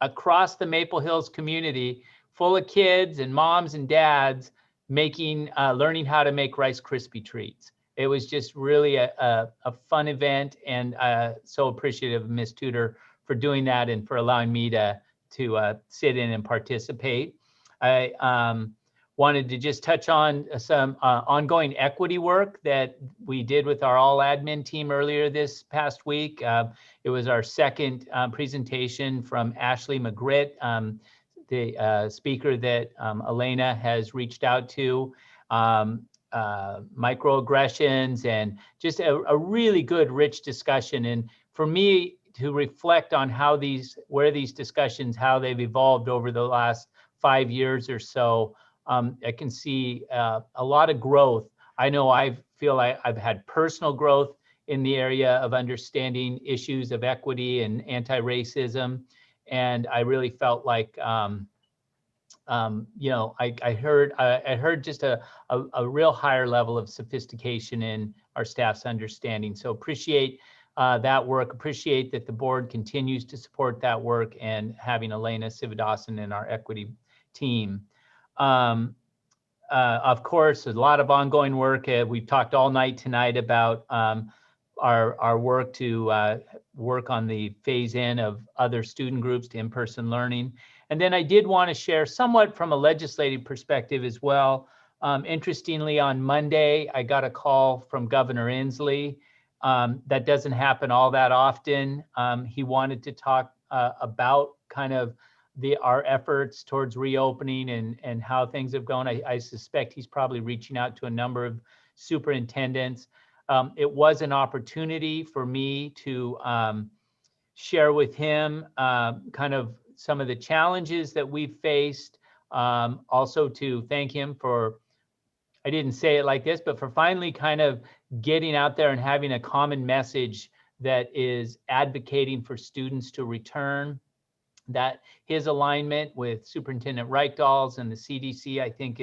across the Maple Hills community full of kids and moms and dads learning how to make Rice Krispie treats. It was just really a fun event, and so appreciative of Ms. Tudor for doing that and for allowing me to sit in and participate. wanted to just touch on some ongoing equity work that we did with our all admin team earlier this past week. It was our second presentation from Ashley McGritt, the speaker that Elena has reached out to. Microaggressions and just a really good, rich discussion. And for me to reflect on where these discussions, how they've evolved over the last 5 years or so, I can see a lot of growth. I know I feel I've had personal growth in the area of understanding issues of equity and anti-racism. And I really felt like, I heard just a real higher level of sophistication in our staff's understanding. So appreciate that work, appreciate that the board continues to support that work and having Elena Sividasan in our equity team. Of course, a lot of ongoing work. We've talked all night tonight about our work to work on the phase in of other student groups to in-person learning. And then I did want to share somewhat from a legislative perspective as well. Interestingly, on Monday, I got a call from Governor Inslee. That doesn't happen all that often. He wanted to talk about kind of our efforts towards reopening and how things have gone. I suspect he's probably reaching out to a number of superintendents. It was an opportunity for me to share with him kind of some of the challenges that we've faced. Also to thank him for, I didn't say it like this, but for finally kind of getting out there and having a common message that is advocating for students to return. That his alignment with Superintendent Reichdahl's and the CDC, I think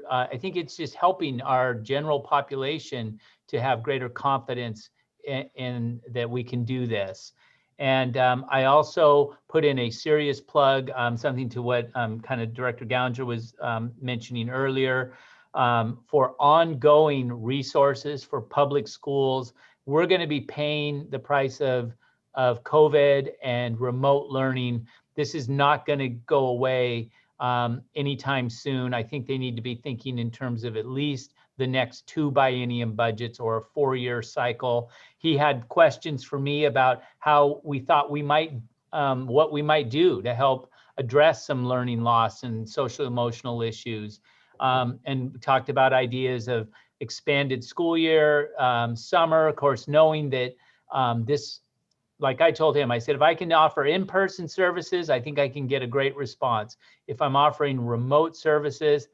I think it's just helping our general population to have greater confidence in that we can do this. And I also put in a serious plug, something to what kind of Director Gounger was mentioning earlier, for ongoing resources for public schools. We're going to be paying the price of COVID and remote learning. This is not going to go away anytime soon. I think they need to be thinking in terms of at least the next 2 biennium budgets or a 4-year cycle. He had questions for me about how we thought we might, what we might do to help address some learning loss and social emotional issues. And talked about ideas of expanded school year, summer, of course, knowing that this, like I told him, I said, if I can offer in-person services, I think I can get a great response. If I'm offering remote services,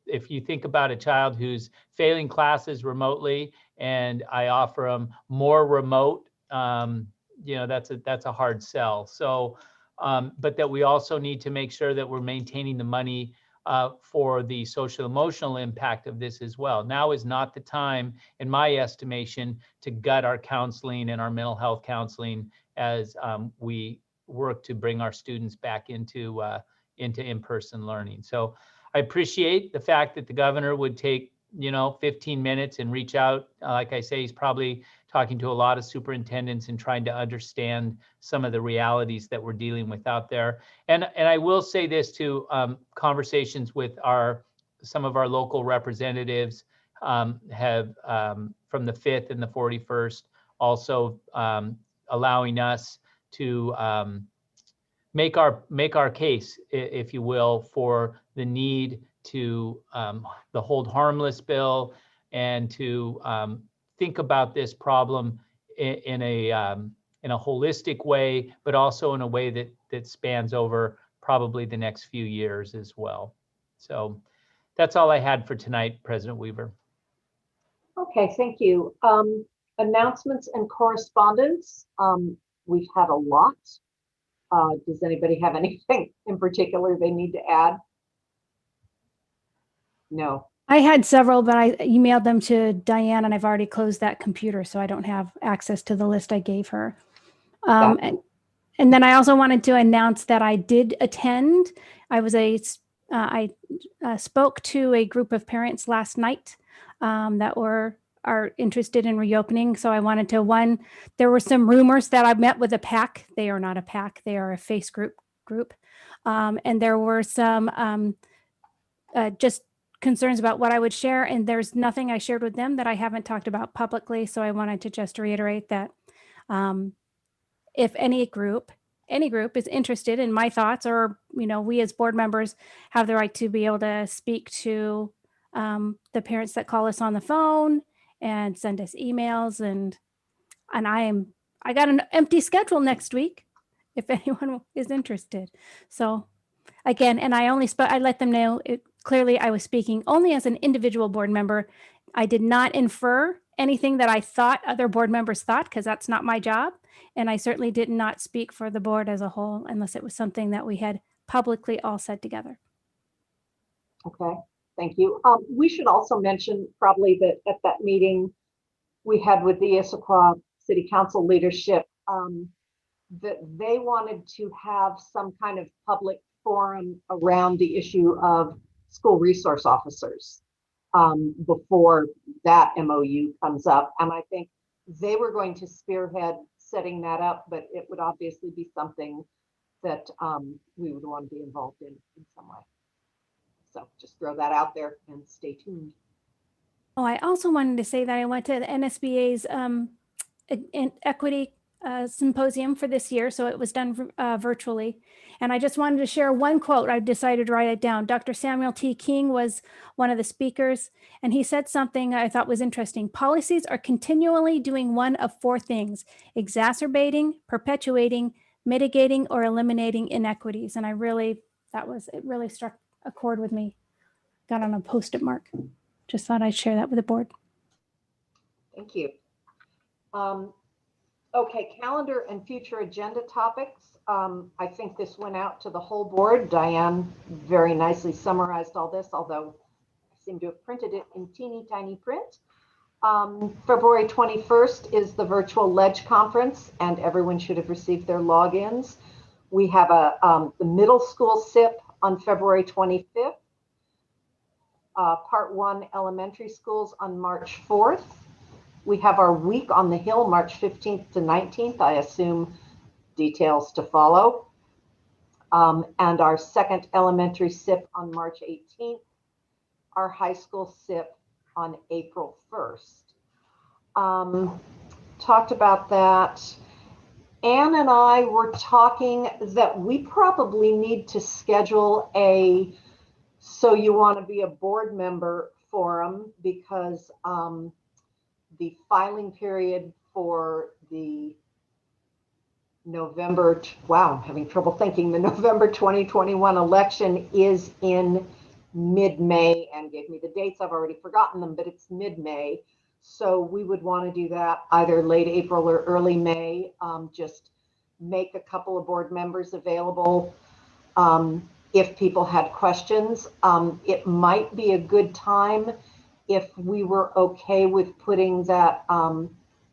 if you think about a child who's failing classes remotely and I offer them more remote, that's a hard sell. So, but that we also need to make sure that we're maintaining the money for the social emotional impact of this as well. Now is not the time, in my estimation, to gut our counseling and our mental health counseling as we work to bring our students back into in-person learning. So I appreciate the fact that the governor would take 15 minutes and reach out. Like I say, he's probably talking to a lot of superintendents and trying to understand some of the realities that we're dealing with out there. And I will say this too, conversations with some of our local representatives have from the 5th and the 41st also allowing us to make our case, if you will, for the need to the hold harmless bill and to think about this problem in a holistic way, but also in a way that spans over probably the next few years as well. So that's all I had for tonight, President Weaver. Okay, thank you. Announcements and correspondence. We've had a lot. Does anybody have anything in particular they need to add? No. I had several, but I emailed them to Diane and I've already closed that computer, so I don't have access to the list I gave her. And then I also wanted to announce that I did attend. I spoke to a group of parents last night that are interested in reopening. So I wanted to, there were some rumors that I met with a PAC. They are not a PAC, they are a face group. And there were some just concerns about what I would share. And there's nothing I shared with them that I haven't talked about publicly. So I wanted to just reiterate that if any group is interested in my thoughts, or, we as board members have the right to be able to speak to the parents that call us on the phone and send us emails. And I got an empty schedule next week if anyone is interested. So again, and I let them know clearly I was speaking only as an individual board member. I did not infer anything that I thought other board members thought, because that's not my job. And I certainly did not speak for the board as a whole unless it was something that we had publicly all said together. Okay, thank you. We should also mention probably that at that meeting we had with the Issaquah City Council leadership, that they wanted to have some kind of public forum around the issue of school resource officers before that MOU comes up. And I think they were going to spearhead setting that up, but it would obviously be something that we would want to be involved in some way. So just throw that out there and stay tuned. Oh, I also wanted to say that I went to the NSBA's equity symposium for this year, so it was done virtually. And I just wanted to share one quote. I decided to write it down. Dr. Samuel T. King was one of the speakers, and he said something I thought was interesting. Policies are continually doing one of four things: exacerbating, perpetuating, mitigating, or eliminating inequities. And it really struck a chord with me. Got on a Post-it mark. Just thought I'd share that with the board. Thank you. Okay, calendar and future agenda topics. I think this went out to the whole board. Diane very nicely summarized all this, although I seem to have printed it in teeny tiny print. February 21st is the virtual LEDGE conference, and everyone should have received their logins. We have the middle school SIP on February 25th. Part 1 elementary schools on March 4th. We have our week on the Hill, March 15th to 19th. I assume details to follow. And our second elementary SIP on March 18th. Our high school SIP on April 1st. Talked about that. Anne and I were talking that we probably need to schedule a "So you want to be a board member" forum, because the filing period for the November 2021 election is in mid-May, and gave me the dates. I've already forgotten them, but it's mid-May. So we would want to do that either late April or early May. Just make a couple of board members available if people had questions. It might be a good time if we were okay with putting that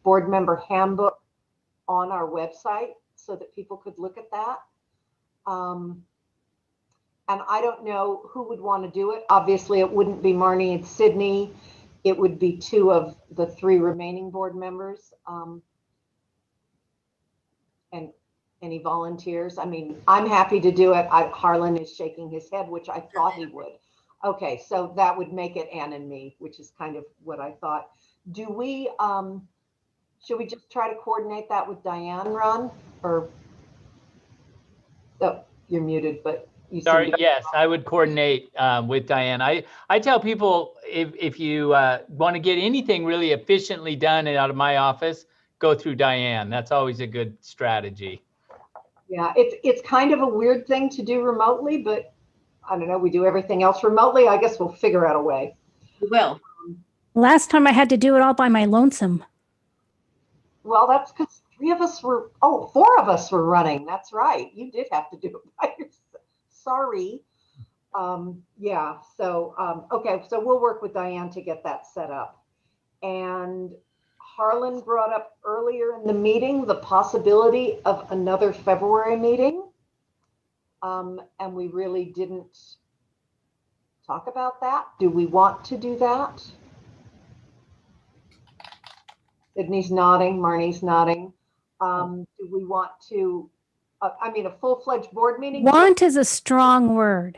board member handbook on our website so that people could look at that. And I don't know who would want to do it. Obviously, it wouldn't be Marnie and Sydney. It would be 2 of the 3 remaining board members. And any volunteers? I mean, I'm happy to do it. Harlan is shaking his head, which I thought he would. Okay, so that would make it Anne and me, which is kind of what I thought. Do we, should we just try to coordinate that with Diane, Ron? Or, oh, you're muted, but you Sorry, yes, I would coordinate with Diane. I tell people if you want to get anything really efficiently done out of my office, go through Diane. That's always a good strategy. Yeah, it's kind of a weird thing to do remotely, but I don't know, we do everything else remotely. I guess we'll figure out a way. We will. Last time I had to do it all by my lonesome. Well, that's because 4 of us were running. That's right. You did have to do it by yourself. Sorry. Yeah, so, okay, so we'll work with Diane to get that set up. And Harlan brought up earlier in the meeting the possibility of another February meeting. And we really didn't talk about that. Do we want to do that? Sydney's nodding, Marnie's nodding. Do we want to I mean, a full-fledged board meeting? Want is a strong word.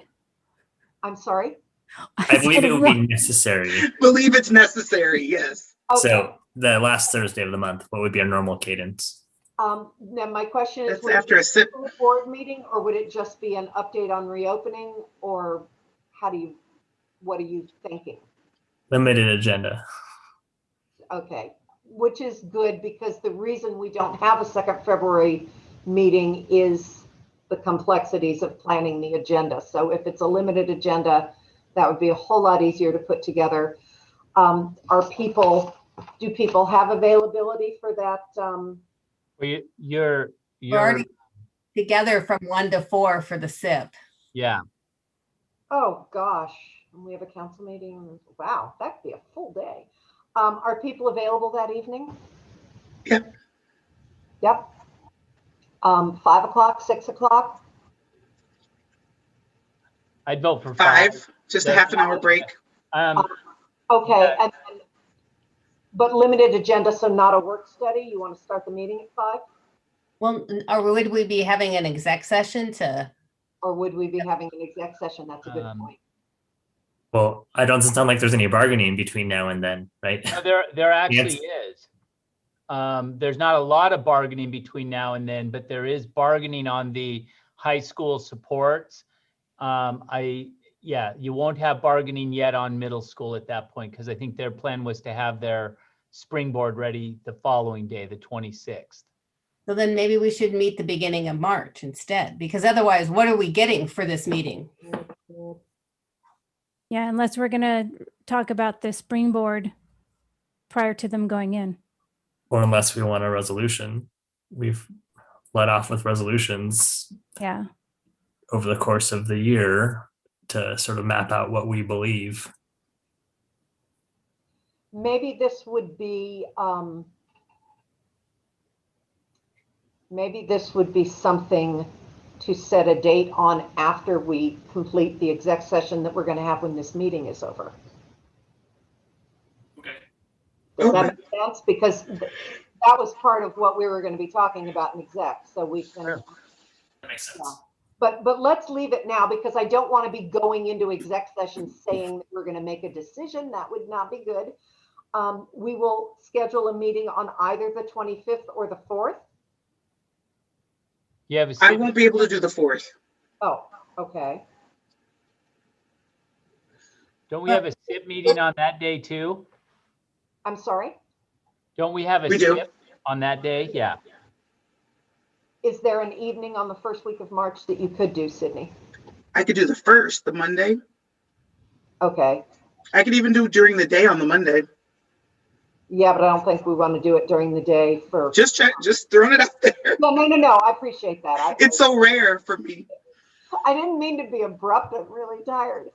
I'm sorry? I believe said it would want. be necessary. Believe it's necessary, yes. Okay. So the last Thursday of the month, what would be our normal cadence? Now my question is, That's would it after be a sip. full board meeting, or would it just be an update on reopening, or what are you thinking? Limited agenda. Okay, which is good, because the reason we don't have a second February meeting is the complexities of planning the agenda. So if it's a limited agenda, that would be a whole lot easier to put together. Do people have availability for that? Well, you're We're already together from 1 to 4 for the SIP. yeah. Oh, gosh, we have a council meeting. Wow, that'd be a full day. Are people available that evening? Yep. Yep. 5 o'clock, 6 o'clock? I'd vote for 5, just a half an hour break. Okay, but limited agenda, so not a work study? You want to start the meeting at 5? Well, or would we be having an exec session to? Or would we be having an exec session? That's a good point. Well, I don't sound like there's any bargaining between now and then, right? No, there actually is. There's not a lot of bargaining between now and then, but there is bargaining on the high school supports. You won't have bargaining yet on middle school at that point, because I think their plan was to have their springboard ready the following day, the 26th. So then maybe we should meet the beginning of March instead, because otherwise, what are we getting for this meeting? Yeah, unless we're going to talk about the springboard prior to them going in. Or unless we want a resolution. We've let off with resolutions Yeah. over the course of the year to sort of map out what we believe. Maybe this would be something to set a date on after we complete the exec session that we're going to have when this meeting is over. Okay. Does that make sense? Because that was part of what we were going to be talking about in exec. So we can. Sure. That makes sense. Yeah. But let's leave it now, because I don't want to be going into exec session saying that we're going to make a decision. That would not be good. We will schedule a meeting on either the 25th or the 4th. You have I won't be able to do the 4th. Oh, okay. Don't we have a SIP meeting on that day too? I'm sorry? Don't we have a SIP on that day? Yeah. Is there an evening on the first week of March that you could do, Sydney? I could do the 1st, the Monday. Okay. I could even do during the day on the Monday. Yeah, but I don't think we want to do it during the day for. Just throwing it out there. No. I appreciate that. It's so rare for me. I didn't mean to be abrupt. I'm really tired.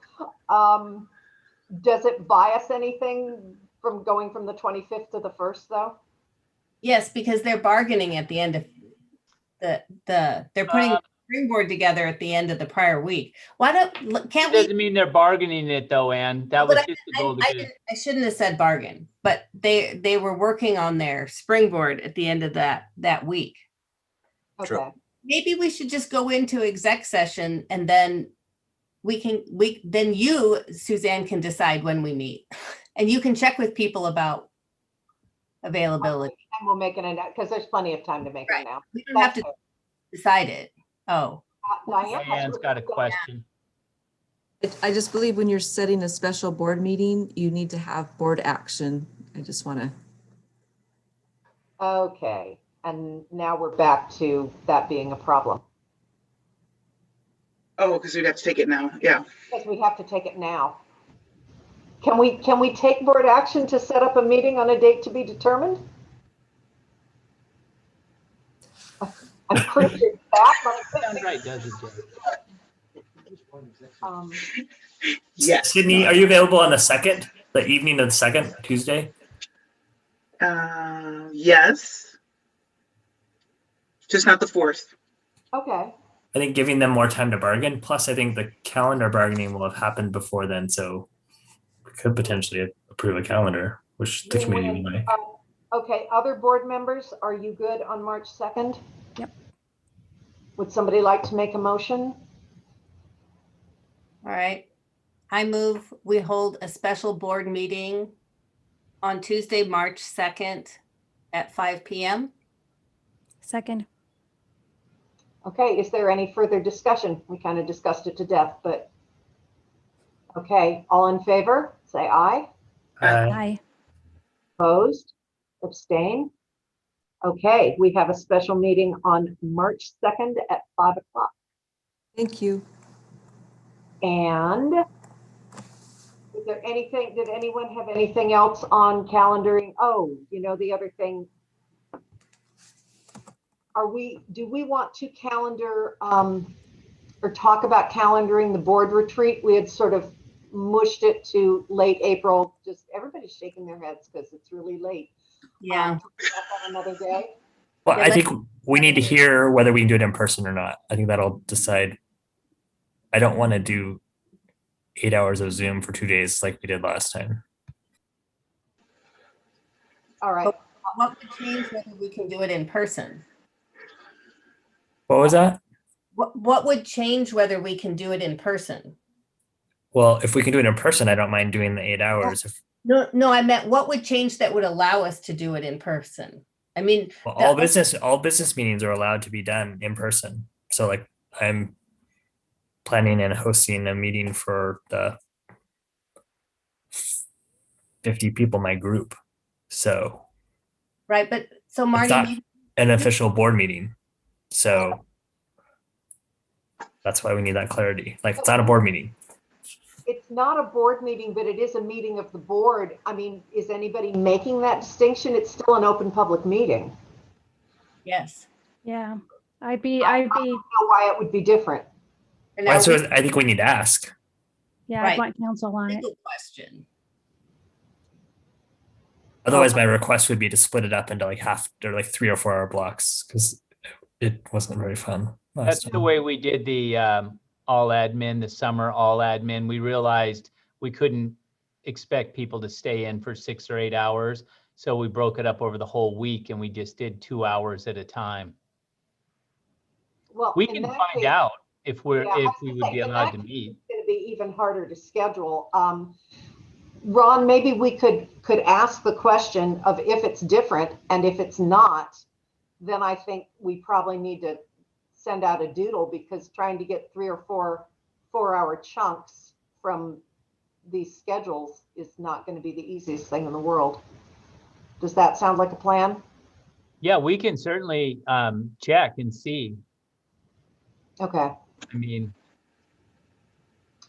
Does it bias anything from going from the 25th to the 1st, though? Yes, because they're bargaining at the end of they're putting the springboard together at the end of the prior week. Can't we? Doesn't mean they're bargaining it though, Ann. That was just the goal. I shouldn't have said bargain, but they were working on their springboard at the end of that week. Okay. True. Maybe we should just go into exec session, and then then you, Suzanne, can decide when we meet, and you can check with people about availability. And we'll make it a note, because there's plenty of time to make it now. We don't have to decide it. Oh. Diane's got a question. I just believe when you're setting a special board meeting, you need to have board action. I just want to. Okay. And now we're back to that being a problem. Oh, because we'd have to take it now. Yeah. Because we have to take it now. Can we take board action to set up a meeting on a date to be determined? I'm pretty sure that sounds right, doesn't it? Yes. Sydney, are you available on the 2nd, the evening of the 2nd, Tuesday? Yes. Just not the 4th. Okay. I think giving them more time to bargain. Plus, I think the calendar bargaining will have happened before then, so we could potentially approve a calendar, which the committee would like. Okay, other board members, are you good on March 2nd? Yep. Would somebody like to make a motion? All right. I move we hold a special board meeting on Tuesday, March 2nd at 5 p.m. Second. Okay, is there any further discussion? We kind of discussed it to death, but okay, all in favor, say aye. Aye. Opposed? Abstain? Okay, we have a special meeting on March 2nd at 5 o'clock. Thank you. And is there anything, did anyone have anything else on calendaring? Oh, you know, the other thing, do we want to calendar or talk about calendaring the board retreat? We had sort of mushed it to late April. Just everybody's shaking their heads because it's really late. Yeah. On another day. Well, I think we need to hear whether we can do it in person or not. I think that'll decide. I don't want to do 8 hours of Zoom for 2 days like we did last time. All right. What would change whether we can do it in person? What was that? What would change whether we can do it in person? Well, if we can do it in person, I don't mind doing the 8 hours. No, I meant what would change that would allow us to do it in person? I mean, Well, all business meetings are allowed to be done in person. So like I'm planning and hosting a meeting for the 50 people in my group. So right, but so it's Marty, not an official board meeting. So that's why we need that clarity. Like it's not a board meeting. It's not a board meeting, but it is a meeting of the board. I mean, is anybody making that distinction? It's still an open public meeting. Yes. Yeah. I don't know why it would be different. Well, so I think we need to ask. Yeah, Right. I'd want counsel on it. Legal question. Otherwise, my request would be to split it up into like half or like 3 or 4 hour blocks because it wasn't very fun last That's time. the way we did the all admin, the summer all admin. We realized we couldn't expect people to stay in for 6 or 8 hours. So we broke it up over the whole week and we just did 2 hours at a time. Well, We can find out if we would be allowed to meet. It's going to be even harder to schedule. Ron, maybe we could ask the question of if it's different, and if it's not, then I think we probably need to send out a doodle, because trying to get 3 or 4 hour chunks from these schedules is not going to be the easiest thing in the world. Does that sound like a plan? Yeah, we can certainly check and see. Okay. I mean,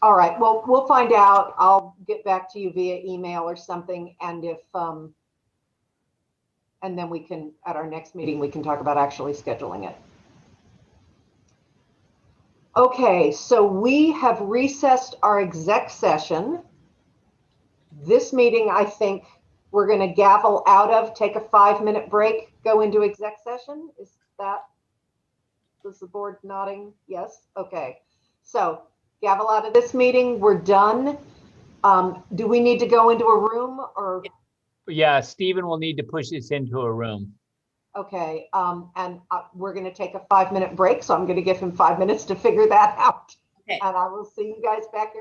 all right. Well, we'll find out. I'll get back to you via email or something. And if, and then we can, at our next meeting, we can talk about actually scheduling it. Okay, so we have recessed our exec session. This meeting, I think we're going to gavel out of, take a 5-minute break, go into exec session. Is the board nodding? Yes. Okay. So gavel out of this meeting. We're done. Do we need to go into a room or? yeah, Stephen will need to push this into a room. Okay. And we're going to take a 5-minute break. So I'm going to give him 5 minutes to figure that out. Okay. And I will see you guys back here.